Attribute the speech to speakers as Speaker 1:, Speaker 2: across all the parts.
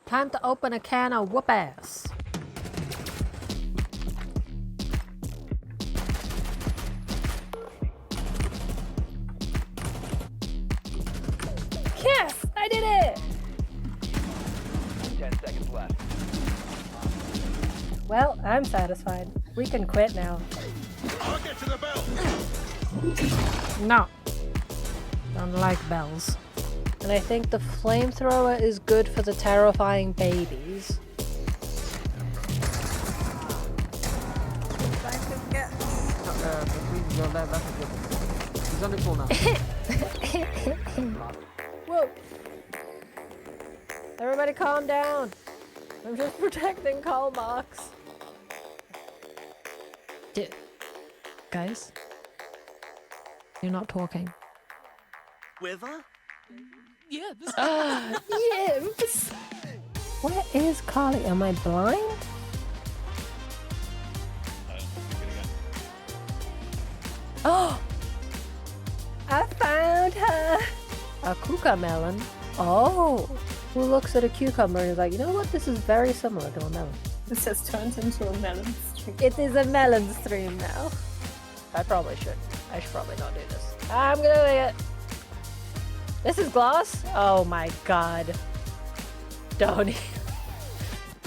Speaker 1: Time to open a can of whoop ass. Yes, I did it!
Speaker 2: 10 seconds left.
Speaker 1: Well, I'm satisfied. We can quit now.
Speaker 3: I'll get to the bell.
Speaker 1: No. Don't like bells. And I think the flamethrower is good for the terrifying babies.
Speaker 4: He's on the corner.
Speaker 1: Whoa. Everybody calm down. I'm just protecting Karl Marx. Guys? You're not talking.
Speaker 3: Wither?
Speaker 4: Yes.
Speaker 1: Yes! Where is Carly? Am I blind? Oh! I found her! A cucumber. Oh! Who looks at a cucumber and is like, you know what? This is very similar to a melon.
Speaker 5: This has turned into a melon stream.
Speaker 1: It is a melon stream now. I probably should. I should probably not do this. I'm gonna do it. This is glass? Oh my god. Don't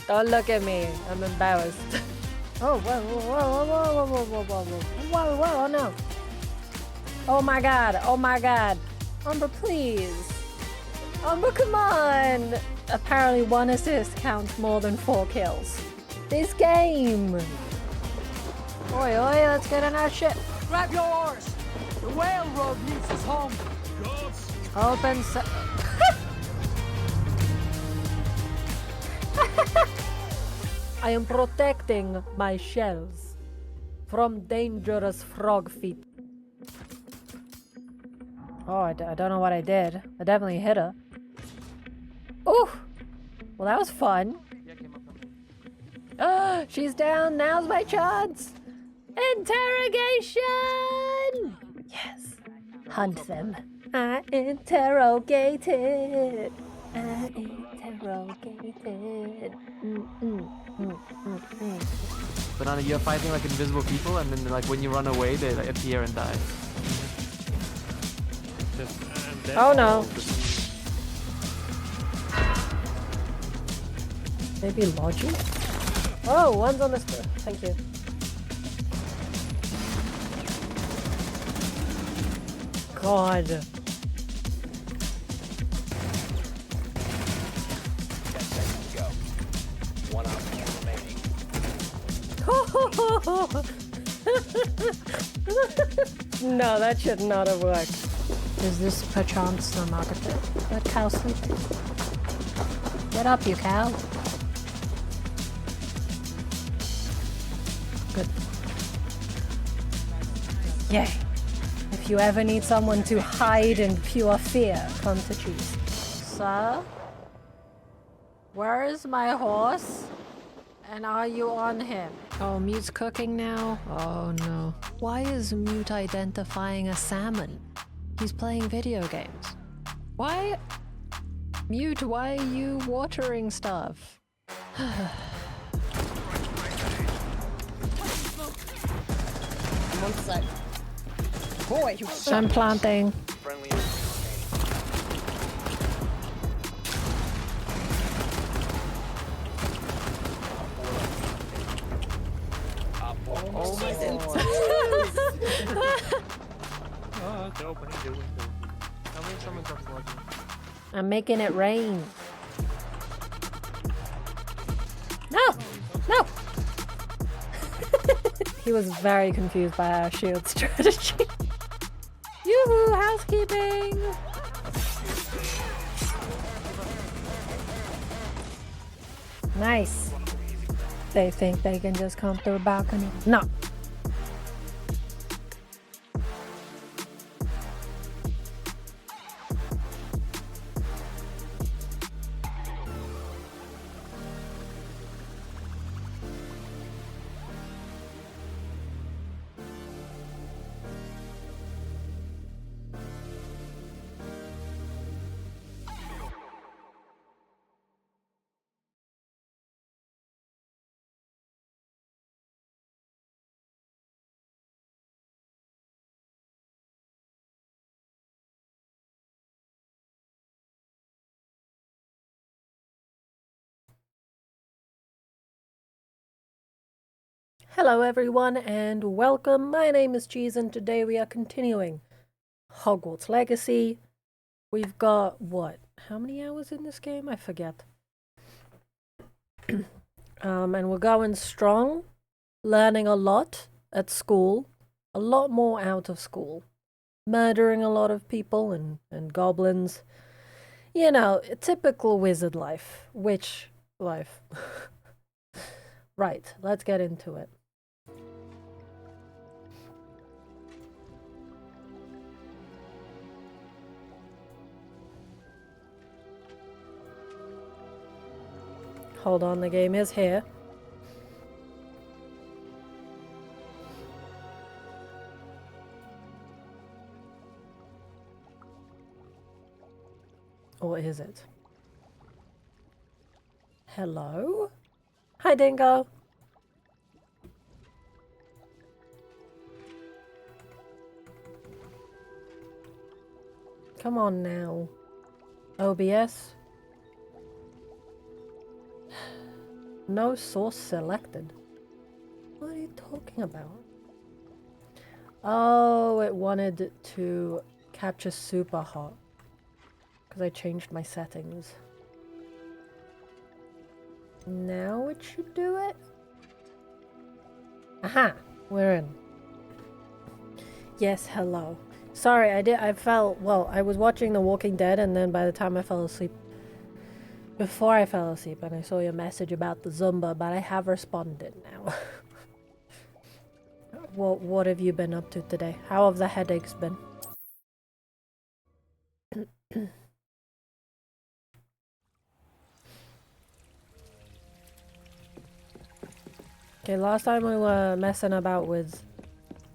Speaker 1: look at me. I'm embarrassed. Oh, whoa, whoa, whoa, whoa, whoa, whoa, whoa, whoa, whoa, oh no. Oh my god, oh my god. Umber, please. Umber, come on. Apparently 1 assist counts more than 4 kills. This game. Oi, oi, let's get in our shit.
Speaker 4: Grab your horse. The railroad needs us home.
Speaker 1: Open I am protecting my shells from dangerous frog feet. Oh, I don't know what I did. I definitely hit her. Ooh! Well, that was fun. Ah, she's down. Now's my chance. Interrogation! Yes. Hunt them. I interrogated. I interrogated.
Speaker 4: Banana, you're fighting like invisible people, and then like when you run away, they like appear and die.
Speaker 1: Oh no. Maybe logic? Oh, one's on this. Thank you. God.
Speaker 2: 10 seconds to go. 1 op 4 remaining.
Speaker 1: No, that should not have worked. Is this perchance the market that cow sleeping? Get up, you cow. Good. Yay. If you ever need someone to hide in pure fear, come to Cheese. Sir? Where is my horse? And are you on him? Oh, Mute's cooking now? Oh no. Why is Mute identifying a salmon? He's playing video games. Why? Mute, why are you watering stuff?
Speaker 5: One sec. Boy, you
Speaker 1: I'm planting.
Speaker 2: Friendly.
Speaker 4: Oh my god. Oh, it's open. How many summons are flooding?
Speaker 1: I'm making it rain. No! No! He was very confused by our shield strategy. Yoo-hoo, housekeeping! Nice. They think they can just come through a balcony. No. Hello everyone and welcome. My name is Cheese and today we are continuing Hogwarts Legacy. We've got, what? How many hours in this game? I forget. And we're going strong, learning a lot at school, a lot more out of school, murdering a lot of people and goblins. You know, typical wizard life. Witch life. Right, let's get into it. Hold on, the game is here. Or is it? Hello? Hi, Dingo. Come on now. OBS. No source selected. What are you talking about? Oh, it wanted to capture super hot. Because I changed my settings. Now it should do it? Aha! We're in. Yes, hello. Sorry, I was watching The Walking Dead and then by the time I fell asleep, before I fell asleep and I saw your message about the Zumba, but I have responded now. What have you been up to today? How have the headaches been? Okay, last time we were messing about with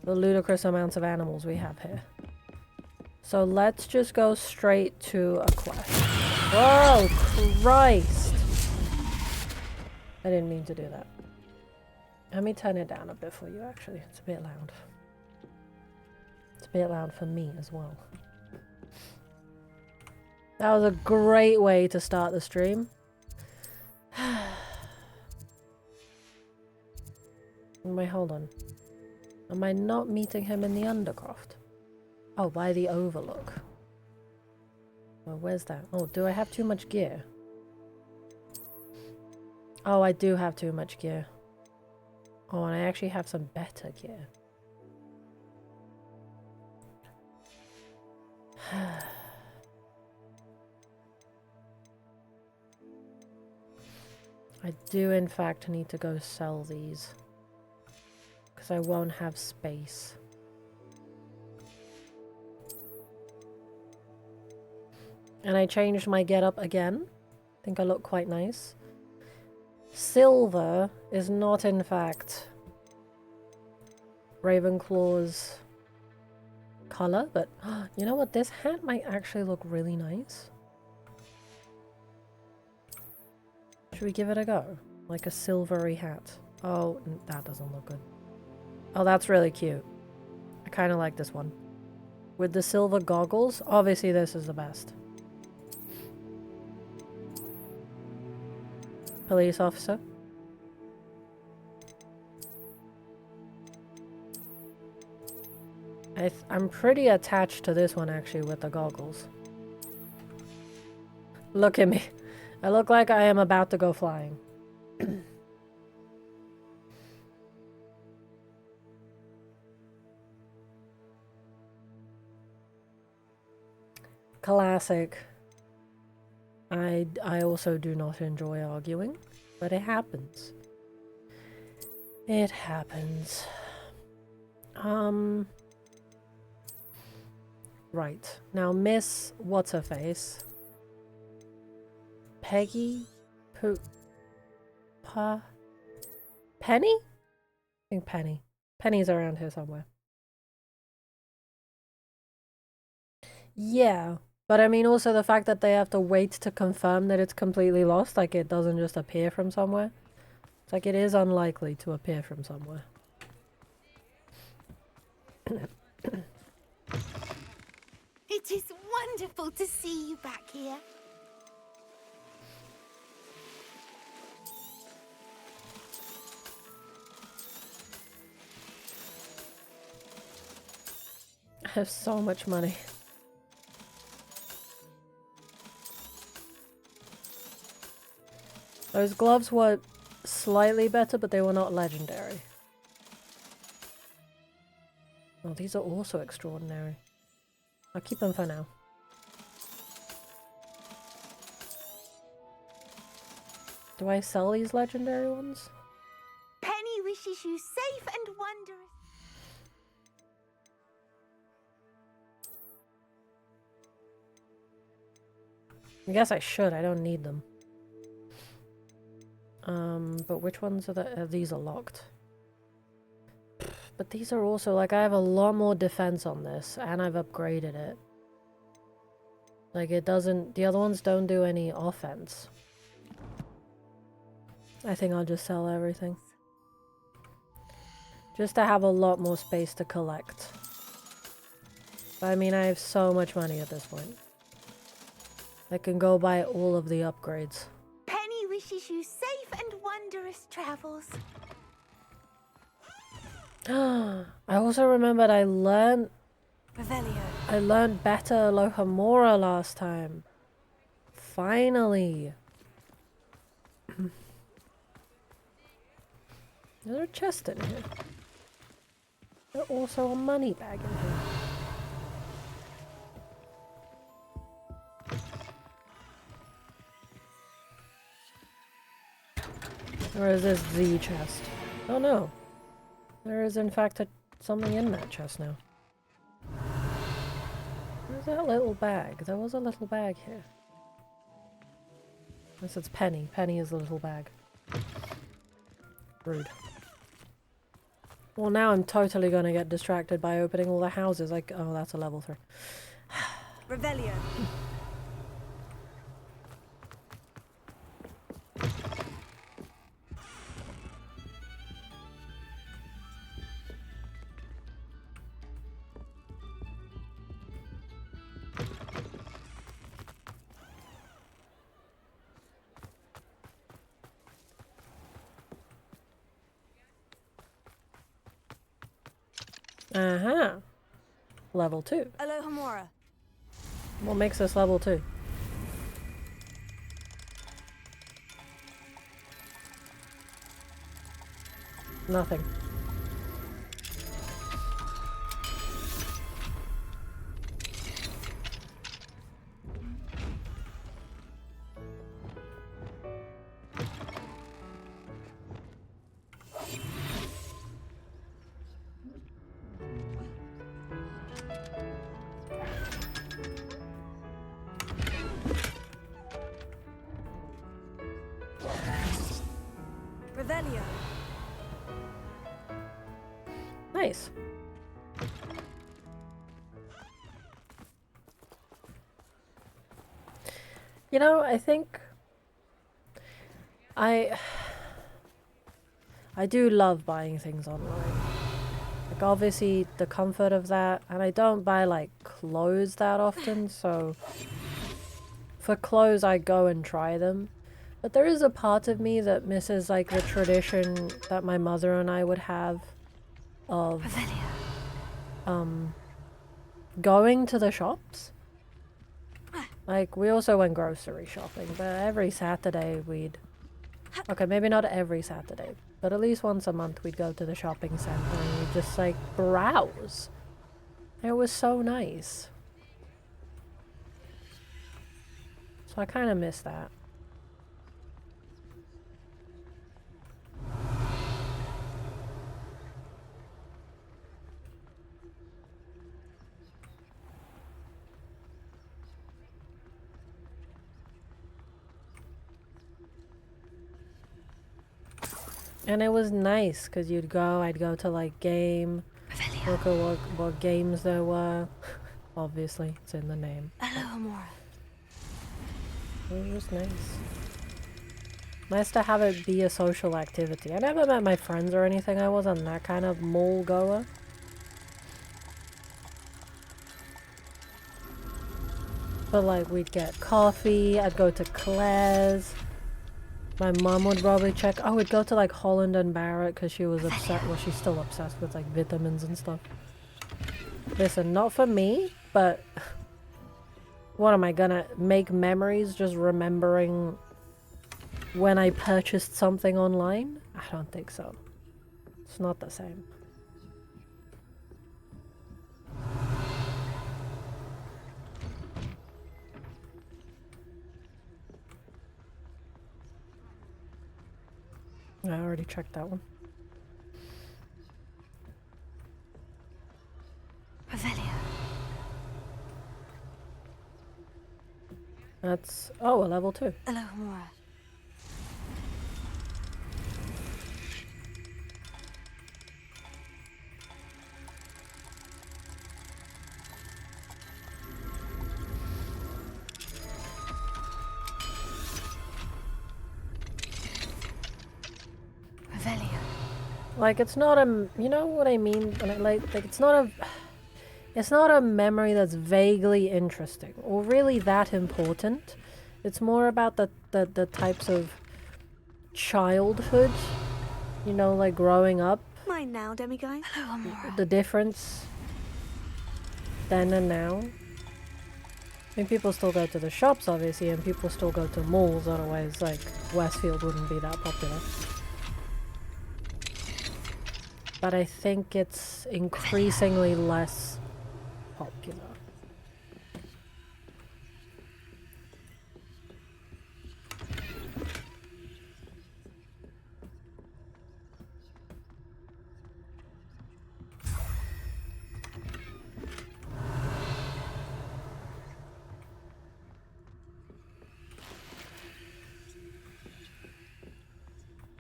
Speaker 1: the ludicrous amounts of animals we have here. So let's just go straight to a quest. Whoa, Christ! I didn't mean to do that. Let me turn it down a bit for you, actually. It's a bit loud. It's a bit loud for me as well. That was a great way to start the stream. Wait, hold on. Am I not meeting him in the Undercroft? Oh, by the Overlook. Well, where's that? Oh, do I have too much gear? Oh, I do have too much gear. Oh, and I actually have some better gear. I do, in fact, need to go sell these. Because I won't have space. And I changed my getup again. I think I look quite nice. Silver is not, in fact, Ravenclaw's color, but you know what? This hat might actually look really nice. Should we give it a go? Like a silvery hat. Oh, that doesn't look good. Oh, that's really cute. I kind of like this one. With the silver goggles, obviously this is the best. Police officer. I'm pretty attached to this one actually with the goggles. Look at me. I look like I am about to go flying. Classic. I also do not enjoy arguing, but it happens. It happens. Right. Now Miss What's-Her-Face. Peggy? Penny? I think Penny. Penny's around here somewhere. Yeah. But I mean also the fact that they have to wait to confirm that it's completely lost, like it doesn't just appear from somewhere. It's like it is unlikely to appear from somewhere.
Speaker 6: It is wonderful to see you back here.
Speaker 1: have so much money. Those gloves were slightly better, but they were not legendary. Oh, these are also extraordinary. I'll keep them for now. Do I sell these legendary ones?
Speaker 6: Penny wishes you safe and wondrous.
Speaker 1: I guess I should. I don't need them. But which ones are these are locked? But these are also, like, I have a lot more defense on this, and I've upgraded it. Like, it doesn't... The other ones don't do any offense. I think I'll just sell everything. Just to have a lot more space to collect. But, I mean, I have so much money at this point. I can go buy all of the upgrades.
Speaker 6: Penny wishes you safe and wondrous travels.
Speaker 1: I also remembered I learned better Alohomora last time. Finally. Is there a chest in here? There's also a money bag in here. Or is this the chest? Oh no. There is in fact something in that chest now. Where's that little bag? There was a little bag here. Unless it's Penny. Penny is the little bag. Rude. Well, now I'm totally gonna get distracted by opening all the houses. Like, oh, that's a level 3.
Speaker 6: Revelio.
Speaker 1: Uh-huh. Level 2.
Speaker 6: Alohomora.
Speaker 1: What makes this level 2? Nothing.
Speaker 6: Revelio.
Speaker 1: Nice. You know, I think I do love buying things online. Like, obviously the comfort of that, and I don't buy like clothes that often, so for clothes I go and try them. But there is a part of me that misses like the tradition that my mother and I would have of going to the shops. Like, we also went grocery shopping, but every Saturday we'd... Okay, maybe not every Saturday, but at least once a month we'd go to the shopping center and we'd just like browse. It was so nice. So I kind of miss that. And it was nice because I'd go to like game, look at what games there were. Obviously, it's in the name.
Speaker 6: Alohomora.
Speaker 1: It was just nice. Nice to have it be a social activity. I never met my friends or anything. I wasn't that kind of mall goer. But like, we'd get coffee, I'd go to Claire's. My mom would probably check. Oh, we'd go to like Holland and Barrett because she was obsessed. Well, she's still obsessed with like vitamins and stuff. Listen, not for me, but what am I gonna make memories just remembering when I purchased something online? I don't think so. It's not the same. I already checked that one.
Speaker 6: Revelio.
Speaker 1: That's... oh, a level 2.
Speaker 6: Alohomora. Revelio.
Speaker 1: Like, it's not a... you know what I mean? When I, like, it's not a... it's not a memory that's vaguely interesting or really that important. It's more about the types of childhood, you know, like growing up,
Speaker 6: Mine now, demiguise. Alohomora.
Speaker 1: the difference then and now. I mean, people still go to the shops, obviously, and people still go to malls, otherwise, like, Westfield wouldn't be that popular. But I think it's increasingly less popular.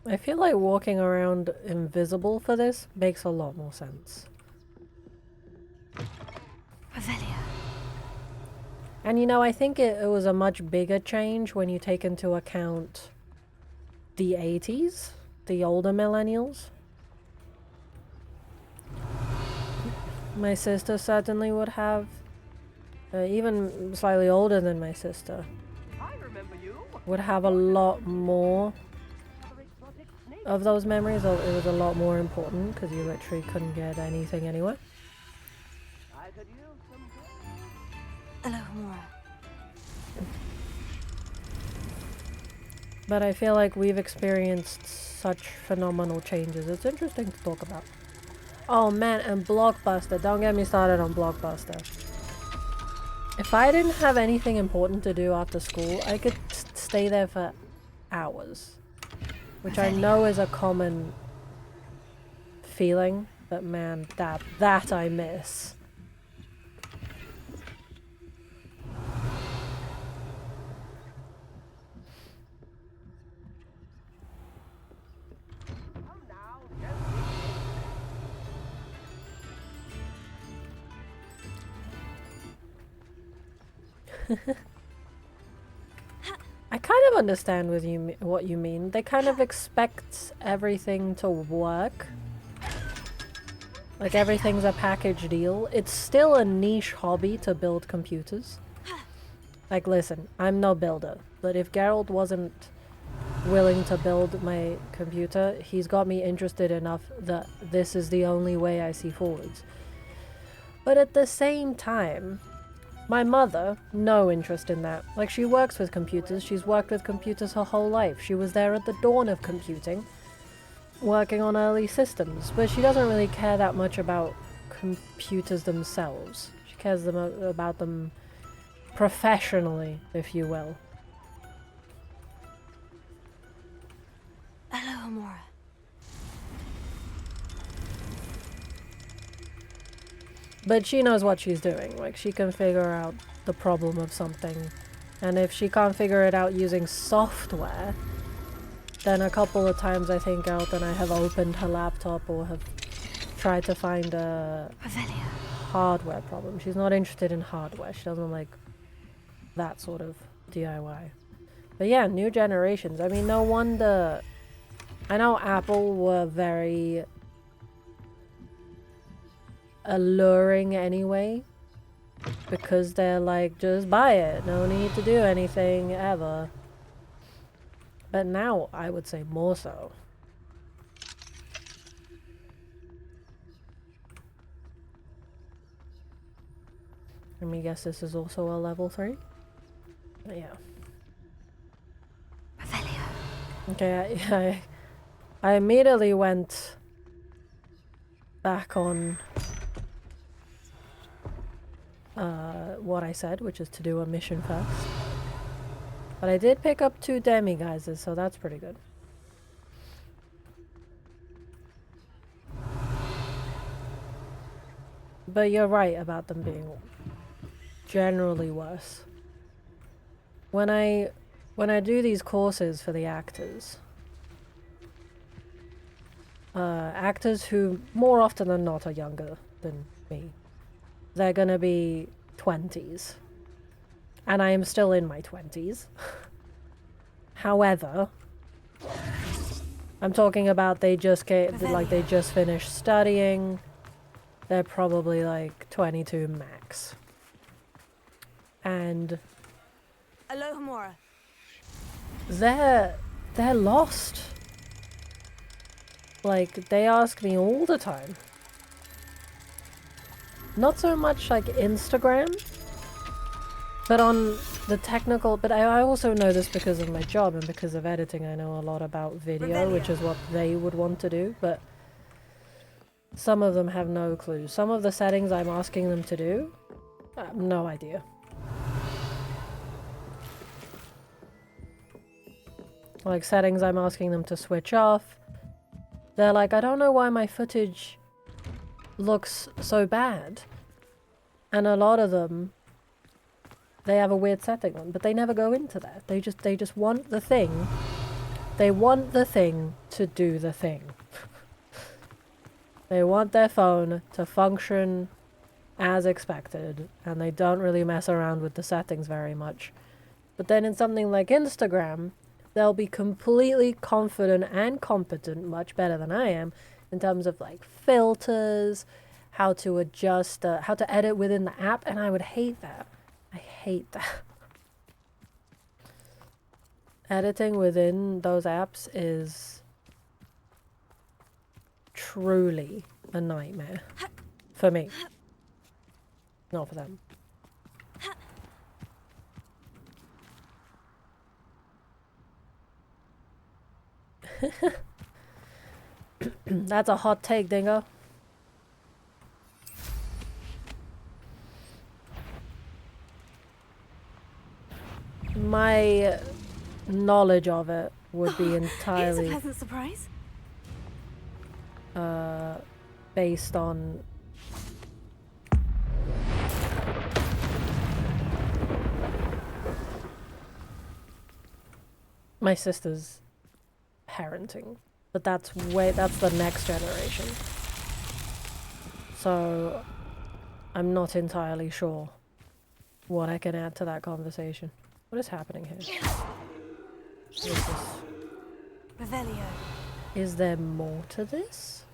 Speaker 1: I feel like walking around invisible for this makes a lot more sense.
Speaker 6: Revelio.
Speaker 1: And you know, I think it was a much bigger change when you take into account the 80s, the older millennials. My sister certainly would have, even slightly older than my sister, would have a lot more of those memories. It was a lot more important because you literally couldn't get anything anywhere.
Speaker 6: Alohomora.
Speaker 1: But I feel like we've experienced such phenomenal changes. It's interesting to talk about. Oh man, and Blockbuster. Don't get me started on Blockbuster. If I didn't have anything important to do after school, I could stay there for hours. Which I know is a common feeling, but man, that I miss. I kind of understand what you mean. They kind of expect everything to work. Like everything's a package deal. It's still a niche hobby to build computers. Like listen, I'm no builder, but if Geralt wasn't willing to build my computer, he's got me interested enough that this is the only way I see forwards. But at the same time, my mother, no interest in that. Like, she works with computers. She's worked with computers her whole life. She was there at the dawn of computing, working on early systems. But she doesn't really care that much about computers themselves. She cares about them professionally, if you will.
Speaker 6: Alohomora.
Speaker 1: But she knows what she's doing. Like, she can figure out the problem of something. And if she can't figure it out using software, then a couple of times I think out and I have opened her laptop or have tried to find a hardware problem. She's not interested in hardware. She doesn't like that sort of DIY. But yeah, new generations. I mean, no wonder... I know Apple were very... alluring anyway, because they're like, just buy it, no need to do anything ever. But now I would say more so. Let me guess this is also a level 3? Yeah.
Speaker 6: Revelio.
Speaker 1: Okay, I immediately went back on what I said, which is to do a mission first. But I did pick up 2 demiguises, so that's pretty good. But you're right about them being generally worse. When I do these courses for the actors, actors who more often than not are younger than me, they're gonna be 20s. And I am still in my 20s. However, I'm talking about they just they just finished studying. They're probably like 22 max. And
Speaker 6: Alohomora.
Speaker 1: they're lost. Like, they ask me all the time. Not so much like Instagram, but on the technical, but I also know this because of my job and because of editing. I know a lot about video, which is what they would want to do, but some of them have no clue. Some of the settings I'm asking them to do, I have no idea. Like settings I'm asking them to switch off. They're like, I don't know why my footage looks so bad. And a lot of them, they have a weird setting on, but they never go into that. They just want the thing. They want the thing to do the thing. They want their phone to function as expected, and they don't really mess around with the settings very much. But then in something like Instagram, they'll be completely confident and competent, much better than I am, in terms of like filters, how to adjust, how to edit within the app, and I would hate that. I hate that. Editing within those apps is truly a nightmare. For me. Not for them. That's a hot take, Dingo. My knowledge of it would be entirely
Speaker 6: Here's a pleasant surprise.
Speaker 1: based on my sister's parenting, but that's the next generation. So I'm not entirely sure what I can add to that conversation. What is happening here? What is this?
Speaker 6: Revelio.
Speaker 1: Is there more to this?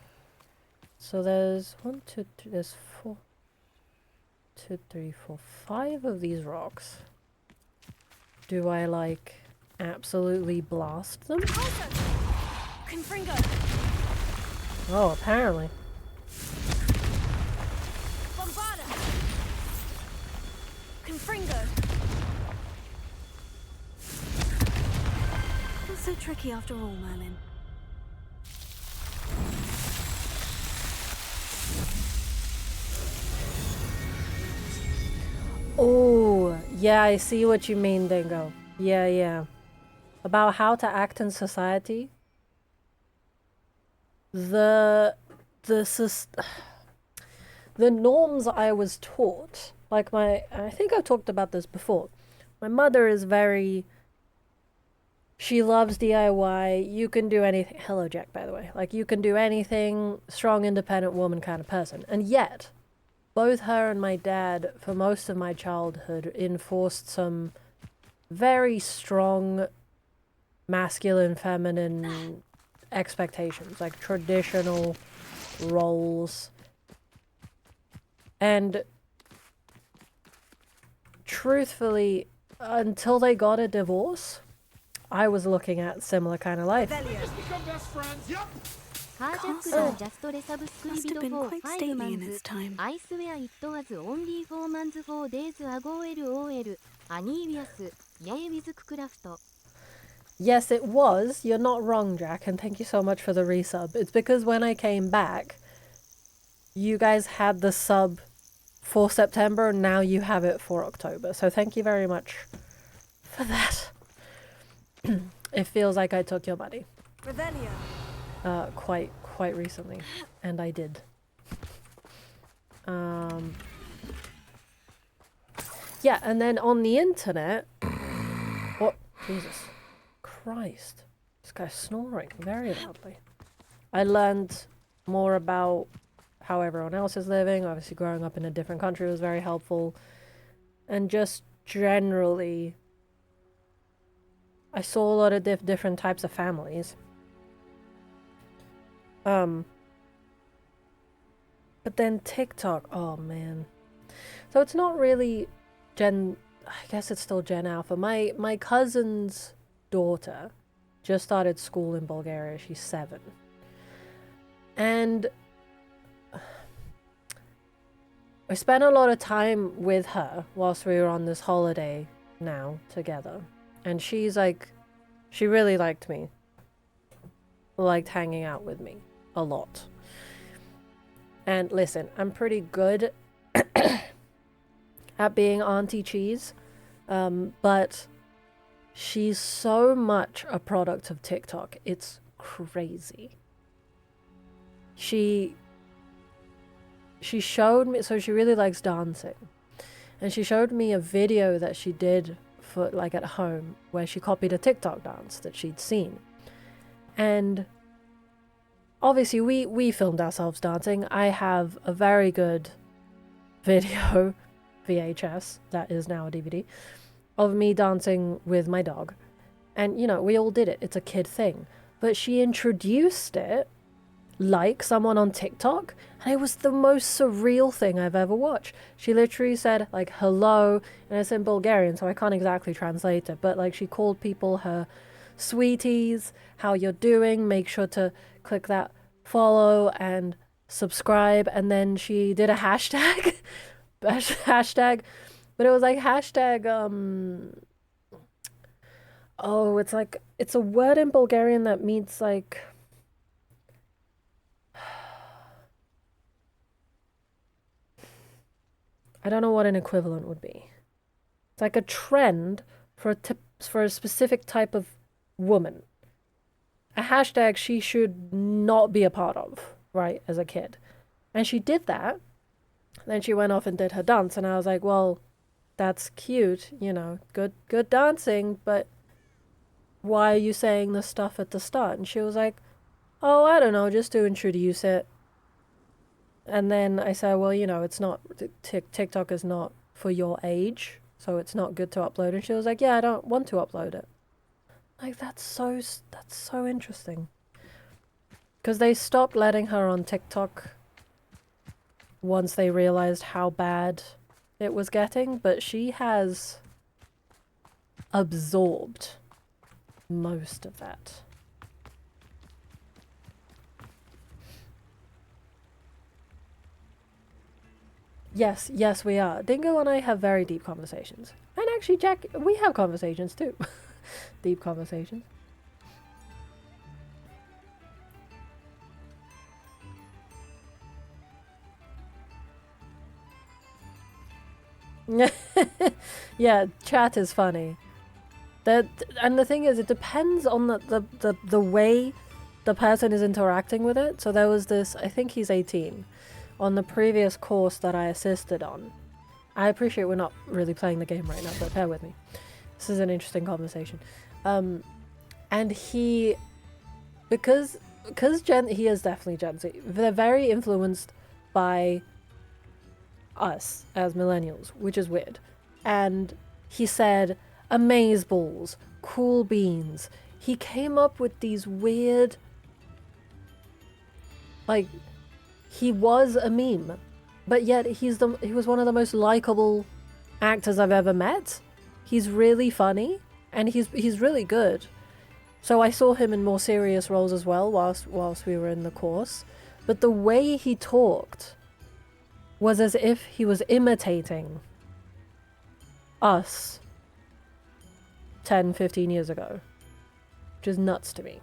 Speaker 1: So there's 1, 2, 3, there's 4, 2, 3, 4, 5 of these rocks. Do I like absolutely blast them?
Speaker 6: Confringo.
Speaker 1: Oh, apparently.
Speaker 6: Bombarda. Confringo. Not so tricky after all, Merlin.
Speaker 1: Oh, yeah, I see what you mean, Dingo. Yeah, yeah. About how to act in society. The norms I was taught, like I think I've talked about this before. My mother is she loves DIY. You can do anything. Hello, Jack, by the way. Like, you can do anything. Strong, independent woman kind of person. And yet, both her and my dad, for most of my childhood, enforced some very strong masculine, feminine expectations, like traditional roles. And truthfully, until they got a divorce, I was looking at similar kind of life.
Speaker 3: Just become best friends. Yep.
Speaker 6: Console
Speaker 7: Just resub
Speaker 6: must have been quite stately in its time.
Speaker 7: I swear it was only 4 months 4 days ago LOL. Anivius, yay with craft.
Speaker 1: Yes, it was. You're not wrong, Jack, and thank you so much for the resub. It's because when I came back, you guys had the sub for September, and now you have it for October. So thank you very much for that. It feels like I took your money.
Speaker 6: Revelio.
Speaker 1: Quite recently, and I did. Yeah, and then on the internet, what? Jesus Christ, this guy's snoring very loudly. I learned more about how everyone else is living. Obviously, growing up in a different country was very helpful, and just generally, I saw a lot of different types of families. But then TikTok, oh man. So it's not really I guess it's still Gen Alpha. My cousin's daughter just started school in Bulgaria. She's 7. And I spent a lot of time with her whilst we were on this holiday now together. And she's like, she really liked me. Liked hanging out with me a lot. And listen, I'm pretty good at being Auntie Cheese, but she's so much a product of TikTok. It's crazy. She showed me, so she really likes dancing, and she showed me a video that she did for like at home where she copied a TikTok dance that she'd seen. And obviously we filmed ourselves dancing. I have a very good video VHS that is now a DVD of me dancing with my dog, and you know, we all did it. It's a kid thing, but she introduced it like someone on TikTok, and it was the most surreal thing I've ever watched. She literally said like hello, and it's in Bulgarian, so I can't exactly translate it, but like she called people her sweeties, how you're doing, make sure to click that follow and subscribe, and then she did a hashtag hashtag, but it was like hashtag oh, it's like, it's a word in Bulgarian that means like I don't know what an equivalent would be. It's like a trend for a specific type of woman. A hashtag she should not be a part of, right, as a kid. And she did that. Then she went off and did her dance, and I was like, well, that's cute, you know, good dancing, but why are you saying this stuff at the start? And she was like, oh, I don't know, just to introduce it. And then I said, well, you know, it's not, TikTok is not for your age, so it's not good to upload. And she was like, yeah, I don't want to upload it. Like, that's so interesting. Because they stopped letting her on TikTok once they realized how bad it was getting, but she has absorbed most of that. Yes, we are. Dingo and I have very deep conversations. And actually, Jack, we have conversations too. Deep conversations. Yeah, chat is funny. And the thing is, it depends on the way the person is interacting with it. So there was this, I think he's 18, on the previous course that I assisted on. I appreciate we're not really playing the game right now, but bear with me. This is an interesting conversation. And he, because he is definitely Gen Z, they're very influenced by us as millennials, which is weird. And he said, amazeballs, cool beans. He came up with these weird, like, he was a meme, but yet he was one of the most likable actors I've ever met. He's really funny, and he's really good. So I saw him in more serious roles as well whilst we were in the course. But the way he talked was as if he was imitating us 10, 15 years ago. Which is nuts to me.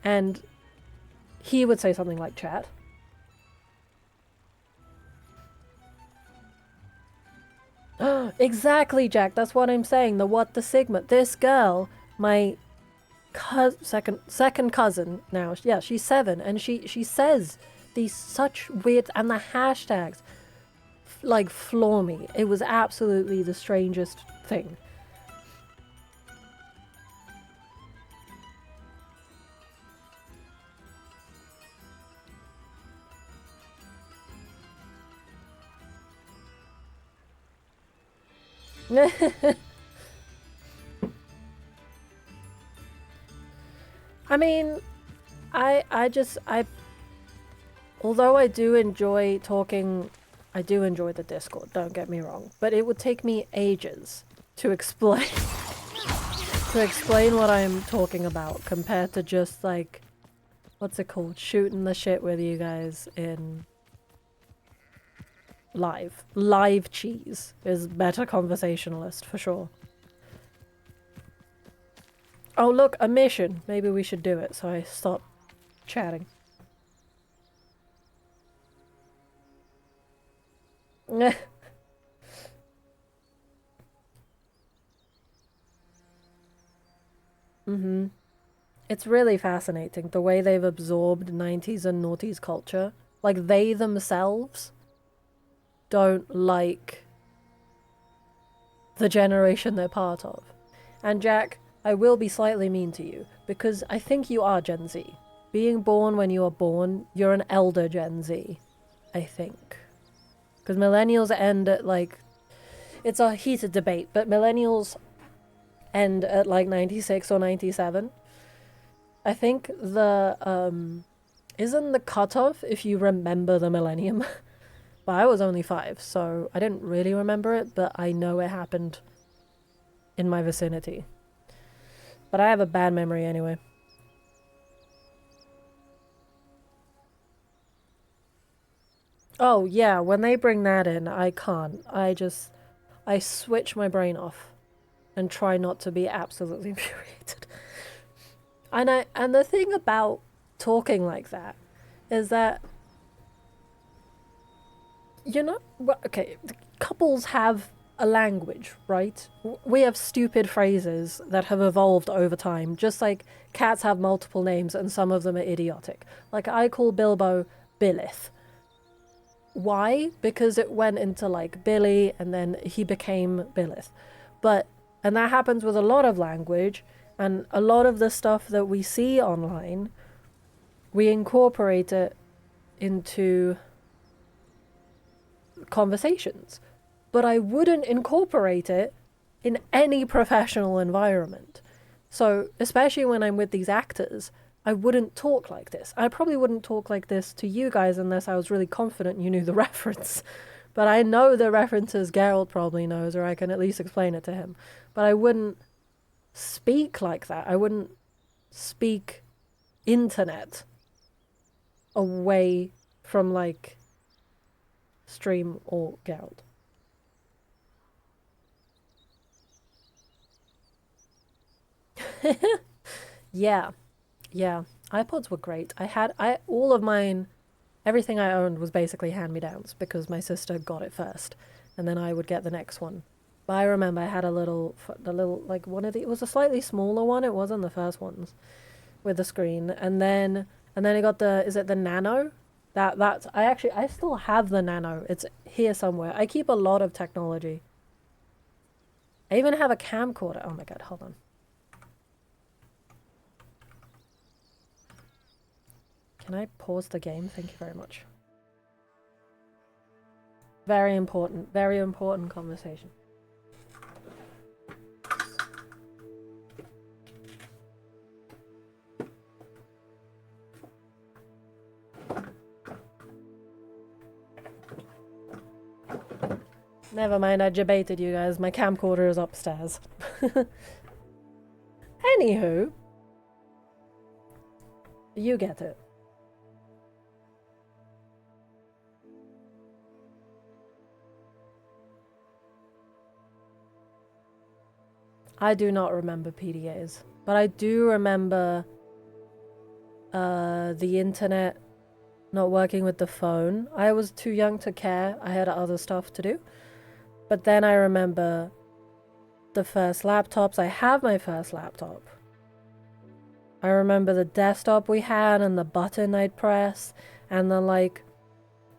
Speaker 1: And he would say something like chat. Exactly, Jack. That's what I'm saying. The what the Sigma. This girl, my second cousin now. Yeah, she's 7, and she says these such weird, and the hashtags like floor me. It was absolutely the strangest thing. I mean, although I do enjoy talking, I do enjoy the Discord, don't get me wrong, but it would take me ages to explain what I'm talking about compared to just like, what's it called, shooting the shit with you guys in live cheese is better conversationalist for sure. Oh look, a mission. Maybe we should do it so I stop chatting. It's really fascinating the way they've absorbed 90s and noughties culture. Like they themselves don't like the generation they're part of. And Jack, I will be slightly mean to you, because I think you are Gen Z. Being born when you are born, you're an elder Gen Z, I think. Because millennials end at like, it's a heated debate, but millennials end at like 96 or 97. I think the, isn't the cutoff if you remember the millennium? But I was only 5, so I didn't really remember it, but I know it happened in my vicinity. But I have a bad memory anyway. Oh yeah, when they bring that in, I can't. I switch my brain off and try not to be absolutely infuriated. And the thing about talking like that is that, you know, okay, couples have a language, right? We have stupid phrases that have evolved over time, just like cats have multiple names and some of them are idiotic. Like I call Bilbo Billith. Why? Because it went into like Billy and then he became Billith. And that happens with a lot of language, and a lot of the stuff that we see online, we incorporate it into conversations. But I wouldn't incorporate it in any professional environment. So, especially when I'm with these actors, I wouldn't talk like this. I probably wouldn't talk like this to you guys unless I was really confident you knew the reference. But I know the references Geralt probably knows, or I can at least explain it to him. But I wouldn't speak like that. I wouldn't speak internet away from, like, stream or Geralt. Yeah. iPods were great. All of mine, everything I owned was basically hand-me-downs because my sister got it first, and then I would get the next one. But I remember I had the little, like it was a slightly smaller one. It wasn't the first ones with the screen, and then I got is it the Nano? I still have the Nano. It's here somewhere. I keep a lot of technology. I even have a camcorder. Oh my god, hold on. Can I pause the game? Thank you very much. Very important conversation. Never mind, I debated you guys. My camcorder is upstairs. Anywho, you get it. I do not remember PDAs, but I do remember the internet not working with the phone. I was too young to care. I had other stuff to do. But then I remember the first laptops. I have my first laptop. I remember the desktop we had and the button I'd press, and then like,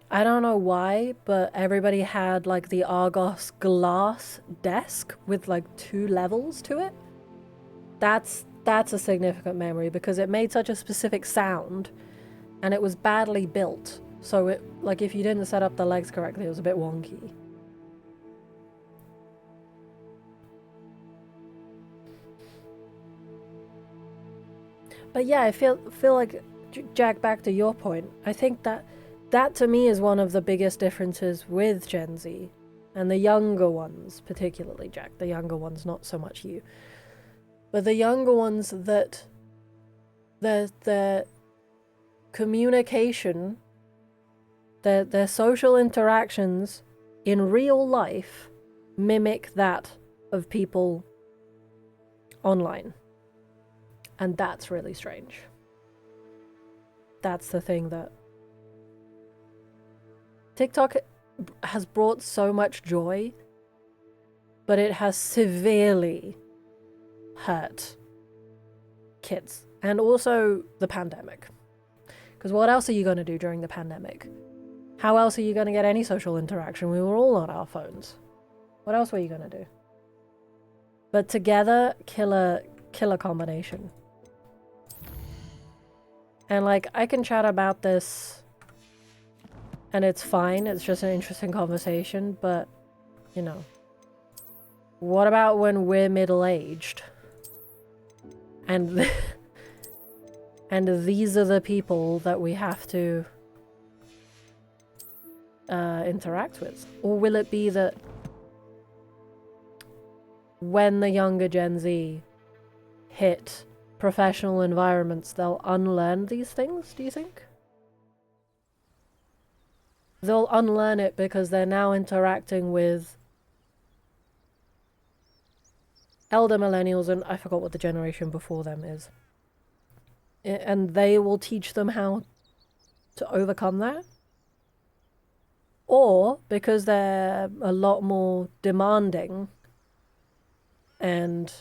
Speaker 1: I don't know why, but everybody had like the Argos glass desk with like 2 levels to it. That's a significant memory because it made such a specific sound and it was badly built. So it, like, if you didn't set up the legs correctly, it was a bit wonky. But yeah, I feel like, Jack, back to your point, I think that to me is one of the biggest differences with Gen Z and the younger ones, particularly, Jack, the younger ones, not so much you, but the younger ones, that their communication, their social interactions in real life mimic that of people online. And that's really strange. That's the thing that TikTok has brought so much joy, but it has severely hurt kids. And also the pandemic. Because what else are you going to do during the pandemic? How else are you going to get any social interaction? We were all on our phones. What else were you going to do? But together, killer combination. And like, I can chat about this and it's fine, it's just an interesting conversation, but, you know, what about when we're middle-aged? And and these are the people that we have to interact with? Or will it be that when the younger Gen Z hit professional environments, they'll unlearn these things, do you think? They'll unlearn it because they're now interacting with elder millennials, and I forgot what the generation before them is. And they will teach them how to overcome that? Or because they're a lot more demanding and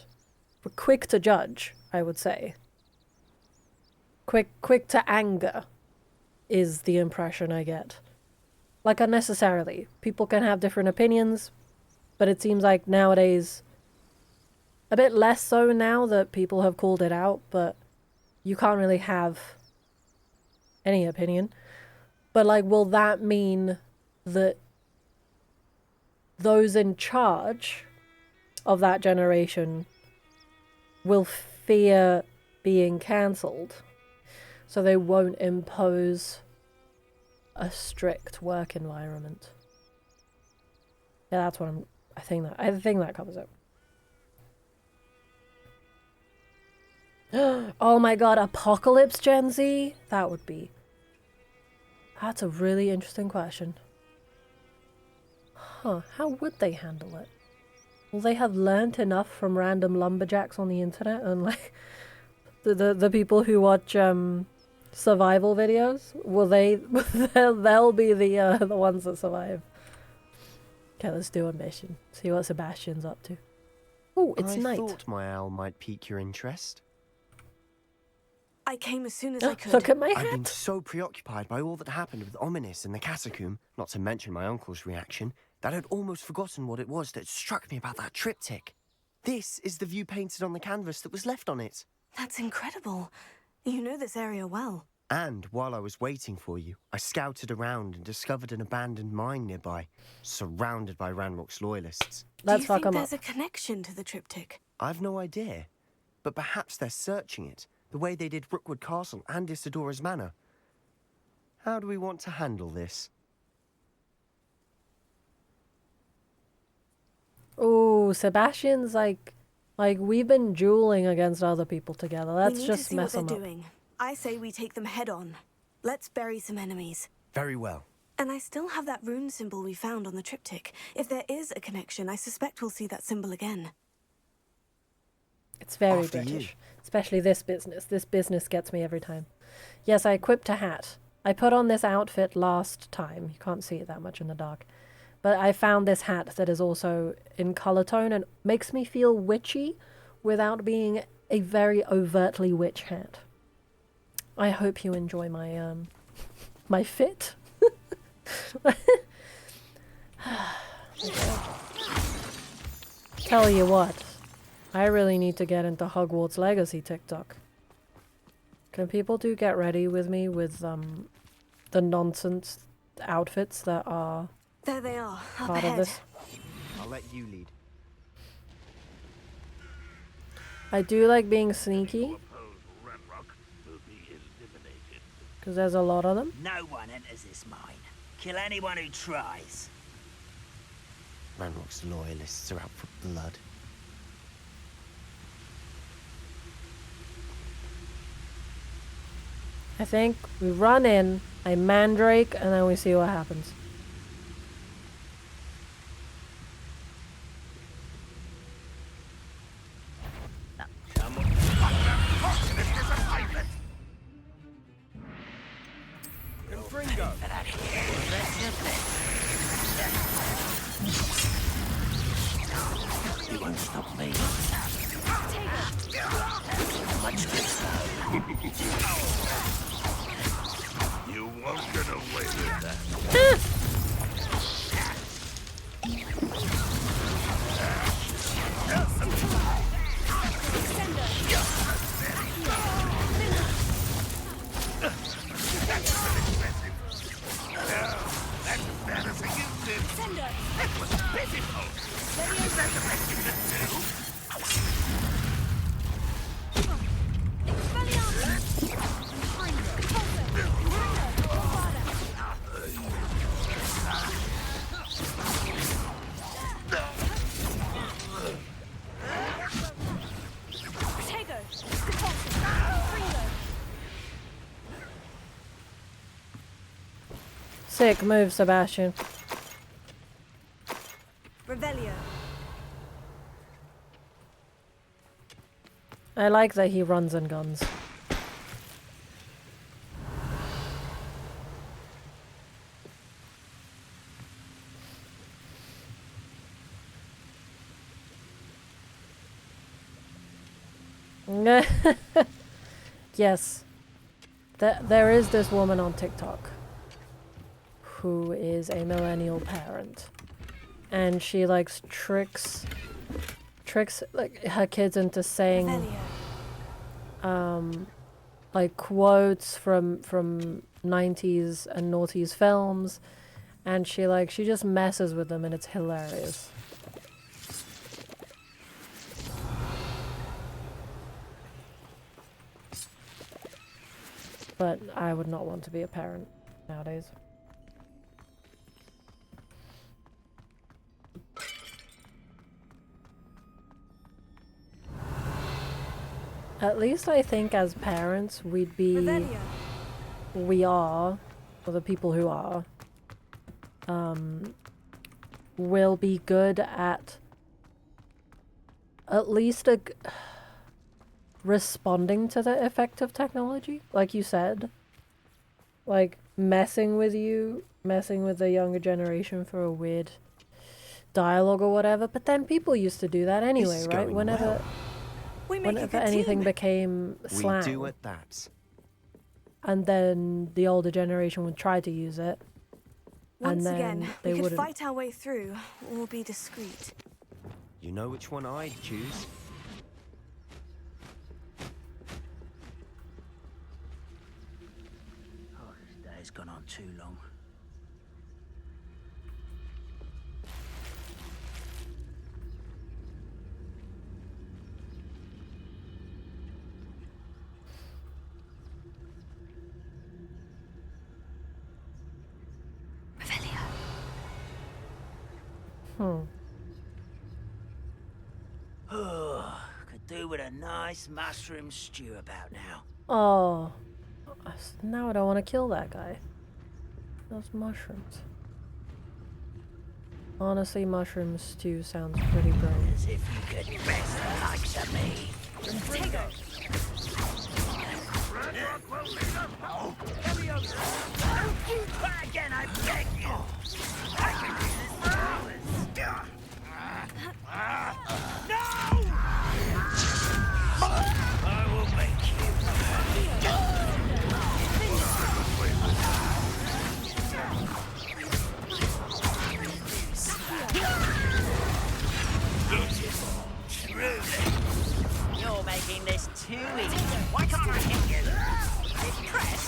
Speaker 1: quick to judge, I would say. Quick to anger is the impression I get. Like, unnecessarily. People can have different opinions, but it seems like nowadays, a bit less so now that people have called it out, but you can't really have any opinion. But like, will that mean that those in charge of that generation will fear being cancelled, so they won't impose a strict work environment? Yeah, that's what I think that covers it. Oh my god, apocalypse Gen Z? That's a really interesting question. Huh, how would they handle it? Will they have learnt enough from random lumberjacks on the internet and like the people who watch survival videos? Will they'll be the ones that survive. Okay, let's do a mission. See what Sebastian's up to. Oh, it's night.
Speaker 8: I thought my owl might pique your interest.
Speaker 9: I came as soon as I could.
Speaker 1: Look at my hat.
Speaker 8: I've been so preoccupied by all that happened with Ominous and the catacomb, not to mention my uncle's reaction, that I'd almost forgotten what it was that struck me about that triptych. This is the view painted on the canvas that was left on it.
Speaker 9: That's incredible. You know this area well.
Speaker 8: And while I was waiting for you, I scouted around and discovered an abandoned mine nearby, surrounded by Ranrock's loyalists.
Speaker 1: Let's
Speaker 9: fuck them up. Do you think
Speaker 1: up.
Speaker 9: there's a connection to the triptych?
Speaker 8: I've no idea, but perhaps they're searching it, the way they did Rookwood Castle and Isidora's Manor. How do we want to handle this?
Speaker 1: Oh, Sebastian's like Like, we've been dueling against other people together.
Speaker 9: We
Speaker 1: Let's
Speaker 9: need
Speaker 1: just
Speaker 9: to see
Speaker 1: mess
Speaker 9: what
Speaker 1: them
Speaker 9: they're
Speaker 1: up.
Speaker 9: doing. I say we take them head on. Let's bury some enemies.
Speaker 8: Very well.
Speaker 9: And I still have that rune symbol we found on the triptych. If there is a connection, I suspect we'll see that symbol again.
Speaker 1: It's very
Speaker 8: After you.
Speaker 1: British. Especially this business. This business gets me every time. Yes, I equipped a hat. I put on this outfit last time. You can't see it that much in the dark. But I found this hat that is also in color tone and makes me feel witchy without being a very overtly witch hat. I hope you enjoy my my fit. Tell you what, I really need to get into Hogwarts Legacy TikTok. Can people do get ready with me with the nonsense outfits that are
Speaker 9: There they are, up
Speaker 1: part of
Speaker 9: ahead.
Speaker 1: this?
Speaker 8: I'll let you lead.
Speaker 1: I do like being sneaky because there's a lot of them.
Speaker 10: No one enters this mine. Kill anyone who tries.
Speaker 8: Ranrock's loyalists are out for blood.
Speaker 1: I think we run in, I mandrake, and then we see what happens.
Speaker 10: You won't stop me.
Speaker 3: You won't get away with that.
Speaker 1: Sick move, Sebastian.
Speaker 9: Revelio.
Speaker 1: I like that he runs and guns. Yes. There is this woman on TikTok who is a millennial parent. And she likes tricks like her kids into saying like quotes from 90s and noughties films, and she just messes with them and it's hilarious. But I would not want to be a parent nowadays. At least I think as parents we'd be...
Speaker 9: Revelio.
Speaker 1: We are, or the people who are, will be good at least responding to the effect of technology, like you said. Like, messing with the younger generation for a weird dialogue or whatever. But then people used to do that anyway, right? Whenever anything became slang.
Speaker 8: We do at that.
Speaker 1: And then the older generation would try to use it.
Speaker 9: Once
Speaker 1: and then
Speaker 9: again,
Speaker 1: they
Speaker 9: we could
Speaker 1: wouldn't.
Speaker 9: fight our way through, or be discreet.
Speaker 8: You know which one I'd choose?
Speaker 10: Oh, this day's gone on too long. do with a nice mushroom stew about now.
Speaker 1: Oh, now I don't want to kill that guy. Those mushrooms. Honestly, mushroom stew sounds pretty brilliant.
Speaker 10: As if you could rest the likes of me. Don't you try again, I beg you! I can do this for hours! No! I will make you truly. You're making this too easy. Why can't I hit you? Press.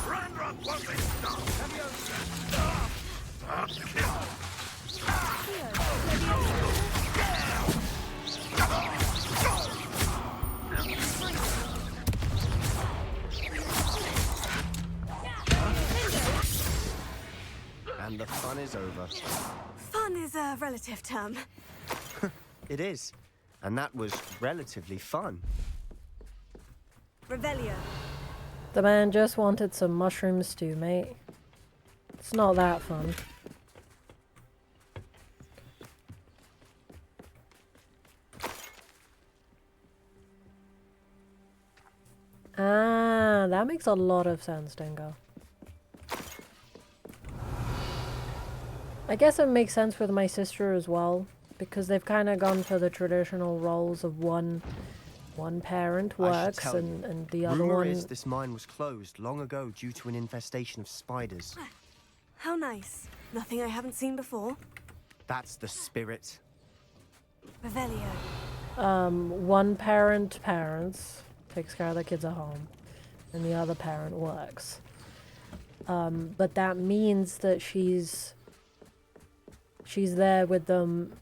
Speaker 3: Ranrock won't be stopped.
Speaker 8: And the fun is over.
Speaker 9: Fun is a relative term.
Speaker 8: It is. And that was relatively fun.
Speaker 9: Revelio.
Speaker 1: The man just wanted some mushroom stew, mate. It's not that fun. Ah, that makes a lot of sense, Dingo. I guess it makes sense with my sister as well, because they've kind of gone for the traditional roles of one parent works and the other
Speaker 8: Rumor
Speaker 1: one...
Speaker 8: is this mine was closed long ago due to an infestation of spiders.
Speaker 9: How nice. Nothing I haven't seen before.
Speaker 8: That's the spirit.
Speaker 9: Revelio.
Speaker 1: One parent parents, takes care of the kids at home, and the other parent works. But that means that she's there with them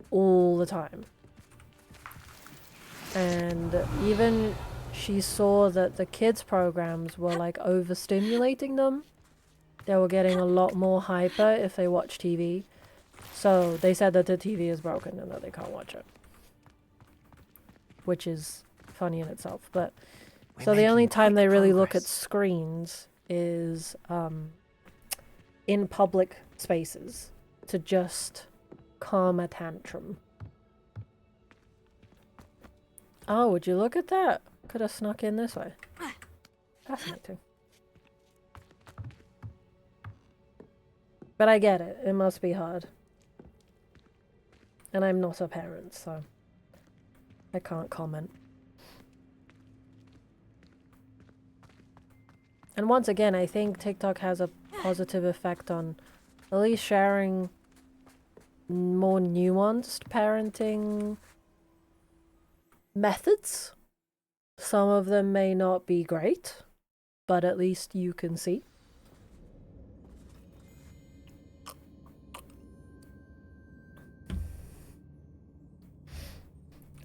Speaker 1: all the time. And even she saw that the kids programs were like overstimulating them. They were getting a lot more hyper if they watch TV. So they said that the TV is broken and that they can't watch it. Which is funny in itself. But so the only time they really look at screens is in public spaces to just calm a tantrum. Oh, would you look at that? Could have snuck in this way. Fascinating. But I get it. It must be hard. And I'm not a parent, so I can't comment. And once again, I think TikTok has a positive effect on at least sharing more nuanced parenting methods. Some of them may not be great, but at least you can see.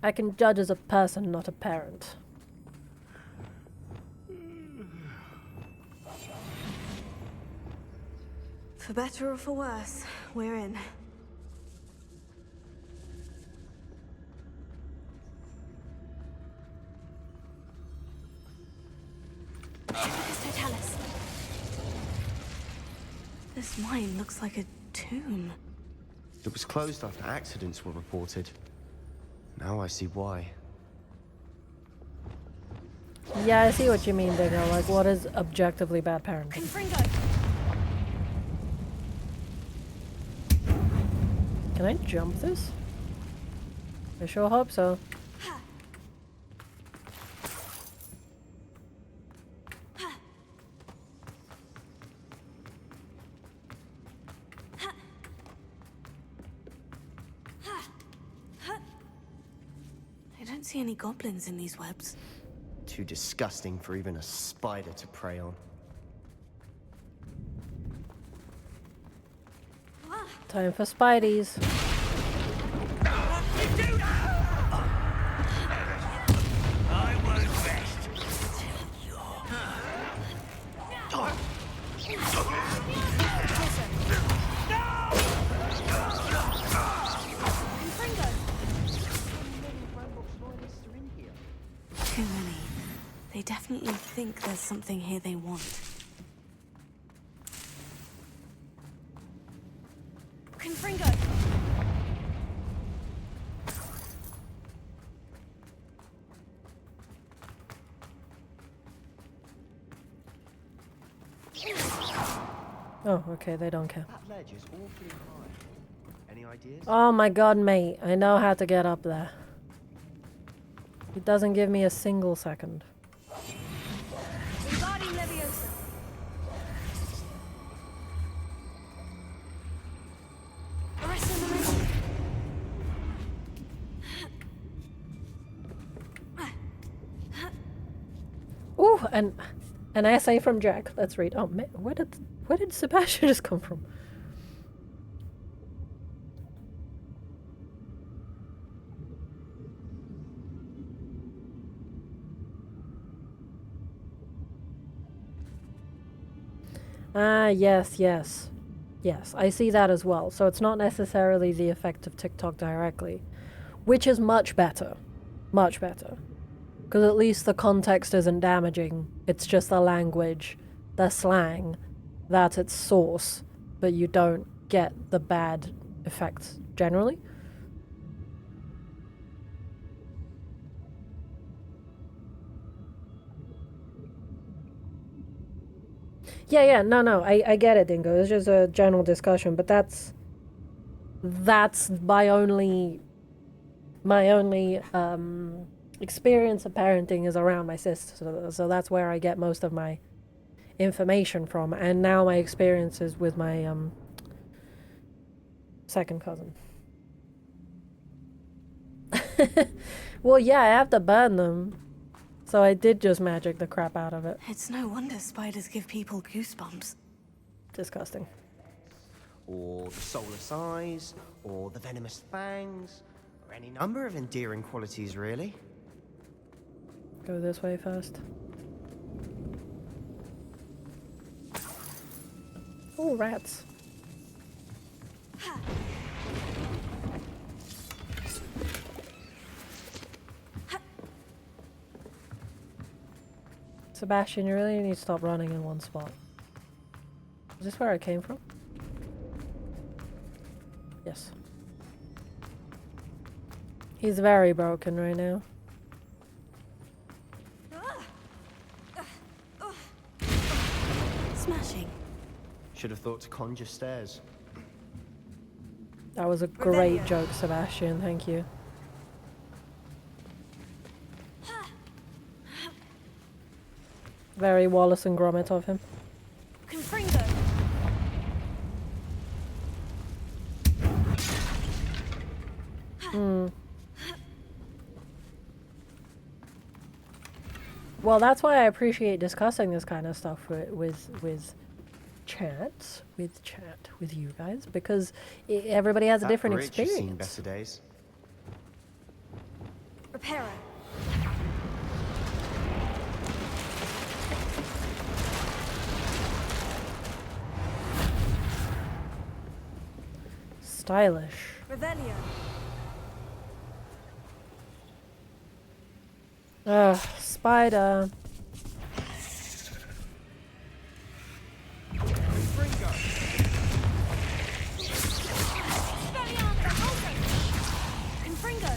Speaker 1: I can judge as a person, not a parent.
Speaker 9: For better or for worse, we're in. Totalis. This mine looks like a tomb.
Speaker 8: It was closed after accidents were reported. Now I see why.
Speaker 1: Yeah, I see what you mean, Dingo. Like, what is objectively bad parenting? Can I jump this? I sure hope so.
Speaker 9: I don't see any goblins in these webs.
Speaker 8: Too disgusting for even a spider to prey on.
Speaker 1: Time for Spideys.
Speaker 10: I won't rest until you're...
Speaker 9: They definitely think there's something here they want. Confringo!
Speaker 1: Oh, okay, they don't care.
Speaker 8: That ledge is awfully high. Any ideas?
Speaker 1: Oh my god, mate. I know how to get up there. It doesn't give me a single second. Ooh, and an essay from Jack. Let's read. Oh, where did Sebastian just come from? Ah, yes, yes. Yes, I see that as well. So it's not necessarily the effect of TikTok directly, which is much better. Much better. Because at least the context isn't damaging. It's just the language, the slang, that's its source, but you don't get the bad effects generally. Yeah, no, I get it, Dingo. It's just a general discussion, but that's my only experience of parenting is around my sister, so that's where I get most of my information from, and now my experiences with my second cousin. Well, yeah, I have to burn them. So I did just magic the crap out of it.
Speaker 9: It's no wonder spiders give people goosebumps.
Speaker 1: Disgusting.
Speaker 8: Or the soulless eyes, or the venomous fangs, or any number of endearing qualities, really.
Speaker 1: Go this way first. Oh, rats. Sebastian, you really need to stop running in one spot. Is this where I came from? Yes. He's very broken right now.
Speaker 9: Smashing.
Speaker 8: Should have thought to conjure stairs.
Speaker 1: That was a great joke, Sebastian. Thank you. Very Wallace and Gromit of him.
Speaker 9: Confringo.
Speaker 1: Well, that's why I appreciate discussing this kind of stuff with chat with you guys, because everybody has a different
Speaker 8: That bridge has seen
Speaker 1: experience.
Speaker 8: better days.
Speaker 9: Reparo.
Speaker 1: Stylish.
Speaker 9: Revelio.
Speaker 1: Ugh, spider.
Speaker 9: Confringo.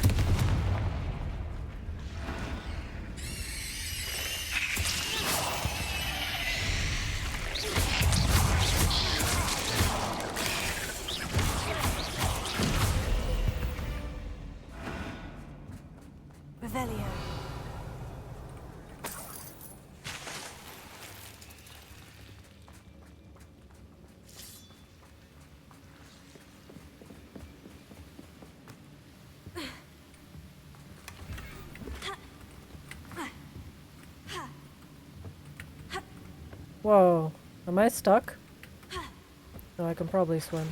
Speaker 9: Revelio.
Speaker 1: Whoa, am I stuck? No, I can probably swim.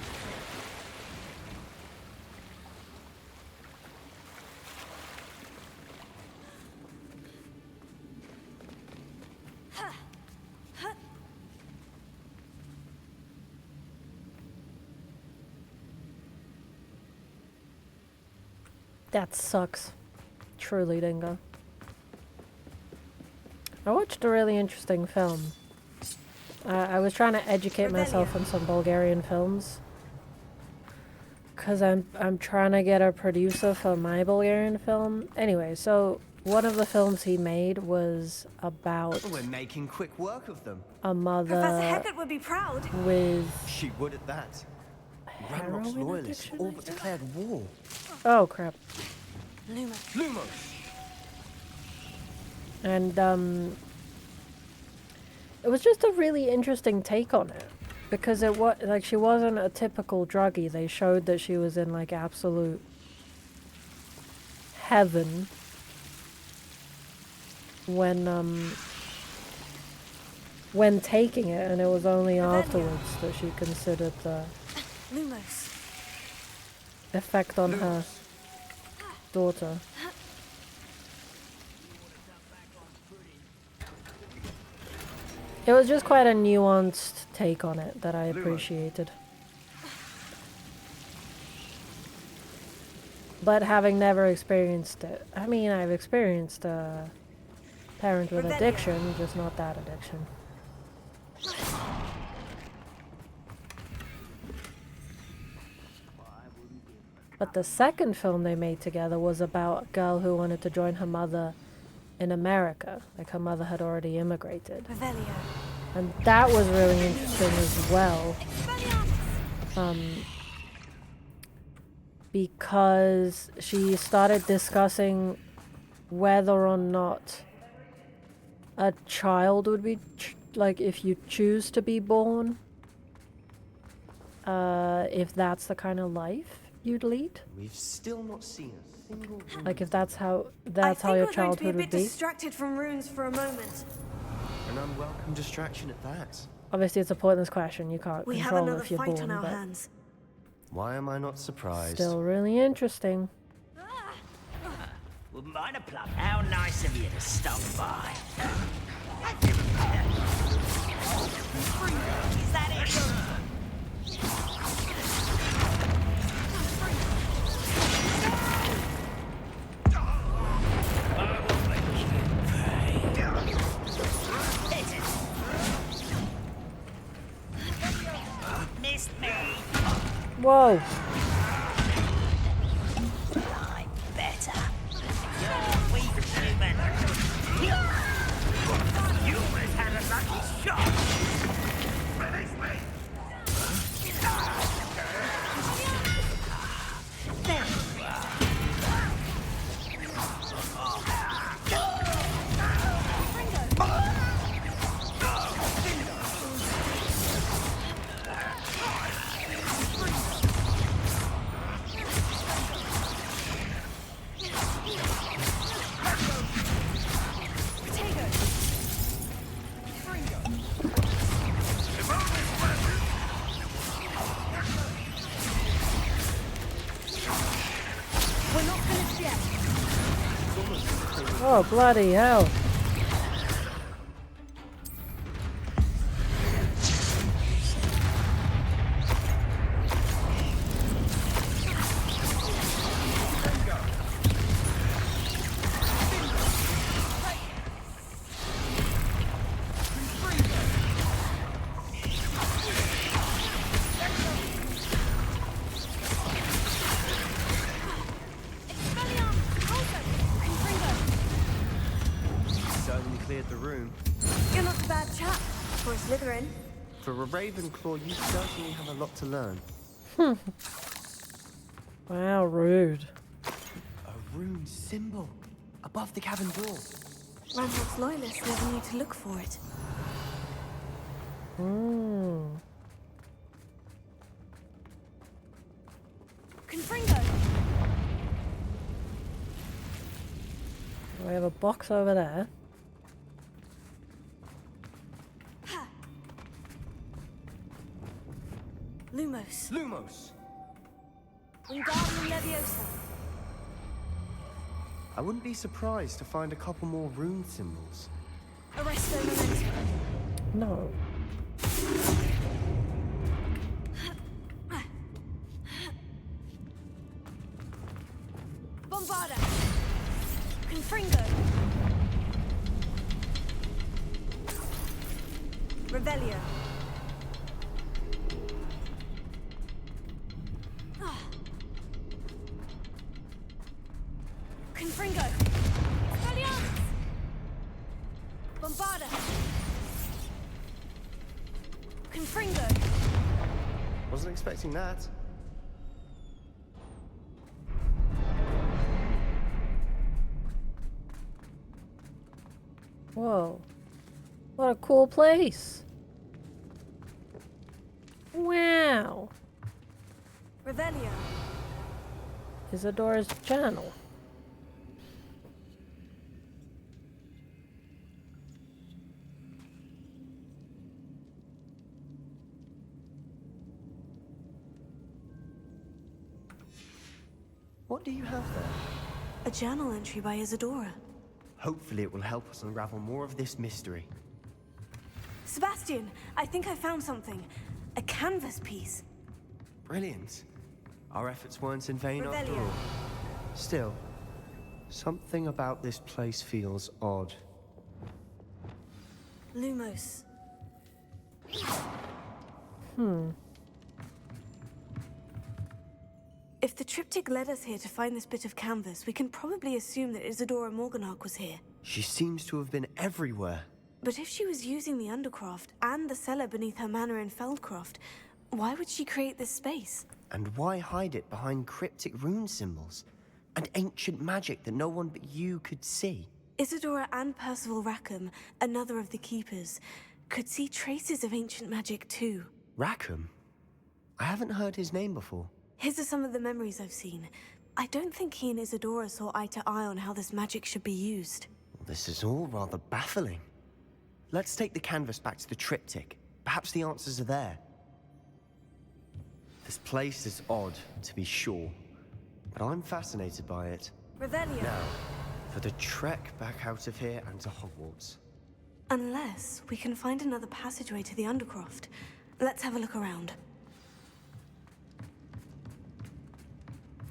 Speaker 1: That sucks. Truly, Dingo. I watched a really interesting film. I was trying to educate myself on some Bulgarian films. Cause I'm trying to get a producer for my Bulgarian film. Anyway, so one of the films he made was about
Speaker 8: We're making quick work of them.
Speaker 1: a mother
Speaker 9: Professor Hecat would be proud.
Speaker 1: with
Speaker 8: She would at that. Ranrock's
Speaker 1: heroin
Speaker 8: loyalists
Speaker 1: addiction,
Speaker 8: all
Speaker 1: I
Speaker 8: but
Speaker 1: think?
Speaker 8: declared war.
Speaker 1: Oh crap.
Speaker 9: Lumos.
Speaker 8: Lumos!
Speaker 1: And it was just a really interesting take on it. Because it was like she wasn't a typical druggie. They showed that she was in like absolute heaven when taking it, and it was only afterwards that she considered the
Speaker 9: Lumos.
Speaker 1: effect on her daughter. It was just quite a nuanced take on it that I appreciated. But having never experienced it, I mean, I've experienced a parent with addiction, just not that addiction. But the second film they made together was about a girl who wanted to join her mother in America. Like her mother had already immigrated.
Speaker 9: Revelio.
Speaker 1: And that was really interesting as well. Because she started discussing whether or not a child would be, like, if you choose to be born, if that's the kind of life you'd lead.
Speaker 8: We've still not seen a single room.
Speaker 1: Like, if that's how
Speaker 9: I
Speaker 1: your
Speaker 9: think we're going to be a
Speaker 1: childhood
Speaker 9: bit
Speaker 1: would be.
Speaker 9: distracted from runes for a moment.
Speaker 8: An unwelcome distraction at that.
Speaker 1: Obviously, it's a pointless question. You can't
Speaker 9: We have
Speaker 1: control
Speaker 9: another
Speaker 1: if you're
Speaker 9: fight
Speaker 1: born,
Speaker 9: on our
Speaker 1: but
Speaker 9: hands.
Speaker 8: Why am I not surprised?
Speaker 1: still really interesting.
Speaker 10: Well, minor plum, how nice of you to stop by. Is that it? Missed me.
Speaker 1: Whoa!
Speaker 10: I'm better. You're weak, human. You almost had a lucky shot.
Speaker 1: Oh, bloody hell.
Speaker 8: Certainly cleared the room.
Speaker 9: You're not a bad chap for a Slytherin.
Speaker 8: For a Ravenclaw, you certainly have a lot to learn.
Speaker 1: Wow, rude.
Speaker 8: A rune symbol above the cabin door.
Speaker 9: Ranrock's loyalists never knew to look for it. Confringo!
Speaker 1: We have a box over there.
Speaker 9: Lumos.
Speaker 8: Lumos!
Speaker 9: Wingardium Leviosa.
Speaker 8: I wouldn't be surprised to find a couple more rune symbols.
Speaker 9: Arresto Memento.
Speaker 1: No.
Speaker 9: Bombarda. Confringo. Revelio. Confringo. Expelliarmus. Bombarda. Confringo.
Speaker 8: Wasn't expecting that.
Speaker 1: Whoa. What a cool place. Wow.
Speaker 9: Revelio.
Speaker 1: Isadora's channel.
Speaker 8: What do you have there?
Speaker 9: A journal entry by Isadora.
Speaker 8: Hopefully it will help us unravel more of this mystery.
Speaker 9: Sebastian, I think I found something. A canvas piece.
Speaker 8: Brilliant. Our efforts weren't in vain after
Speaker 9: Revelio.
Speaker 8: all. Still, something about this place feels odd.
Speaker 9: Lumos. If the triptych led us here to find this bit of canvas, we can probably assume that Isadora Morganach was here.
Speaker 8: She seems to have been everywhere.
Speaker 9: But if she was using the Undercroft and the cellar beneath her manor in Feldcroft, why would she create this space?
Speaker 8: And why hide it behind cryptic rune symbols? And ancient magic that no one but you could see?
Speaker 9: Isadora and Percival Rackham, another of the Keepers, could see traces of ancient magic too.
Speaker 8: Rackham? I haven't heard his name before.
Speaker 9: His are some of the memories I've seen. I don't think he and Isadora saw eye to eye on how this magic should be used.
Speaker 8: This is all rather baffling. Let's take the canvas back to the triptych. Perhaps the answers are there. This place is odd, to be sure, but I'm fascinated by it.
Speaker 9: Revelio.
Speaker 8: Now, for the trek back out of here and to Hogwarts.
Speaker 9: Unless we can find another passageway to the Undercroft. Let's have a look around.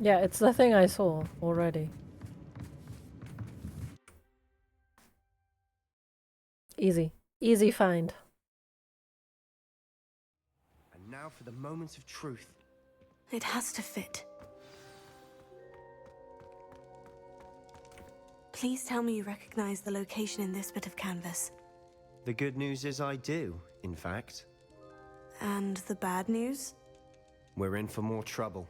Speaker 1: Yeah, it's the thing I saw already. Easy. Easy find.
Speaker 8: And now for the moment of truth.
Speaker 9: It has to fit. Please tell me you recognize the location in this bit of canvas.
Speaker 8: The good news is I do, in fact.
Speaker 9: And the bad news?
Speaker 8: We're in for more trouble.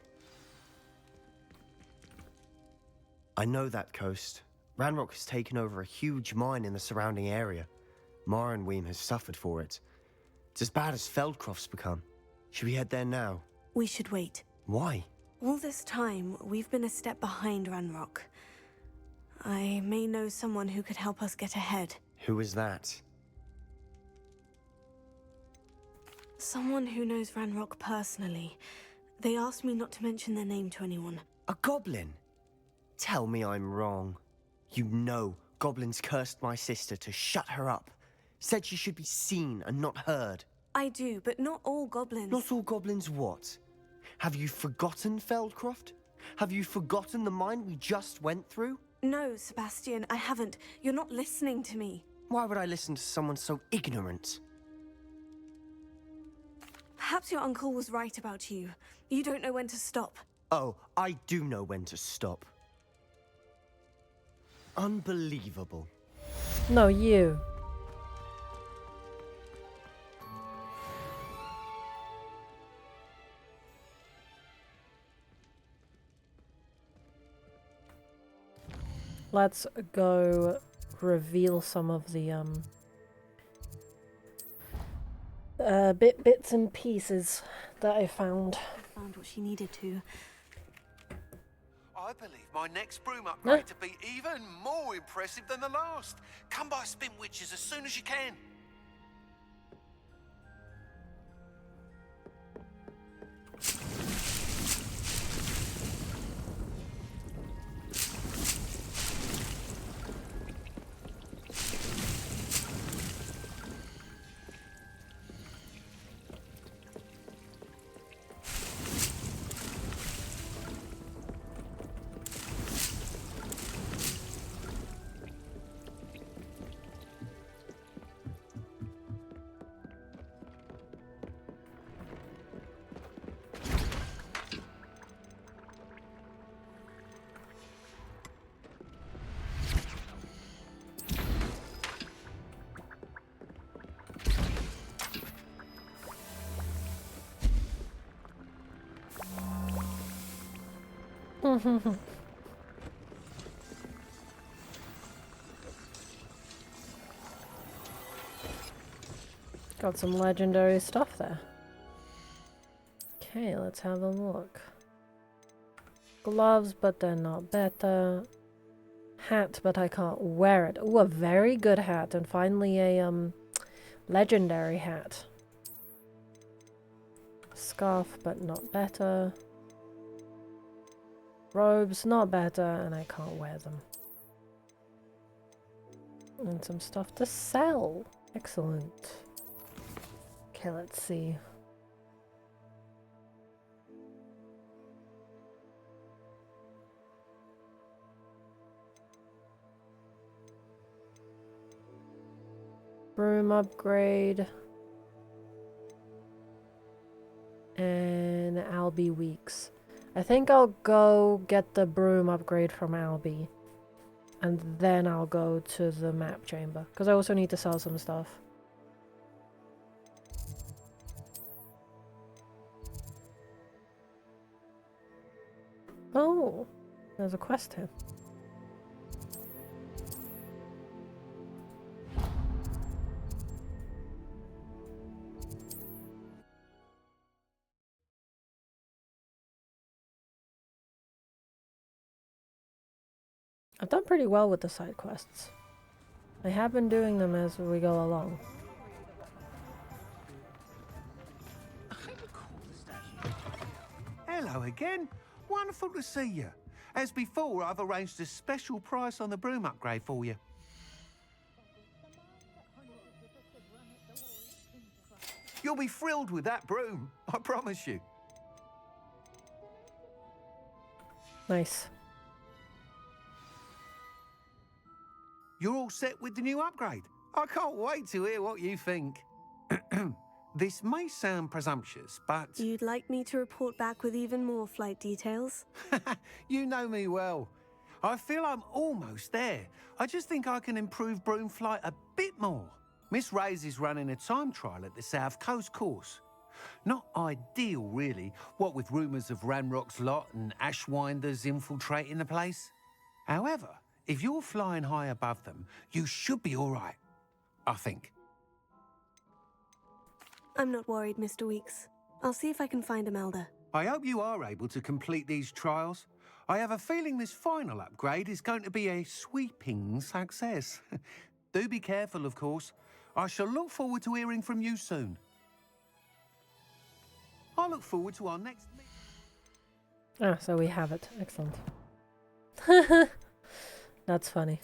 Speaker 8: I know that coast. Ranrock has taken over a huge mine in the surrounding area. Mornweem has suffered for it. It's as bad as Feldcroft's become. Should we head there now?
Speaker 9: We should wait.
Speaker 8: Why?
Speaker 9: All this time, we've been a step behind Ranrock. I may know someone who could help us get ahead.
Speaker 8: Who is that?
Speaker 9: Someone who knows Ranrock personally. They asked me not to mention their name to anyone.
Speaker 8: A goblin? Tell me I'm wrong. You know goblins cursed my sister to shut her up. Said she should be seen and not heard.
Speaker 9: I do, but not all goblins.
Speaker 8: Not all goblins what? Have you forgotten Feldcroft? Have you forgotten the mine we just went through?
Speaker 9: No, Sebastian, I haven't. You're not listening to me.
Speaker 8: Why would I listen to someone so ignorant?
Speaker 9: Perhaps your uncle was right about you. You don't know when to stop.
Speaker 8: Oh, I do know when to stop. Unbelievable.
Speaker 1: No, you. Let's go reveal some of the bits and pieces that I found.
Speaker 9: I found what she needed to.
Speaker 3: I believe my next broom upgrade to be even more impressive than the last. Come by Spin Witches as soon as you can.
Speaker 1: Got some legendary stuff there. Okay, let's have a look. Gloves, but they're not better. Hat, but I can't wear it. Ooh, a very good hat, and finally a legendary hat. Scarf, but not better. Robes, not better, and I can't wear them. And some stuff to sell. Excellent. Okay, let's see. Broom upgrade. And Albie Weeks. I think I'll go get the broom upgrade from Albie. And then I'll go to the map chamber. Because I also need to sell some stuff. Oh, there's a quest here. I've done pretty well with the side quests. I have been doing them as we go along.
Speaker 3: Hello again. Wonderful to see you. As before, I've arranged a special price on the broom upgrade for you. You'll be thrilled with that broom, I promise you.
Speaker 1: Nice.
Speaker 3: You're all set with the new upgrade. I can't wait to hear what you think. This may sound presumptuous, but...
Speaker 9: You'd like me to report back with even more flight details?
Speaker 3: You know me well. I feel I'm almost there. I just think I can improve broom flight a bit more. Miss Ray's is running a time trial at the South Coast course. Not ideal, really, what with rumours of Ranrock's lot and Ashwinders infiltrating the place. However, if you're flying high above them, you should be all right, I think.
Speaker 9: I'm not worried, Mr. Weeks. I'll see if I can find Imelda.
Speaker 3: I hope you are able to complete these trials. I have a feeling this final upgrade is going to be a sweeping success. Do be careful, of course. I shall look forward to hearing from you soon. I look forward to our next meeting.
Speaker 1: Ah, so we have it. Excellent. That's funny.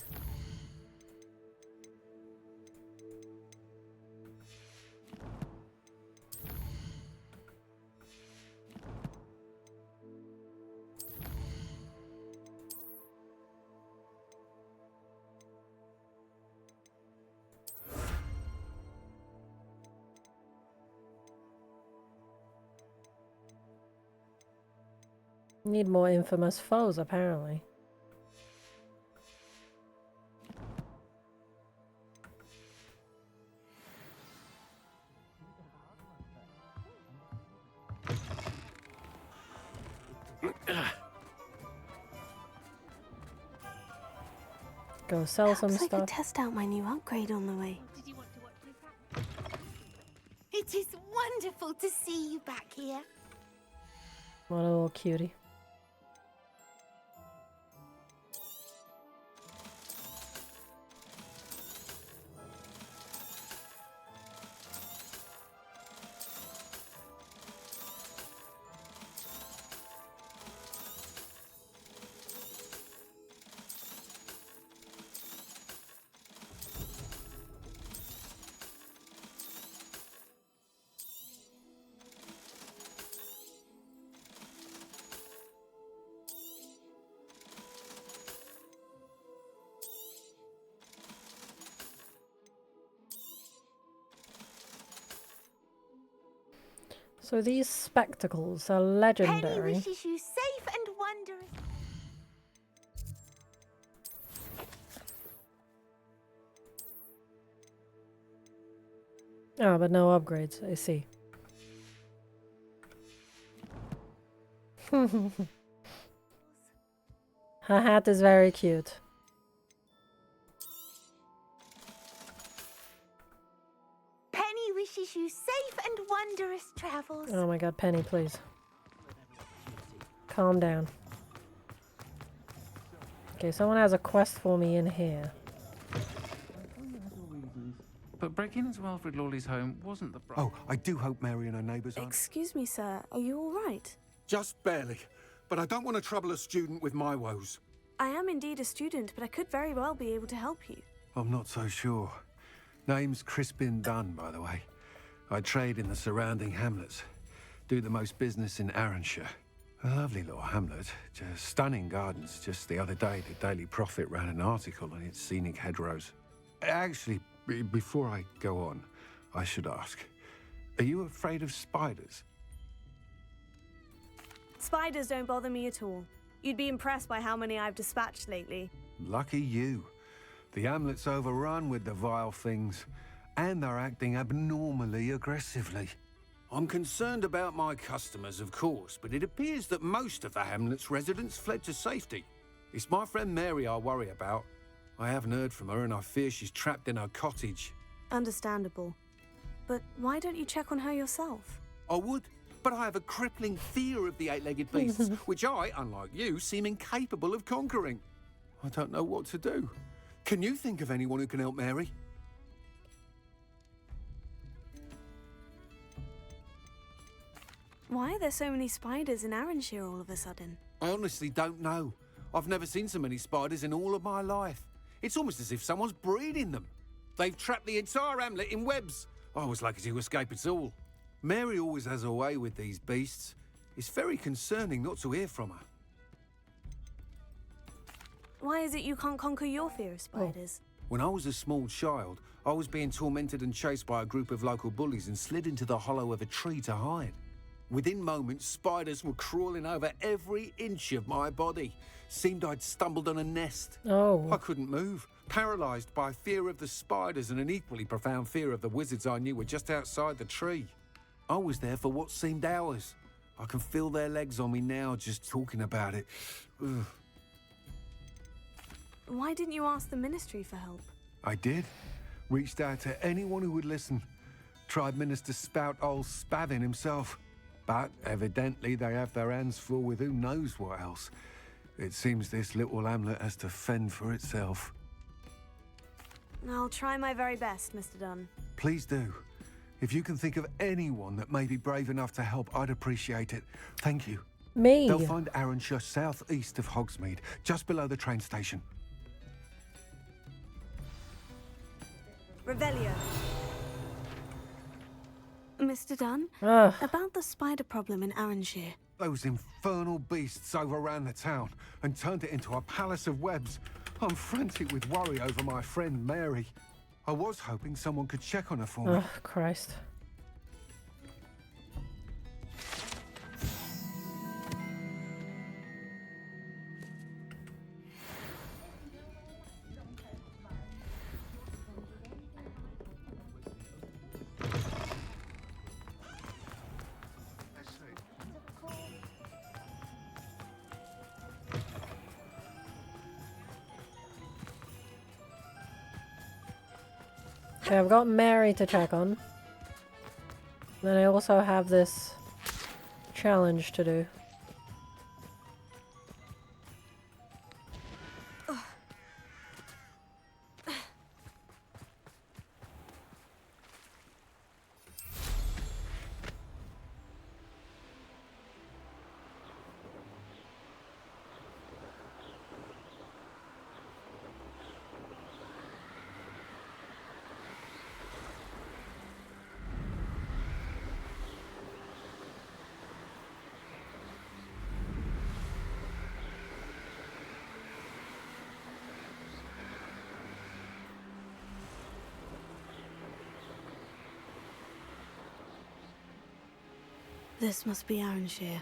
Speaker 1: Need more infamous foes, apparently. Go sell some
Speaker 9: Perhaps I
Speaker 1: stuff.
Speaker 9: could test out my new upgrade on the way.
Speaker 6: Did you want to watch this happen? It is wonderful to see you back here.
Speaker 1: What a little cutie. So these spectacles are
Speaker 6: Penny
Speaker 1: legendary.
Speaker 6: wishes you safe and wondrous.
Speaker 1: Ah, but no upgrades, I see. Her hat is very cute.
Speaker 6: Penny wishes you safe and wondrous travels.
Speaker 1: Oh my god, Penny, please. Calm down. Okay, someone has a quest for me in here.
Speaker 11: But breaking into Alfred Lawley's home wasn't the problem.
Speaker 3: Oh, I do hope Mary and her neighbours aren't...
Speaker 9: Excuse me, sir. Are you all right?
Speaker 3: Just barely. But I don't want to trouble a student with my woes.
Speaker 9: I am indeed a student, but I could very well be able to help you.
Speaker 3: I'm not so sure. Name's Crispin Dunn, by the way. I trade in the surrounding hamlets. Do the most business in Arranshire. A lovely little hamlet. Just stunning gardens. Just the other day, the Daily Prophet ran an article on its scenic hedgerows. Actually, before I go on, I should ask, are you afraid of spiders?
Speaker 9: Spiders don't bother me at all. You'd be impressed by how many I've dispatched lately.
Speaker 3: Lucky you. The hamlet's overrun with the vile things, and they're acting abnormally aggressively. I'm concerned about my customers, of course, but it appears that most of the hamlet's residents fled to safety. It's my friend Mary I worry about. I haven't heard from her, and I fear she's trapped in her cottage.
Speaker 9: Understandable. But why don't you check on her yourself?
Speaker 3: I would, but I have a crippling fear of the eight-legged beasts, which I, unlike you, seem incapable of conquering. I don't know what to do. Can you think of anyone who can help Mary?
Speaker 9: Why are there so many spiders in Arranshire all of a sudden?
Speaker 3: I honestly don't know. I've never seen so many spiders in all of my life. It's almost as if someone's breeding them. They've trapped the entire hamlet in webs. I was lucky to escape it all. Mary always has a way with these beasts. It's very concerning not to hear from her.
Speaker 9: Why is it you can't conquer your fear of spiders?
Speaker 3: When I was a small child, I was being tormented and chased by a group of local bullies and slid into the hollow of a tree to hide. Within moments, spiders were crawling over every inch of my body. Seemed I'd stumbled on a nest.
Speaker 1: Oh.
Speaker 3: I couldn't move, paralysed by fear of the spiders and an equally profound fear of the wizards I knew were just outside the tree. I was there for what seemed hours. I can feel their legs on me now just talking about it. Ugh.
Speaker 9: Why didn't you ask the ministry for help?
Speaker 3: I did. Reached out to anyone who would listen. Tried Minister Spout old Spavin himself. But evidently they have their hands full with who knows what else. It seems this little hamlet has to fend for itself.
Speaker 9: I'll try my very best, Mr. Dunn.
Speaker 3: Please do. If you can think of anyone that may be brave enough to help, I'd appreciate it. Thank you.
Speaker 1: Me?
Speaker 3: They'll find Arranshire southeast of Hogsmeade, just below the train station.
Speaker 9: Revelio. Mr. Dunn,
Speaker 1: Ugh.
Speaker 9: about the spider problem in Arranshire.
Speaker 3: Those infernal beasts overran the town and turned it into a palace of webs. I'm frantic with worry over my friend Mary. I was hoping someone could check on her for me.
Speaker 1: Oh, Christ. Okay, I've got Mary to check on. Then I also have this challenge to do.
Speaker 9: This must be Arranshire.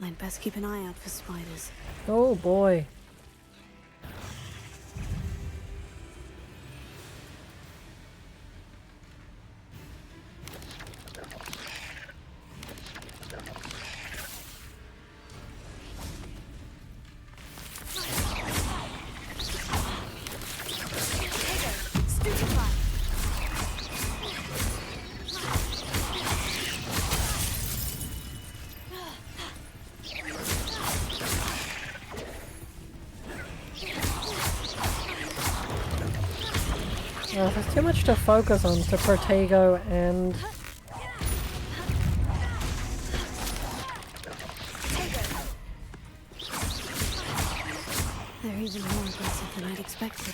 Speaker 9: I'd best keep an eye out for spiders.
Speaker 1: Oh boy. There's too much to focus on to Protego and...
Speaker 9: They're even more aggressive than I'd expected.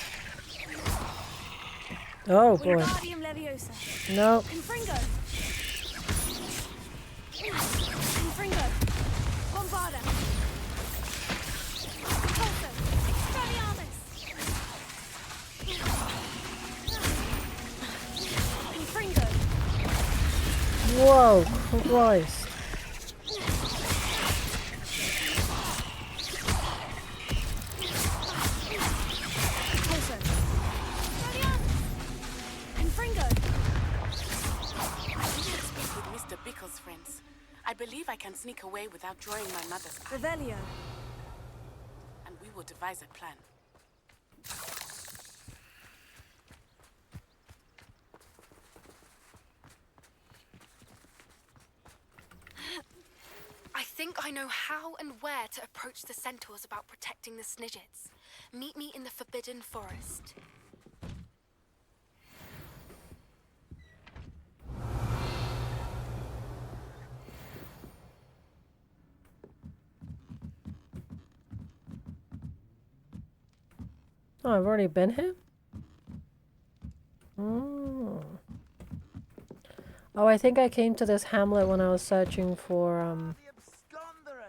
Speaker 1: Oh boy.
Speaker 9: Wingardium Leviosa.
Speaker 1: No.
Speaker 9: Confringo. Confringo. Bombarda. Pulso. Expelliarmus. Confringo.
Speaker 1: Whoa, Christ.
Speaker 12: I believe I can sneak away without drawing my mother's eye.
Speaker 9: Revelio.
Speaker 12: And we will devise a plan.
Speaker 13: I think I know how and where to approach the centaurs about protecting the Snidgets. Meet me in the Forbidden Forest.
Speaker 1: Oh, I've already been here? Oh. Oh, I think I came to this hamlet when I was searching for,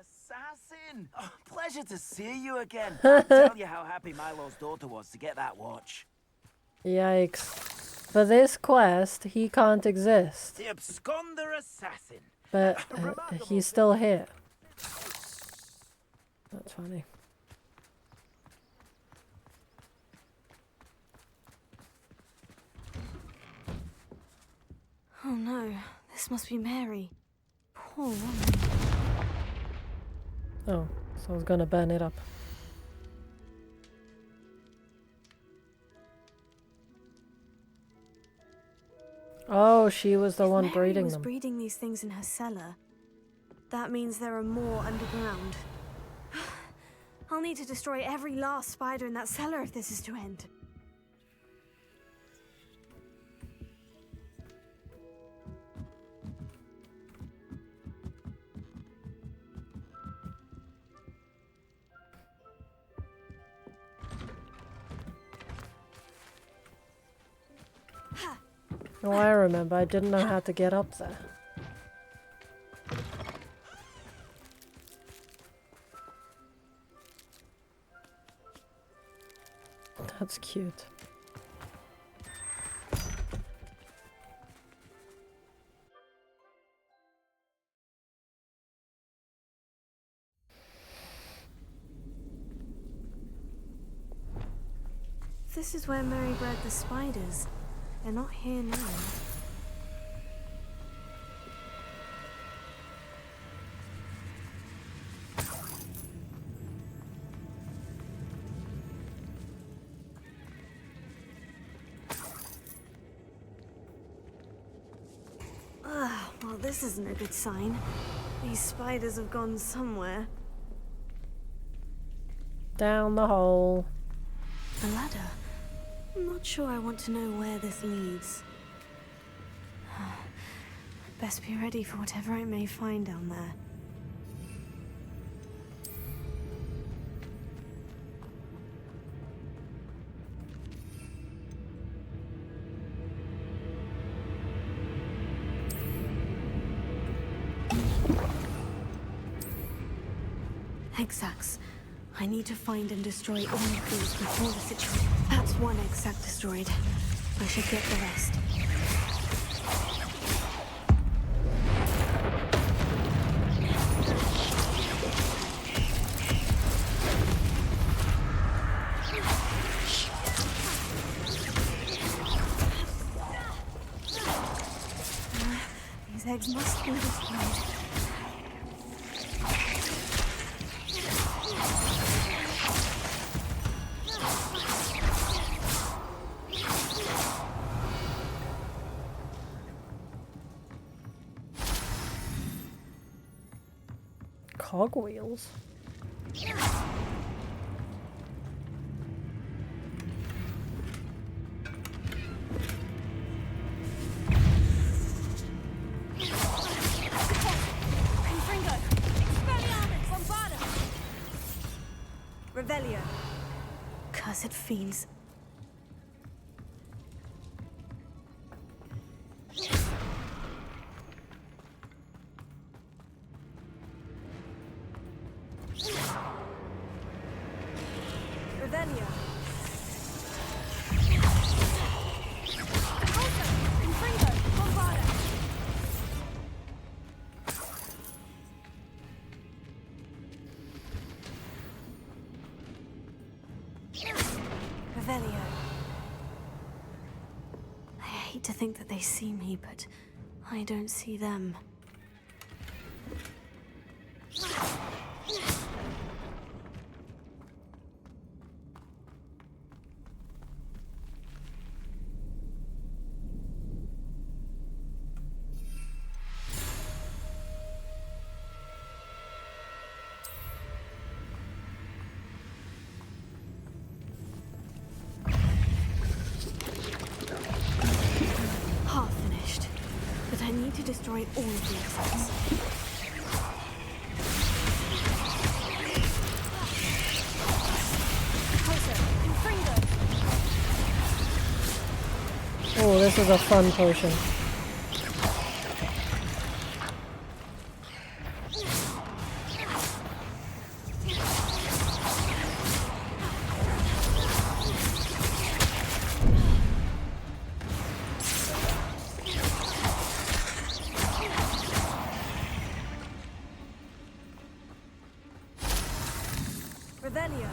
Speaker 10: Assassin! Oh, pleasure to see you again. I'll tell you how happy Milo's daughter was to get that watch.
Speaker 1: Yikes. For this quest, he can't exist.
Speaker 10: The Absconder Assassin.
Speaker 1: But he's still here. That's funny.
Speaker 9: Oh no, this must be Mary. Poor woman.
Speaker 1: Oh, so I was gonna burn it up. Oh, she was the one
Speaker 9: Mary
Speaker 1: breeding
Speaker 9: was
Speaker 1: them.
Speaker 9: breeding these things in her cellar. That means there are more underground. I'll need to destroy every last spider in that cellar if this is to end.
Speaker 1: Oh, I remember. I didn't know how to get up there. That's cute.
Speaker 9: This is where Mary bred the spiders. They're not here now. Well, this isn't a good sign. These spiders have gone somewhere.
Speaker 1: Down the hole.
Speaker 9: A ladder. I'm not sure I want to know where this leads. Best be ready for whatever I may find down there. Exacts. I need to find and destroy all of these before the situation. That's one exact destroyed. I should get the rest. These eggs must be destroyed.
Speaker 1: Cogwheels.
Speaker 9: as it feels. Revelio. Revelio. I hate to think that they see me, but I don't see them. Half finished, but I need to destroy all of the exits.
Speaker 1: Oh, this is a fun potion.
Speaker 9: Revelio.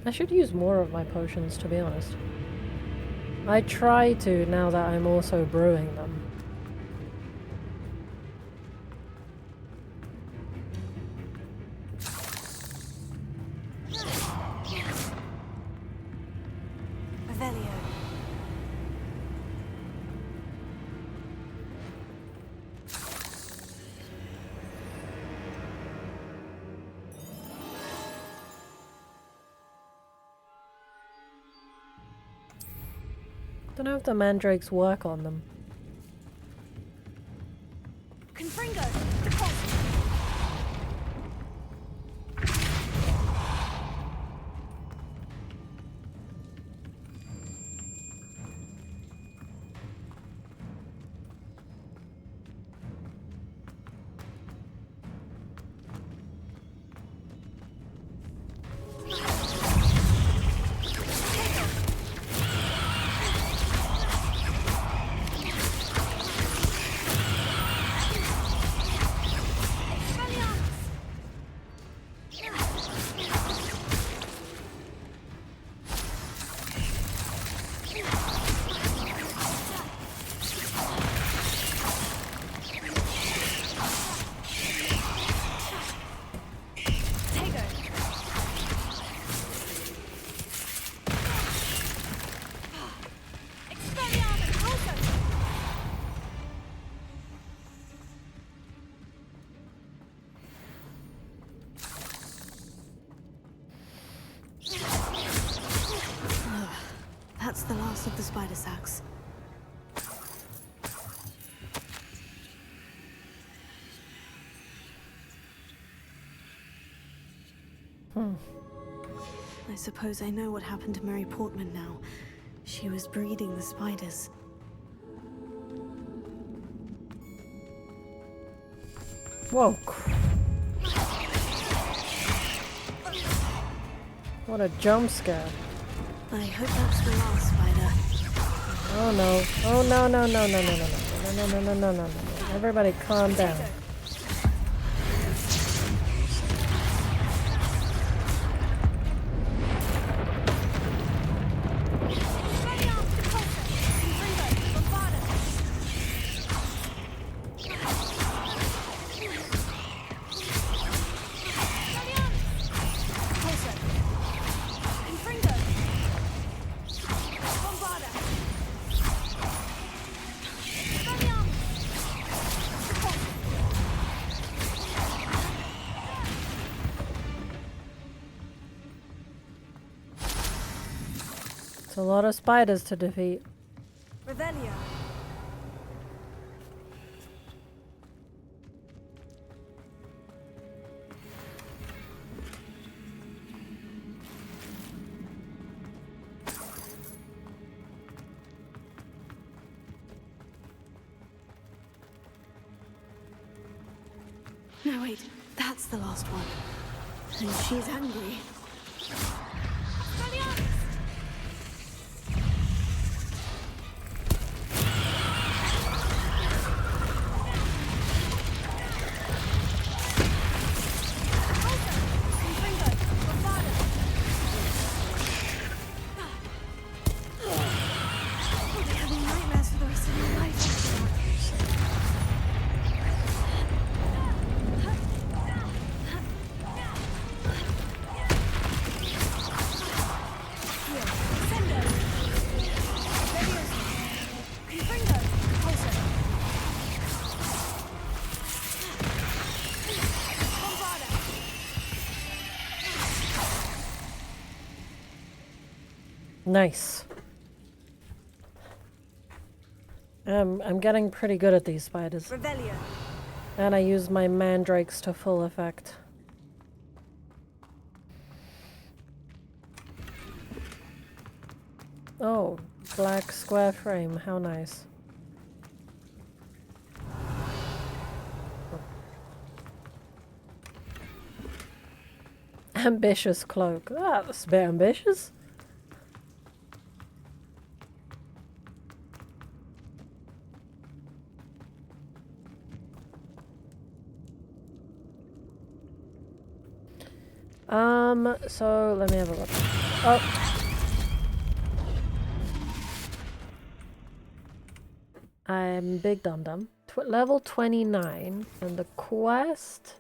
Speaker 1: I should use more of my potions, to be honest. I try to now that I'm also brewing them.
Speaker 9: Revelio.
Speaker 1: Don't know if the mandrakes work on them.
Speaker 9: Confringo. Deposit. That's the last of the spider sacks. I suppose I know what happened to Mary Portman now. She was breeding the spiders.
Speaker 1: Whoa. What a jump scare.
Speaker 9: I hope that's the last spider.
Speaker 1: Oh no. Oh no no no no no no no no no no no no no. Everybody calm down. It's a lot of spiders to defeat.
Speaker 9: Revelio. No, wait, that's the last one. And she's angry.
Speaker 1: Nice. I'm getting pretty good at these spiders.
Speaker 9: Revelio.
Speaker 1: And I use my mandrakes to full effect. Oh, black square frame, how nice. Ambitious cloak. Ah, that's a bit ambitious. So let me have a look. Oh. I'm big dum dum. Level 29, and the quest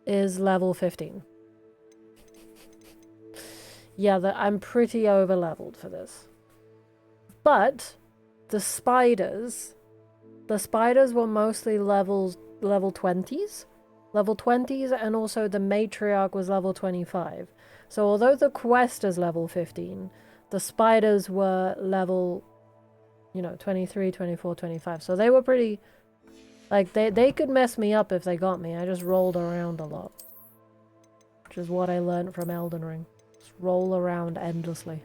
Speaker 1: is level 15. Yeah, I'm pretty over leveled for this. But the spiders were mostly level 20s. Level 20s, and also the matriarch was level 25. So although the quest is level 15, the spiders were level, you know, 23, 24, 25. So they were pretty, like, they could mess me up if they got me. I just rolled around a lot. Which is what I learned from Elden Ring. Just roll around endlessly.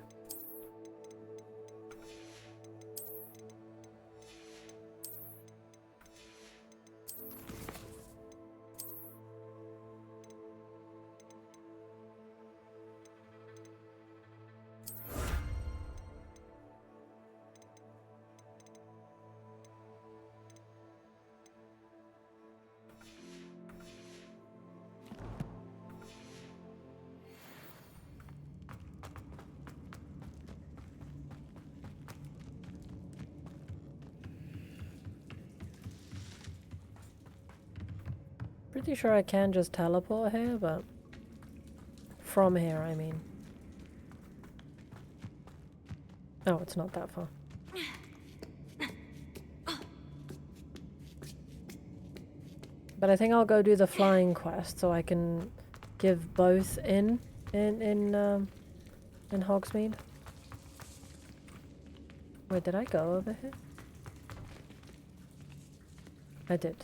Speaker 1: Pretty sure I can just teleport here, but from here, I mean. Oh, it's not that far. But I think I'll go do the flying quest so I can give both in Hogsmeade. Wait, did I go over here? I did.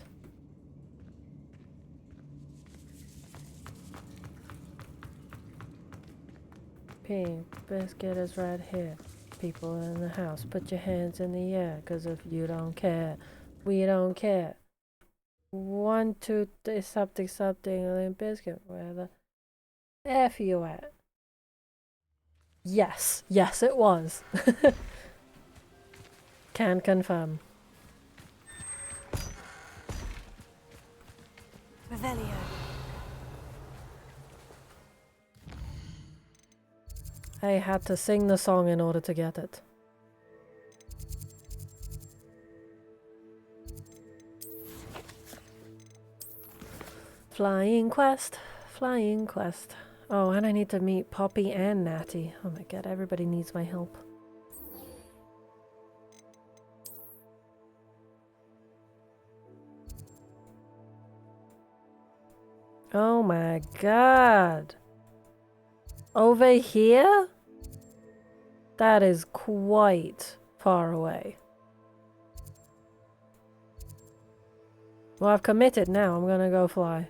Speaker 1: Pink biscuit is right here. People in the house, put your hands in the air, cause if you don't care, we don't care. 1, 2, 3, something, Limp Biscuit. Where the F you at? Yes, yes it was. Can confirm.
Speaker 9: Revelio.
Speaker 1: I had to sing the song in order to get it. Flying quest, flying quest. Oh, and I need to meet Poppy and Natty. Oh my god, everybody needs my help. Oh my god. Over here? That is quite far away. Well, I've committed now. I'm gonna go fly.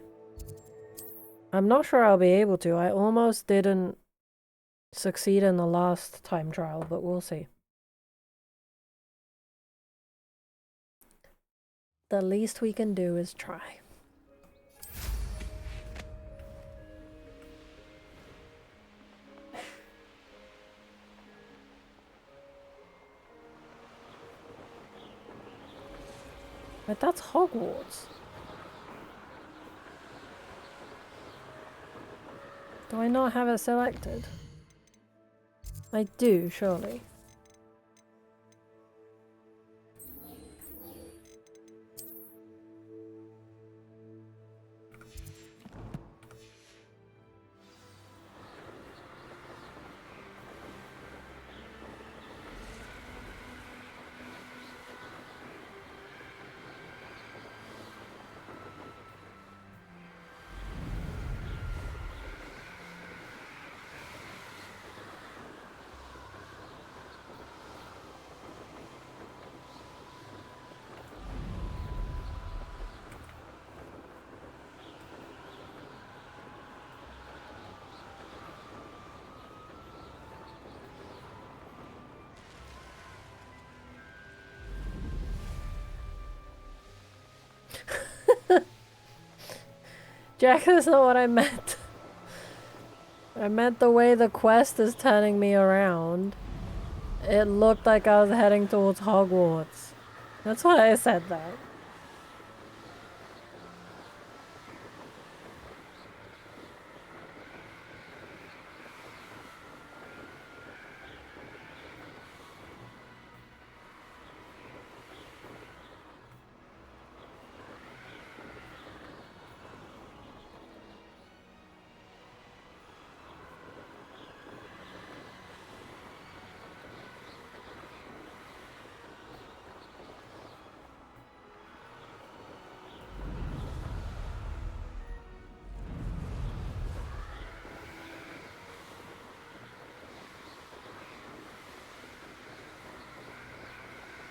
Speaker 1: I'm not sure I'll be able to. I almost didn't succeed in the last time trial, but we'll see. The least we can do is try. But that's Hogwarts. Do I not have it selected? I do, surely. Jack, that's not what I meant. I meant the way the quest is turning me around. It looked like I was heading towards Hogwarts. That's why I said that.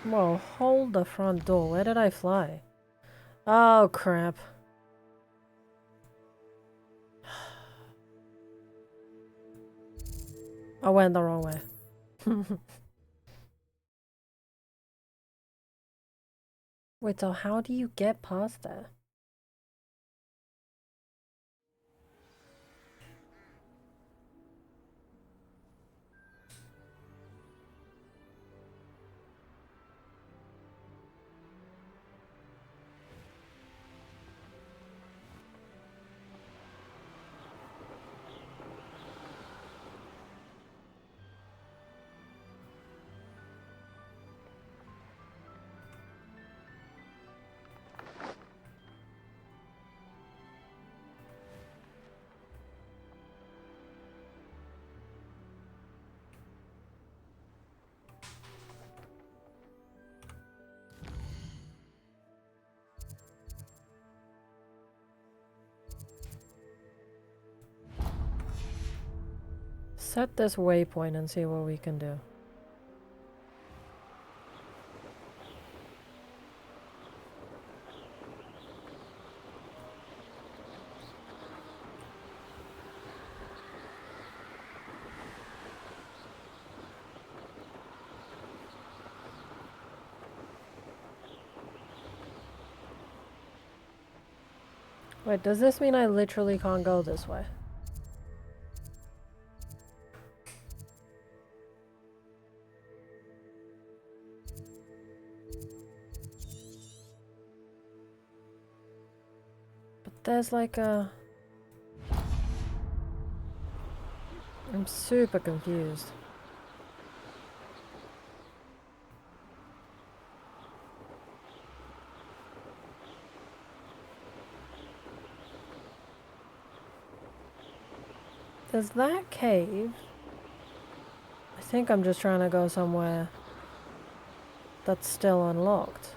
Speaker 1: Whoa, hold the front door. Where did I fly? Oh, crap. I went the wrong way. Wait, so how do you get past that? Set this waypoint and see what we can do. Wait, does this mean I literally can't go this way? But there's like a... I'm super confused. There's that cave. I think I'm just trying to go somewhere that's still unlocked.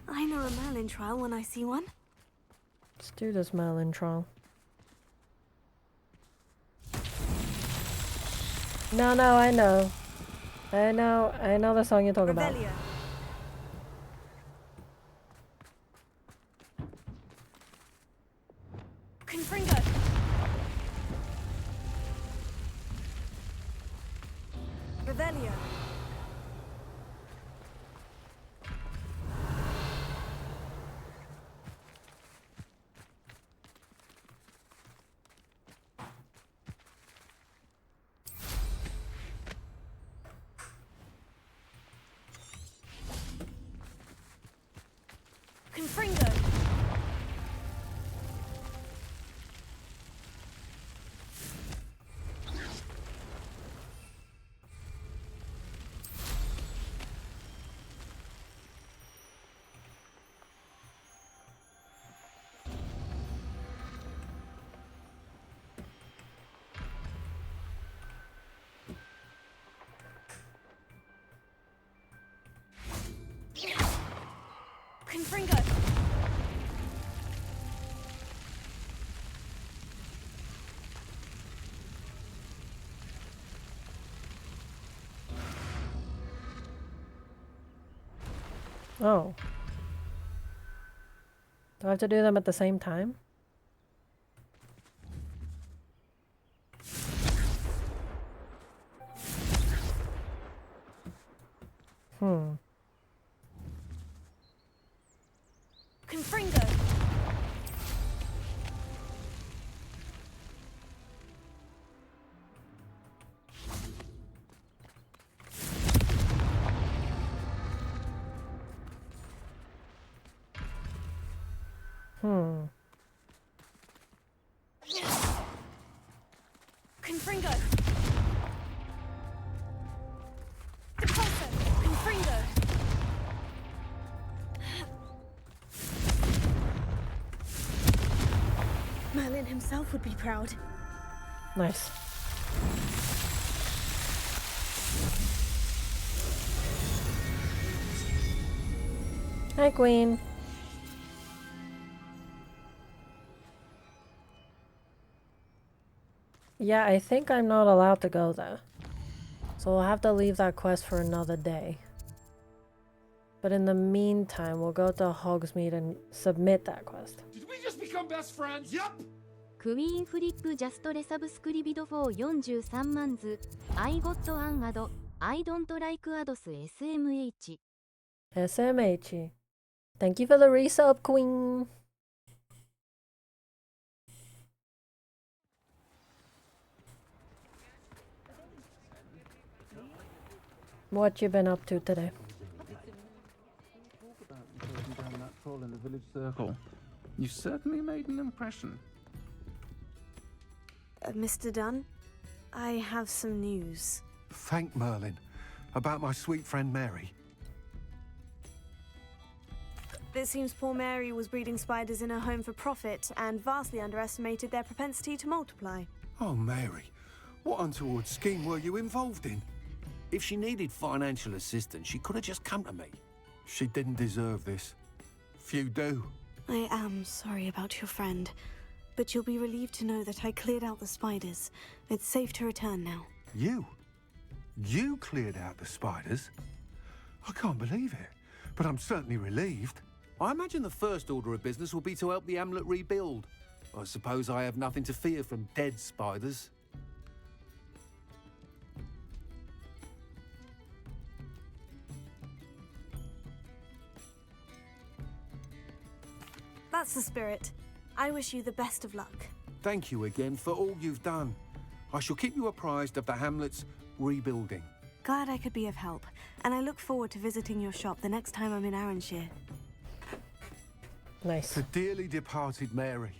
Speaker 9: I know a Merlin trial when I see one.
Speaker 1: Let's do this Merlin trial. No, I know. I know the song you're talking about.
Speaker 9: Revelio. Confringo. Revelio. Confringo. Confringo.
Speaker 1: Oh. Do I have to do them at the same time?
Speaker 9: Confringo. Confringo. Depulso. Confringo. Merlin himself would be proud.
Speaker 1: Nice. Hi, Queen. Yeah, I think I'm not allowed to go there. So we'll have to leave that quest for another day. But in the meantime, we'll go to Hogsmeade and submit that quest.
Speaker 14: Did we just become best friends? Yup!
Speaker 7: クイーンフリップジャストレサブスクリビド4 43万図 I got an ad I don't like ads SMH
Speaker 1: SMH. Thank you for the resub, Queen. What you been up to today?
Speaker 11: Down that troll in the village circle. You certainly made an impression.
Speaker 9: Mr. Dunn, I have some news.
Speaker 3: Thank Merlin. About my sweet friend Mary.
Speaker 9: It seems poor Mary was breeding spiders in her home for profit and vastly underestimated their propensity to multiply.
Speaker 3: Oh, Mary. What untoward scheme were you involved in? If she needed financial assistance, she could have just come to me. She didn't deserve this. Few do.
Speaker 9: I am sorry about your friend, but you'll be relieved to know that I cleared out the spiders. It's safe to return now.
Speaker 3: You? You cleared out the spiders? I can't believe it, but I'm certainly relieved. I imagine the first order of business will be to help the amulet rebuild. I suppose I have nothing to fear from dead spiders.
Speaker 9: That's the spirit. I wish you the best of luck.
Speaker 3: Thank you again for all you've done. I shall keep you apprised of the hamlet's rebuilding.
Speaker 9: Glad I could be of help, and I look forward to visiting your shop the next time I'm in Arranshire.
Speaker 1: Nice.
Speaker 3: The dearly departed Mary.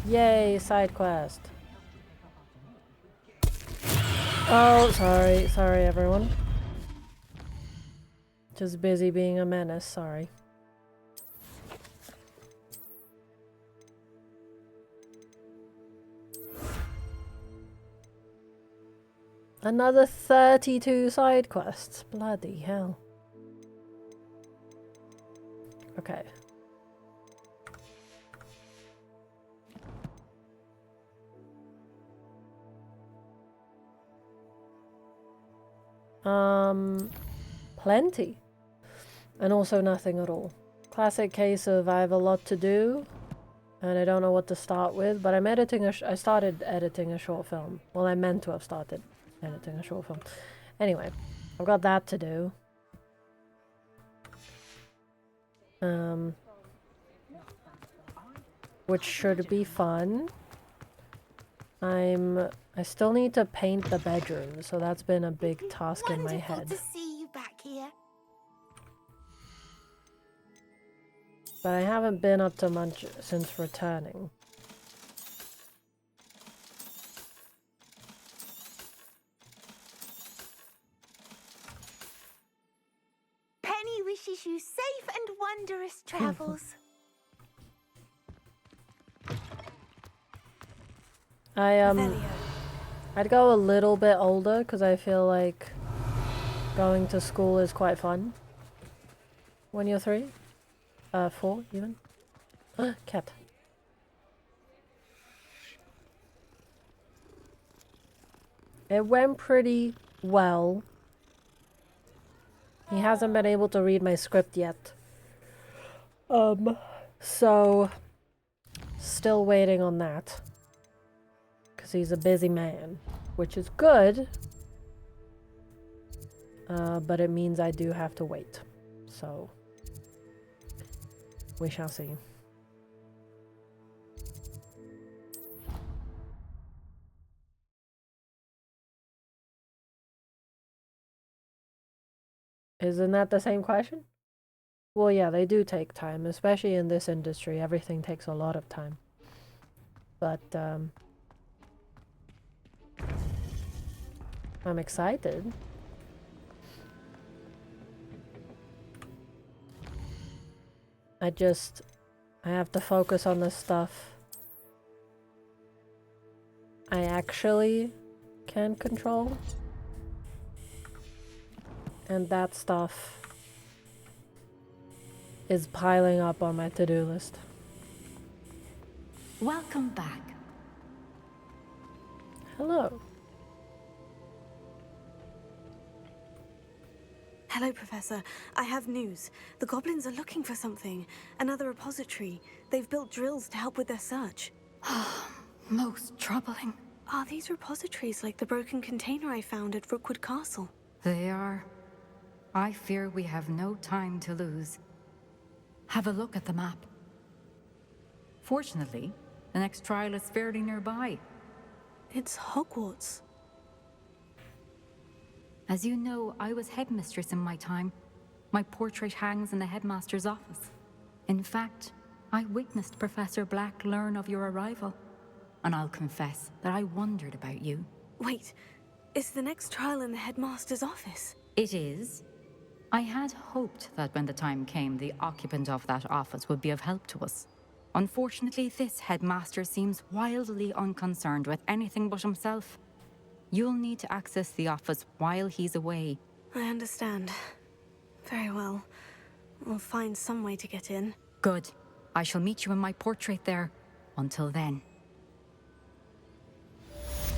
Speaker 1: Yay, side quest. Oh, sorry everyone. Just busy being a menace, sorry. Another 32 side quests. Bloody hell. Okay. Plenty. And also nothing at all. Classic case of I have a lot to do and I don't know what to start with, but I started editing a short film. Well, I meant to have started editing a short film. Anyway, I've got that to do. Which should be fun. I still need to paint the bedroom, so that's been a big task in my
Speaker 6: Wonderful
Speaker 1: head.
Speaker 6: to see you back here.
Speaker 1: But I haven't been up to much since returning.
Speaker 6: Penny wishes you safe and wondrous travels.
Speaker 1: I'd go a little bit older because I feel like going to school is quite fun. When you're 3? 4 even. Cat. It went pretty well. He hasn't been able to read my script yet. So still waiting on that. Because he's a busy man, which is good. But it means I do have to wait. So we shall see. Isn't that the same question? Well, yeah, they do take time, especially in this industry. Everything takes a lot of time. But, I'm excited. I have to focus on the stuff I actually can control. And that stuff is piling up on my to-do list.
Speaker 15: Welcome back.
Speaker 1: Hello.
Speaker 9: Hello, Professor. I have news. The goblins are looking for something. Another repository. They've built drills to help with their search.
Speaker 15: Most troubling.
Speaker 9: Are these repositories like the broken container I found at Rookwood Castle?
Speaker 15: They are. I fear we have no time to lose. Have a look at the map. Fortunately, the next trial is fairly nearby.
Speaker 9: It's Hogwarts.
Speaker 15: As you know, I was headmistress in my time. My portrait hangs in the headmaster's office. In fact, I witnessed Professor Black learn of your arrival. And I'll confess that I wondered about you.
Speaker 9: Wait, is the next trial in the headmaster's office?
Speaker 15: It is. I had hoped that when the time came, the occupant of that office would be of help to us. Unfortunately, this headmaster seems wildly unconcerned with anything but himself. You'll need to access the office while he's away.
Speaker 9: I understand. Very well. We'll find some way to get in.
Speaker 15: Good. I shall meet you in my portrait there. Until then.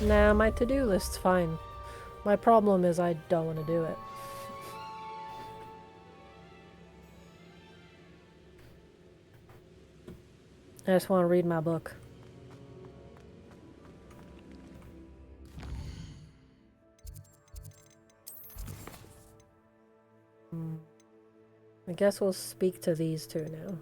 Speaker 1: Nah, my to-do list's fine. My problem is I don't want to do it. I just want to read my book. I guess we'll speak to these two now.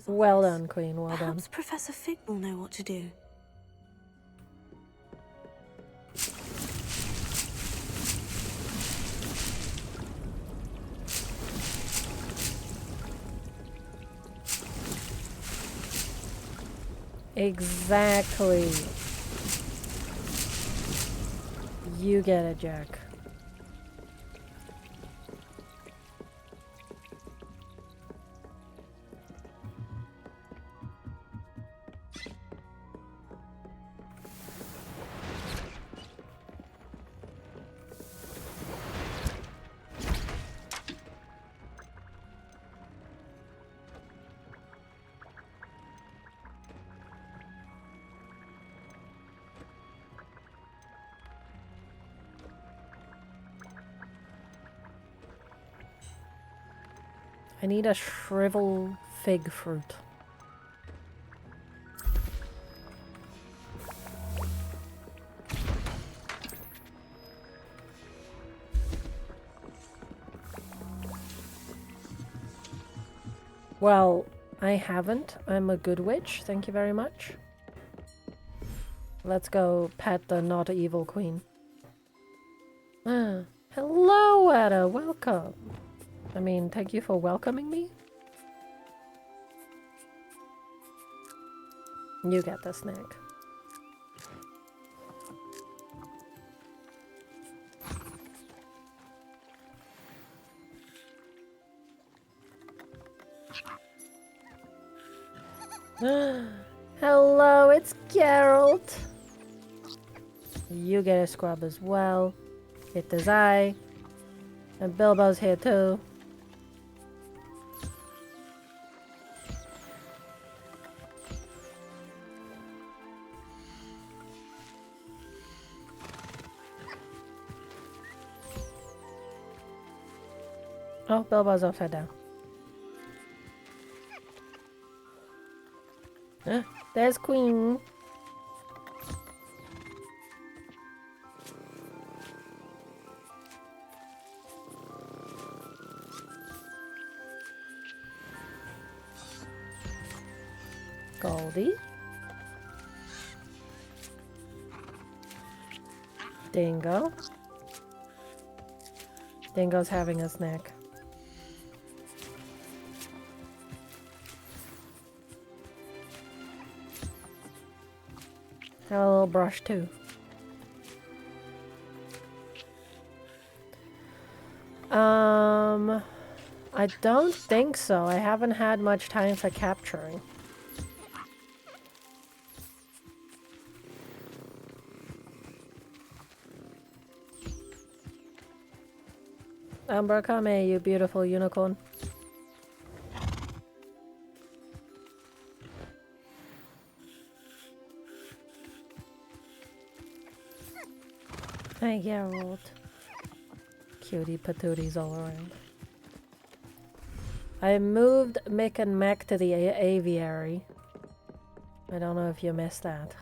Speaker 1: Well done, Queen. Well done.
Speaker 9: Perhaps Professor Fig will know what to do.
Speaker 1: Exactly. You get it, Jack. I need a shrivel fig fruit. Well, I haven't. I'm a good witch. Thank you very much. Let's go pet the not evil queen. Ah, hello, Ada. Welcome. I mean, thank you for welcoming me. You get the snack. Hello, it's Geralt. You get a scrub as well. It does I. And Bilbo's here too. Oh, Bilbo's upside down. There's Queen. Goldie. Dingo. Dingo's having a snack. Have a little brush too. I don't think so. I haven't had much time for capturing. Amber, come here, you beautiful unicorn. Hey, Geralt. Cutie patooties all around. I moved Mick and Mac to the aviary. I don't know if you missed that.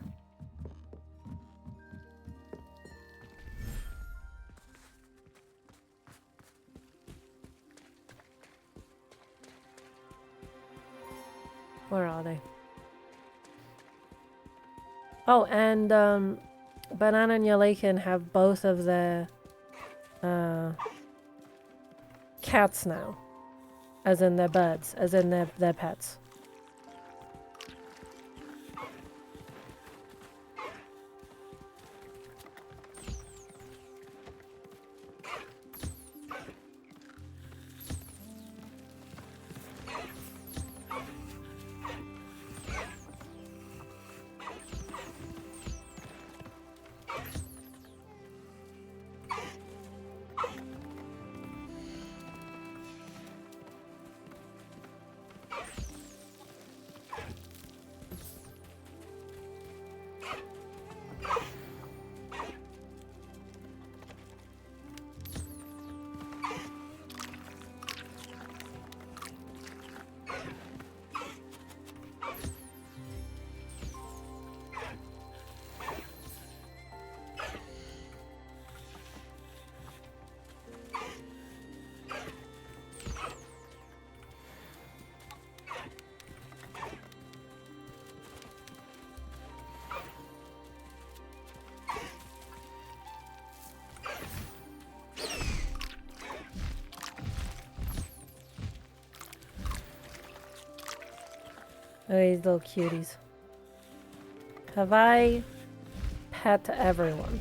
Speaker 1: Where are they? Oh, and Banana and Yalakin have both of their cats now. As in their birds, as in their pets. Oh, these little cuties. Have I pet everyone?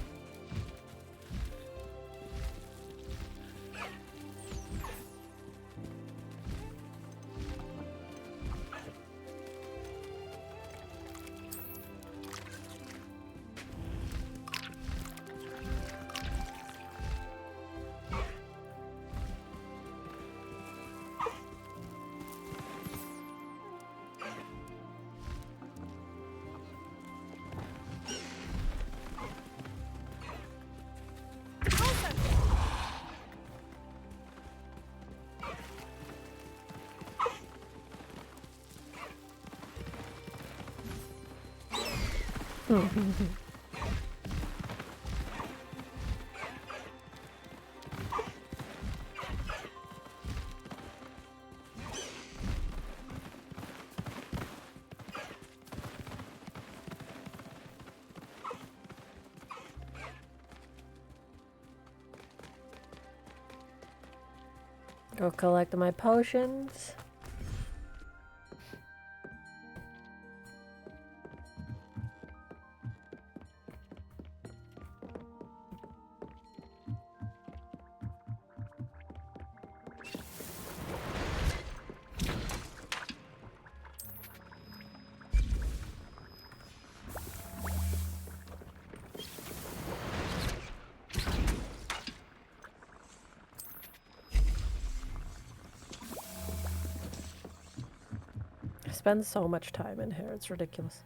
Speaker 1: Go collect my potions. I spend so much time in here, it's ridiculous.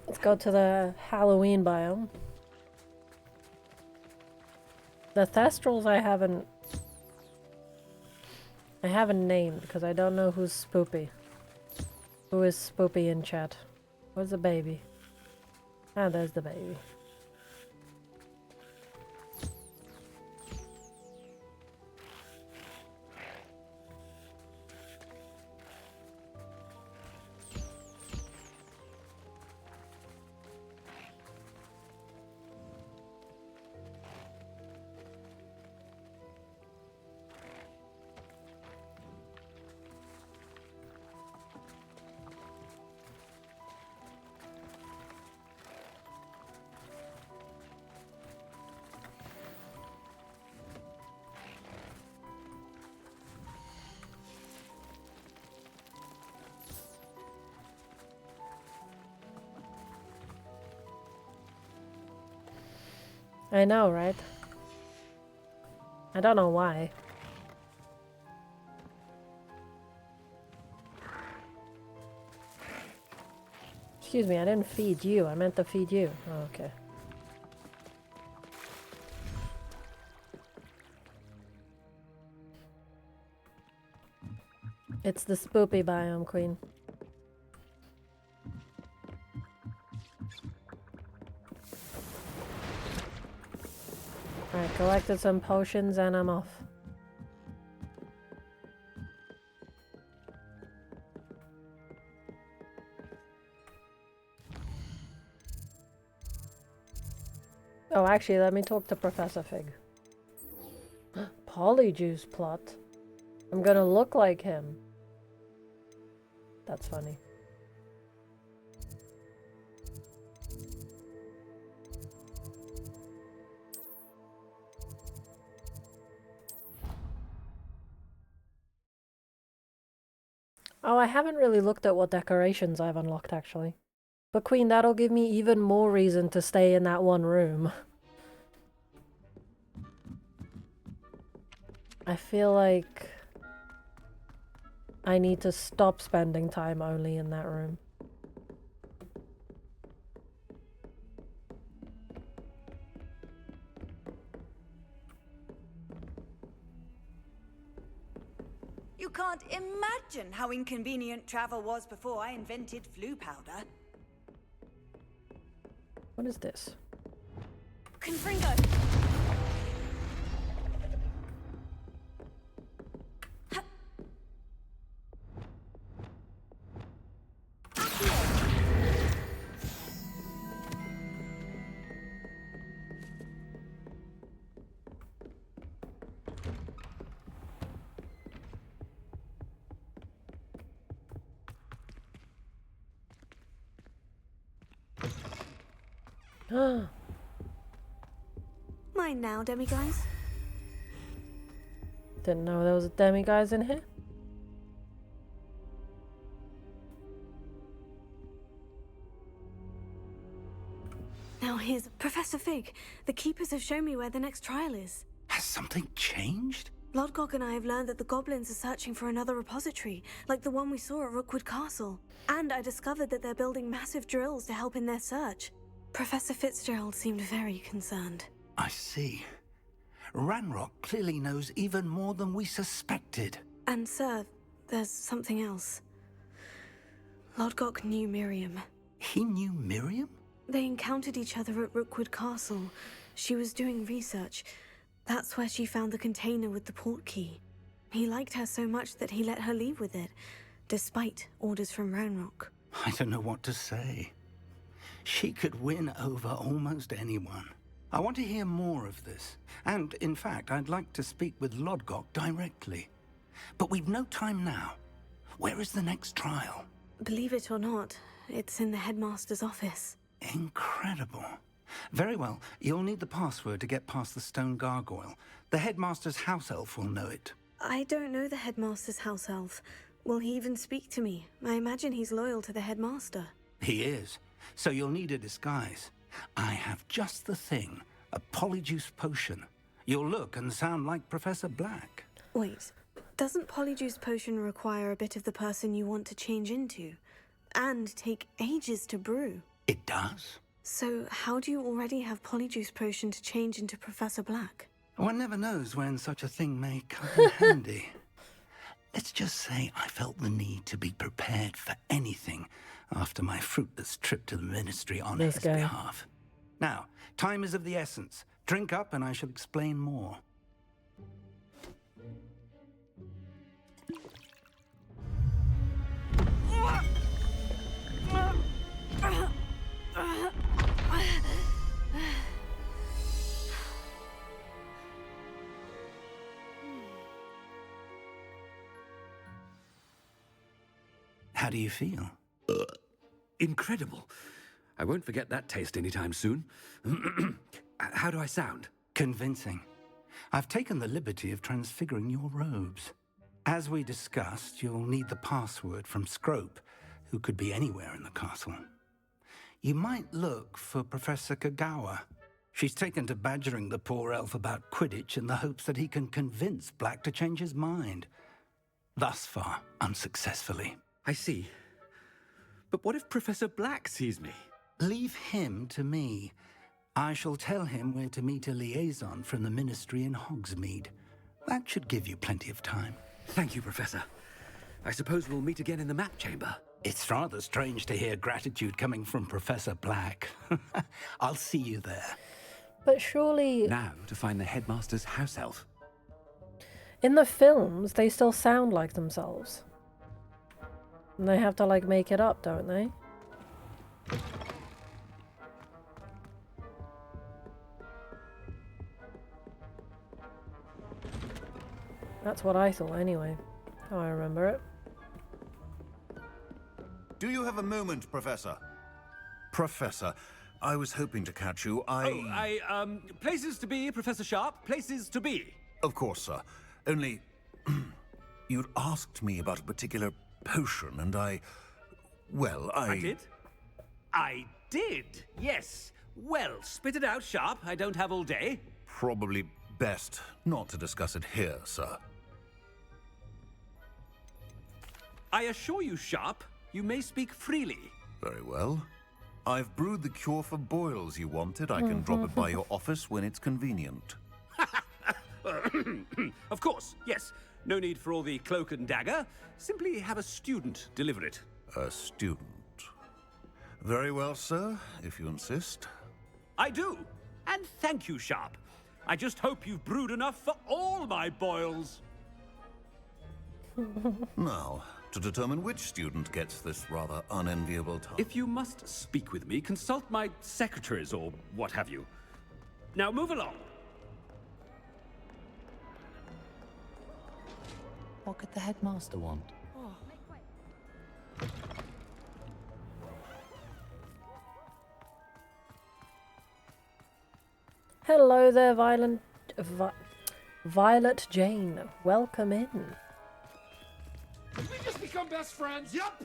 Speaker 1: Let's go to the Halloween biome. The Thestrals I haven't named because I don't know who's Spoopy. Who is Spoopy in chat? Where's the baby? Ah, there's the baby. I know, right? I don't know why. Excuse me, I didn't feed you. I meant to feed you. Oh, okay. It's the spoopy biome, Queen. Alright, collected some potions and I'm off. Oh, actually, let me talk to Professor Fig. Polyjuice plot. I'm gonna look like him. That's funny. Oh, I haven't really looked at what decorations I've unlocked, actually. But Queen, that'll give me even more reason to stay in that one room. I feel like I need to stop spending time only in that room.
Speaker 16: You can't imagine how inconvenient travel was before I invented flu powder.
Speaker 1: What is this?
Speaker 16: Confringo!
Speaker 9: Mine now, demiguise.
Speaker 1: Didn't know there was a demiguise in here.
Speaker 9: Now here's Professor Fig. The keepers have shown me where the next trial is.
Speaker 14: Has something changed?
Speaker 9: Lodgok and I have learned that the goblins are searching for another repository, like the one we saw at Rookwood Castle. And I discovered that they're building massive drills to help in their search. Professor Fitzgerald seemed very concerned.
Speaker 14: I see. Ranrock clearly knows even more than we suspected.
Speaker 9: And sir, there's something else. Lodgok knew Miriam.
Speaker 14: He knew Miriam?
Speaker 9: They encountered each other at Rookwood Castle. She was doing research. That's where she found the container with the port key. He liked her so much that he let her leave with it, despite orders from Ranrock.
Speaker 14: I don't know what to say. She could win over almost anyone. I want to hear more of this. And, in fact, I'd like to speak with Lodgok directly. But we've no time now. Where is the next trial?
Speaker 9: Believe it or not, it's in the headmaster's office.
Speaker 14: Incredible. Very well. You'll need the password to get past the stone gargoyle. The headmaster's house elf will know it.
Speaker 9: I don't know the headmaster's house elf. Will he even speak to me? I imagine he's loyal to the headmaster.
Speaker 14: He is. So you'll need a disguise. I have just the thing. A polyjuice potion. You'll look and sound like Professor Black.
Speaker 9: Wait, doesn't polyjuice potion require a bit of the person you want to change into? And take ages to brew?
Speaker 14: It does.
Speaker 9: So how do you already have polyjuice potion to change into Professor Black?
Speaker 14: One never knows when such a thing may come in handy. Let's just say I felt the need to be prepared for anything after my fruitless trip to the ministry on his behalf. Now, time is of the essence. Drink up and I shall explain more. How do you feel?
Speaker 17: Incredible. I won't forget that taste anytime soon. How do I sound?
Speaker 14: Convincing. I've taken the liberty of transfiguring your robes. As we discussed, you'll need the password from Scrope, who could be anywhere in the castle. You might look for Professor Kagawa. She's taken to badgering the poor elf about Quidditch in the hopes that he can convince Black to change his mind. Thus far, unsuccessfully.
Speaker 17: I see. But what if Professor Black sees me?
Speaker 14: Leave him to me. I shall tell him where to meet a liaison from the ministry in Hogsmeade. That should give you plenty of time.
Speaker 17: Thank you, Professor. I suppose we'll meet again in the map chamber.
Speaker 14: It's rather strange to hear gratitude coming from Professor Black. I'll see you there.
Speaker 1: But surely...
Speaker 17: Now to find the headmaster's house elf.
Speaker 1: In the films, they still sound like themselves. And they have to, like, make it up, don't they? That's what I thought, anyway. How I remember it.
Speaker 18: Do you have a moment, Professor? Professor, I was hoping to catch you.
Speaker 17: Places to be, Professor Sharp. Places to be.
Speaker 18: Of course, sir. Only... you'd asked me about a particular potion, and I did?
Speaker 17: I did, yes. Well, spit it out, Sharp. I don't have all day.
Speaker 18: Probably best not to discuss it here, sir.
Speaker 17: I assure you, Sharp, you may speak freely.
Speaker 18: Very well. I've brewed the cure for boils you wanted. I can drop it by your office when it's convenient.
Speaker 17: Of course, yes. No need for all the cloak and dagger. Simply have a student deliver it.
Speaker 18: A student? Very well, sir, if you insist.
Speaker 17: I do. And thank you, Sharp. I just hope you've brewed enough for all my boils.
Speaker 18: Now, to determine which student gets this rather unenviable task.
Speaker 17: If you must speak with me, consult my secretaries or what have you. Now move along.
Speaker 14: What could the headmaster want?
Speaker 1: Hello there, Violet Jane. Welcome in.
Speaker 11: Did we just become best friends? Yup!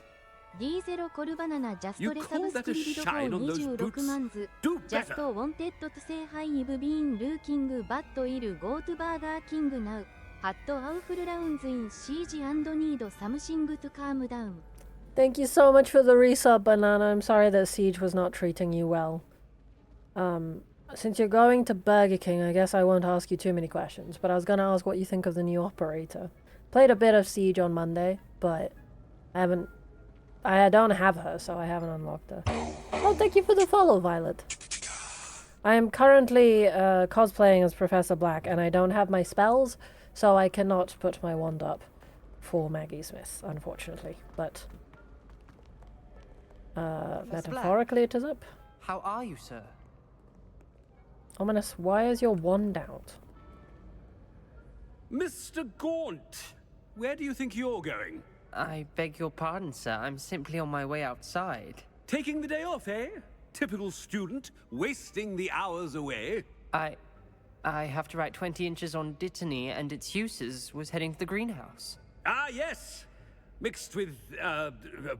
Speaker 7: D0 コルバナナジャストレサブスクリビド4 26万ズジャストウォンテッドとセイハイイブビーンルーキングバットイルゴートバーガーキングナウハットアウフルラウンズインシージ&ニードサムシングトゥカームダウン
Speaker 1: Thank you so much for the resub, Banana. I'm sorry that Siege was not treating you well. Since you're going to Burger King, I guess I won't ask you too many questions, but I was gonna ask what you think of the new operator. Played a bit of Siege on Monday, but I haven't I don't have her, so I haven't unlocked her. Oh, thank you for the follow, Violet. I am currently cosplaying as Professor Black, and I don't have my spells, so I cannot put my wand up for Maggie Smith, unfortunately. But metaphorically, it is up.
Speaker 19: How are you, sir?
Speaker 1: Ominous, why is your wand out?
Speaker 17: Mr. Gaunt, where do you think you're going?
Speaker 19: I beg your pardon, sir. I'm simply on my way outside.
Speaker 17: Taking the day off, eh? Typical student, wasting the hours away.
Speaker 19: I have to write 20 inches on Dittany and its uses. Was heading to the greenhouse.
Speaker 17: Ah, yes. Mixed with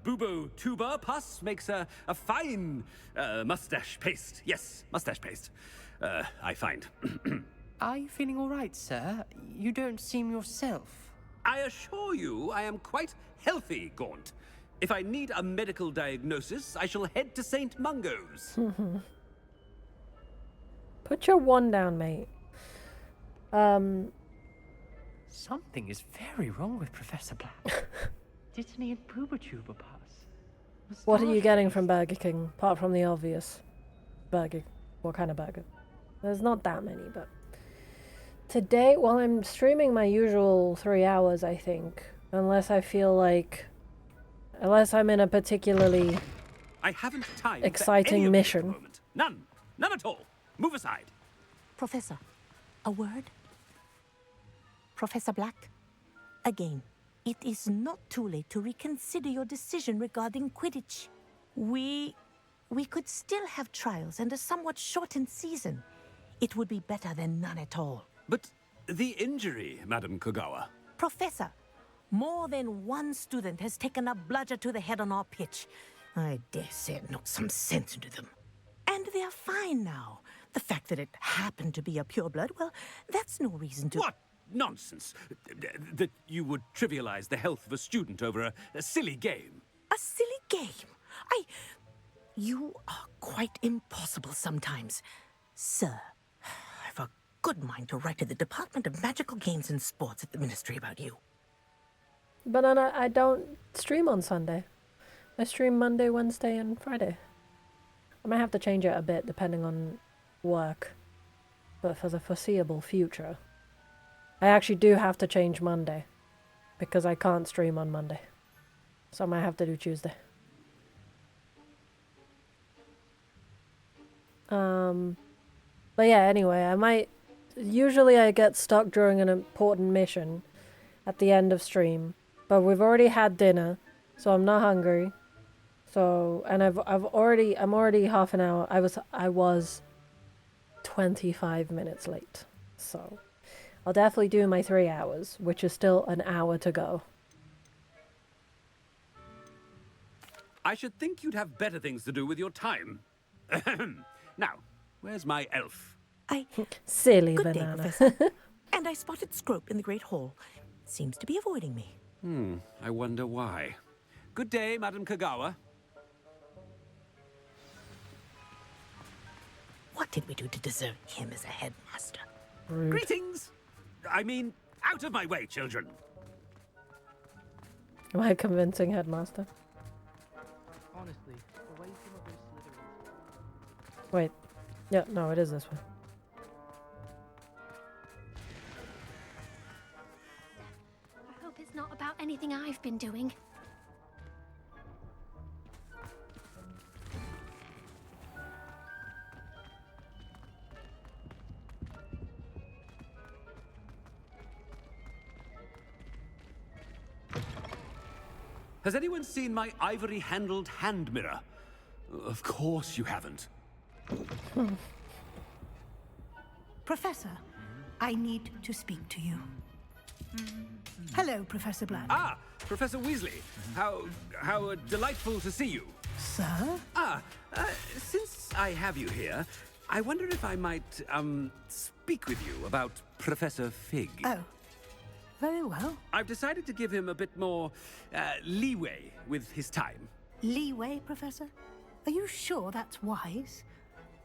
Speaker 17: bubo tuber pus makes a fine mustache paste. Yes, mustache paste. I find.
Speaker 19: Are you feeling all right, sir? You don't seem yourself.
Speaker 17: I assure you I am quite healthy, Gaunt. If I need a medical diagnosis, I shall head to St. Mungo's.
Speaker 1: Put your wand down, mate.
Speaker 19: Something is very wrong with Professor Black. Dittany and Booba-Tuba pass.
Speaker 1: What are you getting from Burger King, apart from the obvious? Burger. What kind of burger? There's not that many, but... Today, well, I'm streaming my usual 3 hours, I think. Unless I feel like... Unless I'm in a particularly...
Speaker 17: I haven't time
Speaker 1: exciting
Speaker 17: for any
Speaker 1: mission.
Speaker 17: of this at the moment. None. None at all. Move aside.
Speaker 20: Professor, a word? Professor Black, again, it is not too late to reconsider your decision regarding Quidditch. We could still have trials and a somewhat shortened season. It would be better than none at all.
Speaker 17: But the injury, Madam Kogawa.
Speaker 20: Professor, more than one student has taken a bludger to the head on our pitch. I dare say it knocked some sense into them. And they're fine now. The fact that it happened to be a pureblood, well, that's no reason to...
Speaker 17: What nonsense! That you would trivialize the health of a student over a silly game.
Speaker 20: A silly game? You are quite impossible sometimes. Sir, I've a good mind to write to the Department of Magical Games and Sports at the Ministry about you.
Speaker 1: But I don't stream on Sunday. I stream Monday, Wednesday, and Friday. I might have to change it a bit depending on work. But for the foreseeable future, I actually do have to change Monday. Because I can't stream on Monday. So I might have to do Tuesday. But yeah, anyway, usually I get stuck during an important mission at the end of stream. But we've already had dinner, so I'm not hungry. So, and I'm already half an hour. I was 25 minutes late. So, I'll definitely do my 3 hours, which is still an hour to go.
Speaker 17: I should think you'd have better things to do with your time. Now, where's my elf?
Speaker 1: Silly
Speaker 20: Good
Speaker 1: banana.
Speaker 20: day, Professor. And I spotted Scrope in the Great Hall. Seems to be avoiding me.
Speaker 17: I wonder why. Good day, Madam Kogawa.
Speaker 20: What did we do to deserve him as a headmaster?
Speaker 1: Rude.
Speaker 17: Greetings! I mean, out of my way, children.
Speaker 1: Am I convincing headmaster?
Speaker 19: Honestly, the way some of those Slytherins...
Speaker 1: Wait. Yeah, no, it is this one.
Speaker 13: I hope it's not about anything I've been doing.
Speaker 17: Has anyone seen my ivory-handled hand mirror? Of course you haven't.
Speaker 21: Professor, I need to speak to you. Hello, Professor Black.
Speaker 17: Ah, Professor Weasley. How delightful to see you.
Speaker 21: Sir?
Speaker 17: Since I have you here, I wonder if I might, speak with you about Professor Fig.
Speaker 21: Oh, very well.
Speaker 17: I've decided to give him a bit more, leeway with his time.
Speaker 21: Leeway, Professor? Are you sure that's wise?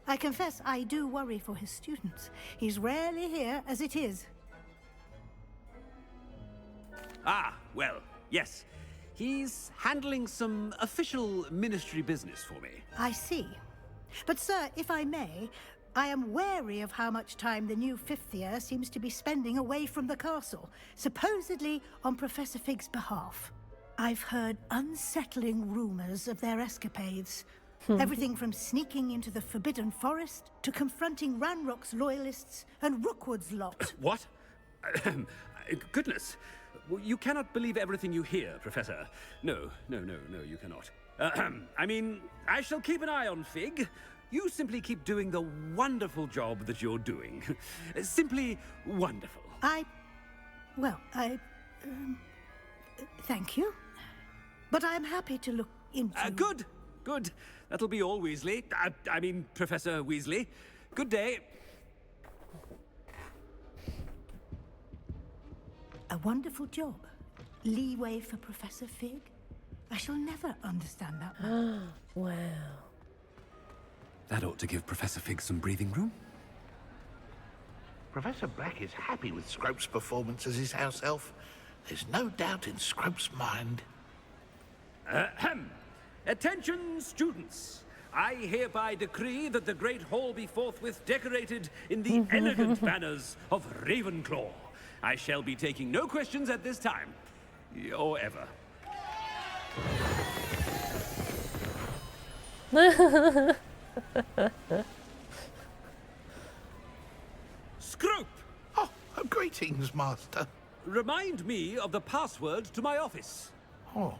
Speaker 21: I confess I do worry for his students. He's rarely here as it is.
Speaker 17: Ah, well, yes. He's handling some official ministry business for me.
Speaker 21: I see. But, sir, if I may, I am wary of how much time the new fifth year seems to be spending away from the castle, supposedly on Professor Fig's behalf. I've heard unsettling rumors of their escapades. Everything from sneaking into the Forbidden Forest to confronting Ranrock's loyalists and Rookwood's lot.
Speaker 17: What? Goodness. You cannot believe everything you hear, Professor. No, you cannot. I mean, I shall keep an eye on Fig. You simply keep doing the wonderful job that you're doing. Simply wonderful.
Speaker 21: Thank you. But I'm happy to look into...
Speaker 17: Good. That'll be all, Weasley. I mean, Professor Weasley. Good day.
Speaker 21: A wonderful job. Leeway for Professor Fig. I shall never understand that one.
Speaker 1: Wow.
Speaker 17: That ought to give Professor Fig some breathing room.
Speaker 5: Professor Black is happy with Scrope's performance as his house elf. There's no doubt in Scrope's mind.
Speaker 17: Attention, students. I hereby decree that the Great Hall be forthwith decorated in the elegant banners of Ravenclaw. I shall be taking no questions at this time. Or ever. Scrope!
Speaker 5: Oh, greetings, Master.
Speaker 17: Remind me of the password to my office.
Speaker 5: Oh,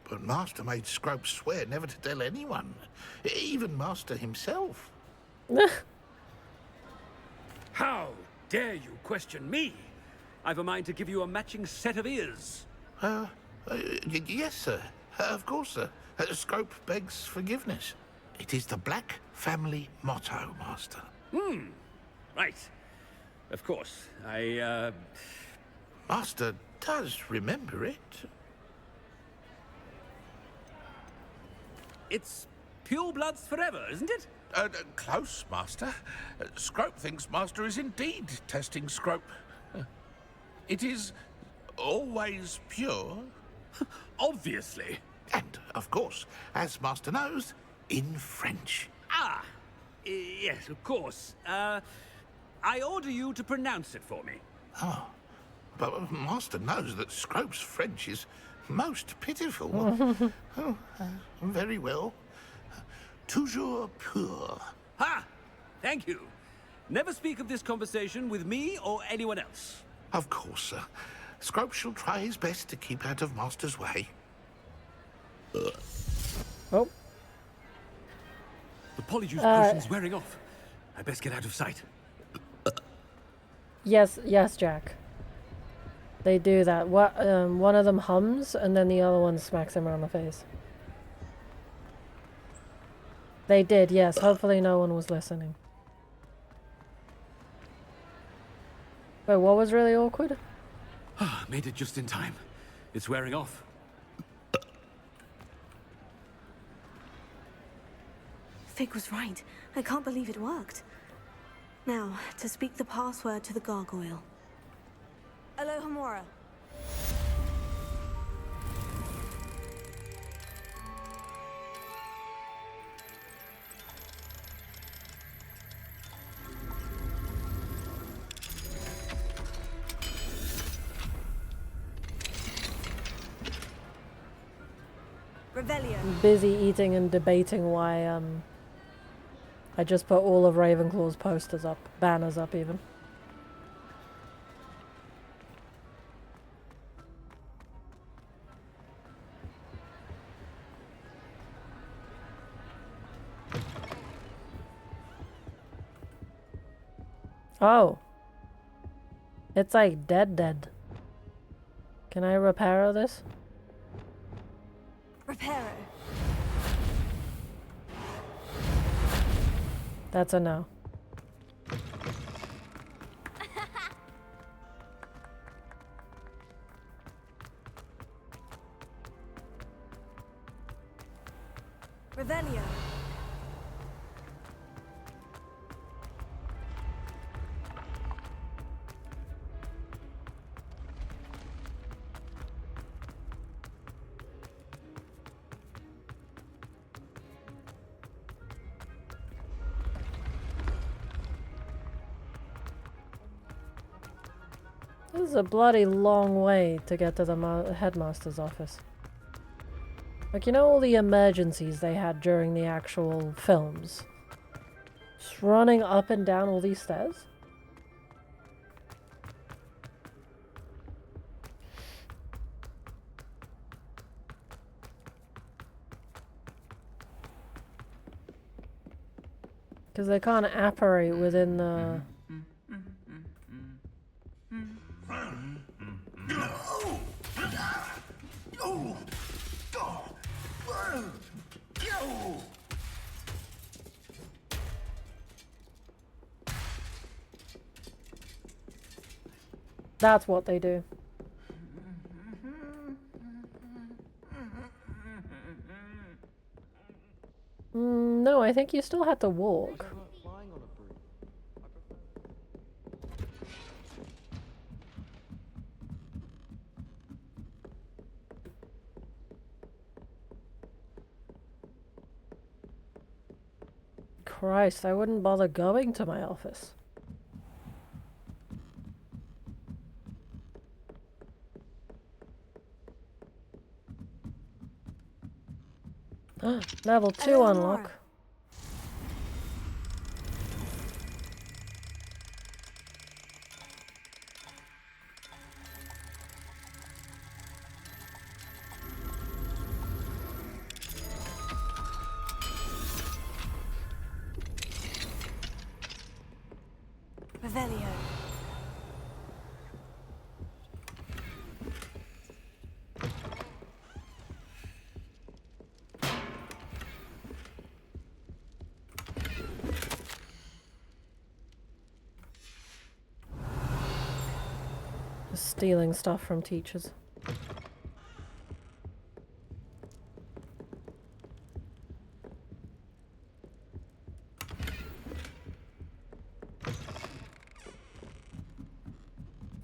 Speaker 5: but Master made Scrope swear never to tell anyone, even Master himself.
Speaker 17: How dare you question me? I've a mind to give you a matching set of ears.
Speaker 5: Yes, sir. Of course, sir. Scrope begs forgiveness. It is the Black family motto, Master.
Speaker 17: Right. Of course.
Speaker 5: Master does remember it.
Speaker 17: It's pure bloods forever, isn't it?
Speaker 5: Close, Master. Scrope thinks Master is indeed testing Scrope. It is always pure.
Speaker 17: Obviously.
Speaker 5: And, of course, as Master knows, in French.
Speaker 17: Yes, of course. I order you to pronounce it for me.
Speaker 5: Oh, but Master knows that Scrope's French is most pitiful. Very well. Toujours pur.
Speaker 17: Ha! Thank you. Never speak of this conversation with me or anyone else.
Speaker 5: Of course, sir. Scrope shall try his best to keep out of Master's way.
Speaker 1: Oh.
Speaker 17: The Polyjuice potion's wearing off. I best get out of sight.
Speaker 1: Yes, Jack. They do that. One of them hums, and then the other one smacks him around the face. They did, yes. Hopefully no one was listening. Wait, what was really awkward?
Speaker 17: Made it just in time. It's wearing off.
Speaker 9: Fig was right. I can't believe it worked. Now, to speak the password to the gargoyle.
Speaker 16: Alohomora.
Speaker 1: I'm busy eating and debating why I just put all of Ravenclaw's posters up, banners up even. Oh. It's like dead. Can I repair this?
Speaker 9: Reparo.
Speaker 1: That's a no.
Speaker 9: Revelio.
Speaker 1: This is a bloody long way to get to the headmaster's office. Like, you know all the emergencies they had during the actual films? Just running up and down all these stairs? Because they can't apparate within the... That's what they do. No, I think you still had to walk. Christ, I wouldn't bother going to my office. Level 2 unlock.
Speaker 9: Revelio.
Speaker 1: Stealing stuff from teachers.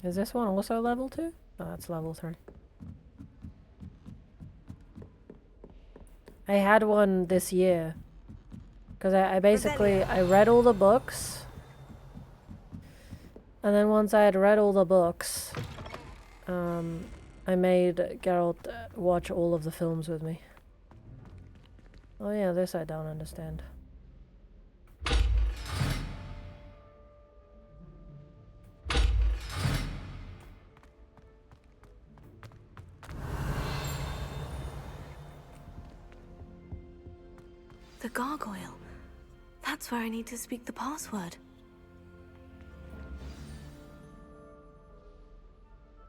Speaker 1: Is this one also level 2? Oh, that's level 3. I had one this year. Because I basically, I read all the books. And then once I had read all the books, I made Geralt watch all of the films with me. Oh yeah, this I don't understand.
Speaker 9: The gargoyle. That's where I need to speak the password.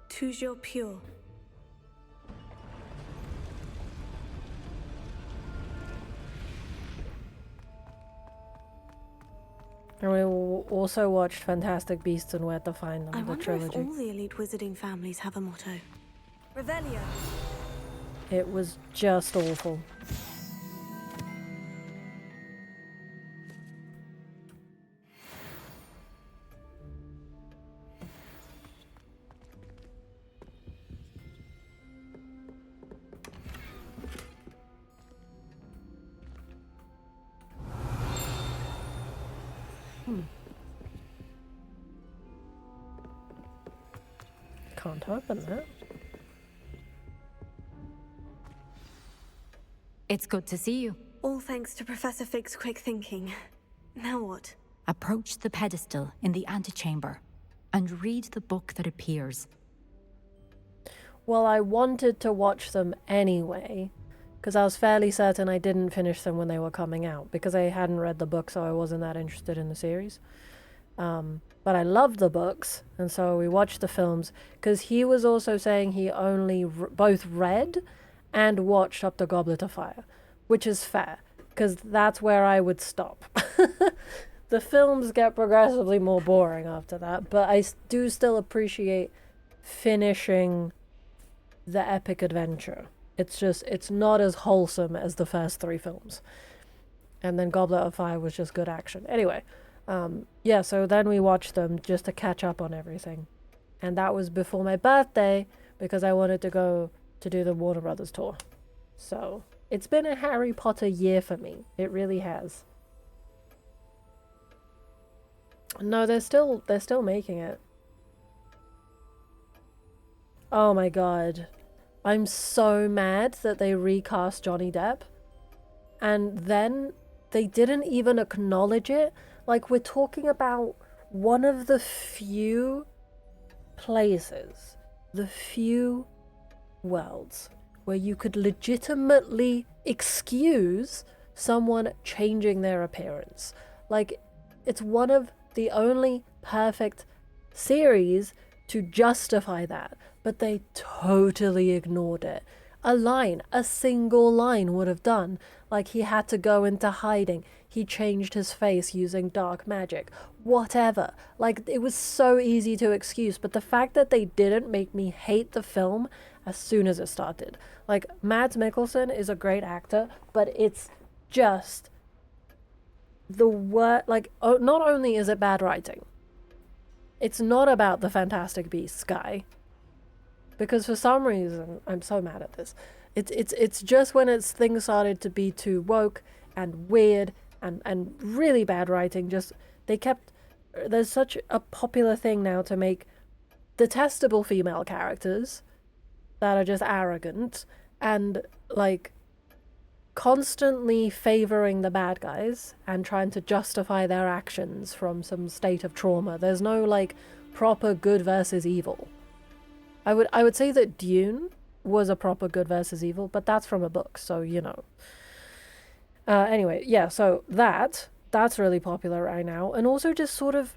Speaker 9: Toujours pure.
Speaker 1: And we also watched Fantastic Beasts and Where to Find Them,
Speaker 9: I
Speaker 1: the
Speaker 9: wonder
Speaker 1: trilogy.
Speaker 9: if all the elite wizarding families have a motto. Revelio.
Speaker 1: It was just awful. Can't open that.
Speaker 15: It's good to see you.
Speaker 9: All thanks to Professor Fig's quick thinking. Now what?
Speaker 15: Approach the pedestal in the antechamber and read the book that appears.
Speaker 1: Well, I wanted to watch them anyway, because I was fairly certain I didn't finish them when they were coming out, because I hadn't read the book, so I wasn't that interested in the series. But I loved the books, and so we watched the films, because he was also saying he only both read and watched Up the Goblet of Fire, which is fair, because that's where I would stop. The films get progressively more boring after that, but I do still appreciate finishing the epic adventure. It's just, it's not as wholesome as the first 3 films. And then Goblet of Fire was just good action. Anyway, yeah, so then we watched them just to catch up on everything. And that was before my birthday, because I wanted to go to do the Warner Brothers tour. So, it's been a Harry Potter year for me. It really has. No, they're still making it. Oh my god. I'm so mad that they recast Johnny Depp. And then they didn't even acknowledge it. Like, we're talking about one of the few places, the few worlds where you could legitimately excuse someone changing their appearance. Like, it's one of the only perfect series to justify that, but they totally ignored it. A single line would have done. Like, he had to go into hiding, he changed his face using dark magic, whatever. Like, it was so easy to excuse, but the fact that they didn't make me hate the film as soon as it started. Like, Mads Mikkelsen is a great actor, but it's just the word, like, not only is it bad writing, it's not about the Fantastic Beasts guy, because for some reason I'm so mad at this. It's just when things started to be too woke and weird and really bad writing. Just there's such a popular thing now to make detestable female characters that are just arrogant and like constantly favoring the bad guys and trying to justify their actions from some state of trauma. There's no like proper good versus evil. I would say that Dune was a proper good versus evil, but that's from a book, so you know. Anyway, yeah, so that's really popular right now, and also just sort of,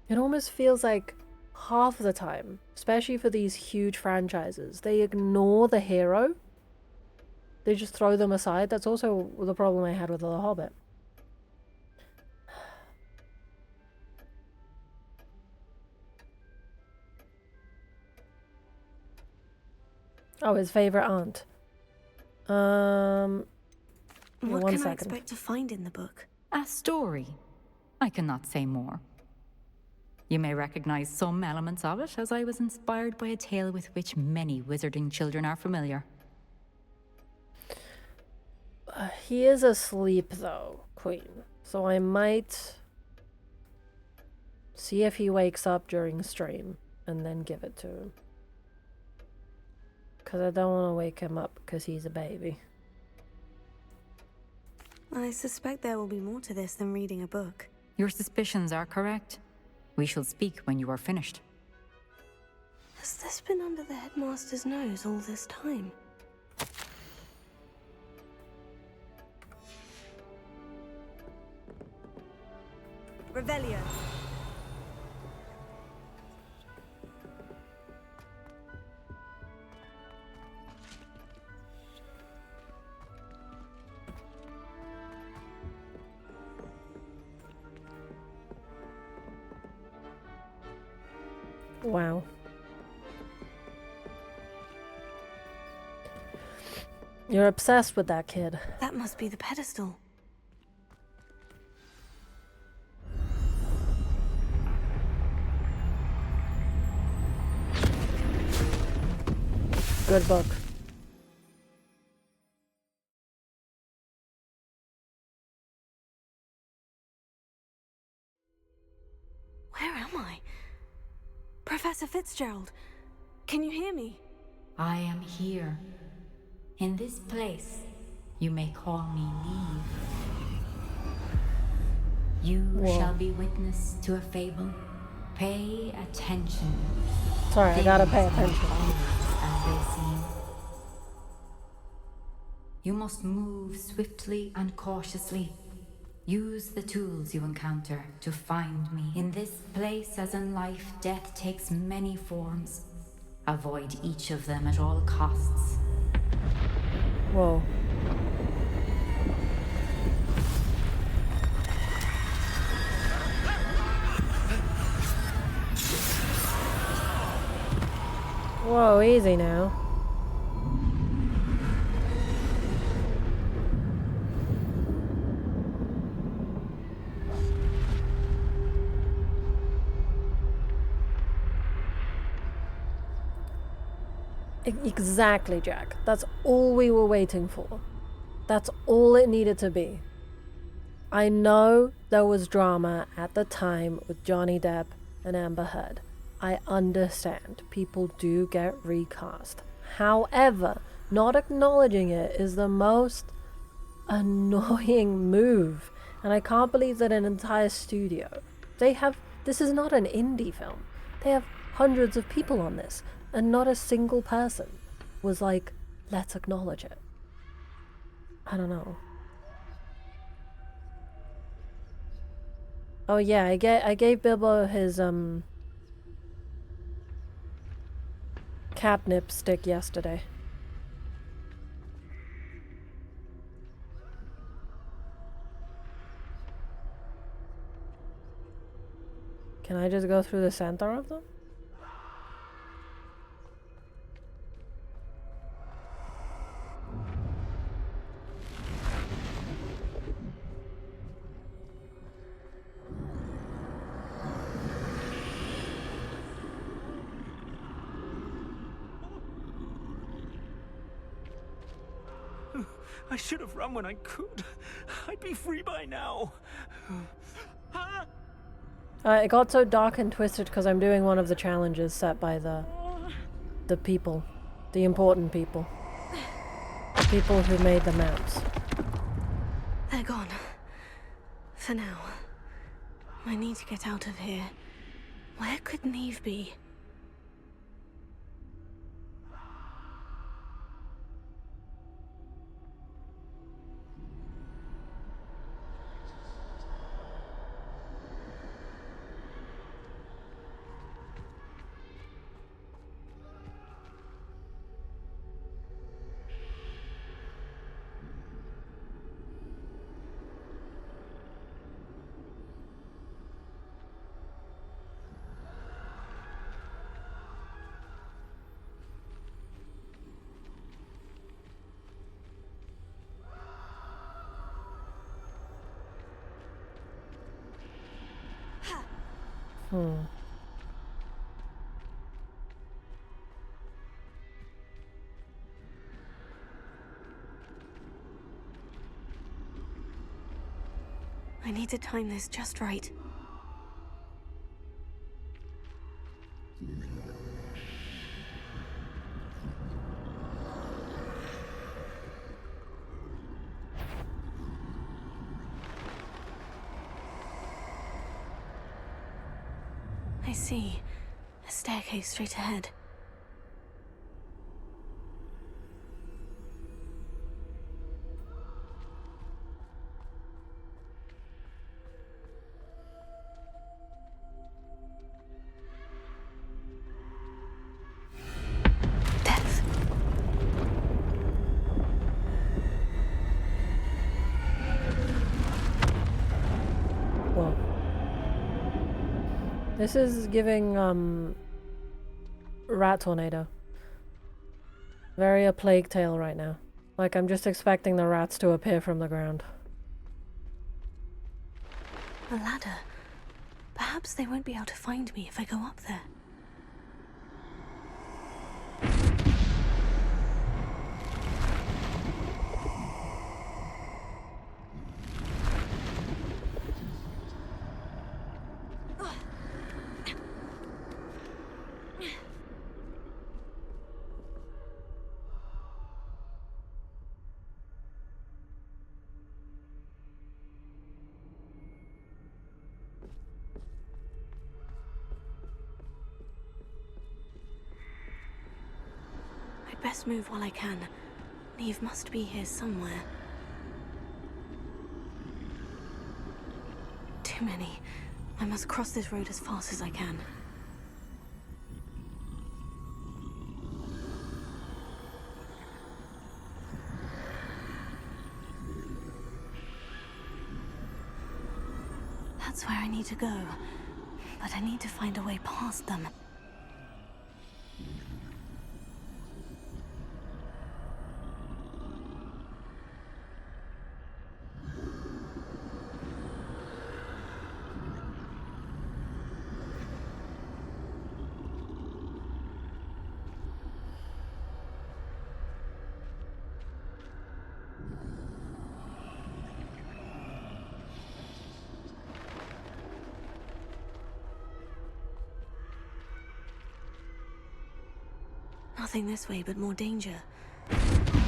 Speaker 1: it almost feels like half the time, especially for these huge franchises, they ignore the hero. They just throw them aside. That's also the problem I had with The Hobbit. Oh, his favorite aunt.
Speaker 9: What
Speaker 1: One
Speaker 9: can I
Speaker 1: second.
Speaker 9: expect to find in the book?
Speaker 15: A story. I cannot say more. You may recognize some elements of it, as I was inspired by a tale with which many wizarding children are familiar.
Speaker 1: He is asleep, though, Queen. So I might see if he wakes up during stream and then give it to him. Because I don't want to wake him up because he's a baby.
Speaker 9: I suspect there will be more to this than reading a book.
Speaker 15: Your suspicions are correct. We shall speak when you are finished.
Speaker 9: Has this been under the headmaster's nose all this time? Revelio.
Speaker 1: Wow. You're obsessed with that kid.
Speaker 9: That must be the pedestal.
Speaker 1: Good book.
Speaker 9: Where am I? Professor Fitzgerald, can you hear me?
Speaker 15: I am here. In this place, you may call me Neve. You shall be witness to a fable. Pay attention.
Speaker 1: Sorry, I gotta pay
Speaker 15: Things are
Speaker 1: attention.
Speaker 15: always as they seem. You must move swiftly and cautiously. Use the tools you encounter to find me. In this place, as in life, death takes many forms. Avoid each of them at all costs.
Speaker 1: Whoa. Whoa, easy now. Exactly, Jack. That's all we were waiting for. That's all it needed to be. I know there was drama at the time with Johnny Depp and Amber Heard. I understand people do get recast. However, not acknowledging it is the most annoying move. And I can't believe that an entire studio, this is not an indie film. They have hundreds of people on this, and not a single person was like, let's acknowledge it. I don't know. Oh yeah, I gave Bilbo his catnip stick yesterday. Can I just go through the center of them?
Speaker 2: I should have run when I could. I'd be free by now.
Speaker 1: It got so dark and twisted because I'm doing one of the challenges set by the people. The important people. The people who made the maps.
Speaker 9: They're gone. For now. I need to get out of here. Where could Neve be? I need to time this just right. I see. A staircase straight ahead.
Speaker 1: Whoa. This is giving, Rat Tornado. Very a Plague Tale right now. Like, I'm just expecting the rats to appear from the ground.
Speaker 9: A ladder. Perhaps they won't be able to find me if I go up there. Best move while I can. Neve must be here somewhere. Too many. I must cross this road as fast as I can. That's where I need to go. But I need to find a way past them. Nothing this way but more danger. There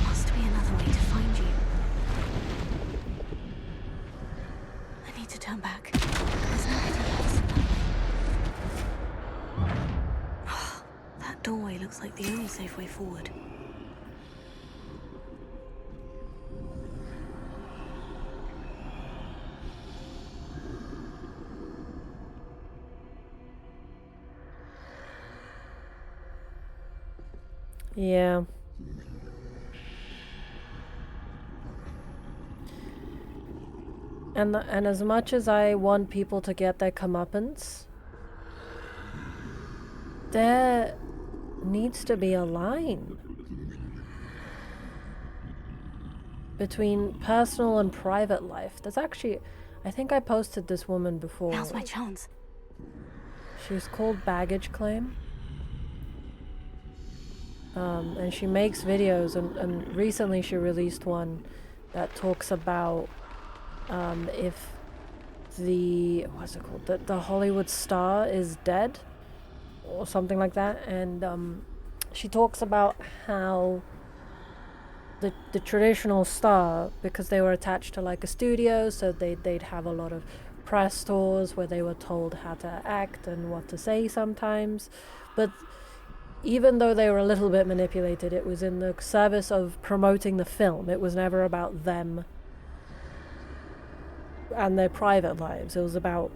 Speaker 9: must be another way to find you. I need to turn back. There's nobody else in that way. That doorway looks like the only safe way forward.
Speaker 1: Yeah. And as much as I want people to get their comeuppance, there needs to be a line between personal and private life. There's actually, I think I posted this woman before.
Speaker 9: Now's my chance.
Speaker 1: She's called Baggage Claim. And she makes videos, and recently she released one that talks about if the, what's it called, the Hollywood star is dead or something like that, and she talks about how the traditional star, because they were attached to like a studio, so they'd have a lot of press tours where they were told how to act and what to say sometimes, but even though they were a little bit manipulated, it was in the service of promoting the film. It was never about them and their private lives. It was about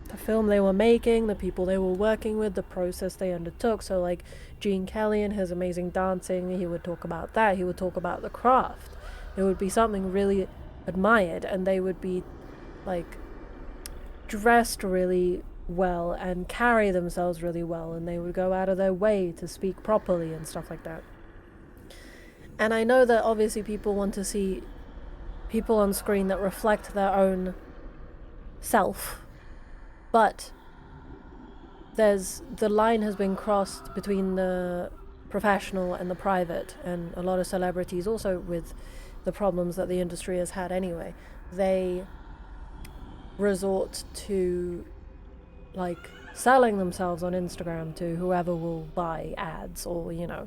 Speaker 1: the film they were making, the people they were working with, the process they undertook. So like Gene Kelly and his amazing dancing, he would talk about that. He would talk about the craft. It would be something really admired, and they would be like dressed really well and carry themselves really well, and they would go out of their way to speak properly and stuff like that. And I know that obviously people want to see people on screen that reflect their own self, but the line has been crossed between the professional and the private, and a lot of celebrities also, with the problems that the industry has had anyway, they resort to like selling themselves on Instagram to whoever will buy ads, or you know,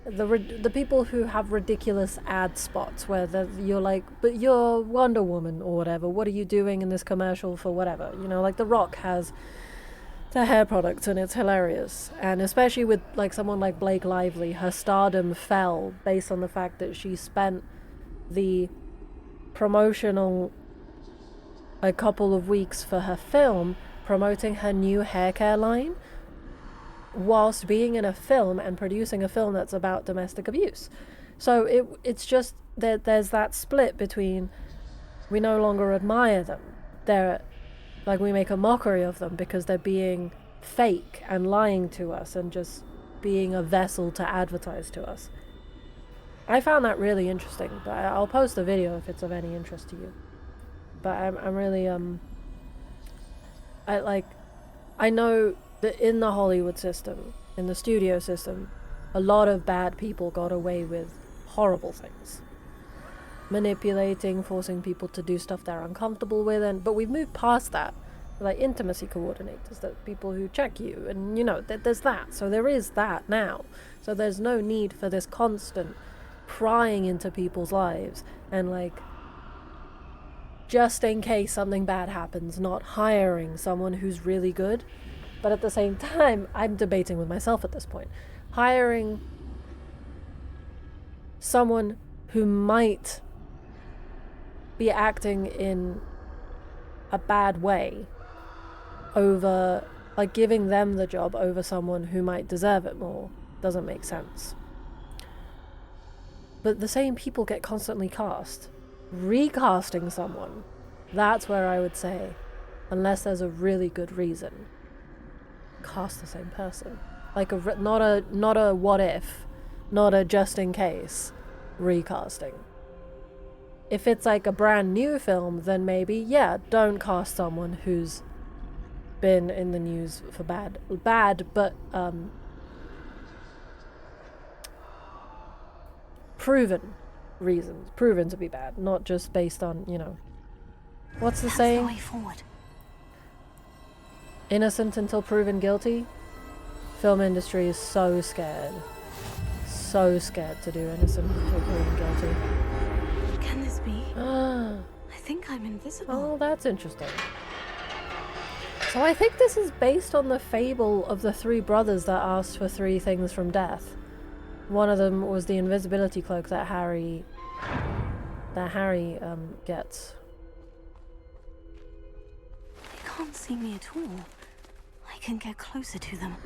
Speaker 1: the people who have ridiculous ad spots where you're like, but you're Wonder Woman or whatever, what are you doing in this commercial for whatever, you know, like The Rock has the hair products and it's hilarious. And especially with like someone like Blake Lively, her stardom fell based on the fact that she spent the promotional a couple of weeks for her film promoting her new hair care line whilst being in a film and producing a film that's about domestic abuse. So it's just that there's that split between, we no longer admire them, they're like, we make a mockery of them because they're being fake and lying to us and just being a vessel to advertise to us. I found that really interesting, but I'll post a video if it's of any interest to you. But I'm really I know that in the Hollywood system, in the studio system, a lot of bad people got away with horrible things. Manipulating, forcing people to do stuff they're uncomfortable with, but we've moved past that. Like intimacy coordinators, that people who check you, and you know, there's that. So there is that now. So there's no need for this constant prying into people's lives and like, just in case something bad happens, not hiring someone who's really good. But at the same time, I'm debating with myself at this point. Hiring someone who might be acting in a bad way over, like giving them the job over someone who might deserve it more, doesn't make sense. But the same people get constantly cast. Recasting someone, that's where I would say, unless there's a really good reason, cast the same person. Like not a what if, not a just in case recasting. If it's like a brand new film, then maybe, yeah, don't cast someone who's been in the news for bad, but proven reasons, proven to be bad, not just based on, you know, what's the saying?
Speaker 9: The way forward.
Speaker 1: Innocent until proven guilty. Film industry is so scared so scared to do innocent until proven guilty.
Speaker 9: Can this be? I think I'm invisible.
Speaker 1: Oh, that's interesting. So I think this is based on the fable of the three brothers that asked for three things from death. One of them was the invisibility cloak that Harry gets.
Speaker 9: They can't see me at all. I can get closer to them.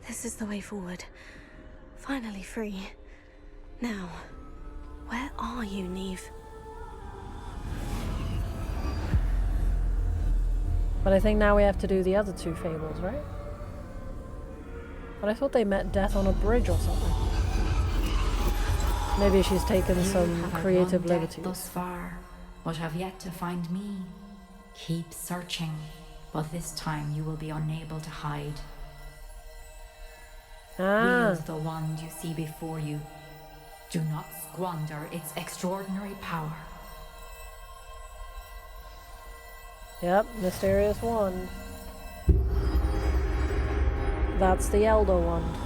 Speaker 9: This is the way forward. Finally free. Now, where are you, Neve?
Speaker 1: But I think now we have to do the other two fables, right? But I thought they met death on a bridge or something. Maybe she's taken some creative liberties.
Speaker 15: Thus far, but have yet to find me. Keep searching, but this time you will be unable to hide. Wield the wand you see before you. Do not squander its extraordinary power.
Speaker 1: Yep, mysterious wand. That's the Elder wand.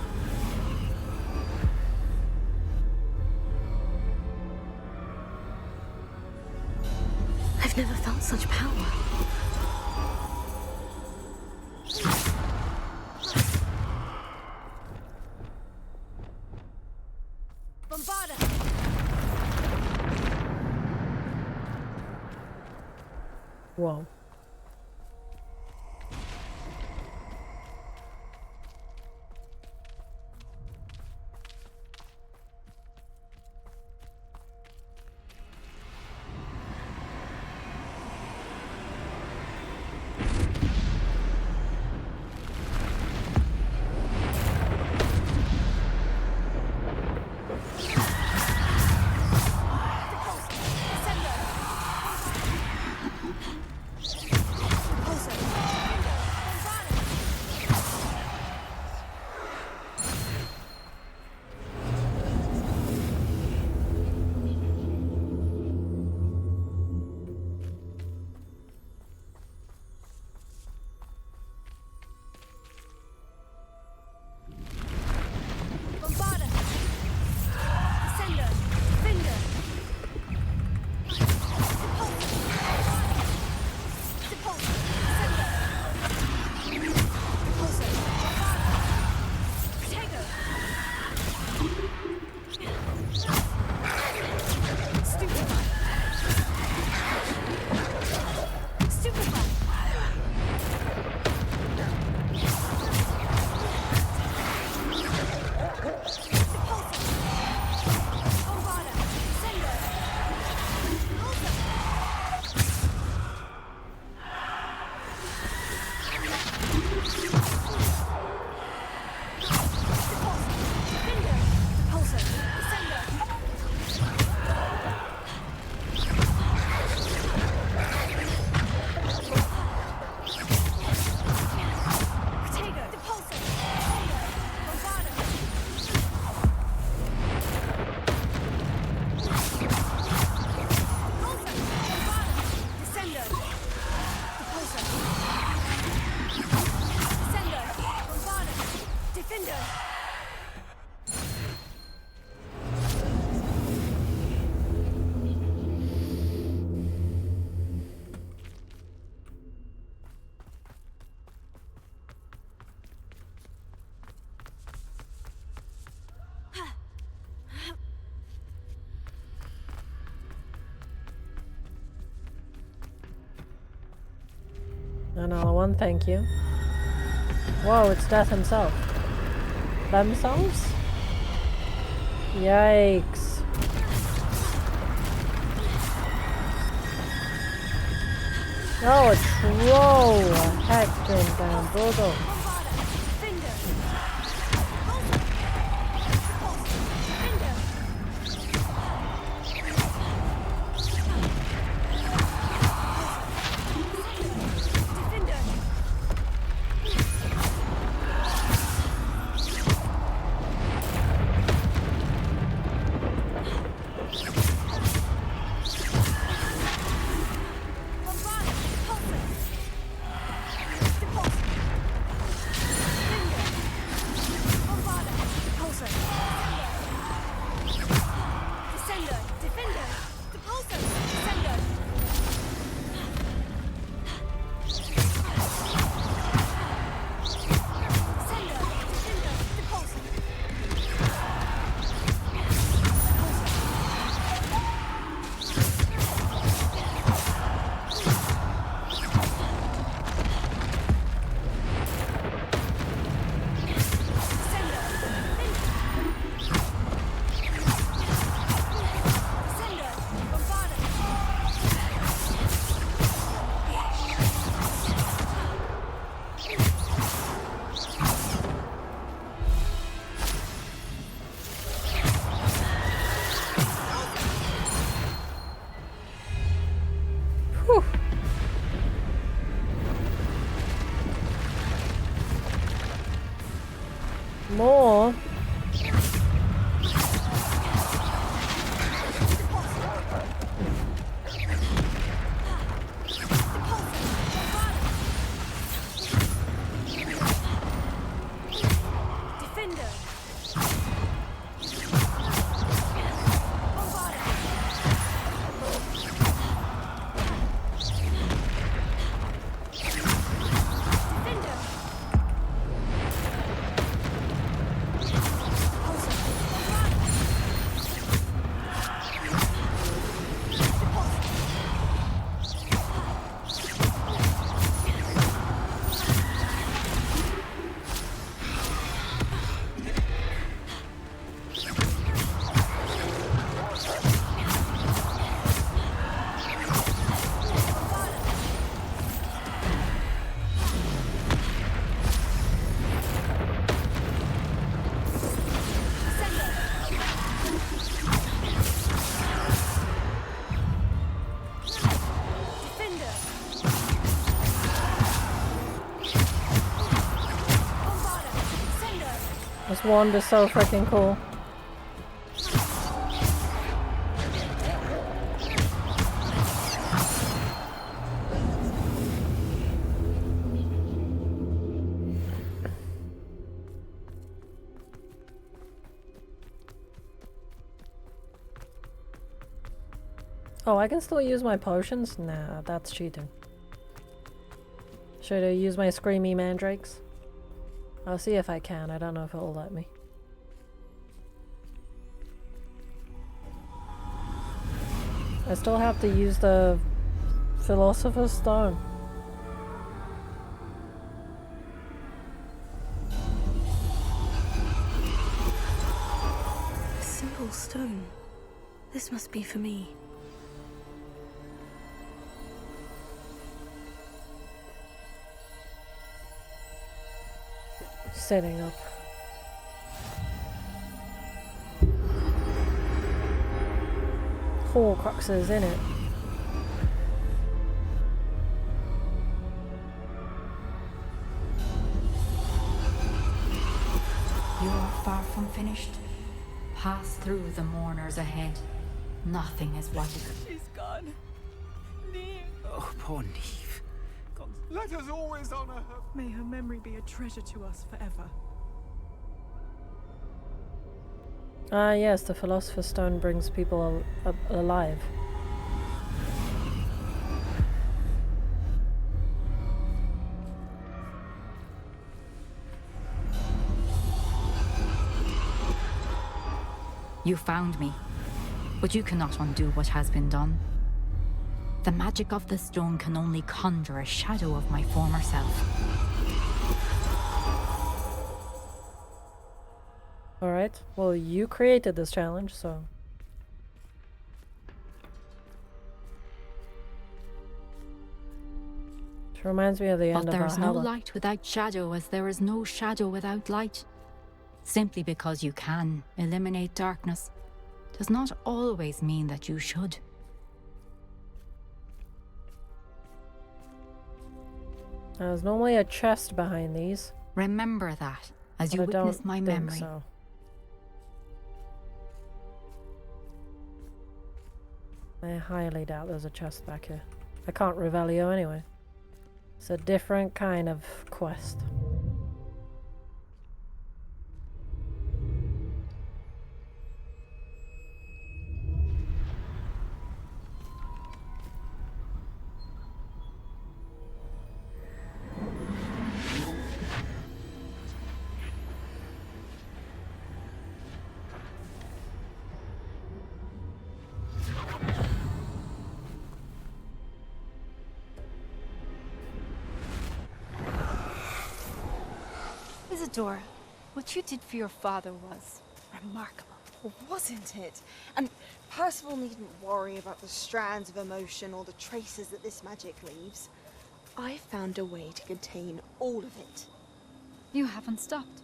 Speaker 9: I've never felt such power.
Speaker 1: Whoa. Another one, thank you. Whoa, it's Death himself. Themselves? Yikes. Oh, a troll! Heckin' down, Bodo. More. This wand is so freaking cool. Oh, I can still use my potions? Nah, that's cheating. Should I use my screamy mandrakes? I'll see if I can. I don't know if it'll let me. I still have to use the Philosopher's Stone.
Speaker 9: A simple stone. This must be for me.
Speaker 1: Setting up. Horcruxes in it.
Speaker 15: You are far from finished. Pass through the mourners ahead. Nothing is what it is.
Speaker 12: She's gone. Neve.
Speaker 2: Oh, poor Neve. God, let us always honor her.
Speaker 12: May her memory be a treasure to us forever.
Speaker 1: Ah, yes, the Philosopher's Stone brings people alive.
Speaker 15: You found me, but you cannot undo what has been done. The magic of the stone can only conjure a shadow of my former self.
Speaker 1: Alright, well, you created this challenge, so... Which reminds me of the end
Speaker 15: But
Speaker 1: of
Speaker 15: there is no
Speaker 1: Valhalla.
Speaker 15: light without shadow, as there is no shadow without light. Simply because you can eliminate darkness does not always mean that you should.
Speaker 1: There's normally a chest behind these.
Speaker 15: Remember that, as you
Speaker 1: but I
Speaker 15: witness
Speaker 1: don't
Speaker 15: my
Speaker 1: think
Speaker 15: memory.
Speaker 1: so. I highly doubt there's a chest back here. I can't Revelio anyway. It's a different kind of quest.
Speaker 4: Isadora, what you did for your father was remarkable.
Speaker 22: Well, wasn't it? And Percival needn't worry about the strands of emotion or the traces that this magic leaves. I found a way to contain all of it.
Speaker 4: You haven't stopped.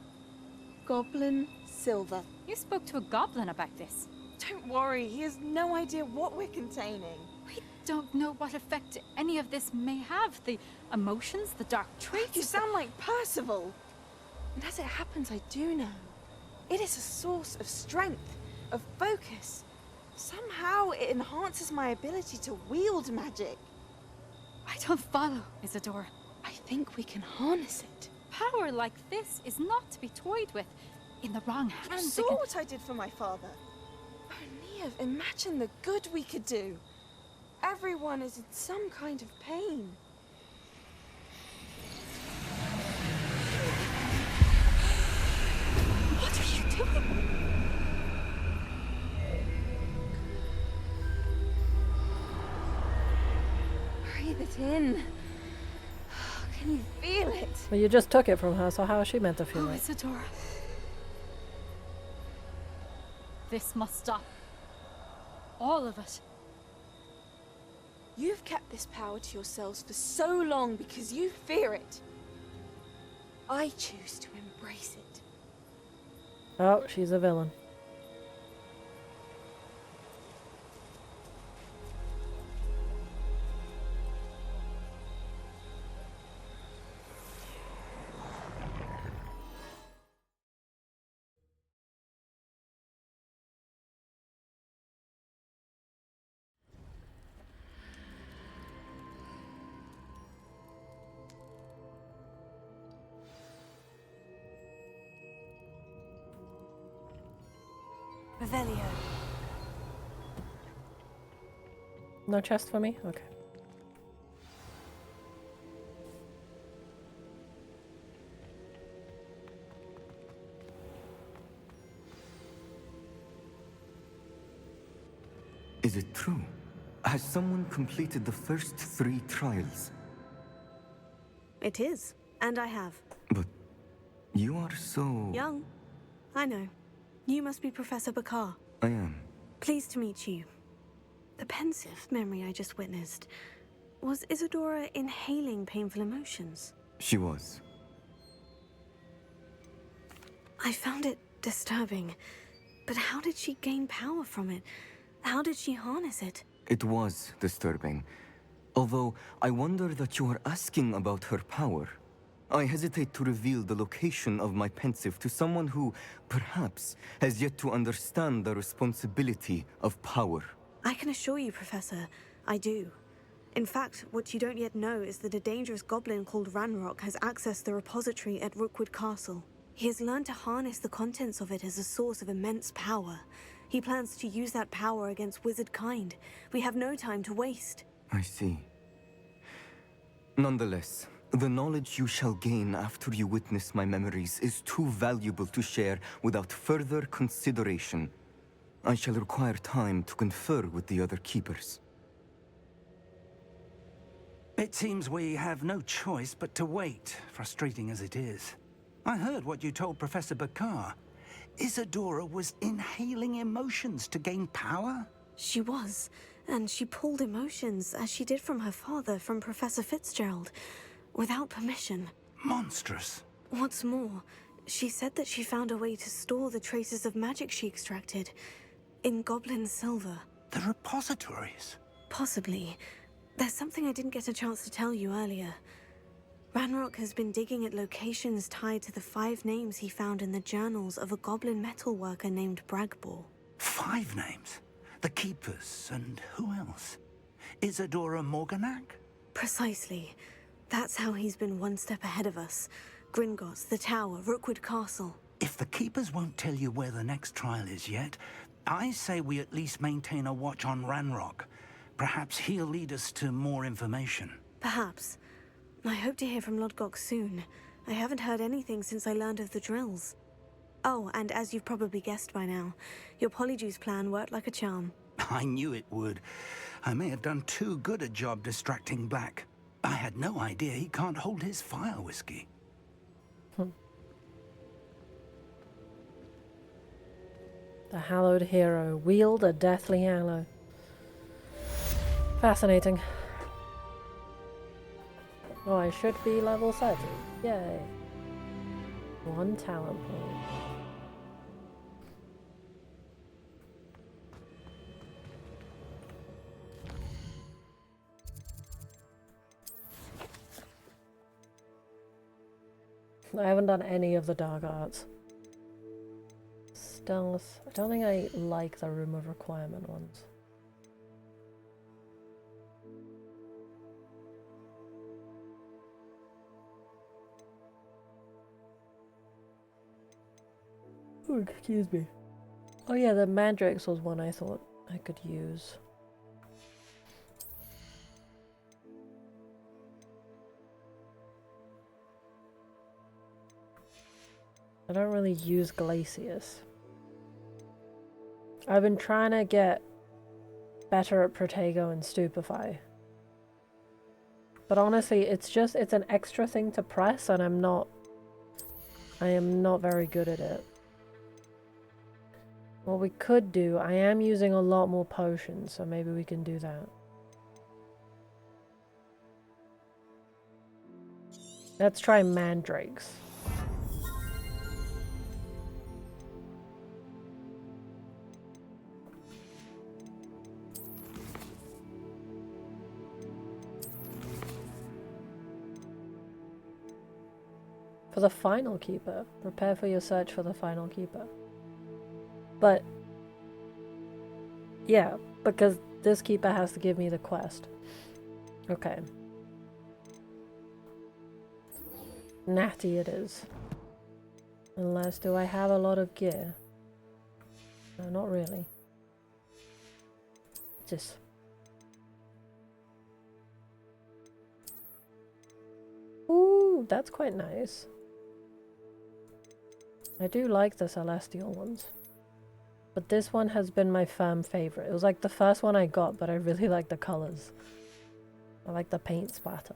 Speaker 22: Goblin Silver.
Speaker 4: You spoke to a goblin about this.
Speaker 22: Don't worry, he has no idea what we're containing.
Speaker 4: We don't know what effect any of this may have. The emotions, the dark traits.
Speaker 22: You sound like Percival. And as it happens, I do know. It is a source of strength, of focus. Somehow it enhances my ability to wield magic.
Speaker 15: I don't follow, Isadora.
Speaker 22: I think we can harness it.
Speaker 15: Power like this is not to be toyed with. In the wrong
Speaker 22: You
Speaker 15: hands,
Speaker 22: saw what I did for my father. Oh, Neve, imagine the good we could do. Everyone is in some kind of pain.
Speaker 15: What are you doing?
Speaker 22: Breathe it in. Can you feel it?
Speaker 1: Well, you just took it from her, so how is she meant to feel
Speaker 15: Oh,
Speaker 1: it?
Speaker 15: Isadora. This must stop. All of it.
Speaker 22: You've kept this power to yourselves for so long because you fear it. I choose to embrace it.
Speaker 1: Oh, she's a villain.
Speaker 9: Revelio.
Speaker 1: No chest for me? Okay.
Speaker 8: Is it true? Has someone completed the first 3 trials?
Speaker 9: It is, and I have.
Speaker 8: But you are so...
Speaker 9: Young. I know. You must be Professor Bakar.
Speaker 8: I am.
Speaker 9: Pleased to meet you. The pensive memory I just witnessed. Was Isadora inhaling painful emotions?
Speaker 8: She was.
Speaker 9: I found it disturbing. But how did she gain power from it? How did she harness it?
Speaker 8: It was disturbing. Although, I wonder that you are asking about her power. I hesitate to reveal the location of my pensive to someone who, perhaps, has yet to understand the responsibility of power.
Speaker 9: I can assure you, Professor, I do. In fact, what you don't yet know is that a dangerous goblin called Ranrock has accessed the repository at Rookwood Castle. He has learned to harness the contents of it as a source of immense power. He plans to use that power against wizard kind. We have no time to waste.
Speaker 8: I see. Nonetheless, the knowledge you shall gain after you witness my memories is too valuable to share without further consideration. I shall require time to confer with the other keepers.
Speaker 14: It seems we have no choice but to wait, frustrating as it is. I heard what you told Professor Bakar. Isadora was inhaling emotions to gain power?
Speaker 9: She was, and she pulled emotions, as she did from her father, from Professor Fitzgerald, without permission.
Speaker 14: Monstrous.
Speaker 9: What's more, she said that she found a way to store the traces of magic she extracted in goblin silver.
Speaker 14: The repositories?
Speaker 9: Possibly. There's something I didn't get a chance to tell you earlier. Ranrock has been digging at locations tied to the 5 names he found in the journals of a goblin metalworker named Bragbor.
Speaker 14: 5 names? The Keepers, and who else? Isadora Morganac?
Speaker 9: Precisely. That's how he's been one step ahead of us. Gringotts, the Tower, Rookwood Castle.
Speaker 14: If the Keepers won't tell you where the next trial is yet, I say we at least maintain a watch on Ranrock. Perhaps he'll lead us to more information.
Speaker 9: Perhaps. I hope to hear from Lodgok soon. I haven't heard anything since I learned of the drills. Oh, and as you've probably guessed by now, your Polyjuice plan worked like a charm.
Speaker 14: I knew it would. I may have done too good a job distracting Black. I had no idea he can't hold his fire whiskey.
Speaker 1: The hallowed hero. Wield a deathly hallow. Fascinating. Oh, I should be level 30. Yay. 1 talent point. I haven't done any of the dark arts. Stealth. I don't think I like the room of requirement ones. Oh, excuse me. Oh yeah, the Mandrakes was one I thought I could use. I don't really use Glacius. I've been trying to get better at Protego and Stupefy. But honestly, it's an extra thing to press and I am not very good at it. What we could do, I am using a lot more potions, so maybe we can do that. Let's try Mandrakes. For the final keeper, prepare for your search for the final keeper. But yeah, because this keeper has to give me the quest. Okay. Natty it is. Unless, do I have a lot of gear? No, not really. Just... Ooh, that's quite nice. I do like the celestial ones. But this one has been my firm favorite. It was like the first one I got, but I really like the colors. I like the paint splatter.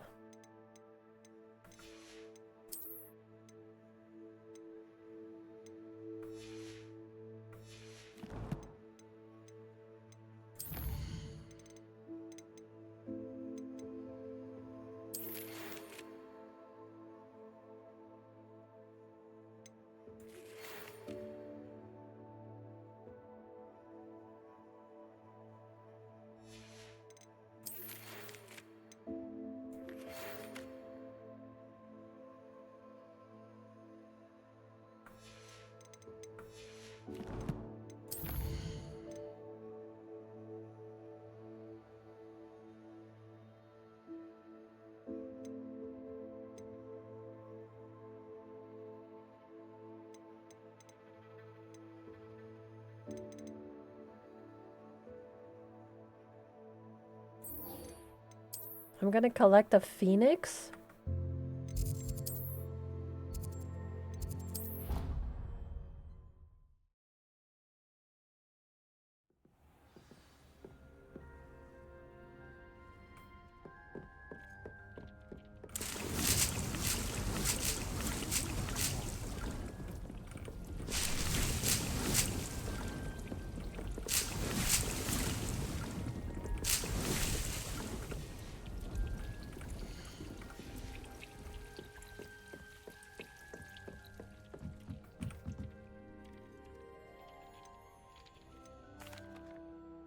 Speaker 1: I'm gonna collect a phoenix.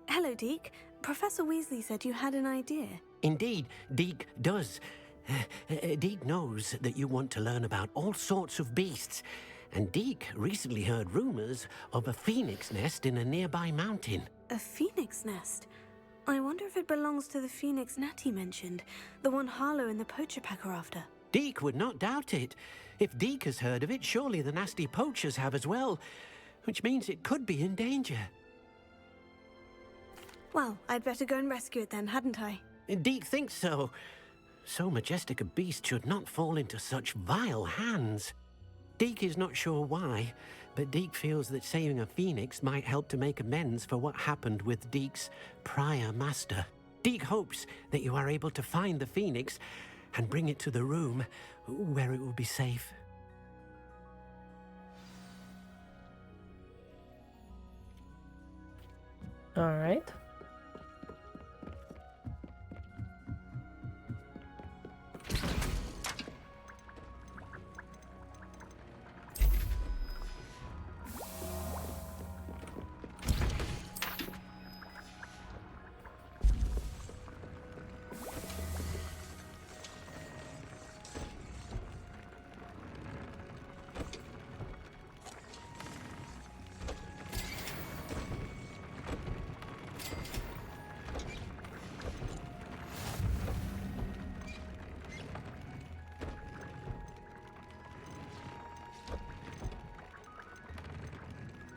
Speaker 9: Hello, Deke. Professor Weasley said you had an idea.
Speaker 3: Indeed, Deke does. Deke knows that you want to learn about all sorts of beasts, and Deke recently heard rumors of a phoenix nest in a nearby mountain.
Speaker 9: A phoenix nest? I wonder if it belongs to the phoenix Natty mentioned, the one Harlow and the Poacher Pack are after.
Speaker 3: Deke would not doubt it. If Deke has heard of it, surely the nasty poachers have as well, which means it could be in danger.
Speaker 9: Well, I'd better go and rescue it then, hadn't I?
Speaker 3: Deke thinks so. So majestic a beast should not fall into such vile hands. Deke is not sure why, but Deke feels that saving a phoenix might help to make amends for what happened with Deke's prior master. Deke hopes that you are able to find the phoenix and bring it to the room where it will be safe.
Speaker 1: All right.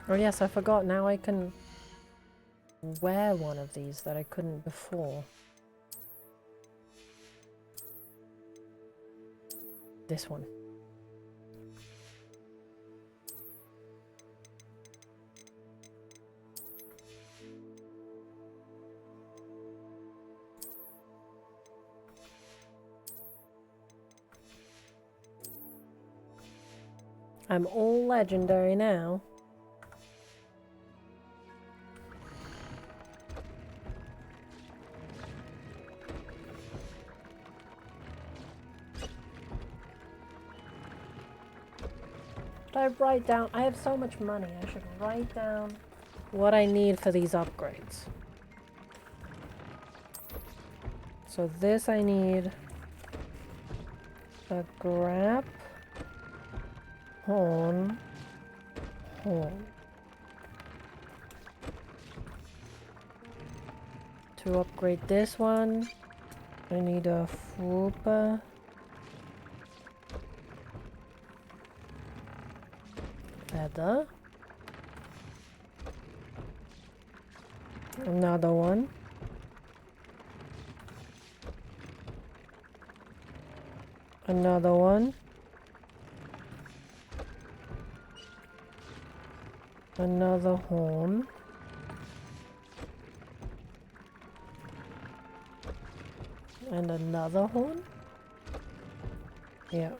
Speaker 1: Oh yes, I forgot. Now I can wear one of these that I couldn't before. This one. I'm all legendary now. Should I write down? I have so much money. I should write down what I need for these upgrades. So this I need a grab, horn. To upgrade this one, I need a Fwooper. Feather. Another one. Another one. Another horn. And another horn? Yeah.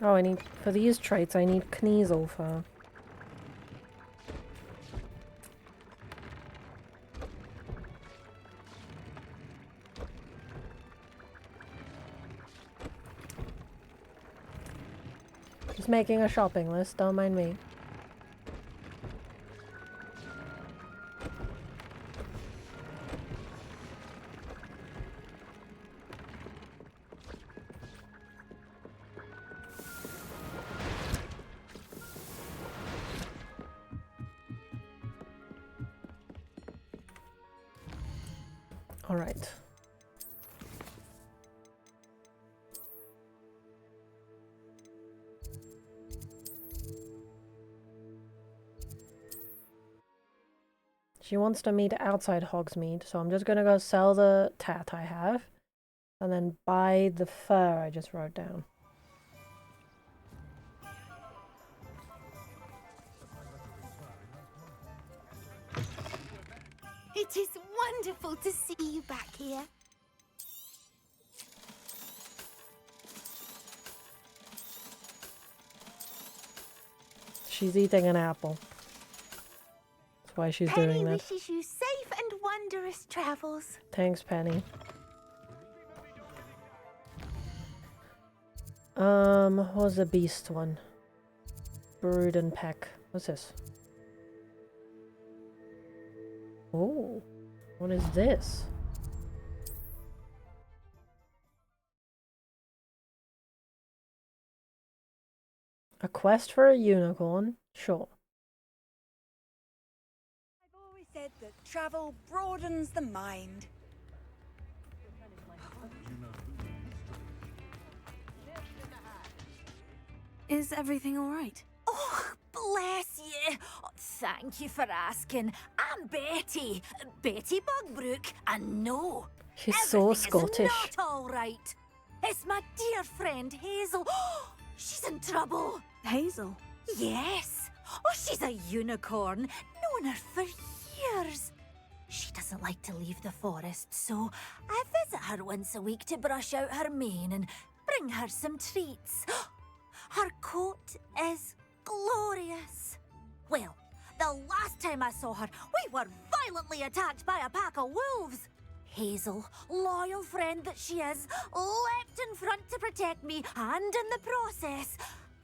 Speaker 1: Oh, I need, for these traits, I need Kneasel for. Just making a shopping list, don't mind me. All right. She wants to meet outside Hogsmeade, so I'm just gonna go sell the tat I have, and then buy the fur I just wrote down.
Speaker 20: It is wonderful to see you back here.
Speaker 1: She's eating an apple. That's why she's doing that.
Speaker 20: Penny wishes you safe and wondrous travels.
Speaker 1: Thanks, Penny. What was the beast one? Brood and Peck. What's this? Oh, what is this? A quest for a unicorn? Sure.
Speaker 16: I've always said that travel broadens the mind.
Speaker 9: Is everything all right?
Speaker 6: Oh, bless you. Oh, thank you for asking. I'm Betty. Betty Bugbrook, and no.
Speaker 1: She's so Scottish.
Speaker 6: Is not all right. It's my dear friend Hazel. She's in trouble.
Speaker 9: Hazel?
Speaker 6: Yes. Oh, she's a unicorn. Known her for years. She doesn't like to leave the forest, so I visit her once a week to brush out her mane and bring her some treats. Her coat is glorious. Well, the last time I saw her, we were violently attacked by a pack of wolves. Hazel, loyal friend that she is, leapt in front to protect me, and in the process,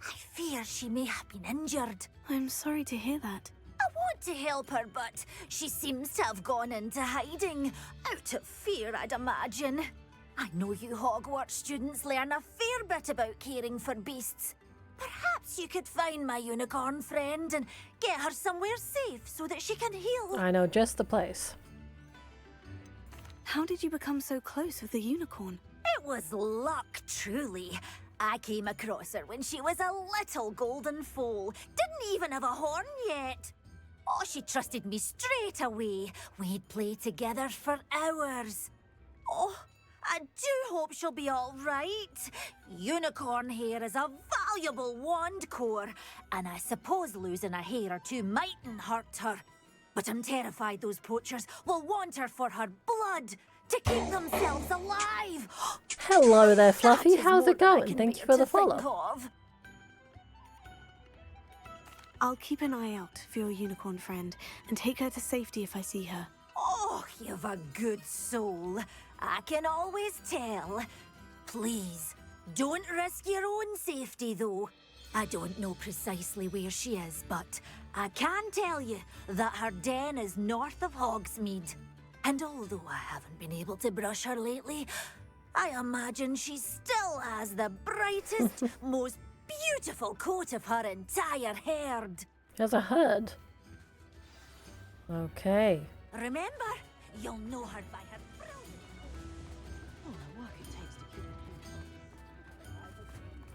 Speaker 6: I fear she may have been injured.
Speaker 9: I'm sorry to hear that.
Speaker 6: I want to help her, but she seems to have gone into hiding. Out of fear, I'd imagine. I know you Hogwarts students learn a fair bit about caring for beasts. Perhaps you could find my unicorn friend and get her somewhere safe so that she can heal.
Speaker 1: I know just the place.
Speaker 9: How did you become so close with the unicorn?
Speaker 6: It was luck, truly. I came across her when she was a little golden foal. Didn't even have a horn yet. Oh, she trusted me straight away. We'd play together for hours. Oh, I do hope she'll be all right. Unicorn hair is a valuable wand core, and I suppose losing a hair or two mightn't hurt her. But I'm terrified those poachers will want her for her blood to keep themselves alive.
Speaker 1: Hello there, Fluffy. How's it going? Thank you for the follow.
Speaker 9: I'll keep an eye out for your unicorn friend and take her to safety if I see her.
Speaker 6: Oh, you've a good soul. I can always tell. Please, don't risk your own safety, though. I don't know precisely where she is, but I can tell you that her den is north of Hogsmeade. And although I haven't been able to brush her lately, I imagine she still has the brightest, most beautiful coat of her entire herd.
Speaker 1: There's a herd. Okay.
Speaker 6: Remember, you'll know her by her brilliant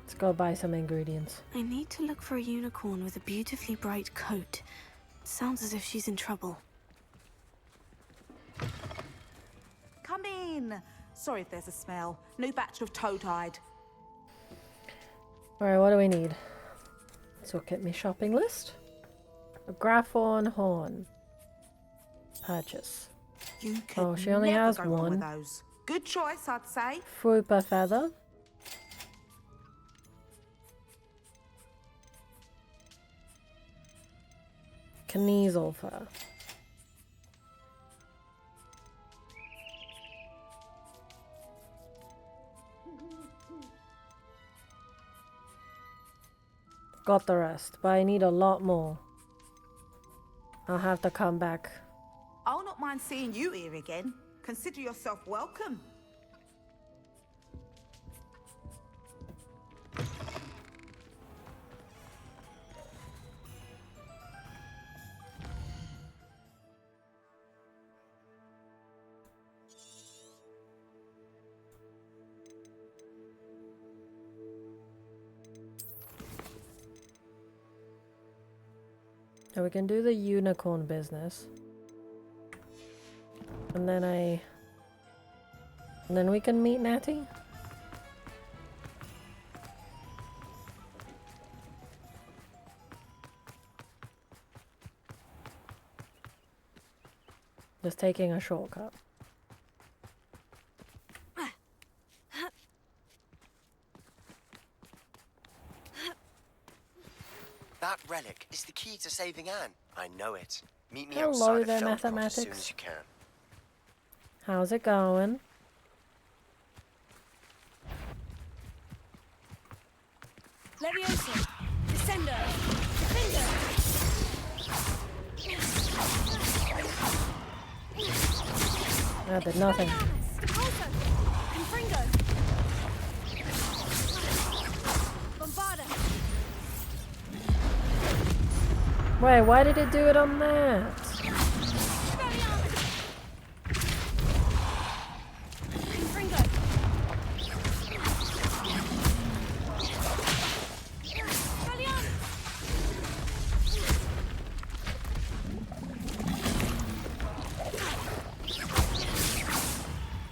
Speaker 1: Let's go buy some ingredients.
Speaker 9: I need to look for a unicorn with a beautifully bright coat. Sounds as if she's in trouble.
Speaker 10: Come in. Sorry if there's a smell. New batch of toad-hide.
Speaker 1: Alright, what do we need? Let's look at my shopping list. A Graphorn horn. Purchase. Oh, she only has one.
Speaker 10: Good choice, I'd say.
Speaker 1: Fruiper feather. Kneasel fur. Got the rest, but I need a lot more. I'll have to come back.
Speaker 10: I'll not mind seeing you here again. Consider yourself welcome.
Speaker 1: So we can do the unicorn business. And then we can meet Natty. Just taking a shortcut.
Speaker 18: That relic is the key to saving Anne. I know it. Meet me
Speaker 1: Hello
Speaker 18: outside
Speaker 1: there,
Speaker 18: of Felcott
Speaker 1: mathematics.
Speaker 18: as soon as you can.
Speaker 1: How's it going?
Speaker 22: Leviosa! Descendo! Defender!
Speaker 1: That did nothing.
Speaker 22: Depulso! Confringo! Bombarda!
Speaker 1: Wait, why did it do it on that?
Speaker 22: Confringo!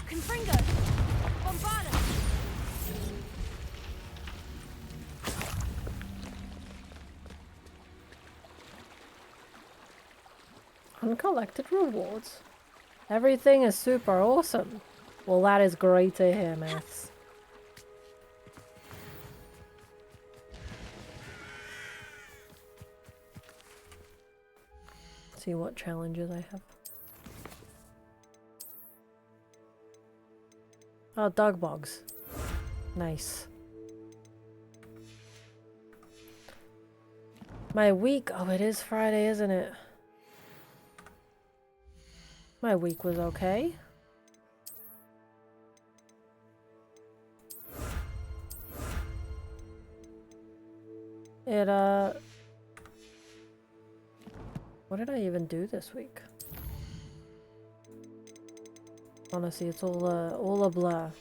Speaker 22: Confringo! Bombarda!
Speaker 1: Uncollected rewards. Everything is super awesome. Well, that is great to hear, maths. See what challenges I have. Oh, dog bogs. Nice. My week. Oh, it is Friday, isn't it? My week was okay. It, what did I even do this week? Honestly, it's all a blur.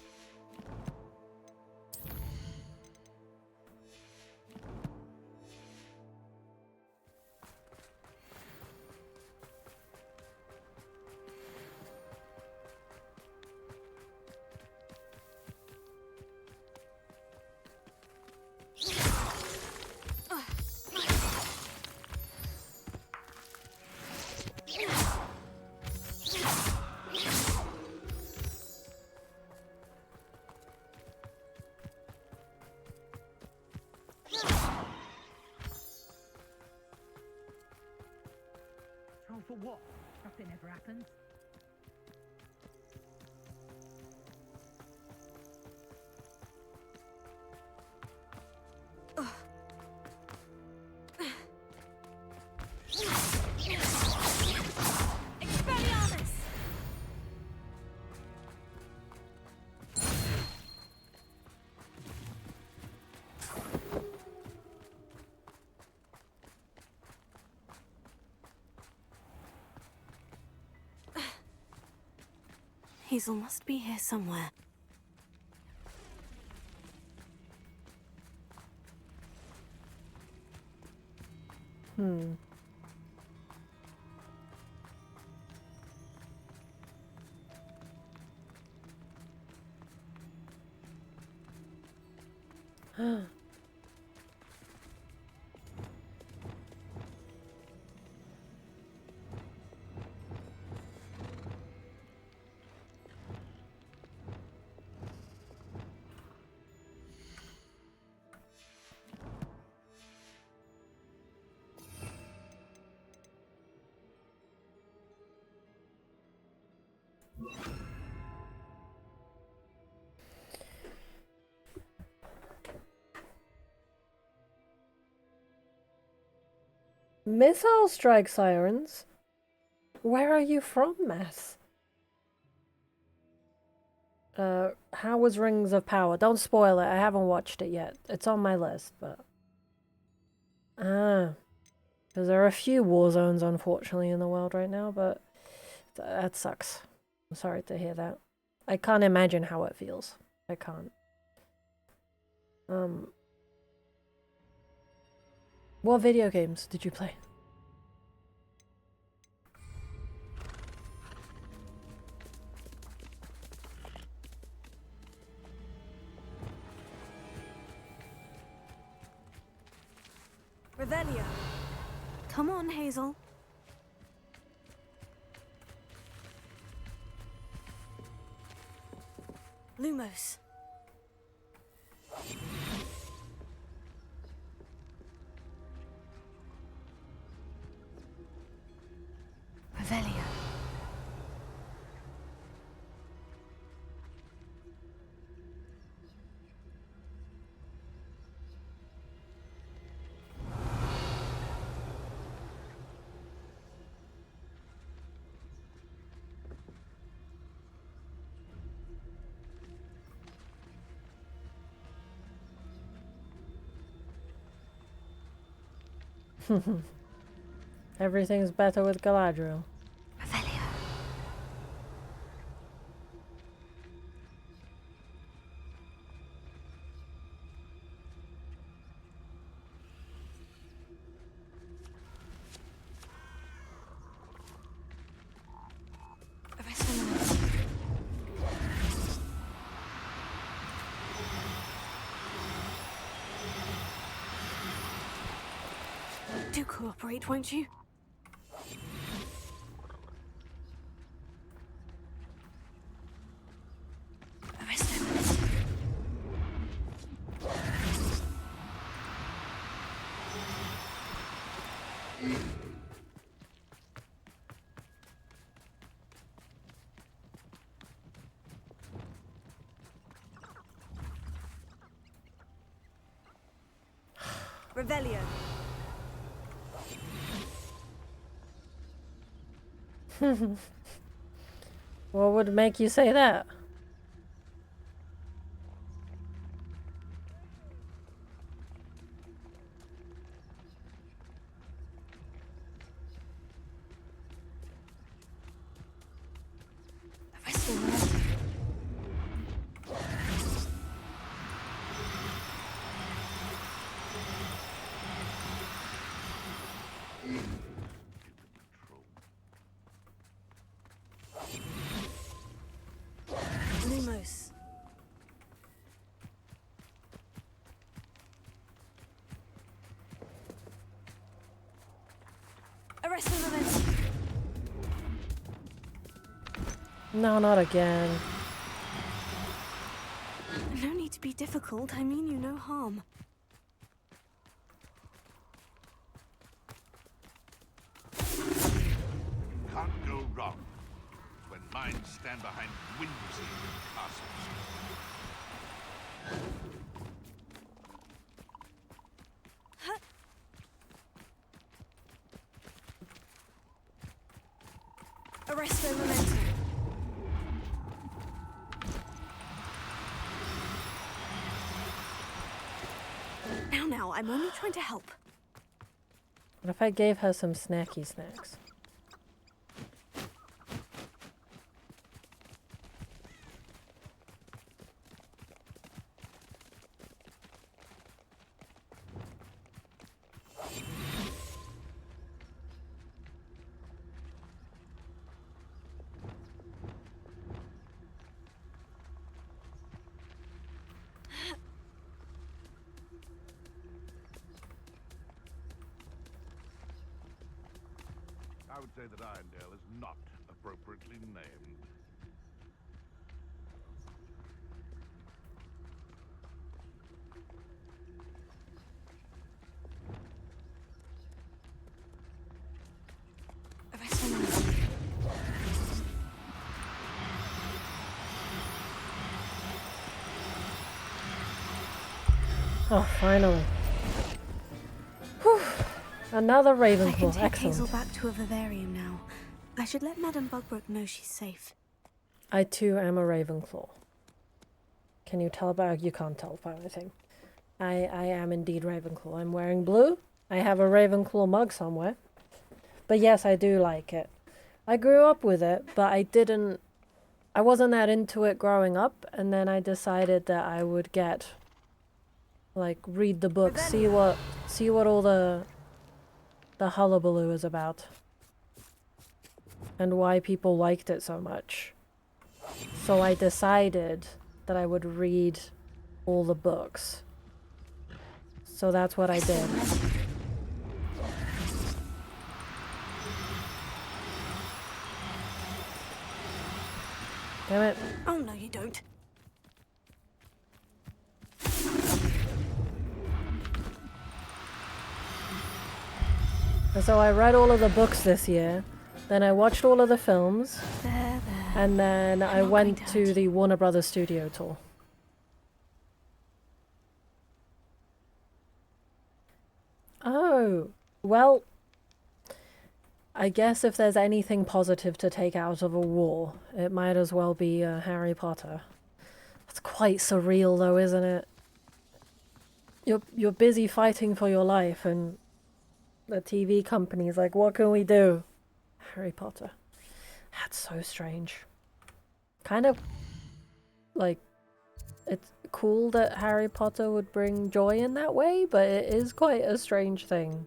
Speaker 7: For what? Nothing ever happens.
Speaker 9: Hazel must be here somewhere.
Speaker 1: Hmm. Missile strike sirens? Where are you from, Mass? How was Rings of Power? Don't spoil it, I haven't watched it yet. It's on my list, but... Ah. Because there are a few war zones, unfortunately, in the world right now, but... That sucks. I'm sorry to hear that. I can't imagine how it feels. I can't. What video games did you play?
Speaker 9: Revelio. Come on, Hazel. Lumos. Revelio.
Speaker 1: Everything's better with Galadriel.
Speaker 9: Revelio. Do cooperate, won't you? Revelio.
Speaker 1: What would make you say that?
Speaker 9: Lumos. Arrest the momentum.
Speaker 1: No, not again.
Speaker 9: No need to be difficult. I mean you no harm.
Speaker 5: Can't go wrong when minds stand behind whimsy and castles.
Speaker 9: Arrest the momentum. Now, I'm only trying to help.
Speaker 1: What if I gave her some snacky snacks?
Speaker 5: I would say that Irondale is not appropriately named.
Speaker 1: Oh, finally. Whew. Another
Speaker 9: I can
Speaker 1: Ravenclaw.
Speaker 9: take
Speaker 1: Excellent.
Speaker 9: Hazel back to a vivarium now. I should let Madame Bugbrook know she's safe.
Speaker 1: I too am a Ravenclaw. Can you tell by... You can't tell by anything. I am indeed Ravenclaw. I'm wearing blue. I have a Ravenclaw mug somewhere. But yes, I do like it. I grew up with it, but I wasn't that into it growing up, and then I decided that I would read the books, see what all the hullabaloo is about. And why people liked it so much. So I decided that I would read all the books. So that's what I did. Damn it.
Speaker 9: Oh, no, you don't.
Speaker 1: And so I read all of the books this year, then I watched all of the films, and then I went to the Warner Brothers studio tour. Oh, well, I guess if there's anything positive to take out of a war, it might as well be Harry Potter. It's quite surreal though, isn't it? You're busy fighting for your life and the TV company's like, what can we do? Harry Potter. That's so strange. Kind of like, it's cool that Harry Potter would bring joy in that way, but it is quite a strange thing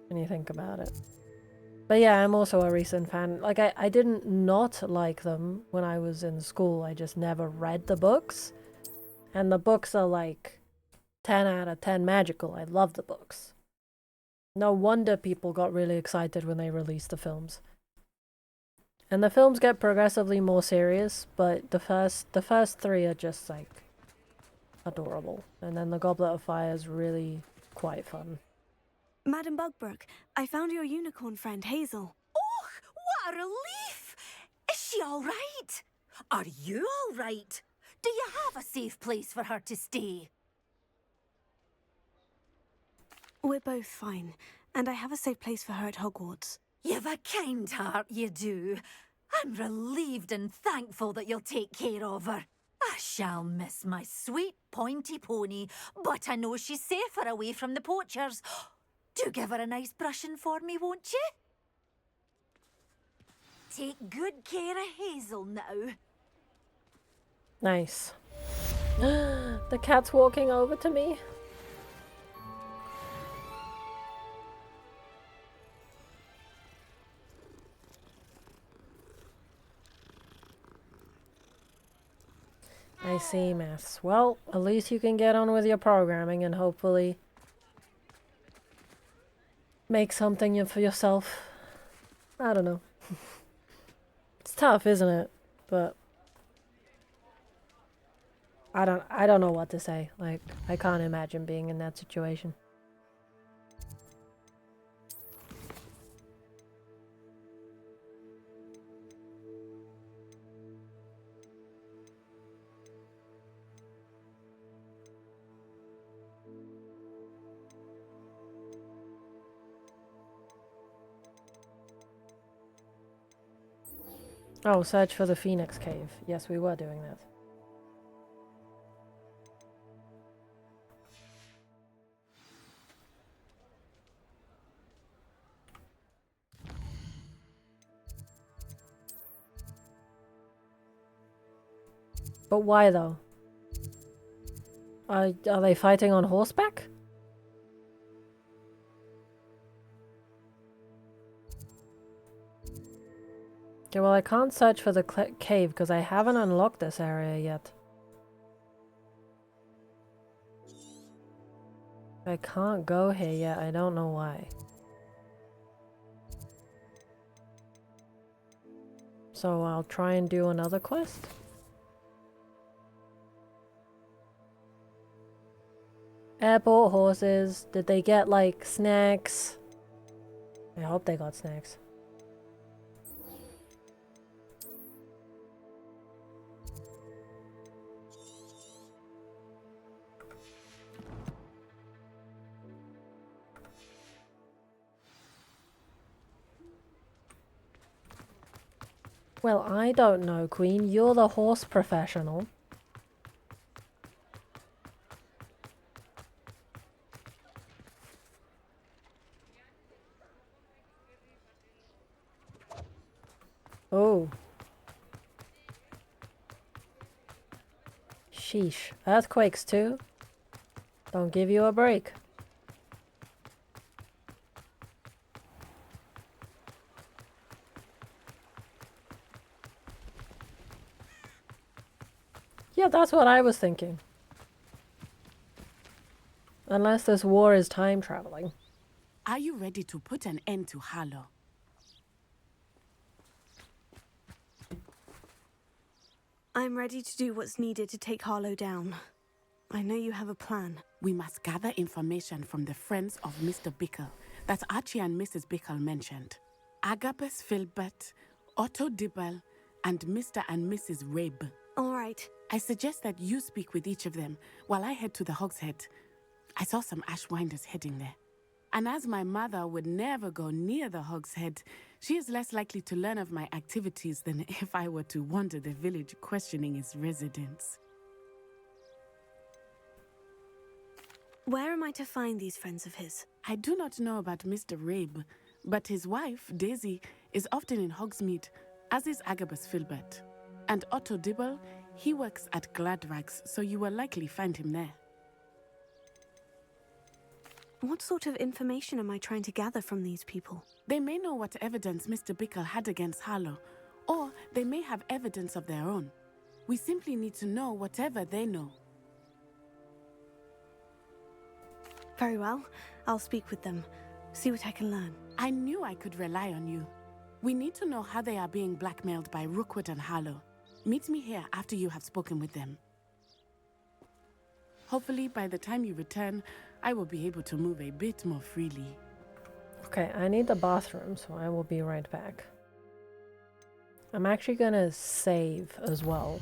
Speaker 1: when you think about it. But yeah, I'm also a recent fan. Like, I didn't not like them when I was in school. I just never read the books. And the books are like 10 out of 10 magical. I love the books. No wonder people got really excited when they released the films. And the films get progressively more serious, but the first three are just like adorable. And then the Goblet of Fire is really quite fun.
Speaker 9: Madame Bugbrook, I found your unicorn friend, Hazel.
Speaker 6: Oh, what a relief! Is she all right? Are you all right? Do you have a safe place for her to stay?
Speaker 9: We're both fine, and I have a safe place for her at Hogwarts.
Speaker 6: You've a kind heart, you do. I'm relieved and thankful that you'll take care of her. I shall miss my sweet pointy pony, but I know she's safer away from the poachers. Do give her a nice brushing for me, won't you? Take good care of Hazel now.
Speaker 1: Nice. The cat's walking over to me. I see, Maths. Well, at least you can get on with your programming and hopefully make something for yourself. I don't know. It's tough, isn't it? But I don't know what to say. Like, I can't imagine being in that situation. Oh, search for the Phoenix Cave. Yes, we were doing that. But why though? Are they fighting on horseback? Okay, well I can't search for the cave because I haven't unlocked this area yet. I can't go here yet, I don't know why. So I'll try and do another quest. Airport horses, did they get like snacks? I hope they got snacks. Well, I don't know, Queen. You're the horse professional. Oh. Sheesh. Earthquakes too? Don't give you a break. Yeah, that's what I was thinking. Unless this war is time traveling.
Speaker 12: Are you ready to put an end to Harlow?
Speaker 9: I'm ready to do what's needed to take Harlow down. I know you have a plan.
Speaker 12: We must gather information from the friends of Mr. Bickle that Archie and Mrs. Bickle mentioned. Agabus Filbert, Otto Dibble, and Mr. and Mrs. Rabe.
Speaker 9: All right.
Speaker 12: I suggest that you speak with each of them while I head to the Hogshead. I saw some Ashwinders heading there. And as my mother would never go near the Hogshead, she is less likely to learn of my activities than if I were to wander the village questioning its residents.
Speaker 9: Where am I to find these friends of his?
Speaker 12: I do not know about Mr. Rabe, but his wife, Daisy, is often in Hogsmeade, as is Agabus Filbert. And Otto Dibble, he works at Gladrags, so you will likely find him there.
Speaker 9: What sort of information am I trying to gather from these people?
Speaker 12: They may know what evidence Mr. Bickle had against Harlow, or they may have evidence of their own. We simply need to know whatever they know.
Speaker 9: Very well. I'll speak with them. See what I can learn.
Speaker 12: I knew I could rely on you. We need to know how they are being blackmailed by Rookwood and Harlow. Meet me here after you have spoken with them. Hopefully, by the time you return, I will be able to move a bit more freely.
Speaker 1: Okay, I need the bathroom, so I will be right back. I'm actually gonna save as well.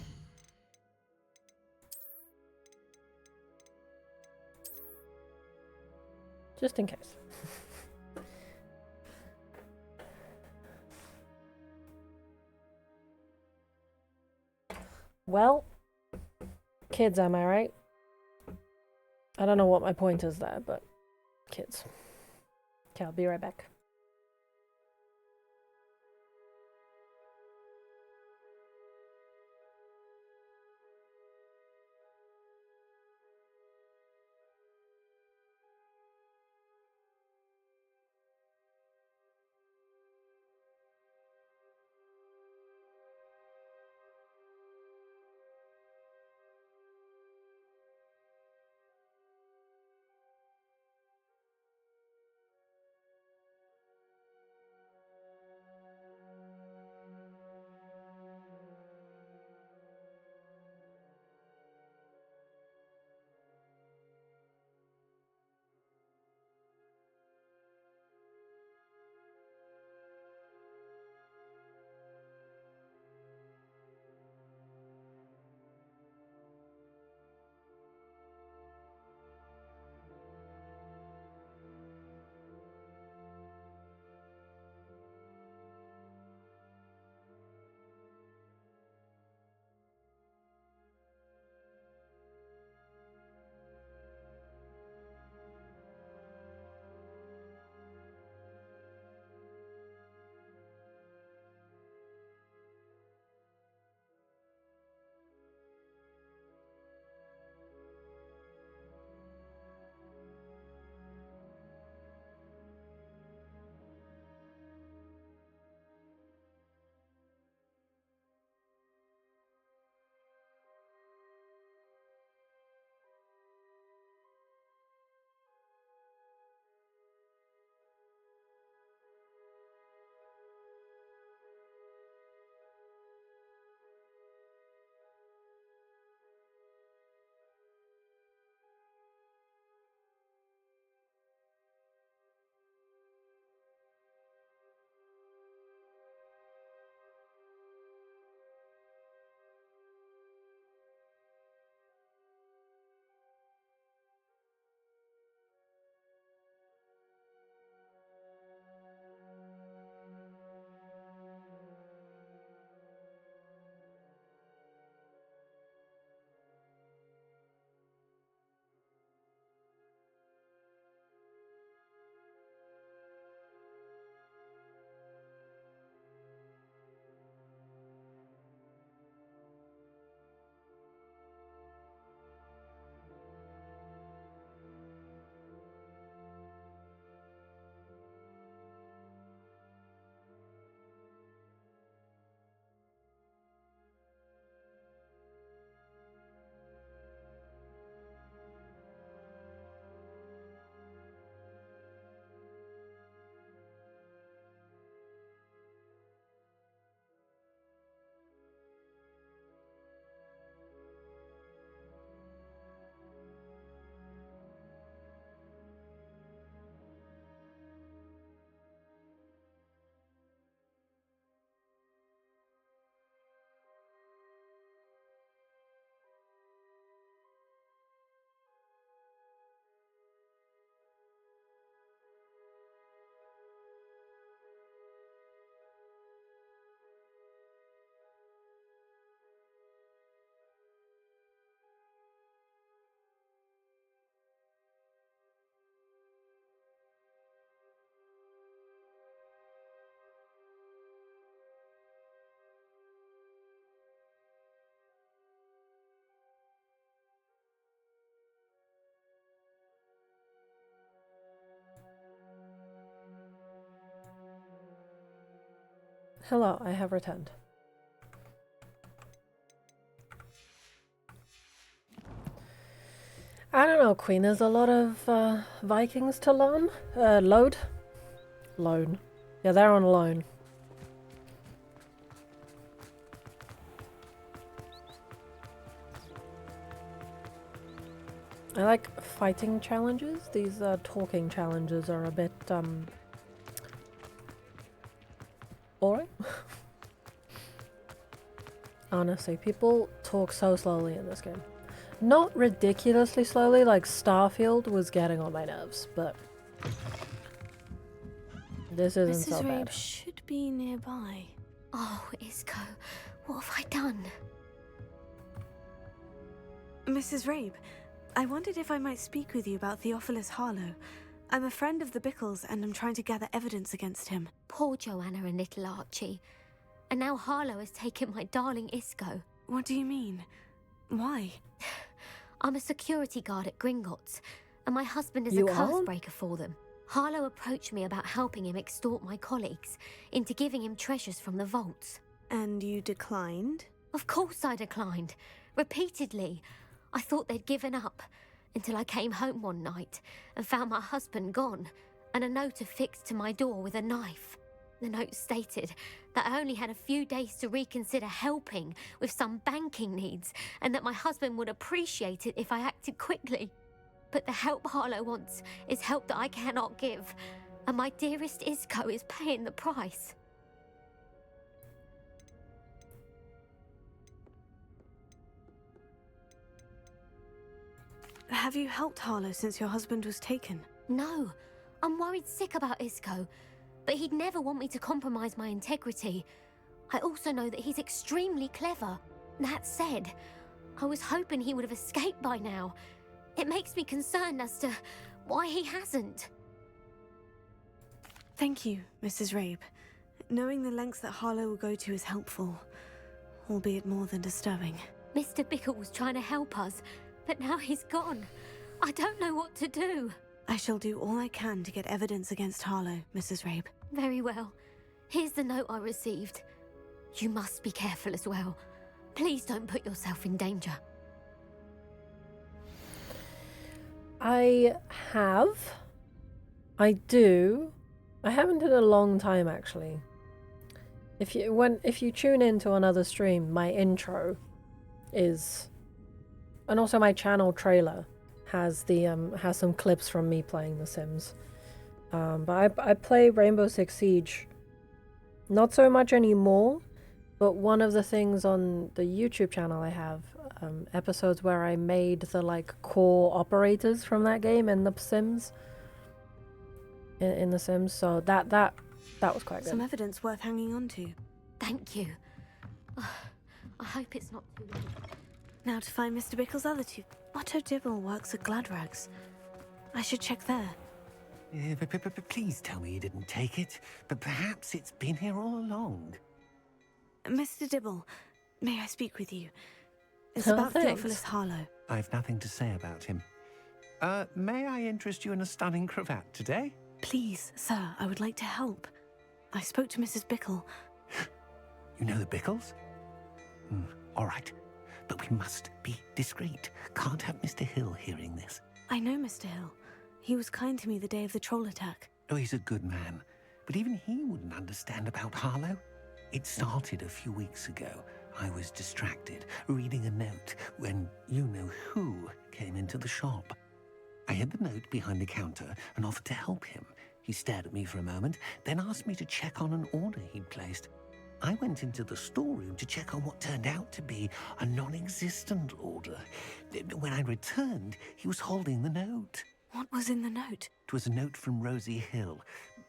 Speaker 1: Just in case. Well, kids, am I right? I don't know what my point is there, but kids. Okay, I'll be right back. Hello, I have returned. I don't know, Queen. There's a lot of Vikings to loan. Loan. Yeah, they're on loan. I like fighting challenges. These talking challenges are a bit boring. Honestly, people talk so slowly in this game. Not ridiculously slowly, like Starfield was getting on my nerves, but this isn't so bad.
Speaker 9: Mrs. Rabe should be nearby.
Speaker 11: Oh, Isco, what have I done?
Speaker 9: Mrs. Rabe, I wondered if I might speak with you about Theophilus Harlow. I'm a friend of the Bickles and I'm trying to gather evidence against him.
Speaker 11: Poor Joanna and little Archie. And now Harlow has taken my darling Isco.
Speaker 9: What do you mean? Why?
Speaker 11: I'm a security guard at Gringotts, and my husband is
Speaker 1: You
Speaker 11: a curse
Speaker 1: are?
Speaker 11: breaker for them. Harlow approached me about helping him extort my colleagues into giving him treasures from the vaults.
Speaker 9: And you declined?
Speaker 11: Of course I declined. Repeatedly. I thought they'd given up, until I came home one night and found my husband gone, and a note affixed to my door with a knife. The note stated that I only had a few days to reconsider helping with some banking needs, and that my husband would appreciate it if I acted quickly. But the help Harlow wants is help that I cannot give, and my dearest Isco is paying the price.
Speaker 9: Have you helped Harlow since your husband was taken?
Speaker 11: No, I'm worried sick about Isco, but he'd never want me to compromise my integrity. I also know that he's extremely clever. That said, I was hoping he would have escaped by now. It makes me concerned as to why he hasn't.
Speaker 9: Thank you, Mrs. Rabe. Knowing the lengths that Harlow will go to is helpful, albeit more than disturbing.
Speaker 11: Mr. Bickle was trying to help us, but now he's gone. I don't know what to do.
Speaker 9: I shall do all I can to get evidence against Harlow, Mrs. Rabe.
Speaker 11: Very well. Here's the note I received. You must be careful as well. Please don't put yourself in danger.
Speaker 1: I do. I haven't in a long time, actually. If you tune into another stream, my intro is, and also my channel trailer has some clips from me playing The Sims. But I play Rainbow Six Siege not so much anymore, but one of the things on the YouTube channel I have episodes where I made the like core operators from that game in The Sims. In The Sims, so that was quite good.
Speaker 9: Some evidence worth hanging on to.
Speaker 11: Thank you. I hope it's not too late.
Speaker 9: Now to find Mr. Bickle's other two. Otto Dibble works at Gladrags. I should check there.
Speaker 3: Please tell me you didn't take it, but perhaps it's been here all along.
Speaker 9: Mr. Dibble, may I speak with you? It's
Speaker 3: Oh,
Speaker 9: about
Speaker 3: thanks.
Speaker 9: Theophilus Harlow.
Speaker 14: I've nothing to say about him. May I interest you in a stunning cravat today?
Speaker 9: Please, sir, I would like to help. I spoke to Mrs. Bickle.
Speaker 14: You know the Bickles? All right. But we must be discreet. Can't have Mr. Hill hearing this.
Speaker 9: I know Mr. Hill. He was kind to me the day of the troll attack.
Speaker 14: Oh, he's a good man. But even he wouldn't understand about Harlow. It started a few weeks ago. I was distracted, reading a note, when you-know-who came into the shop. I hid the note behind the counter and offered to help him. He stared at me for a moment, then asked me to check on an order he'd placed. I went into the storeroom to check on what turned out to be a non-existent order. When I returned, he was holding the note.
Speaker 9: What was in the note?
Speaker 14: It was a note from Rosie Hill,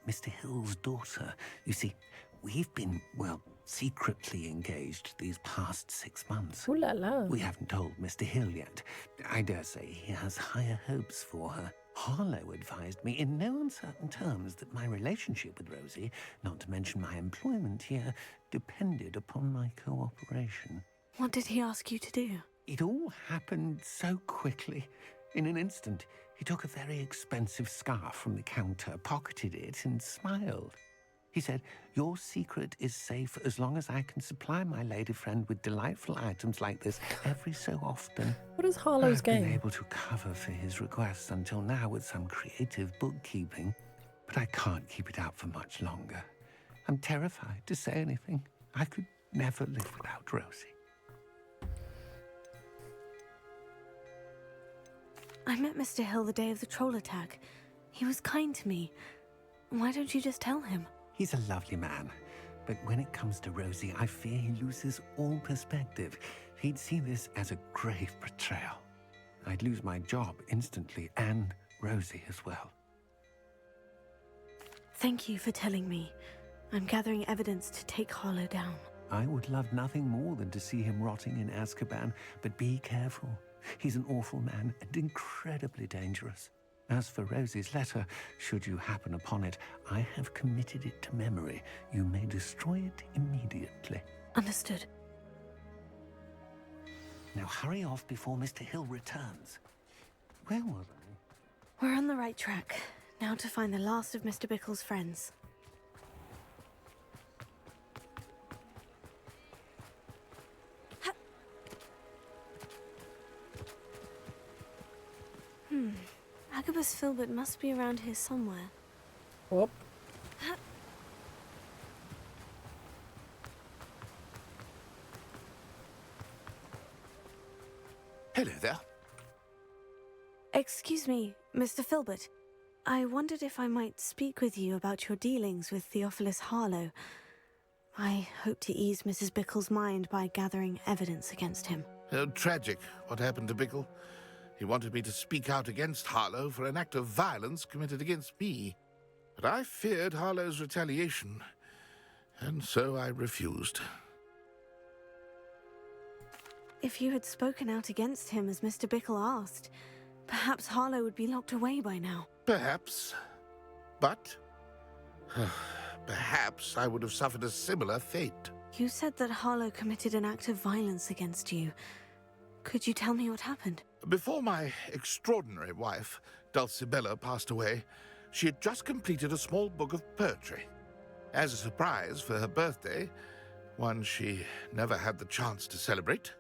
Speaker 14: Mr. Hill's daughter. You see, we've been, well, secretly engaged these past 6 months.
Speaker 1: Ooh la la.
Speaker 14: We haven't told Mr. Hill yet. I dare say he has higher hopes for her. Harlow advised me in no uncertain terms that my relationship with Rosie, not to mention my employment here, depended upon my cooperation.
Speaker 9: What did he ask you to do?
Speaker 14: It all happened so quickly. In an instant, he took a very expensive scarf from the counter, pocketed it, and smiled. He said, "Your secret is safe as long as I can supply my lady friend with delightful items like this every so often."
Speaker 1: What is Harlow's
Speaker 14: I've
Speaker 1: game?
Speaker 14: been able to cover for his requests until now with some creative bookkeeping, but I can't keep it out for much longer. I'm terrified to say anything. I could never live without Rosie.
Speaker 9: I met Mr. Hill the day of the troll attack. He was kind to me. Why don't you just tell him?
Speaker 14: He's a lovely man, but when it comes to Rosie, I fear he loses all perspective. He'd see this as a grave betrayal. I'd lose my job instantly, and Rosie as well.
Speaker 9: Thank you for telling me. I'm gathering evidence to take Harlow down.
Speaker 14: I would love nothing more than to see him rotting in Azkaban, but be careful. He's an awful man and incredibly dangerous. As for Rosie's letter, should you happen upon it, I have committed it to memory. You may destroy it immediately.
Speaker 9: Understood.
Speaker 14: Now hurry off before Mr. Hill returns. Where were I?
Speaker 9: We're on the right track. Now to find the last of Mr. Bickle's friends. Agabus Filbert must be around here somewhere.
Speaker 1: Whoop.
Speaker 5: Hello there.
Speaker 9: Excuse me, Mr. Filbert. I wondered if I might speak with you about your dealings with Theophilus Harlow. I hope to ease Mrs. Bickle's mind by gathering evidence against him.
Speaker 5: Tragic, what happened to Bickle. He wanted me to speak out against Harlow for an act of violence committed against me. But I feared Harlow's retaliation, and so I refused.
Speaker 9: If you had spoken out against him as Mr. Bickle asked, perhaps Harlow would be locked away by now.
Speaker 5: Perhaps. But perhaps I would have suffered a similar fate.
Speaker 9: You said that Harlow committed an act of violence against you. Could you tell me what happened?
Speaker 5: Before my extraordinary wife, Dulcibella, passed away, she had just completed a small book of poetry. As a surprise for her birthday, one she never had the chance to celebrate,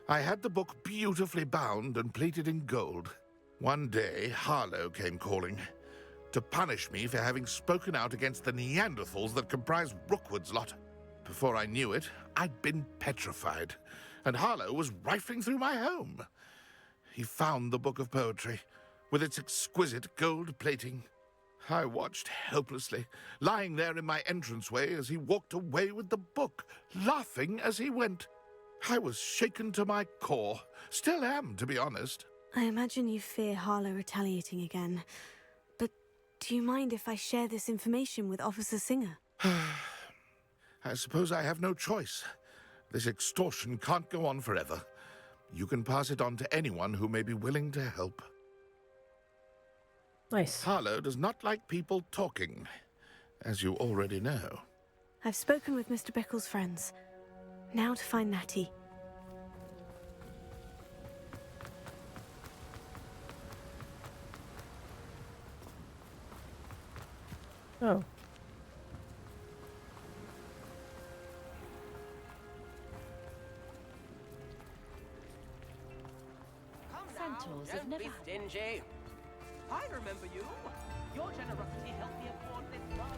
Speaker 5: I had the book beautifully bound and plated in gold. One day, Harlow came calling to punish me for having spoken out against the Neanderthals that comprise Rookwood's lot. Before I knew it, I'd been petrified, and Harlow was rifling through my home. He found the book of poetry, with its exquisite gold plating. I watched helplessly, lying there in my entranceway as he walked away with the book, laughing as he went. I was shaken to my core. Still am, to be honest.
Speaker 9: I imagine you fear Harlow retaliating again. But do you mind if I share this information with Officer Singer?
Speaker 5: I suppose I have no choice. This extortion can't go on forever. You can pass it on to anyone who may be willing to help.
Speaker 1: Nice.
Speaker 5: Harlow does not like people talking, as you already know.
Speaker 9: I've spoken with Mr. Bickle's friends. Now to find Natty.
Speaker 1: Oh.
Speaker 13: Centaurs have never... Don't be stingy. I remember you. Your generosity helped me afford this rather...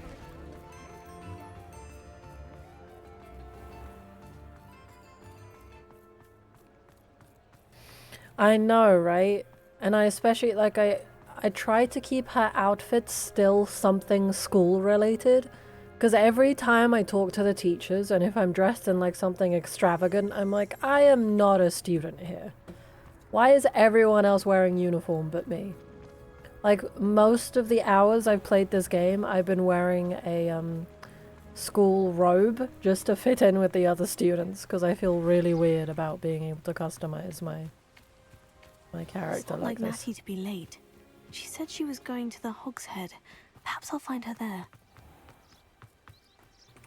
Speaker 1: I know, right? And I especially, like, I try to keep her outfits still something school related. Because every time I talk to the teachers, and if I'm dressed in, like, something extravagant, I'm like, I am not a student here. Why is everyone else wearing uniform but me? Like, most of the hours I've played this game, I've been wearing a, school robe just to fit in with the other students, because I feel really weird about being able to customize my character
Speaker 9: it's not
Speaker 1: like this.
Speaker 9: Natty to be late. She said she was going to the Hog's Head. Perhaps I'll find her there.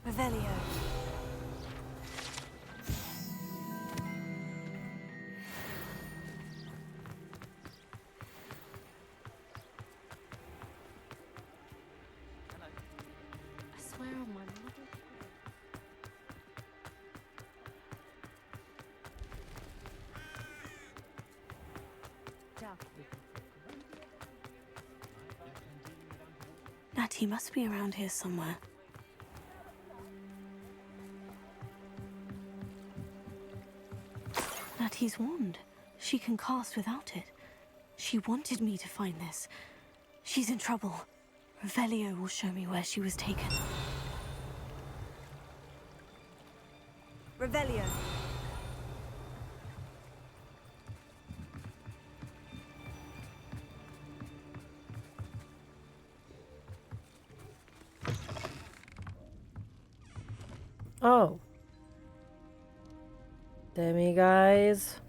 Speaker 9: Revelio.
Speaker 11: I swear on my mother.
Speaker 9: Natty must be around here somewhere. Natty's wand. She can cast without it. She wanted me to find this. She's in trouble. Revelio will show me where she was taken.
Speaker 16: Revelio.
Speaker 1: Oh. Demi guys.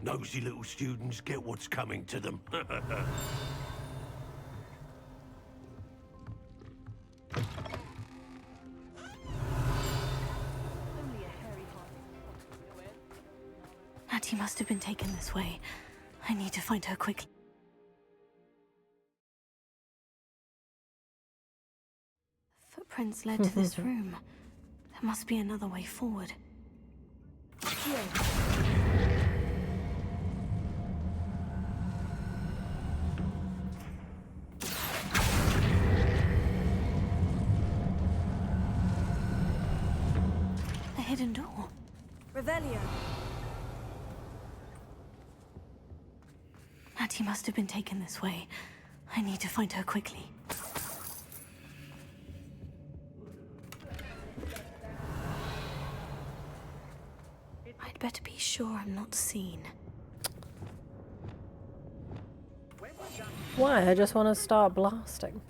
Speaker 3: Nosy little students get what's coming to them.
Speaker 9: Natty must have been taken this way. I need to find her quickly. Footprints led to this room. There must be another way forward. A hidden door.
Speaker 6: Revelio.
Speaker 9: Natty must have been taken this way. I need to find her quickly. I'd better be sure I'm not seen.
Speaker 1: Why? I just want to start blasting.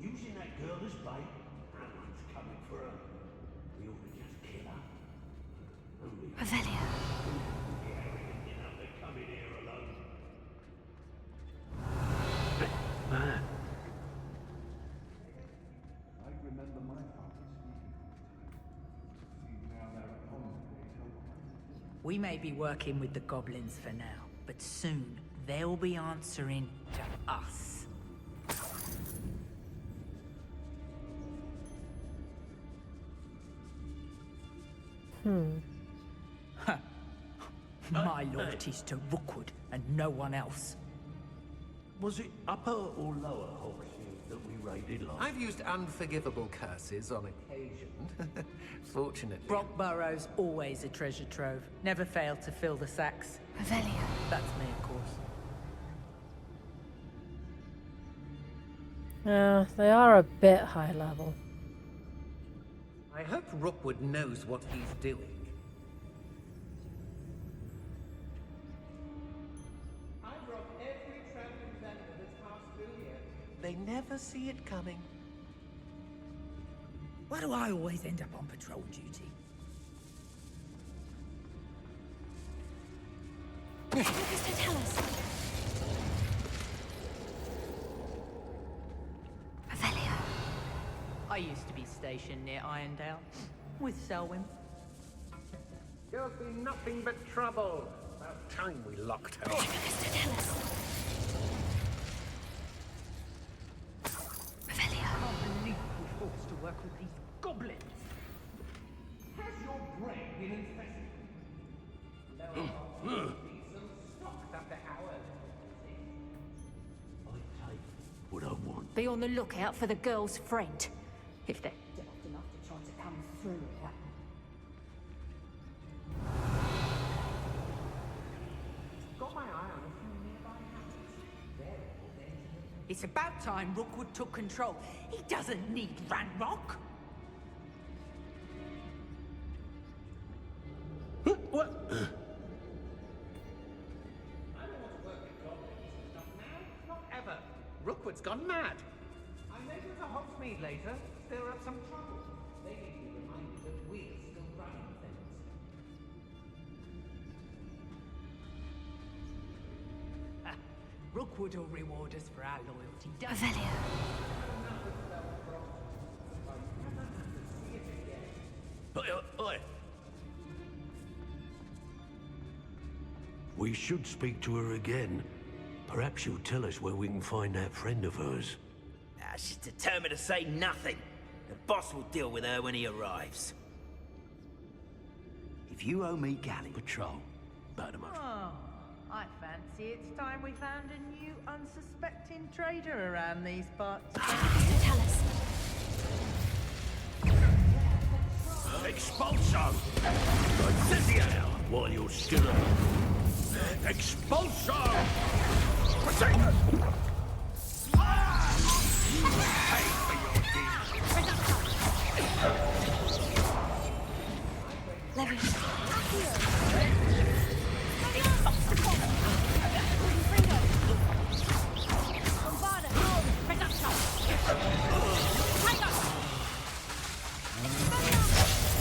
Speaker 3: Using that girl as bait, everyone's coming for her. We ought to just kill her.
Speaker 9: Revelio.
Speaker 3: They come in here alone. Man.
Speaker 19: I remember my father speaking. Now they're at home.
Speaker 21: We may be working with the goblins for now, but soon they'll be answering to us. My loyalty's to Rookwood and no one else.
Speaker 3: Was it upper or lower Hogsfield that we raided last?
Speaker 23: I've used unforgivable curses on occasion. Fortunately.
Speaker 21: Brock Burrow's always a treasure trove. Never failed to fill the sacks.
Speaker 9: Revelio.
Speaker 21: That's me, of course.
Speaker 1: Yeah, they are a bit high level.
Speaker 23: I hope Rookwood knows what he's doing. I broke every traveling vendor that's passed through here. They never see it coming.
Speaker 21: Why do I always end up on patrol duty?
Speaker 9: Mr. Tell us. Revelio.
Speaker 21: I used to be stationed near Irondale with Selwyn.
Speaker 23: There's been nothing but trouble. About time we locked her.
Speaker 9: Mr. Tell us. Revelio.
Speaker 21: I can't believe we're forced to work with these goblins.
Speaker 23: Has your brain been infested? Stocked up the hours.
Speaker 3: I take what I want.
Speaker 11: Be on the lookout for the girl's friend. If they're daft enough to try to come through here.
Speaker 23: Got my eye on a few nearby houses.
Speaker 21: It's about time Rookwood took control. He doesn't need Ranrock.
Speaker 23: What? I don't want to work with goblins. Not now, not ever. Rookwood's gone mad. I met with the Hogsmeade later. Stir up some trouble. They need to be reminded that we're still running things.
Speaker 21: Rookwood will reward us for our loyalty.
Speaker 9: Revelio.
Speaker 3: Oi. We should speak to her again. Perhaps she'll tell us where we can find that friend of hers.
Speaker 24: She's determined to say nothing. The boss will deal with her when he arrives. If you owe me galley
Speaker 3: patrol, about a month.
Speaker 21: Oh, I fancy it's time we found a new unsuspecting trader around these parts.
Speaker 9: Tell us.
Speaker 3: Expulso! Incendiaire! While you're still up. Expulso! Protect us! Pay for your
Speaker 9: Levy.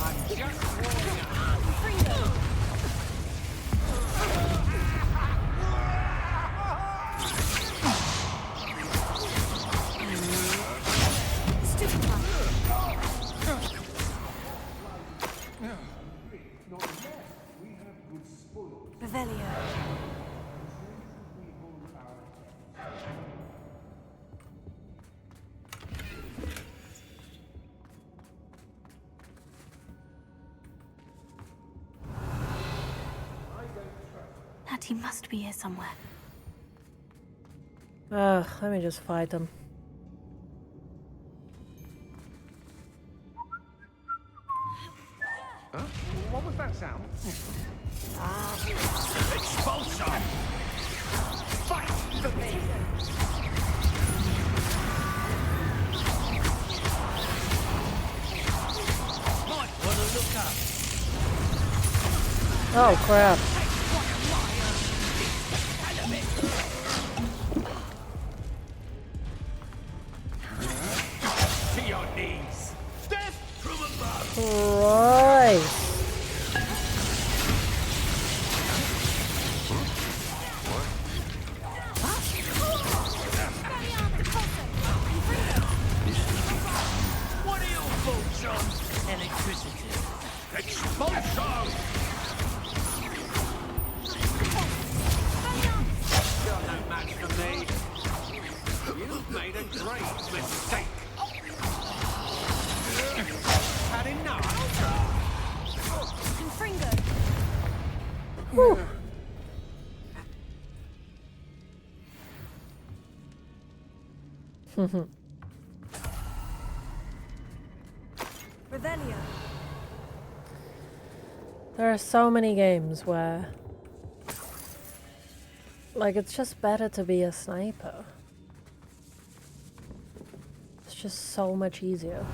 Speaker 23: I'm just warning you.
Speaker 9: Revelio. Natty must be here somewhere.
Speaker 1: Let me just fight him.
Speaker 23: Huh? What was that sound?
Speaker 24: Expulsion! Fight for me! Might want to look up.
Speaker 1: Oh crap.
Speaker 24: To your knees. Death from above.
Speaker 1: Christ.
Speaker 24: What are your thoughts on electricity? Expulsion! You're no match for me. You've made a great mistake. Had enough?
Speaker 9: Confringo.
Speaker 1: Whew.
Speaker 9: Revelio.
Speaker 1: There are so many games where, like, it's just better to be a sniper. It's just so much easier.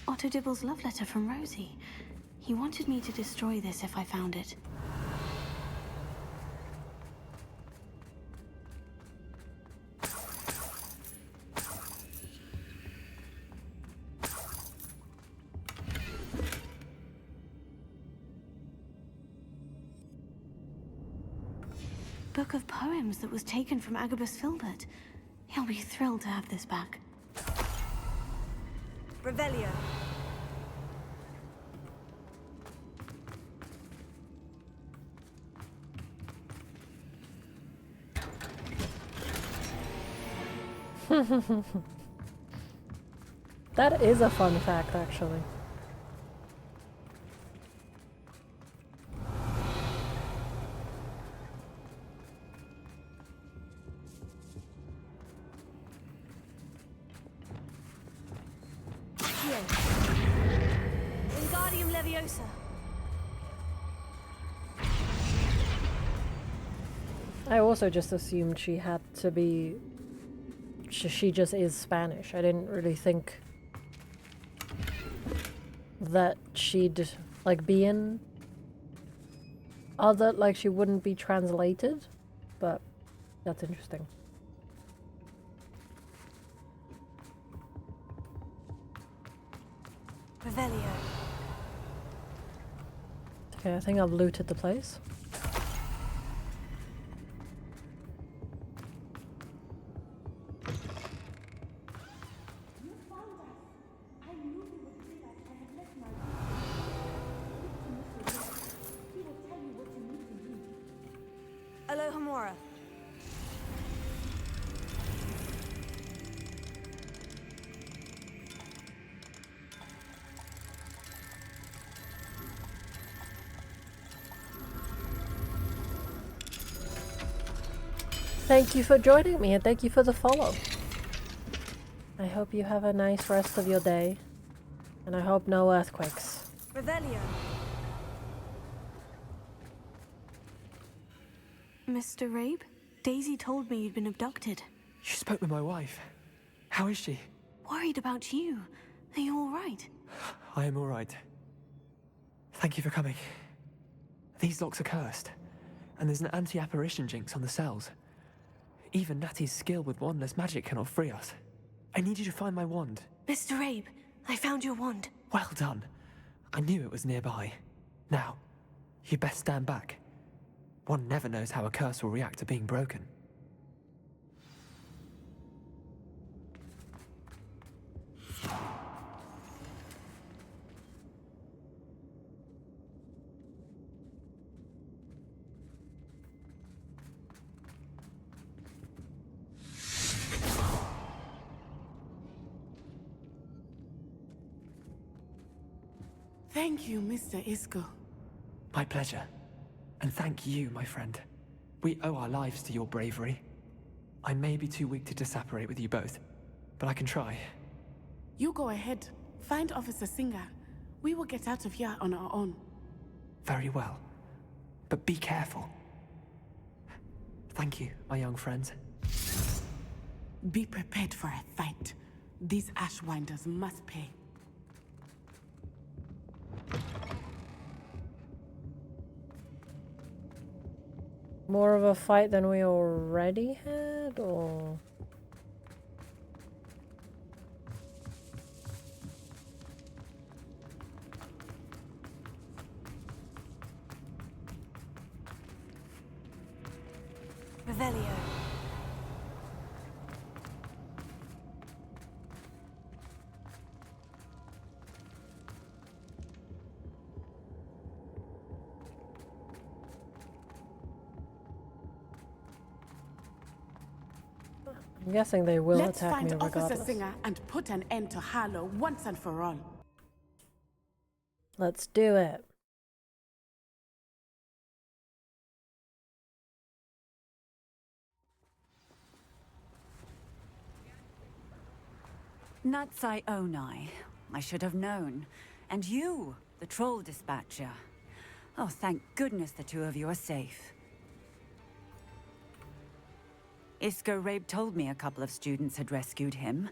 Speaker 9: Otto Dibble's love letter from Rosie. He wanted me to destroy this if I found it. Book of poems that was taken from Agabus Filbert. He'll be thrilled to have this back.
Speaker 16: Revelio.
Speaker 1: That is a fun fact, actually.
Speaker 9: Wingardium Leviosa.
Speaker 1: I also just assumed she had to be... She just is Spanish. I didn't really think that she'd, like, be in other... Like, she wouldn't be translated, but that's interesting.
Speaker 9: Revelio.
Speaker 1: Okay, I think I've looted the place.
Speaker 9: Alohomora.
Speaker 1: Thank you for joining me and thank you for the follow. I hope you have a nice rest of your day. And I hope no earthquakes.
Speaker 9: Revelio. Mr. Rabe? Daisy told me you'd been abducted.
Speaker 2: You spoke with my wife. How is she?
Speaker 9: Worried about you. Are you all right?
Speaker 2: I am all right. Thank you for coming. These locks are cursed, and there's an anti-apparition jinx on the cells. Even Natty's skill with wandless magic cannot free us. I need you to find my wand.
Speaker 9: Mr. Rabe, I found your wand.
Speaker 2: Well done. I knew it was nearby. Now, you best stand back. One never knows how a curse will react to being broken.
Speaker 12: Thank you, Mr. Isco.
Speaker 2: My pleasure. And thank you, my friend. We owe our lives to your bravery. I may be too weak to disapparate with you both, but I can try.
Speaker 12: You go ahead. Find Officer Singer. We will get out of here on our own.
Speaker 2: Very well. But be careful. Thank you, my young friends.
Speaker 12: Be prepared for a fight. These Ashwinders must pay.
Speaker 1: More of a fight than we already had, or?
Speaker 9: Revelio.
Speaker 1: I'm guessing they will
Speaker 12: Let's
Speaker 1: attack me
Speaker 12: find
Speaker 1: regardless.
Speaker 12: Officer Singer and put an end to Harlow once and for all.
Speaker 1: Let's do it.
Speaker 4: Natsai Onai. I should have known. And you, the troll dispatcher. Oh, thank goodness the two of you are safe. Isco Rabe told me a couple of students had rescued him.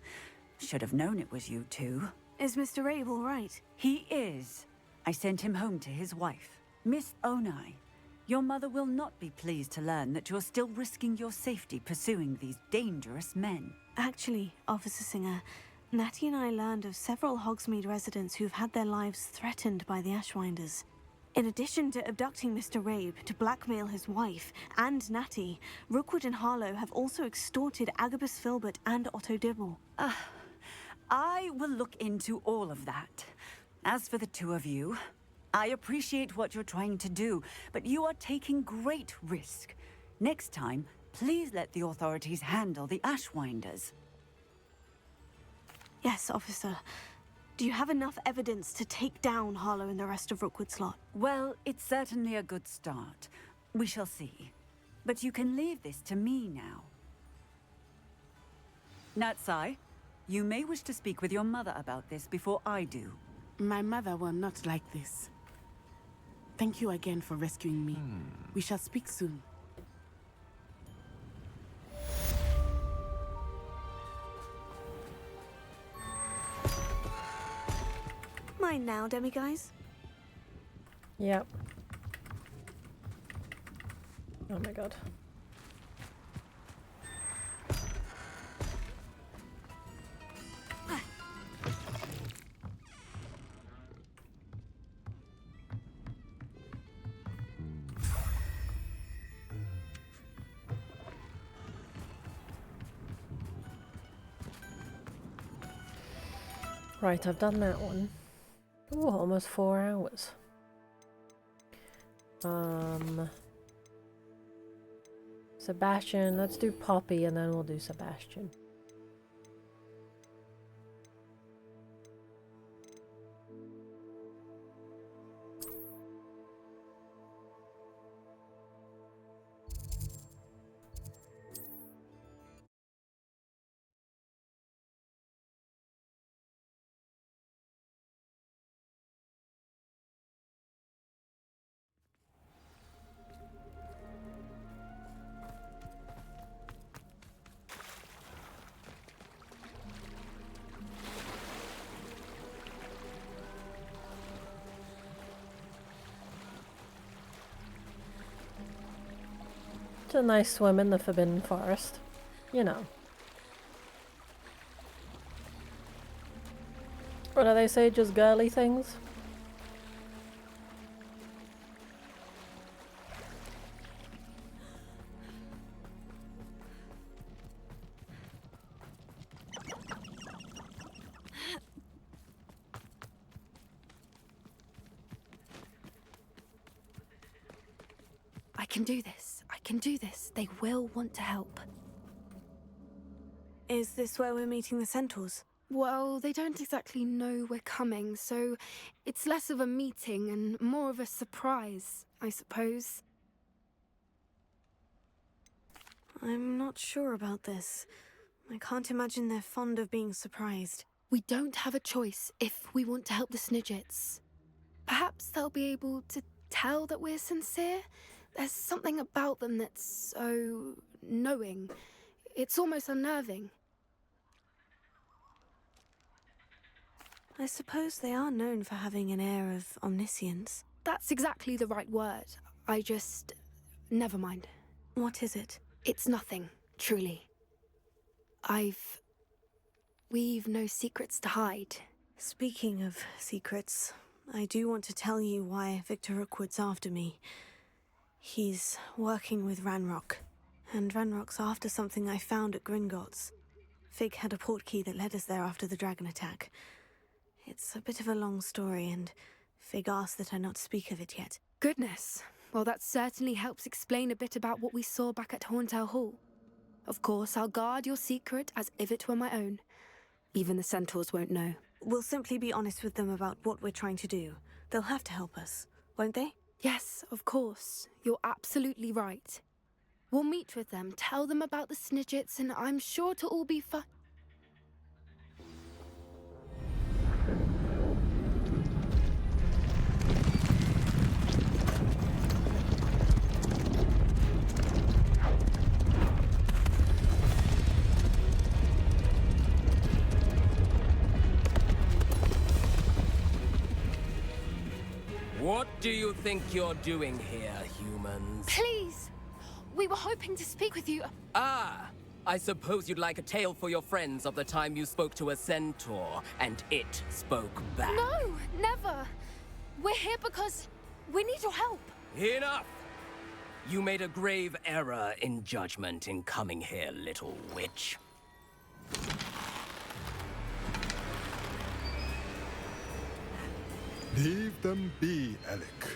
Speaker 4: Should have known it was you two.
Speaker 9: Is Mr. Rabe all right?
Speaker 4: He is. I sent him home to his wife. Miss Onai, your mother will not be pleased to learn that you're still risking your safety pursuing these dangerous men.
Speaker 9: Actually, Officer Singer, Natty and I learned of several Hogsmeade residents who've had their lives threatened by the Ashwinders. In addition to abducting Mr. Rabe to blackmail his wife and Natty, Rookwood and Harlow have also extorted Agabus Filbert and Otto Dibble.
Speaker 4: I will look into all of that. As for the two of you, I appreciate what you're trying to do, but you are taking great risk. Next time, please let the authorities handle the Ashwinders.
Speaker 9: Yes, officer. Do you have enough evidence to take down Harlow and the rest of Rookwood's lot?
Speaker 4: Well, it's certainly a good start. We shall see. But you can leave this to me now. Natsai, you may wish to speak with your mother about this before I do.
Speaker 12: My mother will not like this. Thank you again for rescuing me. We shall speak soon.
Speaker 9: Mine now, demiguise.
Speaker 1: Yep. Oh my god. Right, I've done that one. Ooh, almost 4 hours. Sebastian, let's do Poppy and then we'll do Sebastian. It's a nice swim in the Forbidden Forest. You know. What do they say? Just girly things?
Speaker 8: can do this. I can do this. They will want to help.
Speaker 9: Is this where we're meeting the centaurs?
Speaker 8: Well, they don't exactly know we're coming, so it's less of a meeting and more of a surprise, I suppose.
Speaker 9: I'm not sure about this. I can't imagine they're fond of being surprised.
Speaker 8: We don't have a choice if we want to help the Snidgets. Perhaps they'll be able to tell that we're sincere. There's something about them that's so knowing. It's almost unnerving.
Speaker 9: I suppose they are known for having an air of omniscience.
Speaker 8: That's exactly the right word. Never mind.
Speaker 9: What is it?
Speaker 8: It's nothing, truly. We've no secrets to hide.
Speaker 9: Speaking of secrets, I do want to tell you why Victor Rookwood's after me. He's working with Ranrock, and Ranrock's after something I found at Gringotts. Fig had a portkey that led us there after the dragon attack. It's a bit of a long story, and Fig asked that I not speak of it yet.
Speaker 8: Goodness. Well, that certainly helps explain a bit about what we saw back at Horntail Hall. Of course, I'll guard your secret as if it were my own. Even the centaurs won't know.
Speaker 9: We'll simply be honest with them about what we're trying to do. They'll have to help us, won't they?
Speaker 8: Yes, of course. You're absolutely right. We'll meet with them, tell them about the Snidgets, and I'm sure it'll all be fun.
Speaker 13: What do you think you're doing here, humans?
Speaker 8: Please! We were hoping to speak with you.
Speaker 13: Ah! I suppose you'd like a tale for your friends of the time you spoke to a centaur, and it spoke back.
Speaker 8: No, never. We're here because we need your help.
Speaker 13: Enough! You made a grave error in judgment in coming here, little witch.
Speaker 15: Leave them be, Alec.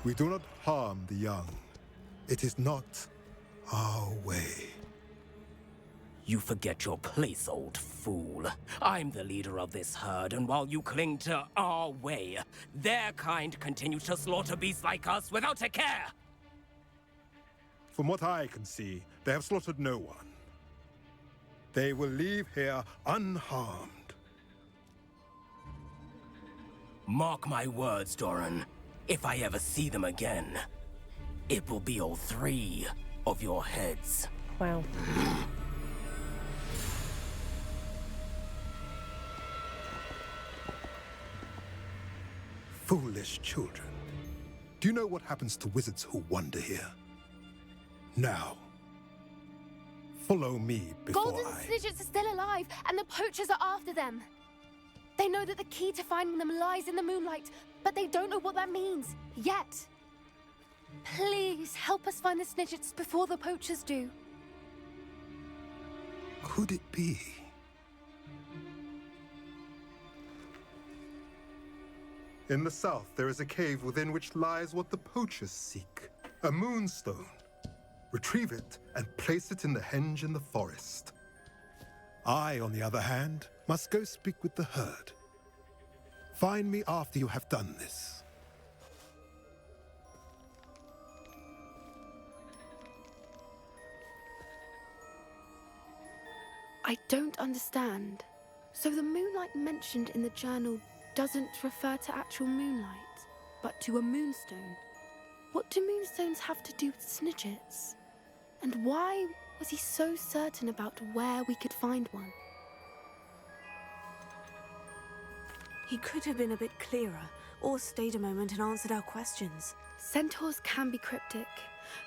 Speaker 15: We do not harm the young. It is not our way.
Speaker 13: You forget your place, old fool. I'm the leader of this herd, and while you cling to our way, their kind continue to slaughter beasts like us without a care!
Speaker 15: From what I can see, they have slaughtered no one. They will leave here unharmed.
Speaker 13: Mark my words, Doran. If I ever see them again, it will be all 3 of your heads.
Speaker 1: Wow.
Speaker 15: Foolish children. Do you know what happens to wizards who wander here? Now, follow me before
Speaker 8: Golden Snidgets are still alive, and the poachers are after them. They know that the key to finding them lies in the moonlight, but they don't know what that means, yet. Please, help us find the Snidgets before the poachers do.
Speaker 15: Could it be? In the south, there is a cave within which lies what the poachers seek. A moonstone. Retrieve it and place it in the henge in the forest. I, on the other hand, must go speak with the herd. Find me after you have done this.
Speaker 8: I don't understand. So the moonlight mentioned in the journal doesn't refer to actual moonlight, but to a moonstone. What do moonstones have to do with Snidgets? And why was he so certain about where we could find one?
Speaker 9: He could have been a bit clearer, or stayed a moment and answered our questions.
Speaker 8: Centaurs can be cryptic.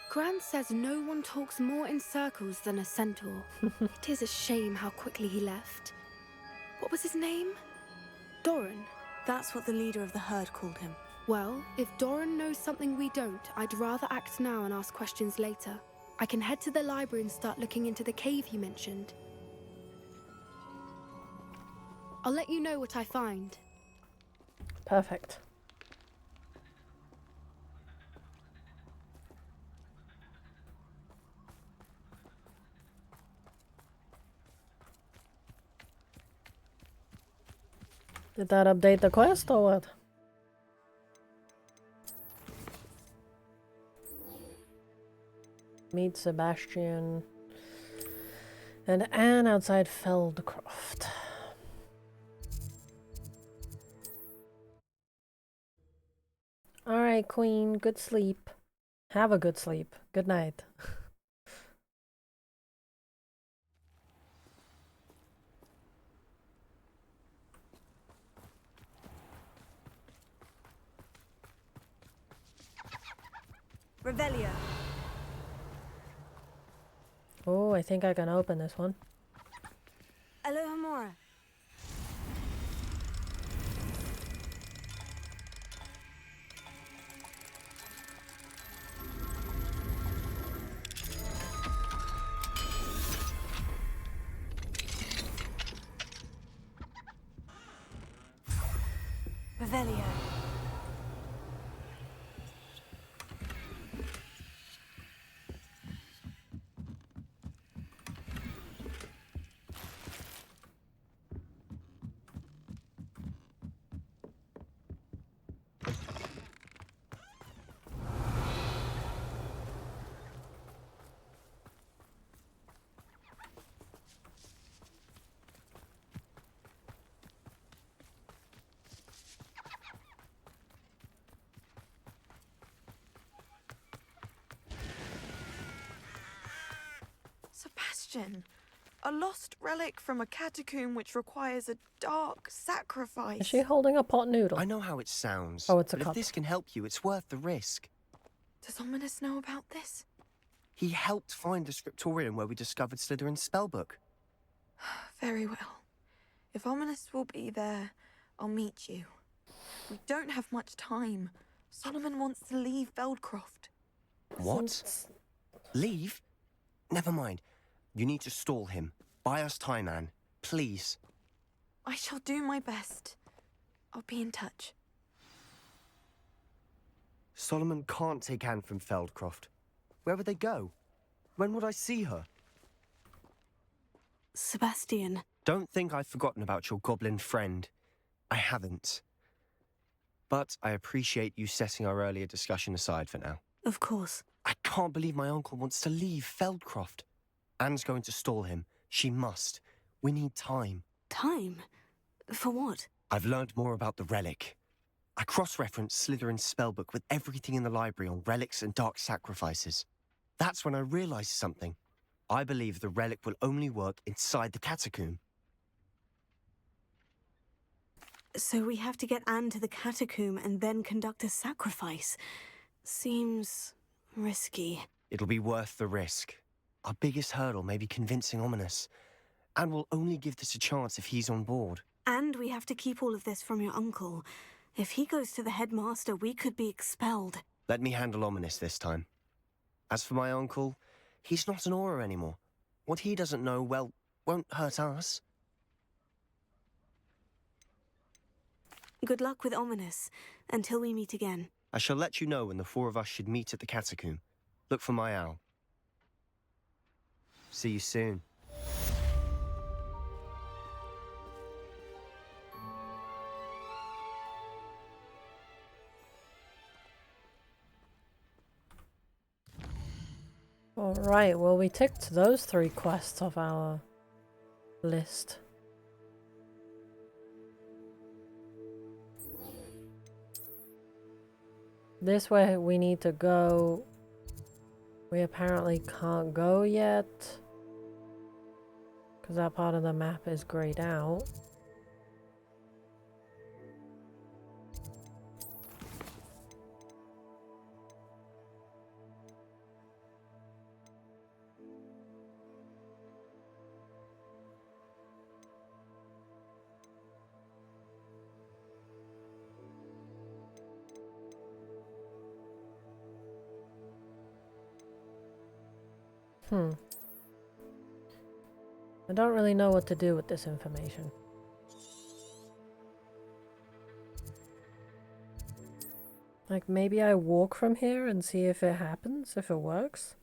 Speaker 8: Gran says no one talks more in circles than a centaur. It is a shame how quickly he left. What was his name? Doran?
Speaker 9: That's what the leader of the herd called him.
Speaker 8: Well, if Doran knows something we don't, I'd rather act now and ask questions later. I can head to the library and start looking into the cave you mentioned. I'll let you know what I find.
Speaker 1: Perfect. Did that update the quest or what? Meet Sebastian and Anne outside Feldcroft. Alright, Queen. Good sleep. Have a good sleep. Good night.
Speaker 16: Revelio.
Speaker 1: Oh, I think I can open this one.
Speaker 9: Alohomora.
Speaker 16: Revelio.
Speaker 10: Sebastian, a lost relic from a catacomb which requires a dark sacrifice.
Speaker 1: Is she holding a pot noodle?
Speaker 17: I know how it sounds.
Speaker 1: Oh, it's a
Speaker 17: but
Speaker 1: cup.
Speaker 17: if this can help you, it's worth the risk.
Speaker 10: Does Ominous know about this?
Speaker 17: He helped find the scriptorium where we discovered Slytherin's spellbook.
Speaker 10: Very well. If Ominous will be there, I'll meet you. We don't have much time. Solomon wants to leave Feldcroft.
Speaker 17: What? Leave? Never mind. You need to stall him. Buy us time, Anne. Please.
Speaker 10: I shall do my best. I'll be in touch.
Speaker 17: Solomon can't take Anne from Feldcroft. Where would they go? When would I see her?
Speaker 9: Sebastian.
Speaker 17: Don't think I've forgotten about your goblin friend. I haven't. But I appreciate you setting our earlier discussion aside for now.
Speaker 9: Of course.
Speaker 17: I can't believe my uncle wants to leave Feldcroft. Anne's going to stall him. She must. We need time.
Speaker 9: Time? For what?
Speaker 17: I've learned more about the relic. I cross-referenced Slytherin's spellbook with everything in the library on relics and dark sacrifices. That's when I realized something. I believe the relic will only work inside the catacomb.
Speaker 9: So we have to get Anne to the catacomb and then conduct a sacrifice. Seems risky.
Speaker 17: It'll be worth the risk. Our biggest hurdle may be convincing Ominous. And we'll only give this a chance if he's on board.
Speaker 9: And we have to keep all of this from your uncle. If he goes to the headmaster, we could be expelled.
Speaker 17: Let me handle Ominous this time. As for my uncle, he's not an Auror anymore. What he doesn't know, well, won't hurt us.
Speaker 9: Good luck with Ominous, until we meet again.
Speaker 17: I shall let you know when the four of us should meet at the catacomb. Look for my owl. See you soon.
Speaker 1: Alright, well we ticked those 3 quests off our list. This way we need to go. We apparently can't go yet. Because that part of the map is grayed out. I don't really know what to do with this information. Like, maybe I walk from here and see if it happens, if it works?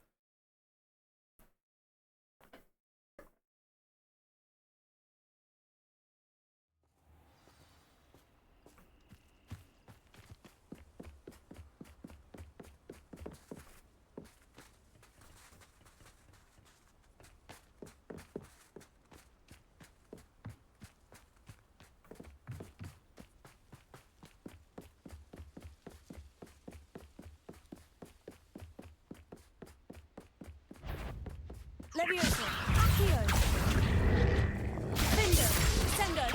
Speaker 6: Leviosa. Accio. Findo. Sendo.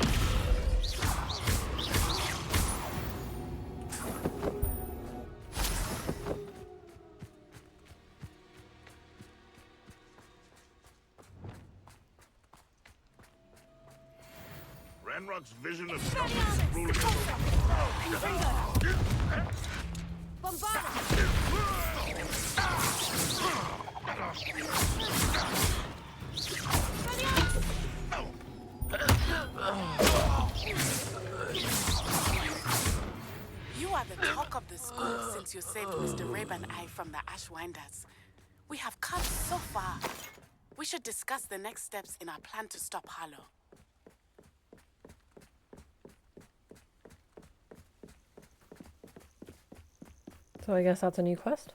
Speaker 5: Ranrock's vision of justice ruling over...
Speaker 12: You are the talk of the school since you saved Mr. Rabe and I from the Ashwinders. We have come so far. We should discuss the next steps in our plan to stop Harlow.
Speaker 1: So I guess that's a new quest.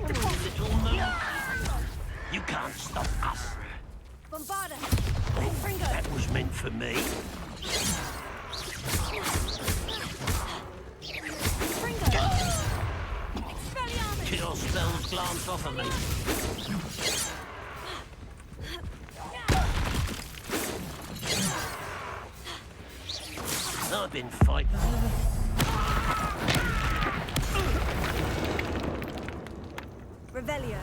Speaker 24: Little monk. You can't stop us.
Speaker 6: Bombarda.
Speaker 24: That was meant for me. Cure spells glance off of me. I've been fighting.
Speaker 6: Revelio.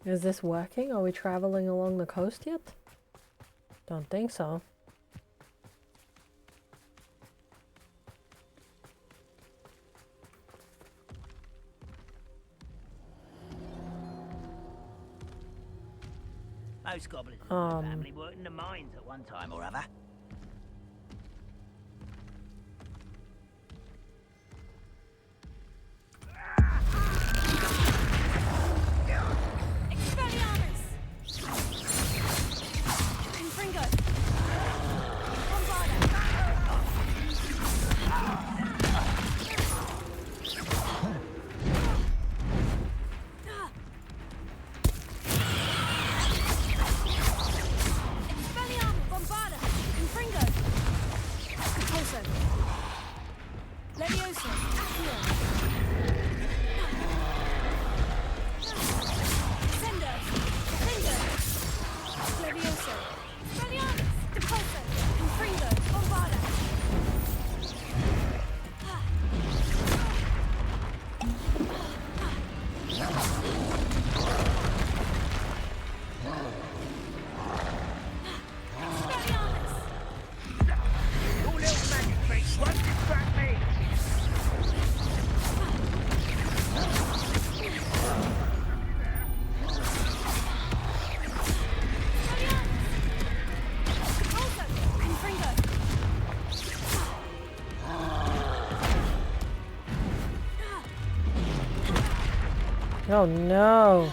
Speaker 1: Is this working? Are we traveling along the coast yet? Don't think so.
Speaker 24: Most goblins in my family worked in the mines at one time or other.
Speaker 1: Oh no.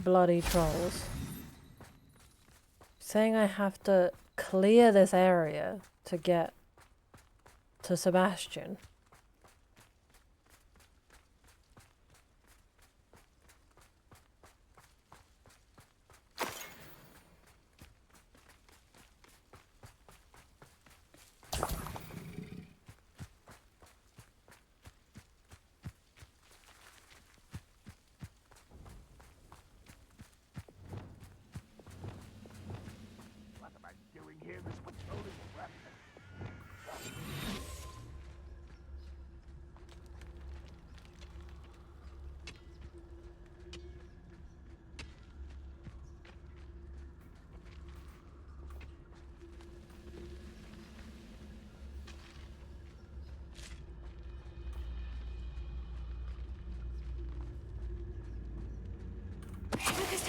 Speaker 1: bloody trolls. Saying I have to clear this area to get to Sebastian.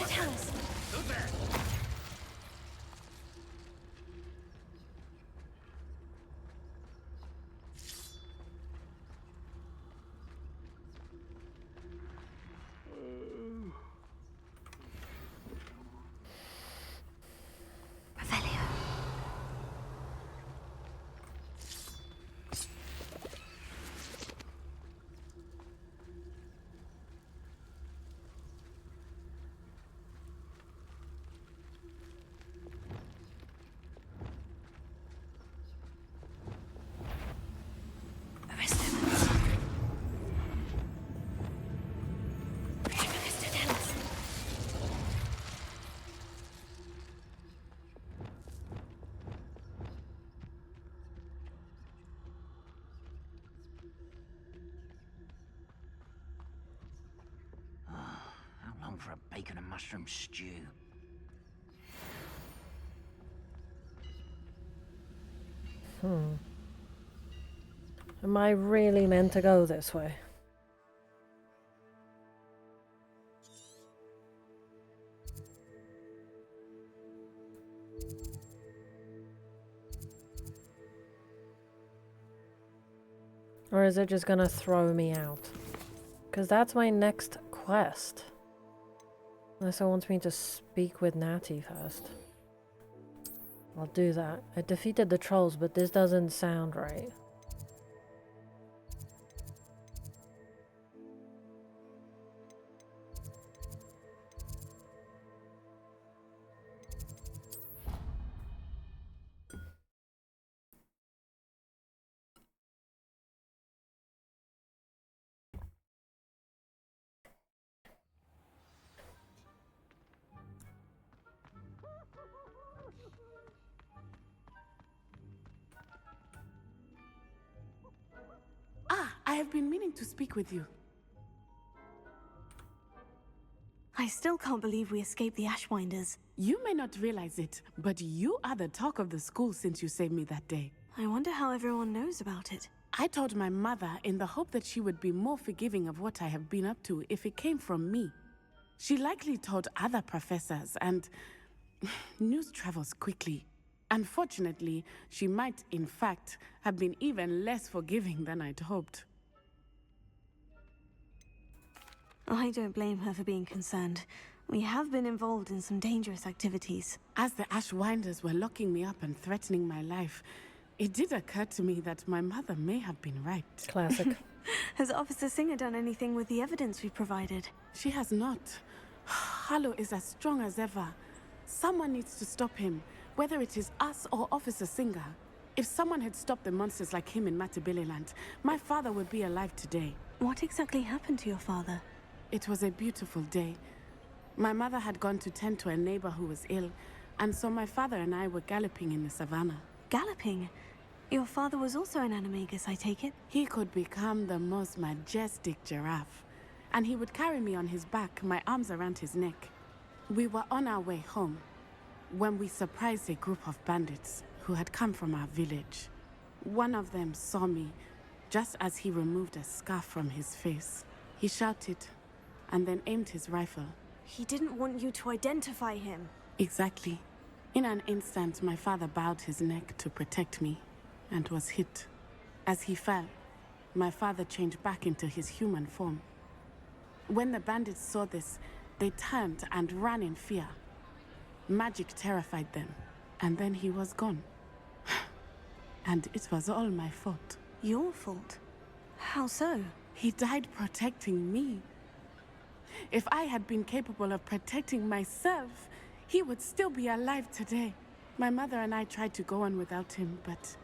Speaker 6: Tell us.
Speaker 23: Who's there? For a bacon and mushroom stew.
Speaker 1: Am I really meant to go this way? Or is it just gonna throw me out? Because that's my next quest. Unless it wants me to speak with Natty first. I'll do that. I defeated the trolls, but this doesn't sound right.
Speaker 12: I have been meaning to speak with you.
Speaker 9: I still can't believe we escaped the Ashwinders.
Speaker 12: You may not realize it, but you are the talk of the school since you saved me that day.
Speaker 9: I wonder how everyone knows about it.
Speaker 12: I told my mother in the hope that she would be more forgiving of what I have been up to if it came from me. She likely told other professors, and news travels quickly. Unfortunately, she might, in fact, have been even less forgiving than I'd hoped.
Speaker 9: I don't blame her for being concerned. We have been involved in some dangerous activities.
Speaker 12: As the Ashwinders were locking me up and threatening my life, it did occur to me that my mother may have been right.
Speaker 1: Classic.
Speaker 9: Has Officer Singer done anything with the evidence we provided?
Speaker 12: She has not. Harlow is as strong as ever. Someone needs to stop him, whether it is us or Officer Singer. If someone had stopped the monsters like him in Matabeleland, my father would be alive today.
Speaker 9: What exactly happened to your father?
Speaker 12: It was a beautiful day. My mother had gone to tend to a neighbor who was ill, and so my father and I were galloping in the savannah.
Speaker 9: Galloping? Your father was also an animagus, I take it?
Speaker 12: He could become the most majestic giraffe, and he would carry me on his back, my arms around his neck. We were on our way home when we surprised a group of bandits who had come from our village. One of them saw me just as he removed a scarf from his face. He shouted and then aimed his rifle.
Speaker 9: He didn't want you to identify him.
Speaker 12: Exactly. In an instant, my father bowed his neck to protect me and was hit. As he fell, my father changed back into his human form. When the bandits saw this, They turned and ran in fear. Magic terrified them, and then he was gone. And it was all my fault.
Speaker 9: Your fault? How so?
Speaker 12: He died protecting me. If I had been capable of protecting myself, he would still be alive today. My mother and I tried to go on without him, but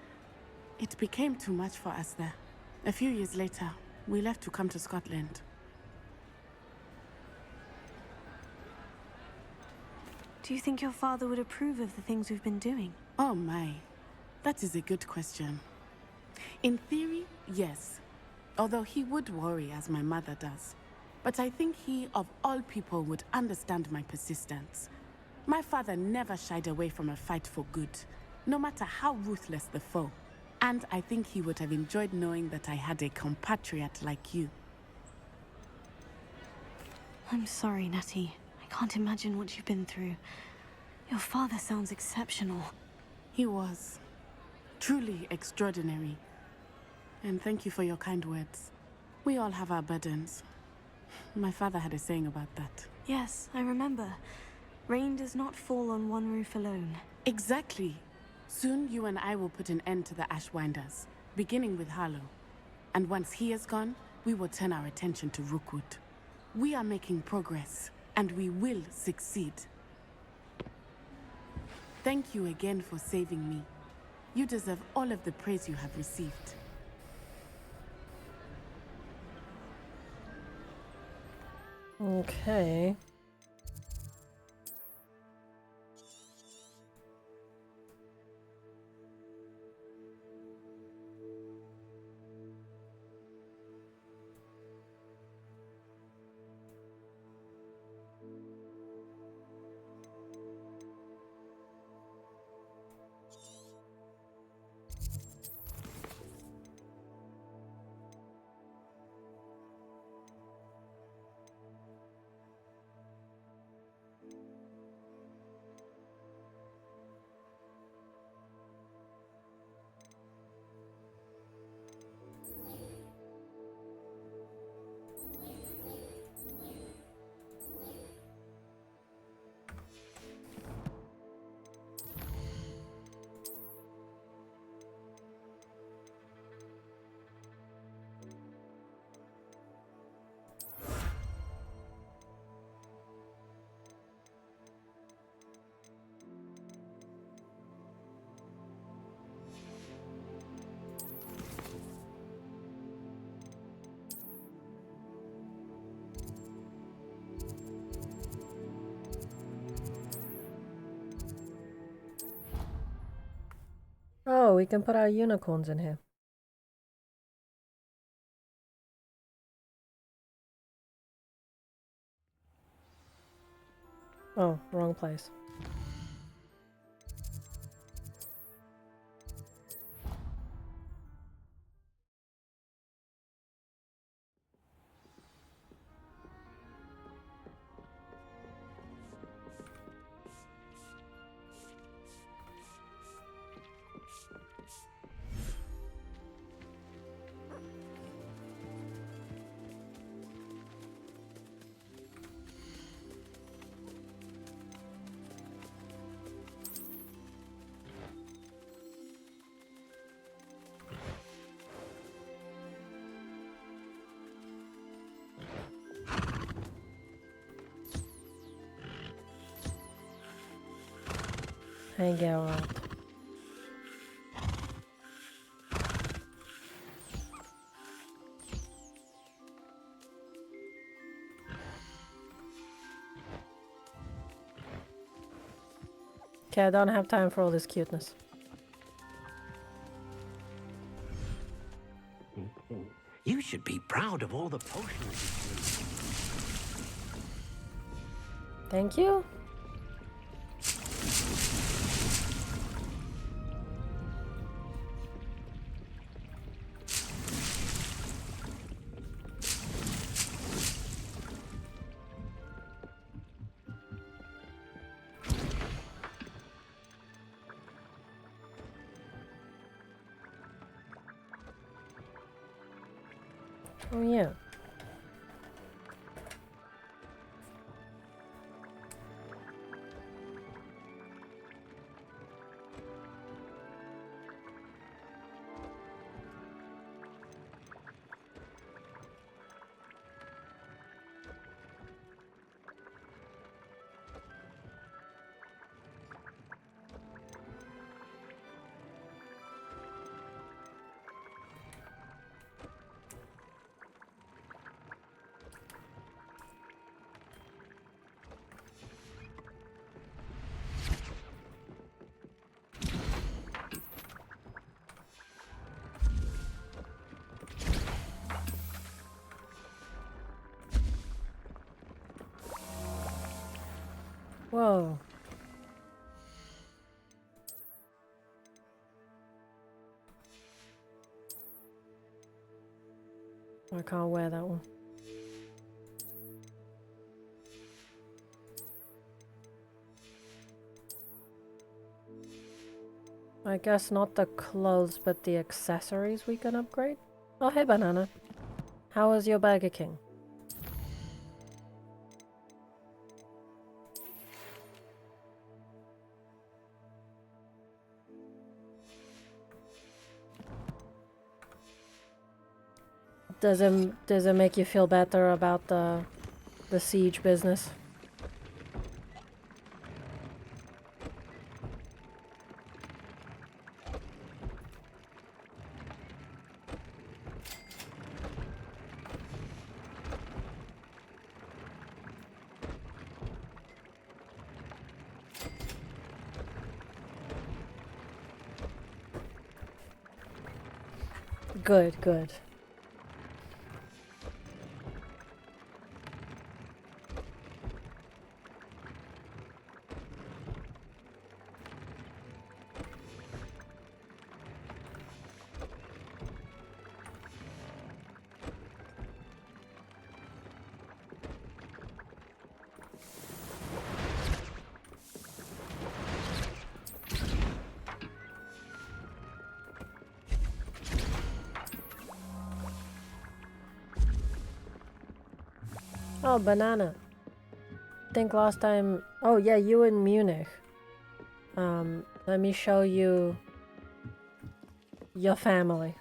Speaker 12: it became too much for us there. A few years later, we left to come to Scotland.
Speaker 9: Do you think your father would approve of the things we've been doing?
Speaker 12: Oh my, that is a good question. In theory, yes. Although he would worry as my mother does. But I think he, of all people, would understand my persistence. My father never shied away from a fight for good, no matter how ruthless the foe. And I think he would have enjoyed knowing that I had a compatriot like you.
Speaker 9: I'm sorry, Natty. I can't imagine what you've been through. Your father sounds exceptional.
Speaker 12: He was. Truly extraordinary. And thank you for your kind words. We all have our burdens. My father had a saying about that.
Speaker 9: Yes, I remember. Rain does not fall on one roof alone.
Speaker 12: Exactly. Soon you and I will put an end to the Ashwinders, beginning with Harlow. And once he is gone, we will turn our attention to Rookwood. We are making progress, and we will succeed. Thank you again for saving me. You deserve all of the praise you have received.
Speaker 1: Okay. Oh, we can put our unicorns in here. Oh, wrong place. Hey, Geralt. Okay, I don't have time for all this cuteness.
Speaker 3: You should be proud of all the potions.
Speaker 1: Thank you. Oh yeah. Whoa. I can't wear that one. I guess not the clothes, but the accessories we can upgrade. Oh, hey, Banana. How was your Burger King? Does it make you feel better about the siege business? Good, good. Oh, Banana. I think last time... Oh, yeah, you in Munich. Let me show you your family.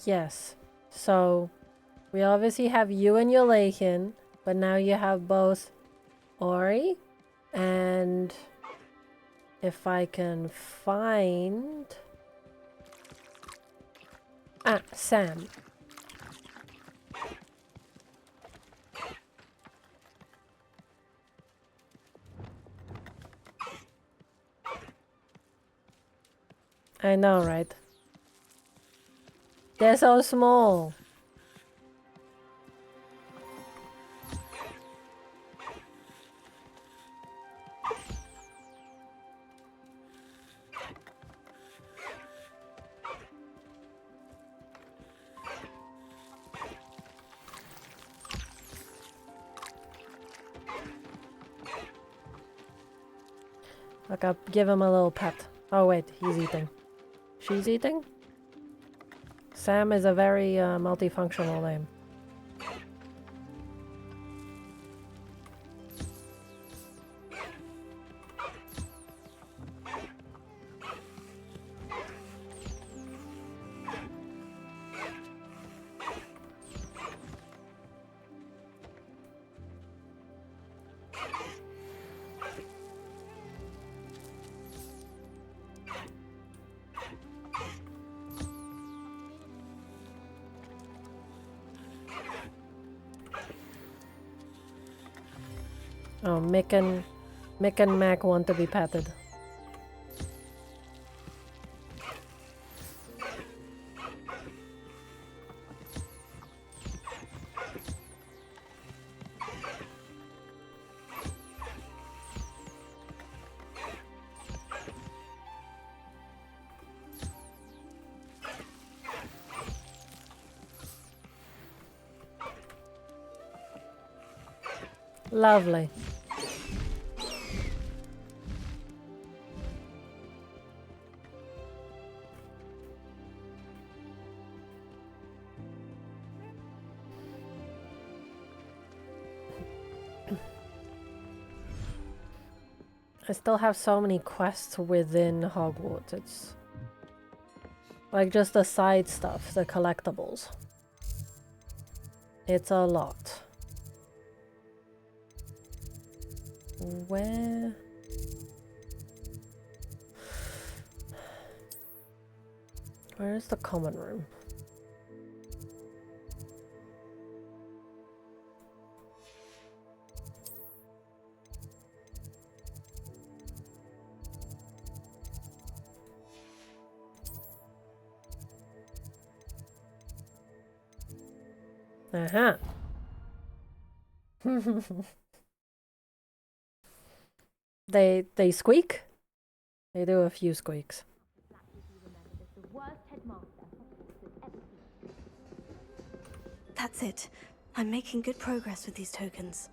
Speaker 1: Yes. So, we obviously have you and your Lakin, but now you have both Ori and... If I can find... Ah, Sam. I know, right? They're so small. Look, I'll give him a little pet. Oh wait, he's eating. She's eating? Sam is a very multifunctional name. Oh, Mick and Mac want to be patted. Lovely. I still have so many quests within Hogwarts. It's like just the side stuff, the collectibles. It's a lot. Where is the common room? Uh-huh. They squeak? They do a few squeaks.
Speaker 9: That's it. I'm making good progress with these tokens.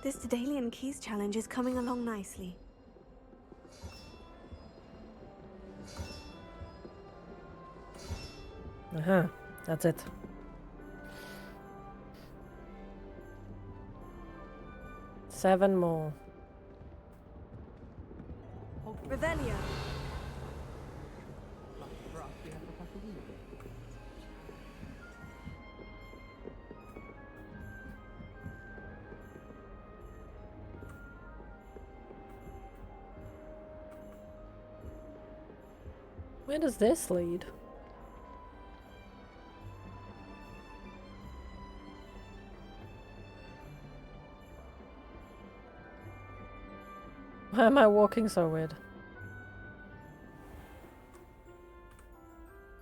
Speaker 9: This Daedalian Keys challenge is coming along nicely.
Speaker 1: Uh-huh. That's it. Seven more.
Speaker 9: Revelio.
Speaker 1: Where does this lead? Why am I walking so weird?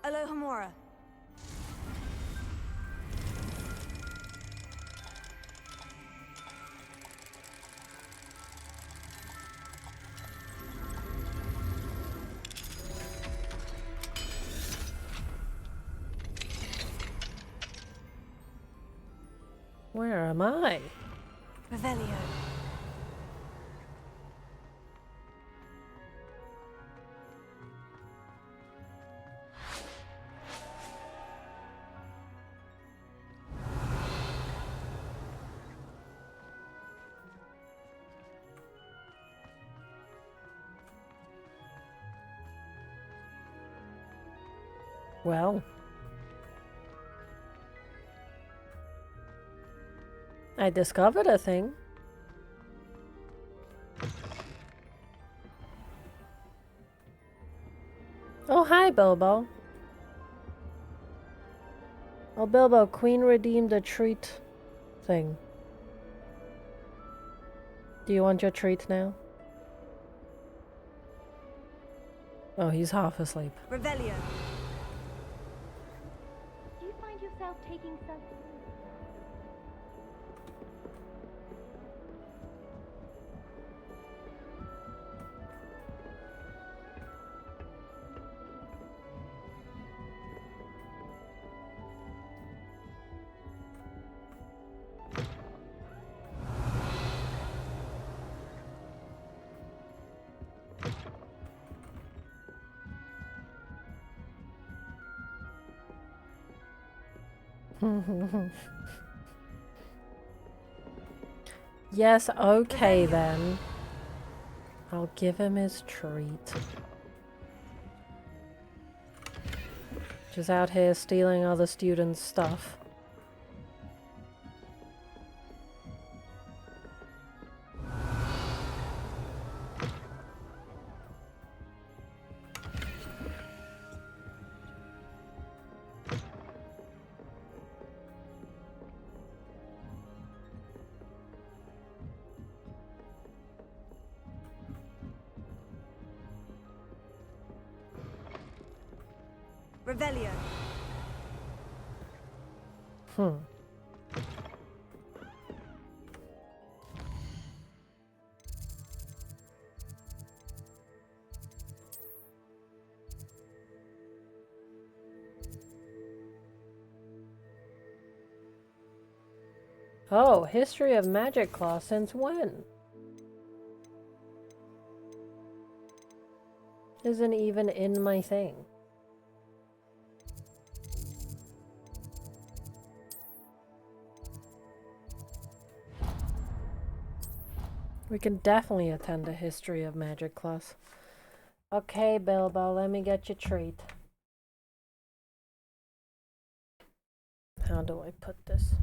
Speaker 9: Alohomora.
Speaker 1: Where am I?
Speaker 9: Revelio.
Speaker 1: Well. I discovered a thing. Oh, hi, Bilbo. Oh, Bilbo, Queen redeemed a treat thing. Do you want your treat now? Oh, he's half asleep.
Speaker 9: Revelio.
Speaker 11: Do you find yourself taking some...
Speaker 1: Yes, okay then. I'll give him his treat. Just out here stealing other students' stuff.
Speaker 9: Revelio.
Speaker 1: Oh, history of magic class since when? Isn't even in my thing. We can definitely attend a history of magic class. Okay, Bilbo, let me get your treat. How do I put this?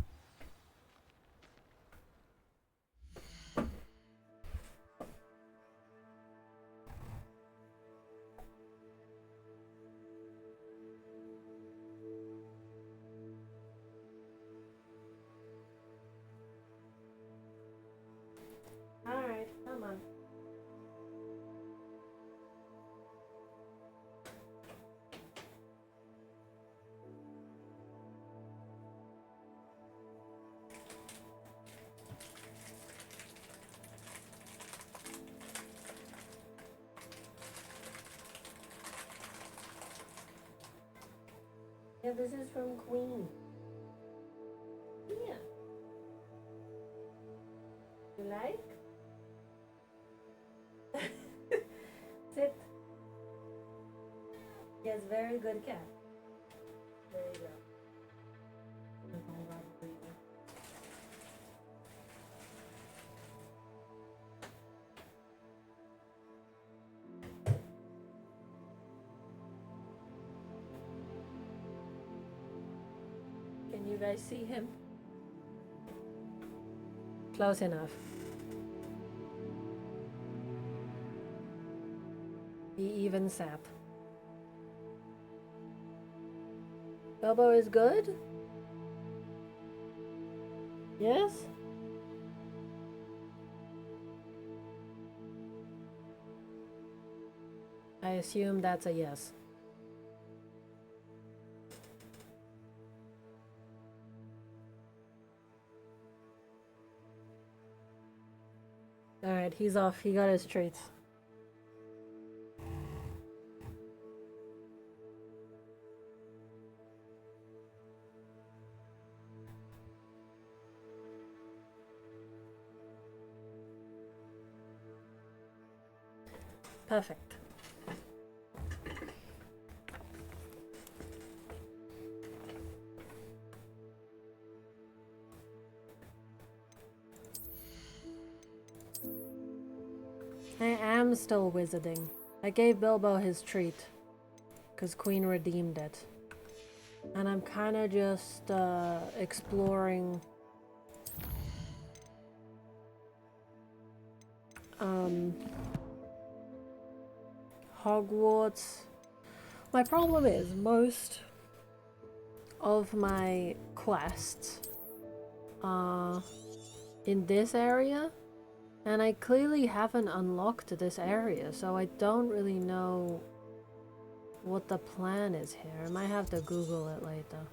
Speaker 1: Alright, come on. Yeah, this is from Queen. Yeah. You like? Sit. Yes, very good cat. There you go. Can you guys see him? Close enough. He even sat. Bilbo is good? Yes? I assume that's a yes. Alright, he's off. He got his treats. Perfect. I am still wizarding. I gave Bilbo his treat because Queen redeemed it. And I'm kind of just exploring Hogwarts. My problem is most of my quests are in this area, and I clearly haven't unlocked this area, so I don't really know what the plan is here. I might have to Google it later.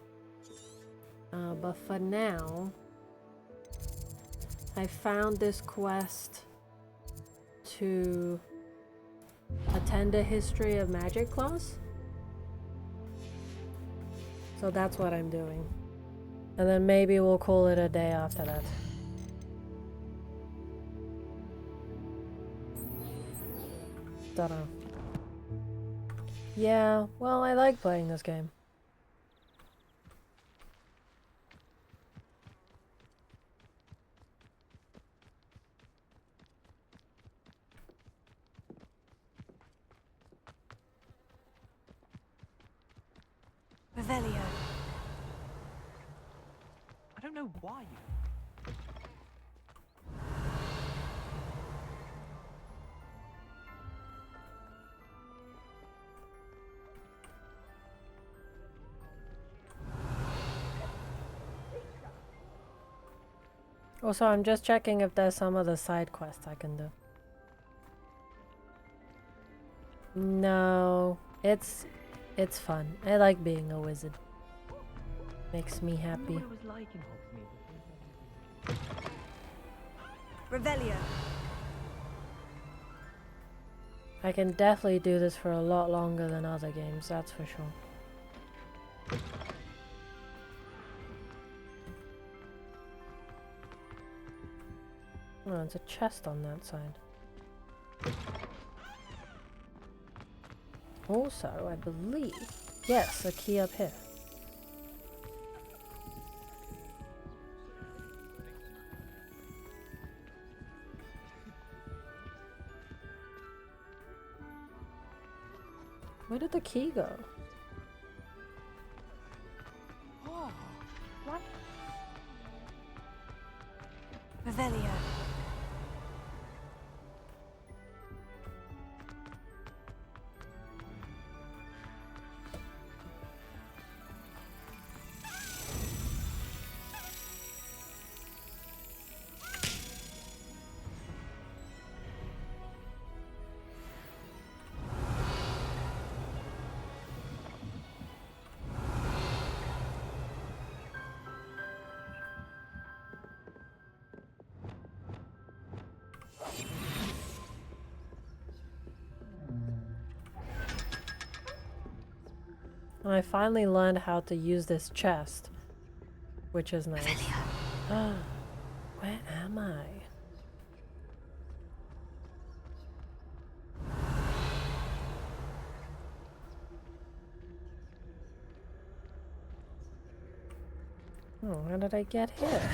Speaker 1: But for now, I found this quest to attend a history of magic class. So that's what I'm doing. And then maybe we'll call it a day after that. Dunno. Yeah, well, I like playing this game.
Speaker 4: Revelio.
Speaker 2: I don't know why you...
Speaker 1: Also, I'm just checking if there's some other side quests I can do. No, it's fun. I like being a wizard. Makes me happy.
Speaker 4: Revelio.
Speaker 1: I can definitely do this for a lot longer than other games, that's for sure. Oh, there's a chest on that side. Also, I believe... Yes, a key up here. Where did the key go?
Speaker 2: Oh, what?
Speaker 4: Revelio.
Speaker 1: And I finally learned how to use this chest, which is nice. Where am I? Oh, how did I get here?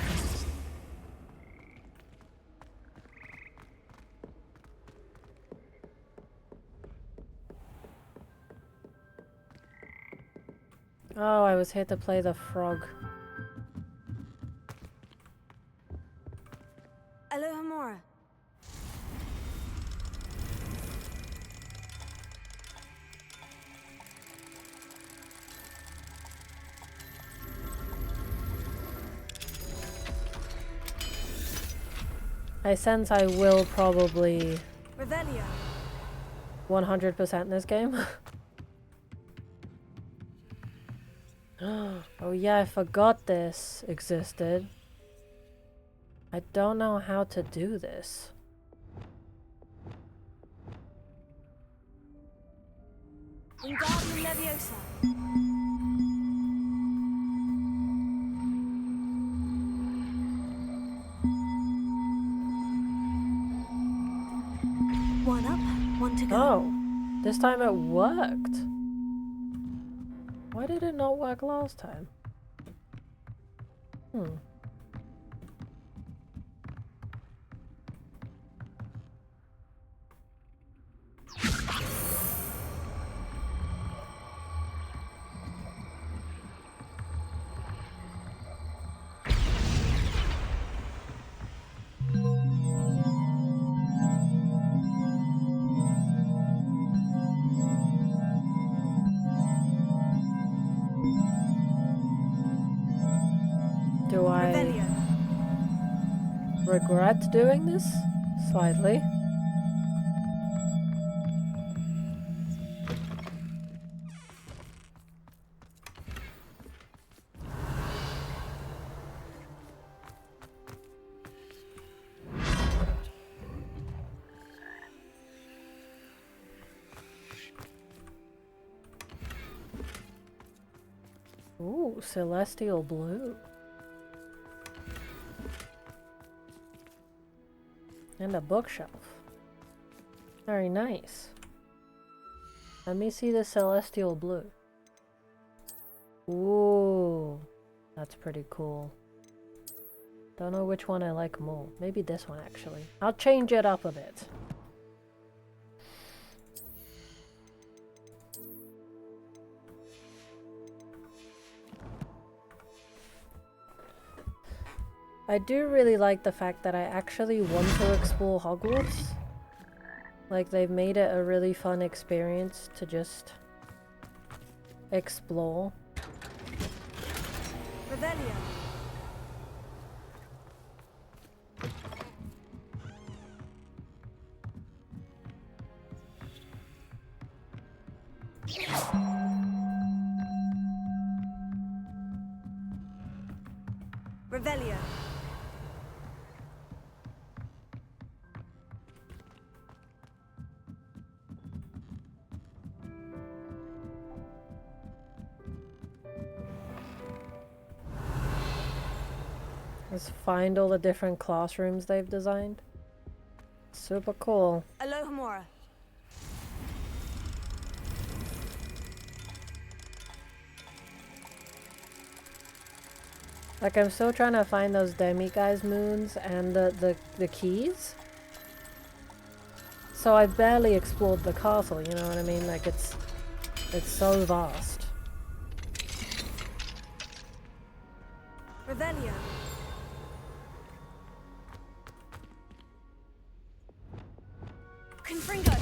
Speaker 1: Oh, I was here to play the frog.
Speaker 9: Alohomora.
Speaker 1: I sense I will probably
Speaker 9: Revelio.
Speaker 1: 100% this game. Oh yeah, I forgot this existed. I don't know how to do this.
Speaker 9: Wingardium Leviosa. One up, one to go.
Speaker 1: Oh, this time it worked. Why did it not work last time? Do I regret doing this? Slightly. Ooh, celestial blue. And a bookshelf. Very nice. Let me see the celestial blue. Ooh, that's pretty cool. Don't know which one I like more. Maybe this one actually. I'll change it up a bit. I do really like the fact that I actually want to explore Hogwarts. Like, they've made it a really fun experience to just explore.
Speaker 9: Revelio. Revelio.
Speaker 1: Let's find all the different classrooms they've designed. Super cool.
Speaker 9: Alohomora.
Speaker 1: Like, I'm still trying to find those demiguise moons and the keys. So I barely explored the castle, you know what I mean? Like, it's so vast.
Speaker 9: Revelio. Confringo.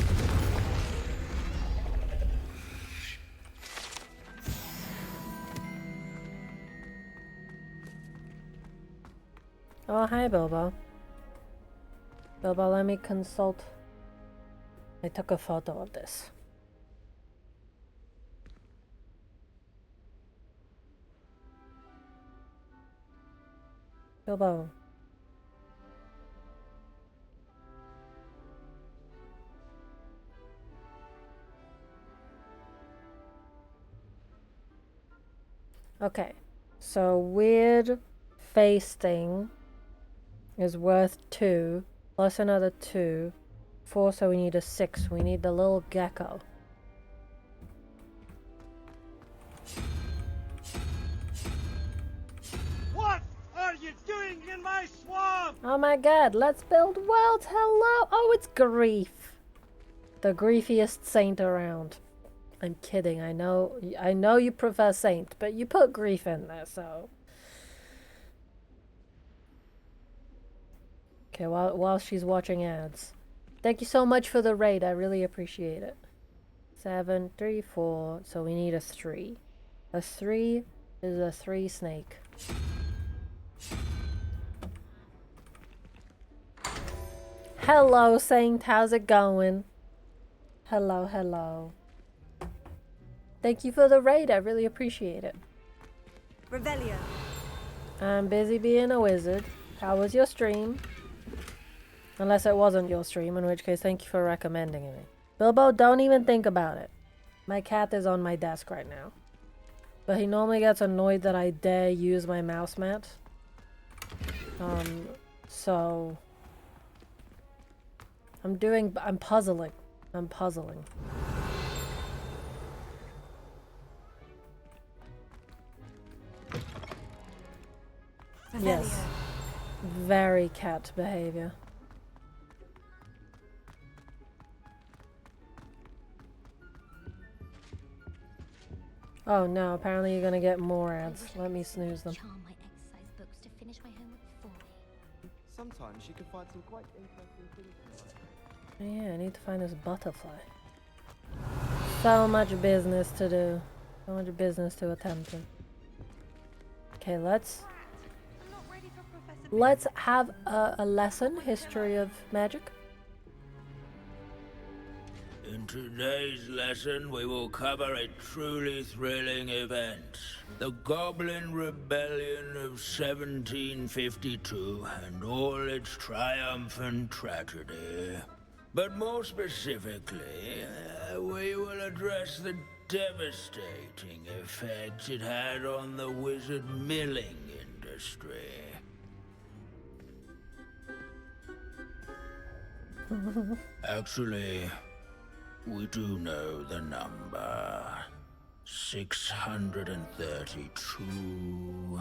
Speaker 1: Oh, hi, Bilbo. Bilbo, let me consult. I took a photo of this. Bilbo. Okay, so weird face thing is worth 2, plus another 2, 4, so we need a 6. We need the little gecko.
Speaker 7: What are you doing in my swamp?
Speaker 1: Oh my god, let's build worlds. Hello. Oh, it's Grief. The griefiest saint around. I'm kidding. I know you prefer Saint, but you put Grief in there, so. Okay, while she's watching ads. Thank you so much for the raid. I really appreciate it. 7, 3, 4. So we need a 3. A 3 is a 3 snake. Hello, Saint. How's it going? Hello, hello. Thank you for the raid. I really appreciate it.
Speaker 9: Revelio.
Speaker 1: I'm busy being a wizard. How was your stream? Unless it wasn't your stream, in which case thank you for recommending it. Bilbo, don't even think about it. My cat is on my desk right now. But he normally gets annoyed that I dare use my mouse mat. So... I'm puzzling. I'm puzzling. Yes. Very cat behavior. Oh no, apparently you're gonna get more ads. Let me snooze them.
Speaker 11: Charm my exercise books to finish my homework for me.
Speaker 2: Sometimes you can find some quite interesting things.
Speaker 1: Yeah, I need to find this butterfly. So much business to do. So much business to attend to. Okay, let's have a lesson, history of magic.
Speaker 24: In today's lesson, we will cover a truly thrilling event. The Goblin Rebellion of 1752 and all its triumphant tragedy. But more specifically, we will address the devastating effect it had on the wizard milling industry. Actually, we do know the number. 632.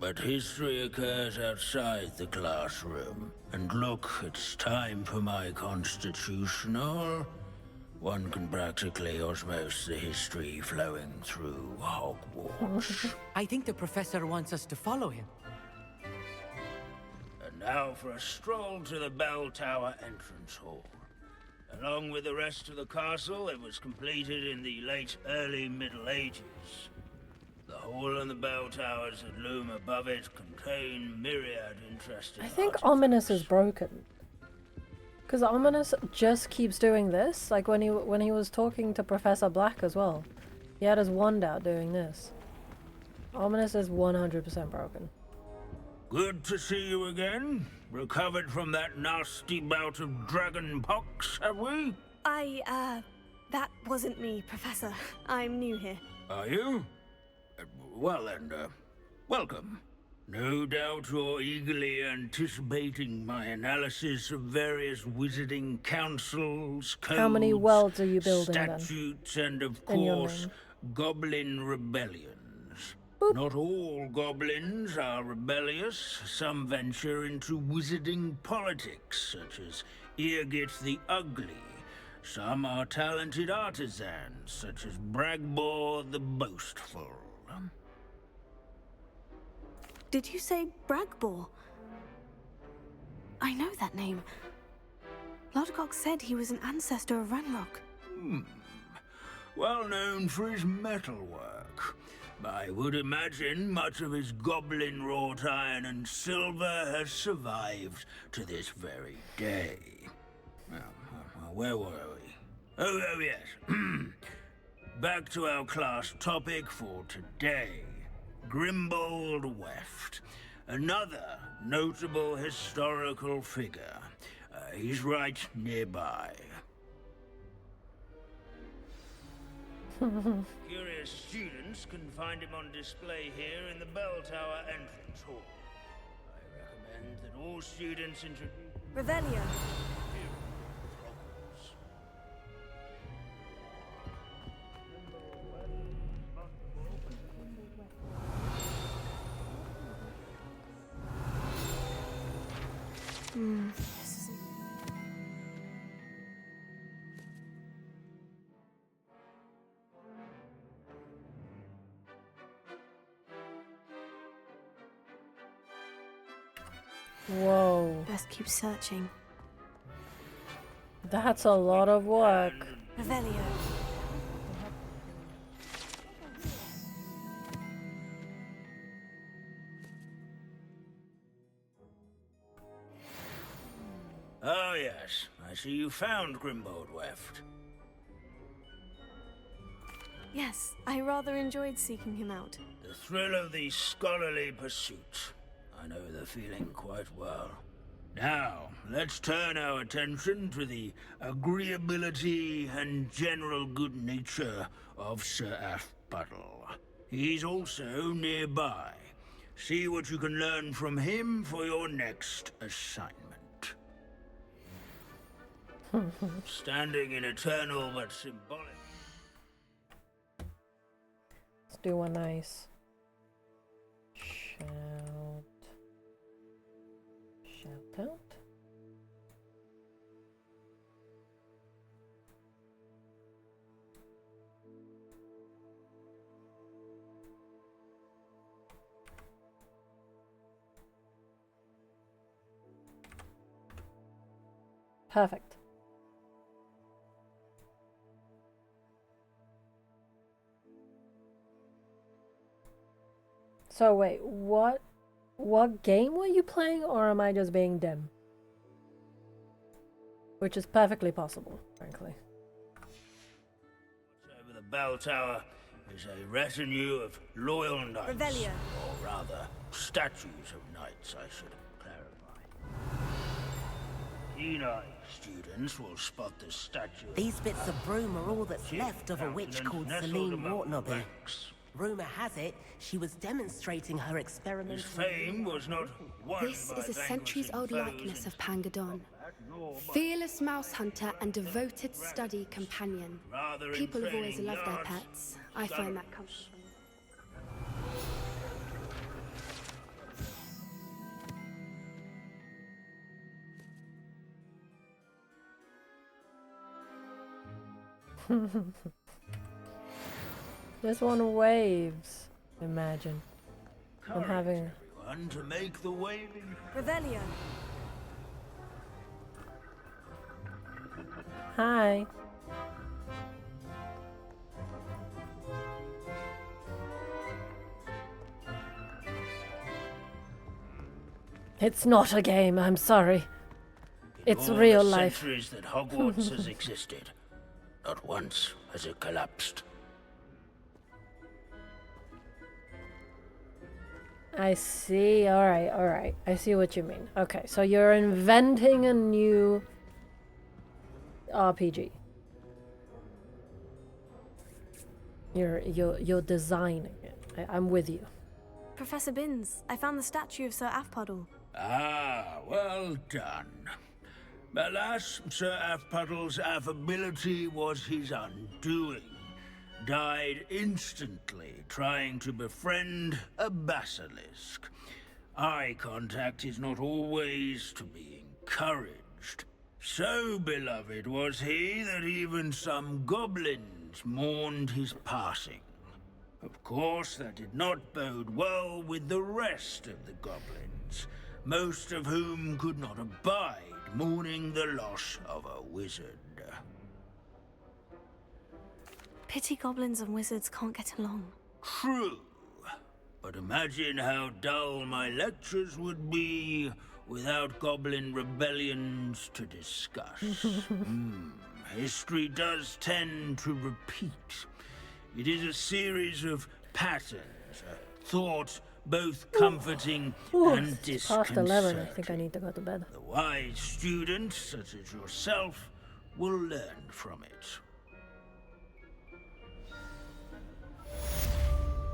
Speaker 24: But history occurs outside the classroom. And look, it's time for my constitutional. One can practically osmose the history flowing through Hogwarts.
Speaker 18: I think the professor wants us to follow him.
Speaker 24: And now for a stroll to the bell tower entrance hall. Along with the rest of the castle, it was completed in the early Middle Ages. The hall and the bell towers that loom above it contain myriad interesting
Speaker 1: I think Ominous is broken. Because Ominous just keeps doing this, like when he was talking to Professor Black as well. He had his wand out doing this. Ominous is 100% broken.
Speaker 24: Good to see you again. Recovered from that nasty bout of dragon pox, have we?
Speaker 9: That wasn't me, Professor. I'm new here.
Speaker 24: Are you? Well then, welcome. No doubt you're eagerly anticipating my analysis of various wizarding councils, codes,
Speaker 1: How many worlds are you building
Speaker 24: statutes, and of
Speaker 1: in your
Speaker 24: course,
Speaker 1: name?
Speaker 24: goblin rebellions. Not all goblins are rebellious. Some venture into wizarding politics, such as Eargit the Ugly. Some are talented artisans, such as Bragbor the Boastful.
Speaker 9: Did you say Bragbor? I know that name. Lodgok said he was an ancestor of Ranrock.
Speaker 24: Well known for his metalwork. I would imagine much of his goblin-wrought iron and silver has survived to this very day. Where were we? Oh yes. Back to our class topic for today. Grimbold Weft. Another notable historical figure. He's right nearby. Curious students can find him on display here in the bell tower entrance hall. I recommend that all students introduce
Speaker 9: Revelio. This isn't...
Speaker 1: Whoa.
Speaker 9: Best keep searching.
Speaker 1: That's a lot of work.
Speaker 9: Revelio.
Speaker 24: Oh yes, I see you found Grimbold Weft.
Speaker 9: Yes, I rather enjoyed seeking him out.
Speaker 24: The thrill of the scholarly pursuit. I know the feeling quite well. Now, let's turn our attention to the agreeability and general good nature of Sir Afpuddle. He's also nearby. See what you can learn from him for your next assignment. Standing in eternal but symbolic.
Speaker 1: Let's do one nice. Shout out. Perfect. So wait, what game were you playing, or am I just being dim? Which is perfectly possible, frankly.
Speaker 24: Over the bell tower is a retinue of loyal knights.
Speaker 9: Revelio.
Speaker 24: Or rather, statues of knights, I should clarify. Keen-eyed students will spot the statue.
Speaker 14: These bits of broom are all that's left of a witch called Celine Wartnobby. Rumour has it, she was demonstrating her experiment.
Speaker 24: His fame was not won
Speaker 8: This
Speaker 24: by
Speaker 8: is a centuries-old
Speaker 24: vanquishing
Speaker 8: likeness
Speaker 24: foes
Speaker 8: of Pangadon. Fearless mouse hunter and devoted study companion. People have always loved their pets. I find that comforting.
Speaker 1: This one waves. Imagine. I'm
Speaker 24: Courage,
Speaker 1: having.
Speaker 24: everyone, to make the waving.
Speaker 9: Revelio.
Speaker 1: Hi. It's not a game, I'm sorry. It's
Speaker 24: All
Speaker 1: real
Speaker 24: the
Speaker 1: life.
Speaker 24: centuries that Hogwarts has existed, not once has it collapsed.
Speaker 1: I see. Alright, alright. I see what you mean. Okay, so you're inventing a new RPG. You're designing it. I'm with you.
Speaker 9: Professor Binns, I found the statue of Sir Afpuddle.
Speaker 24: Ah, well done. Alas, Sir Afpuddle's affability was his undoing. Died instantly trying to befriend a basilisk. Eye contact is not always to be encouraged. So beloved was he that even some goblins mourned his passing. Of course, that did not bode well with the rest of the goblins, most of whom could not abide mourning the loss of a wizard.
Speaker 9: Pity goblins and wizards can't get along.
Speaker 24: True. But imagine how dull my lectures would be without goblin rebellions to discuss. History does tend to repeat. It is a series of patterns, a thought both comforting and
Speaker 1: It's past 11.
Speaker 24: disconcerting.
Speaker 1: I think I need to go to bed.
Speaker 24: The wise student, such as yourself, will learn from it.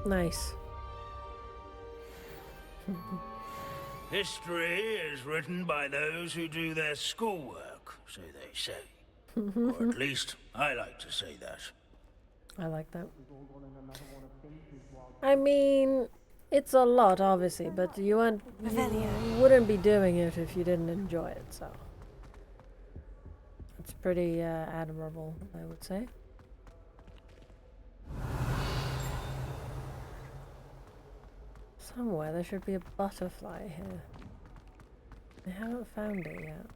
Speaker 1: Nice.
Speaker 24: History is written by those who do their schoolwork, so they say. Or at least, I like to say that.
Speaker 1: I like that. I mean, it's a lot, obviously, but you wouldn't be doing it if you didn't enjoy it, so. It's pretty admirable, I would say. Somewhere there should be a butterfly here. I haven't found it yet.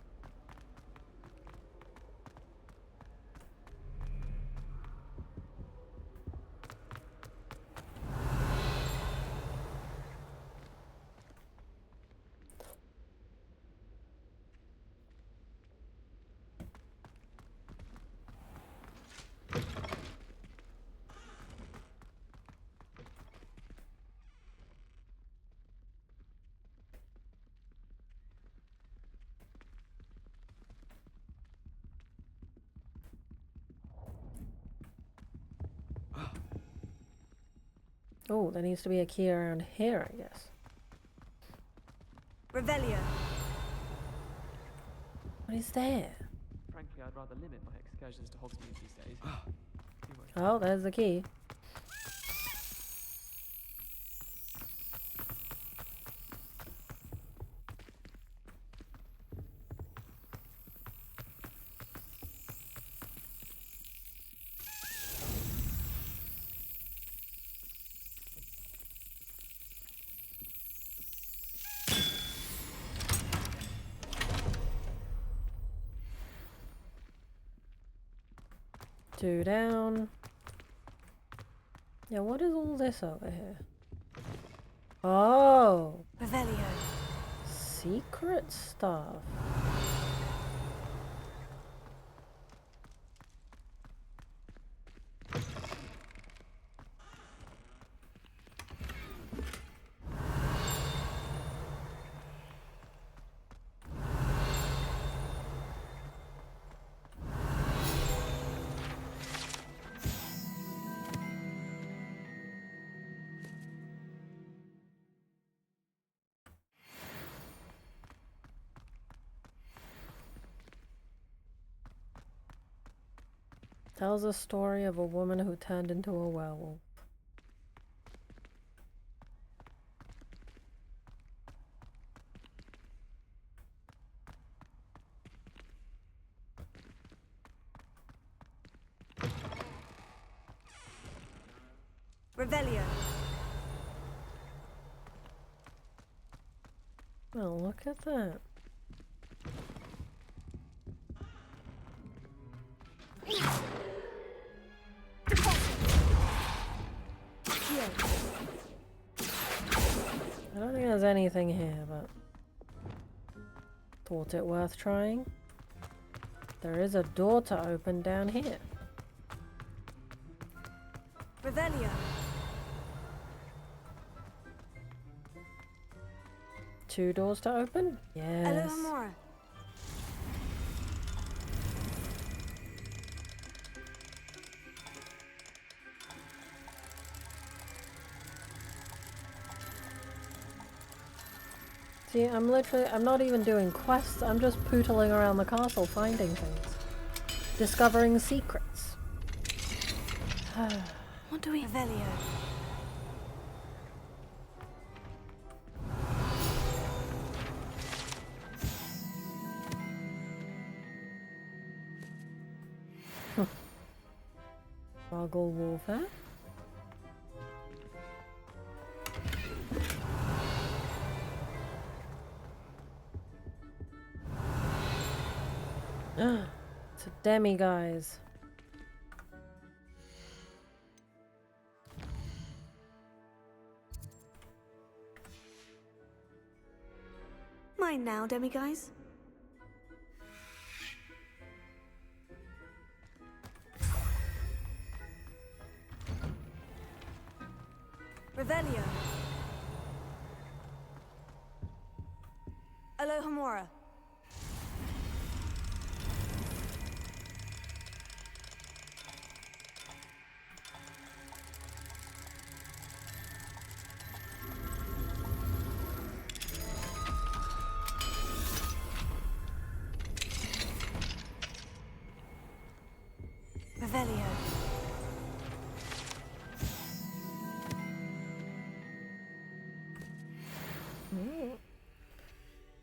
Speaker 1: Oh, there needs to be a key around here, I guess.
Speaker 16: Revelio.
Speaker 1: What is there?
Speaker 2: Frankly, I'd rather limit my excursions to Hogsmeade these days.
Speaker 1: Oh, there's the key. Two down. Yeah, what is all this over here? Oh!
Speaker 16: Revelio.
Speaker 1: Secret stuff. Tells a story of a woman who turned into a werewolf.
Speaker 16: Revelio.
Speaker 1: Oh, look at that. I don't think there's anything here, but thought it worth trying. There is a door to open down here.
Speaker 16: Revelio.
Speaker 1: Two doors to open? Yes.
Speaker 16: Elohimora.
Speaker 1: See, I'm not even doing quests, I'm just pootling around the castle finding things. Discovering secrets.
Speaker 9: What do we...
Speaker 16: Revelio.
Speaker 1: Boggle warfare? It's a demi, guys.
Speaker 9: Mine now, demiguise.
Speaker 16: Revelio. Elohimora.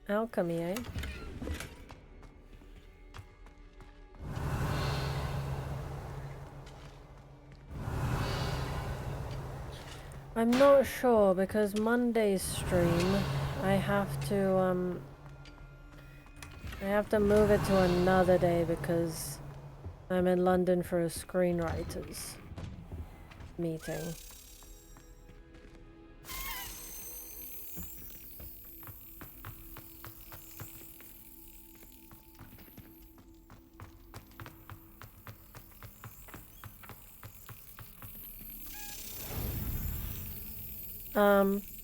Speaker 1: Alchemy, eh? I'm not sure because Monday's stream, I have to move it to another day because I'm in London for a screenwriters meeting.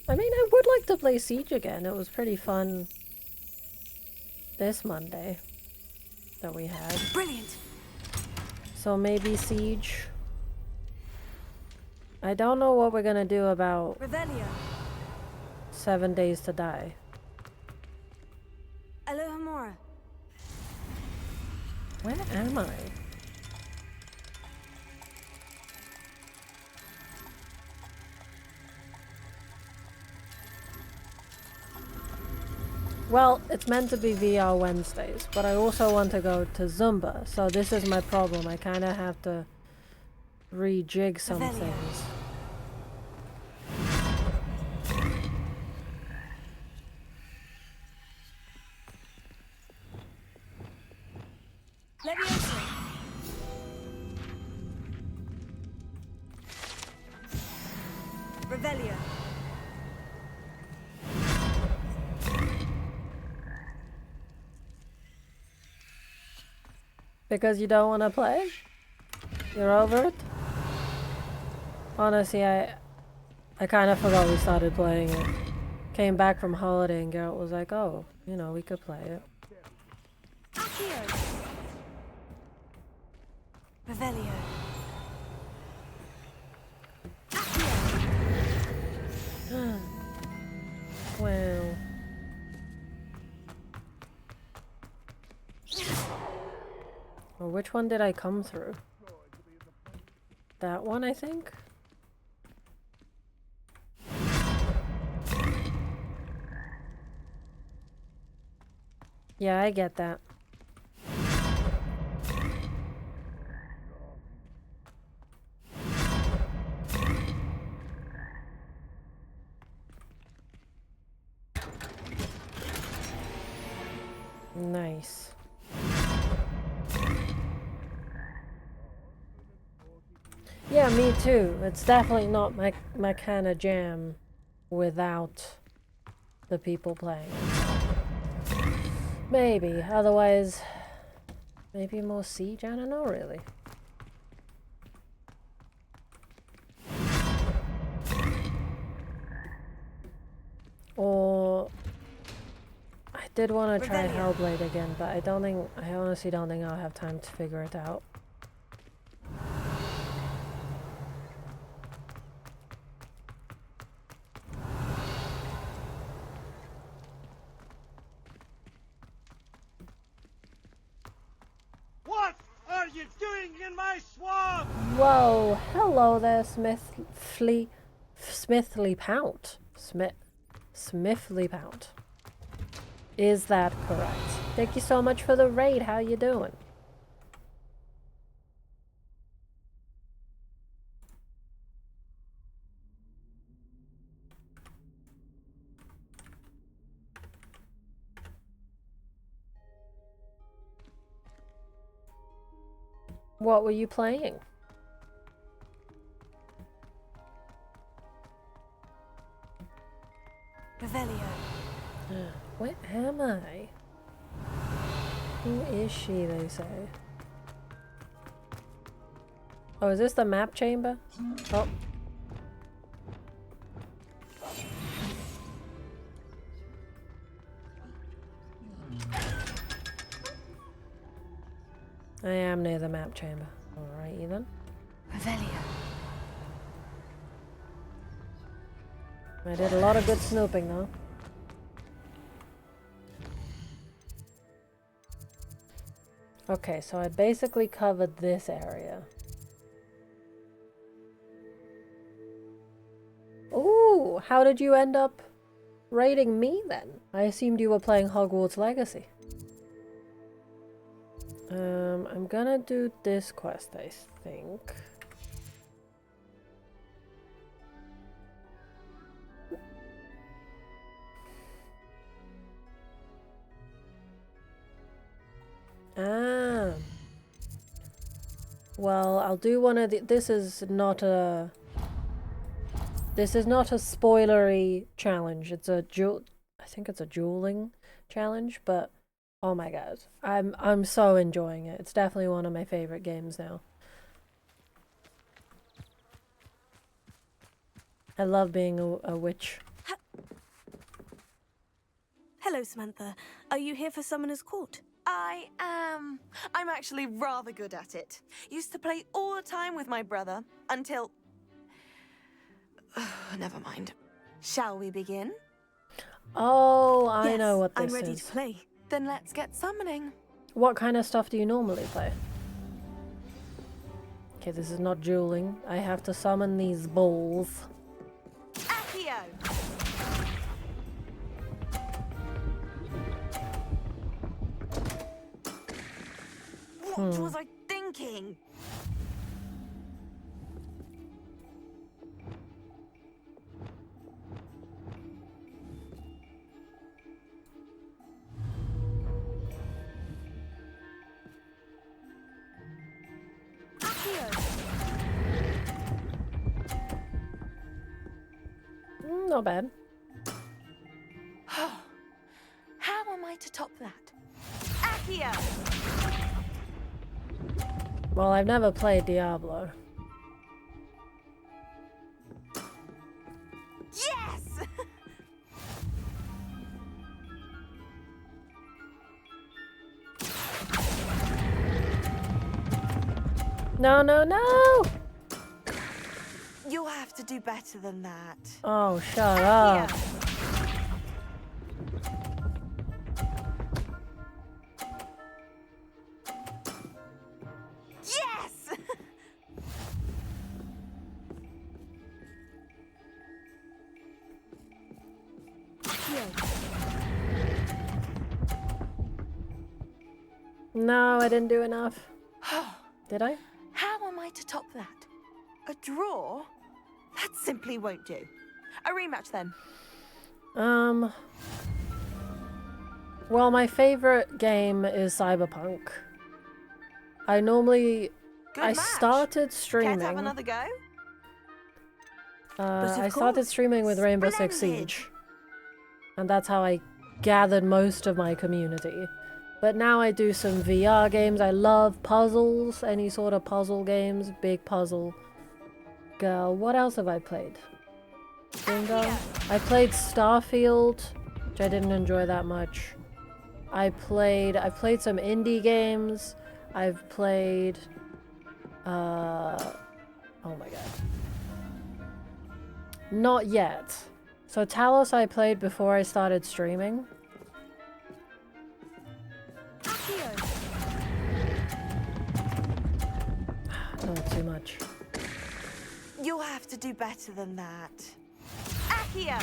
Speaker 1: I mean, I would like to play Siege again. It was pretty fun this Monday that we had.
Speaker 4: Brilliant.
Speaker 1: So maybe Siege. I don't know what we're gonna do about
Speaker 4: Revelio.
Speaker 1: 7 Days to Die.
Speaker 9: Alohomora.
Speaker 1: Where am I? Well, it's meant to be VR Wednesdays, but I also want to go to Zumba, so this is my problem. I kind of have to rejig some things.
Speaker 4: Leviosa. Revelio.
Speaker 1: Because you don't want to play? You're over it? Honestly, I kind of forgot we started playing it. Came back from holiday and Garrett was like, oh, you know, we could play it.
Speaker 4: Accio. Revelio.
Speaker 1: Wow. Well, which one did I come through? That one, I think? Yeah, I get that. Nice. Yeah, me too. It's definitely not my kind of jam without the people playing it. Maybe. Otherwise, maybe more Siege? I don't know, really. Or I did want to try Hellblade again, but I honestly don't think I'll have time to figure it out.
Speaker 7: What are you doing in my swamp?
Speaker 1: Whoa, hello there, Smithly Pout. Smithly Pout. Is that correct? Thank you so much for the raid. How you doing? What were you playing?
Speaker 4: Revelio.
Speaker 1: Where am I? Who is she, they say? Oh, is this the map chamber? Oh. I am near the map chamber. Alrighty then.
Speaker 4: Revelio.
Speaker 1: I did a lot of good snooping though. Okay, so I basically covered this area. Ooh, how did you end up raiding me then? I assumed you were playing Hogwarts Legacy. I'm gonna do this quest, I think. Ah. Well, I'll do one of the... This is not a spoilery challenge. It's a I think it's a dueling challenge, but oh my god. I'm so enjoying it. It's definitely one of my favorite games now. I love being a witch.
Speaker 9: Hello, Samantha. Are you here for Summoner's Court?
Speaker 10: I am. I'm actually rather good at it. Used to play all the time with my brother until... Never mind. Shall we begin?
Speaker 1: Oh, I know what this
Speaker 10: I'm ready
Speaker 1: is.
Speaker 10: to play. Then let's get summoning.
Speaker 1: What kind of stuff do you normally play? Okay, this is not dueling. I have to summon these balls.
Speaker 10: Accio! What was I thinking?
Speaker 1: Not bad.
Speaker 10: How am I to top that? Accio!
Speaker 1: Well, I've never played Diablo.
Speaker 10: Yes!
Speaker 1: No, no, no!
Speaker 10: You'll have to do better than that.
Speaker 1: Oh, shut up.
Speaker 10: Yes!
Speaker 1: No, I didn't do enough. Did I?
Speaker 10: How am I to top that? A draw? That simply won't do. A rematch then.
Speaker 1: Well, my favorite game is Cyberpunk. I started streaming.
Speaker 10: Care to have another go?
Speaker 1: I started streaming with Rainbow Six Siege. And that's how I gathered most of my community. But now I do some VR games. I love puzzles, any sort of puzzle games, big puzzle. Girl, what else have I played? Bingo. I played Starfield, which I didn't enjoy that much. I've played some indie games. I've played oh my god. Not yet. So Talos I played before I started streaming. Not too much.
Speaker 10: You'll have to do better than that. Accio!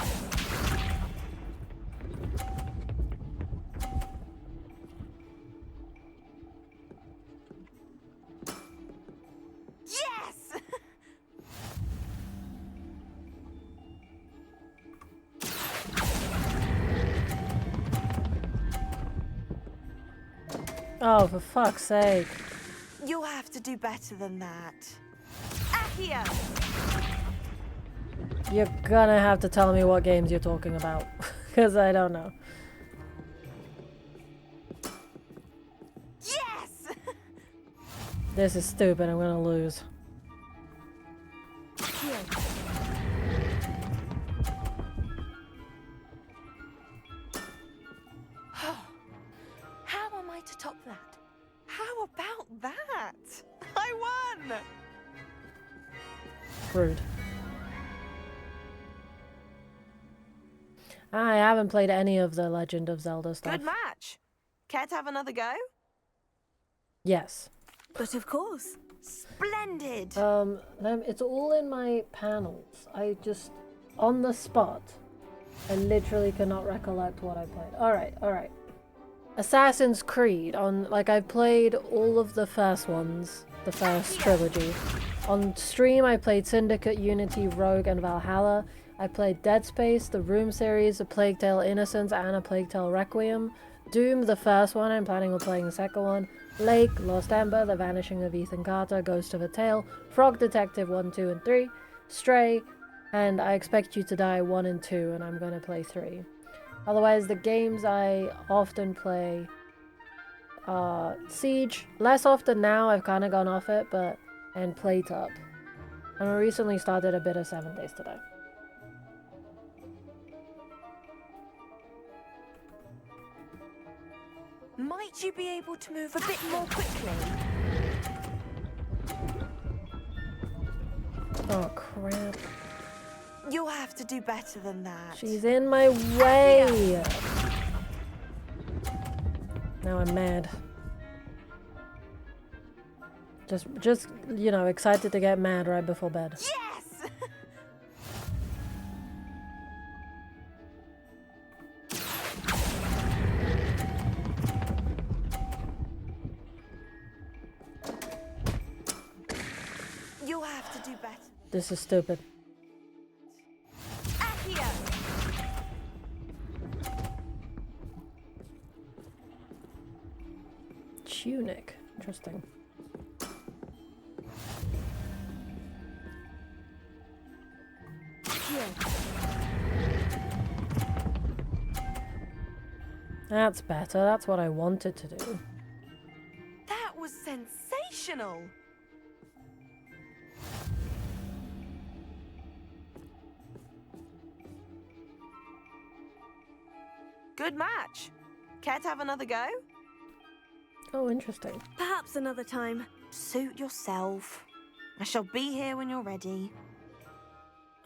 Speaker 10: Yes!
Speaker 1: Oh, for fuck's sake.
Speaker 10: You'll have to do better than that. Accio!
Speaker 1: You're gonna have to tell me what games you're talking about, because I don't know.
Speaker 10: Yes!
Speaker 1: This is stupid, I'm gonna lose.
Speaker 10: How am I to top that? How about that? I won!
Speaker 1: Rude. I haven't played any of the Legend of Zelda stuff.
Speaker 10: Good match. Care to have another go?
Speaker 1: Yes.
Speaker 9: But of course.
Speaker 10: Splendid.
Speaker 1: It's all in my panels. I just, on the spot, I literally cannot recollect what I played. Alright, alright. Assassin's Creed. I've played all of the first ones. The first trilogy. On stream, I played Syndicate, Unity, Rogue, and Valhalla. I played Dead Space, the Room series, A Plague Tale Innocence, and A Plague Tale Requiem. Doom, the first one. I'm planning on playing the second one. Lake, Lost Ember, The Vanishing of Ethan Carter, Ghost of a Tale, Frog Detective 1, 2, and 3, Stray, and I Expect You to Die 1 and 2, and I'm going to play 3. Otherwise, the games I often play are Siege. Less often now, I've kind of gone off it, and PlayTop. And I recently started a bit of 7 Days to Die.
Speaker 10: Might you be able to move a bit more quickly?
Speaker 1: Oh, crap.
Speaker 10: You'll have to do better than that.
Speaker 1: She's in my way! Now I'm mad. Just, you know, excited to get mad right before bed.
Speaker 10: Yes! You'll have to do better.
Speaker 1: This is stupid.
Speaker 10: Accio!
Speaker 1: Tunic. Interesting. That's better. That's what I wanted to do.
Speaker 10: That was sensational! Good match. Care to have another go?
Speaker 1: Oh, interesting.
Speaker 9: Perhaps another time.
Speaker 10: Suit yourself. I shall be here when you're ready.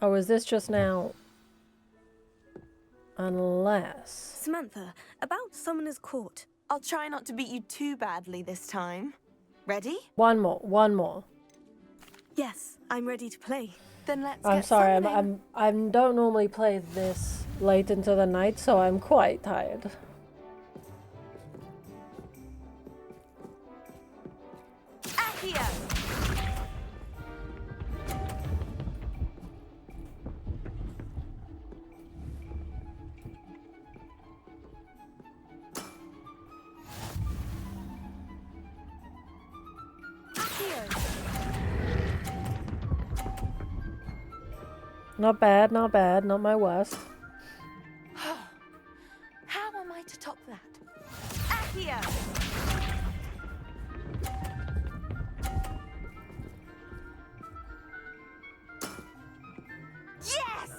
Speaker 1: Oh, is this just now? Unless...
Speaker 9: Samantha, about Summoner's Court.
Speaker 10: I'll try not to beat you too badly this time. Ready?
Speaker 1: One more.
Speaker 9: Yes, I'm ready to play.
Speaker 10: Then let's
Speaker 1: I'm
Speaker 10: get
Speaker 1: sorry,
Speaker 10: summoning.
Speaker 1: I don't normally play this late into the night, so I'm quite tired.
Speaker 10: Accio!
Speaker 1: Not bad, not bad, not my worst.
Speaker 10: How am I to top that? Accio! Yes!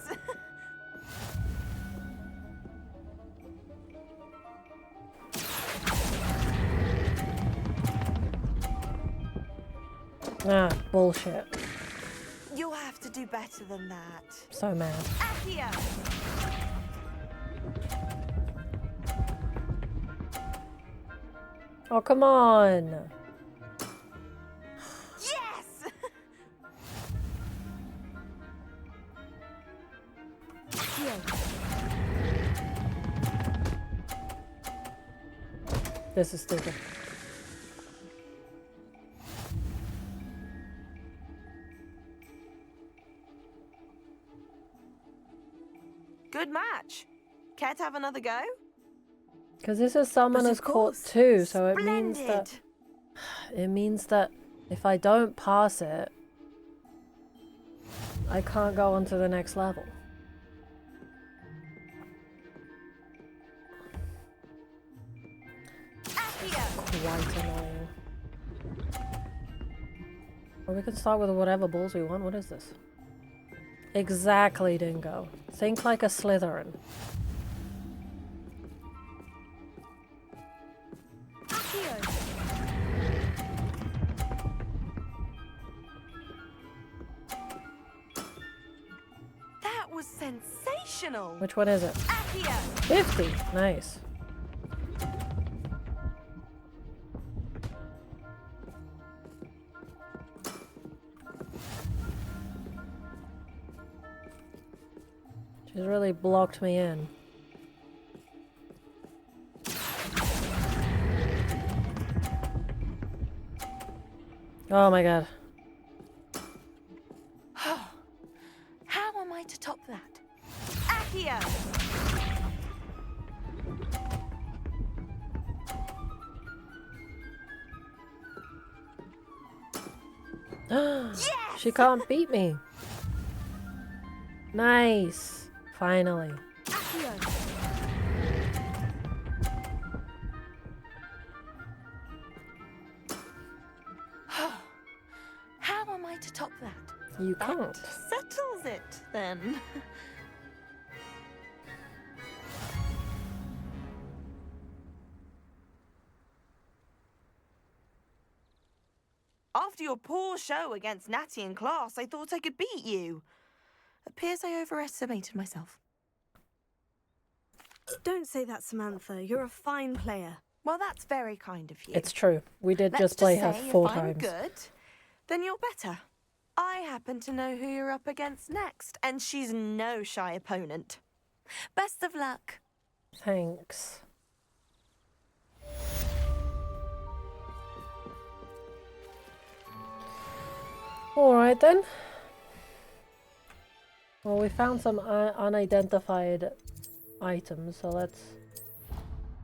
Speaker 1: Ah, bullshit.
Speaker 10: You'll have to do better than that.
Speaker 1: So mad.
Speaker 10: Accio!
Speaker 1: Oh, come on!
Speaker 10: Yes!
Speaker 1: This is stupid.
Speaker 10: Good match. Care to have another go?
Speaker 1: Because this is Summoner's Court too, so it means that...
Speaker 10: Splendid.
Speaker 1: It means that if I don't pass it, I can't go on to the next level. Quite annoying. Or we can start with whatever balls we want. What is this? Exactly, Dingo. Think like a Slytherin.
Speaker 10: That was sensational.
Speaker 1: Which one is it?
Speaker 10: Accio!
Speaker 1: 50. Nice. She's really blocked me in. Oh my god.
Speaker 10: How am I to top that?
Speaker 4: Accio!
Speaker 1: She can't beat me. Nice. Finally.
Speaker 10: How am I to top that?
Speaker 1: You can't.
Speaker 10: That settles it, then. After your poor show against Natty in class, I thought I could beat you. Appears I overestimated myself.
Speaker 9: Don't say that, Samantha. You're a fine player.
Speaker 10: Well, that's very kind of you.
Speaker 1: It's true. We did
Speaker 10: Let's
Speaker 1: just play her
Speaker 10: say
Speaker 1: 4
Speaker 10: if I'm
Speaker 1: times.
Speaker 10: good, then you're better. I happen to know who you're up against next, and she's no shy opponent. Best of luck.
Speaker 1: Thanks. Alright then. Well, we found some unidentified items, so let's...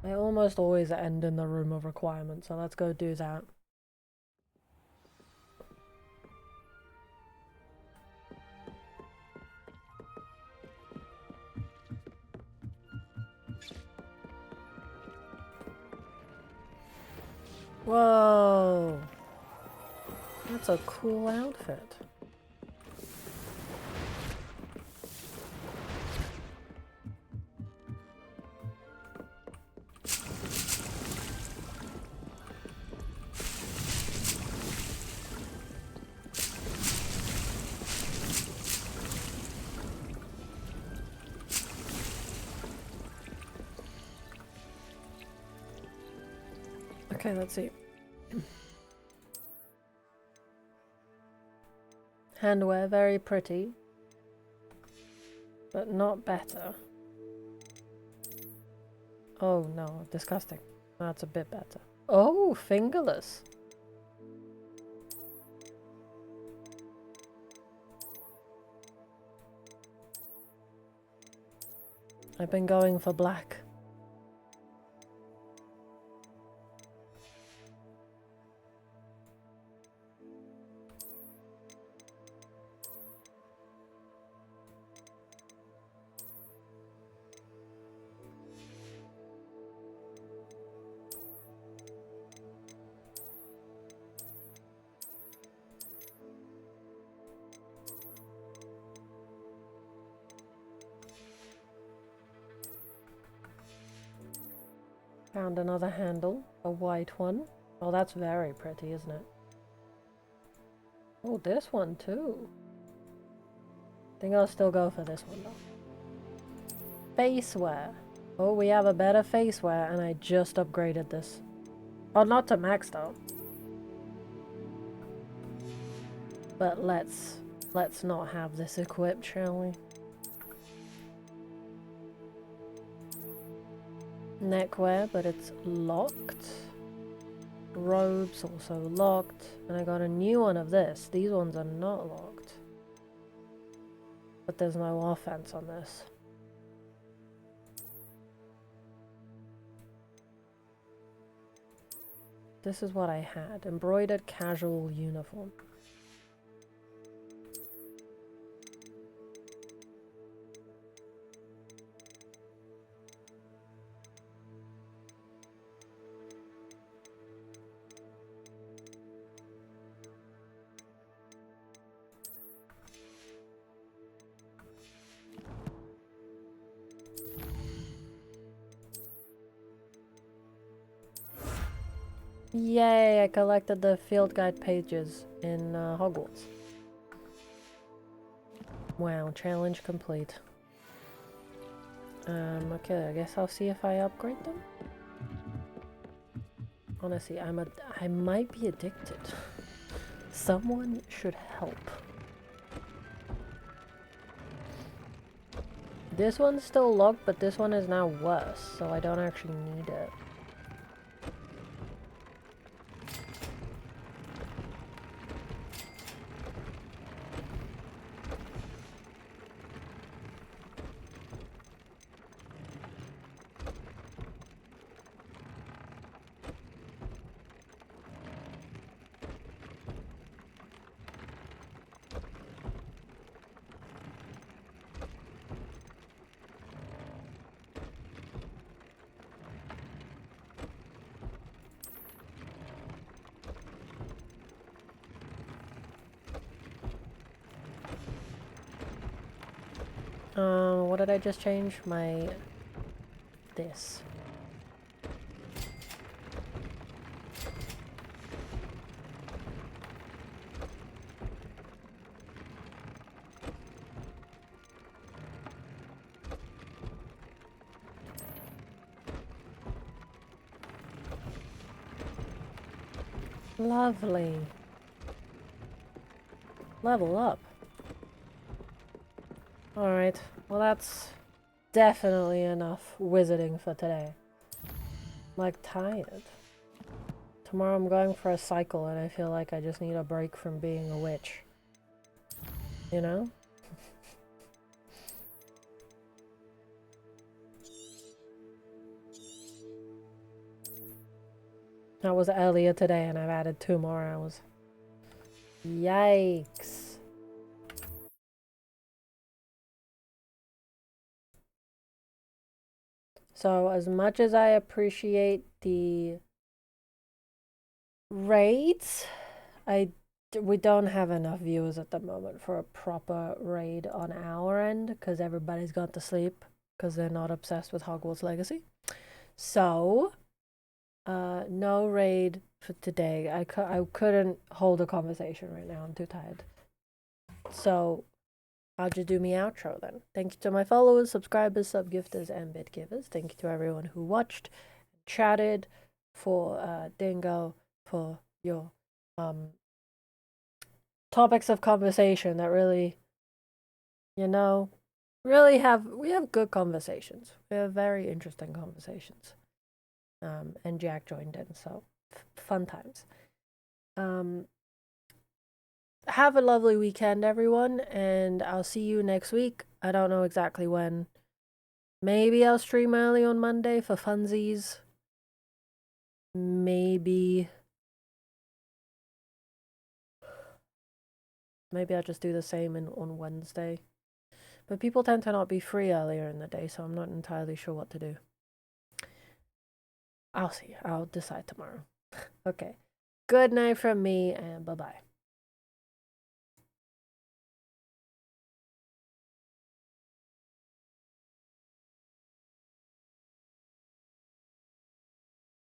Speaker 1: I almost always end in the room of requirement, so let's go do that. Whoa! That's a cool outfit. Okay, let's see. Handwear, very pretty, but not better. Oh no, disgusting. That's a bit better. Oh, fingerless. I've been going for black. Found another handle, a white one. Oh, that's very pretty, isn't it? Oh, this one too. I think I'll still go for this one though. Facewear. Oh, we have a better facewear and I just upgraded this. Oh, not to max though. But let's not have this equipped, shall we? Neckwear, but it's locked. Robes also locked. And I got a new one of this. These ones are not locked. But there's no offense on this. This is what I had. Embroidered casual uniform. Yay, I collected the field guide pages in Hogwarts. Wow, challenge complete. Okay, I guess I'll see if I upgrade them. Honestly, I might be addicted. Someone should help. this one's still locked, but this one is now worse, so I don't actually need it. What did I just change? This. Lovely. Level up. Alright, well that's definitely enough wizarding for today. I'm like tired. Tomorrow I'm going for a cycle and I feel like I just need a break from being a witch. You know? That was earlier today and I've added 2 more hours. Yikes. So as much as I appreciate the raids, we don't have enough viewers at the moment for a proper raid on our end because everybody's gone to sleep because they're not obsessed with Hogwarts Legacy. So, no raid for today. I couldn't hold a conversation right now. I'm too tired. So, I'll just do my outro then. Thank you to my followers, subscribers, sub-gifters, and bit-givers. Thank you to everyone who watched, chatted, for Dingo, for your topics of conversation that really, you know, we have good conversations. We have very interesting conversations. And Jack joined in, so fun times. Have a lovely weekend, everyone, and I'll see you next week. I don't know exactly when. Maybe I'll stream early on Monday for funsies. Maybe I'll just do the same on Wednesday. But people tend to not be free earlier in the day, so I'm not entirely sure what to do. I'll see. I'll decide tomorrow. Okay. Good night from me, and bye-bye.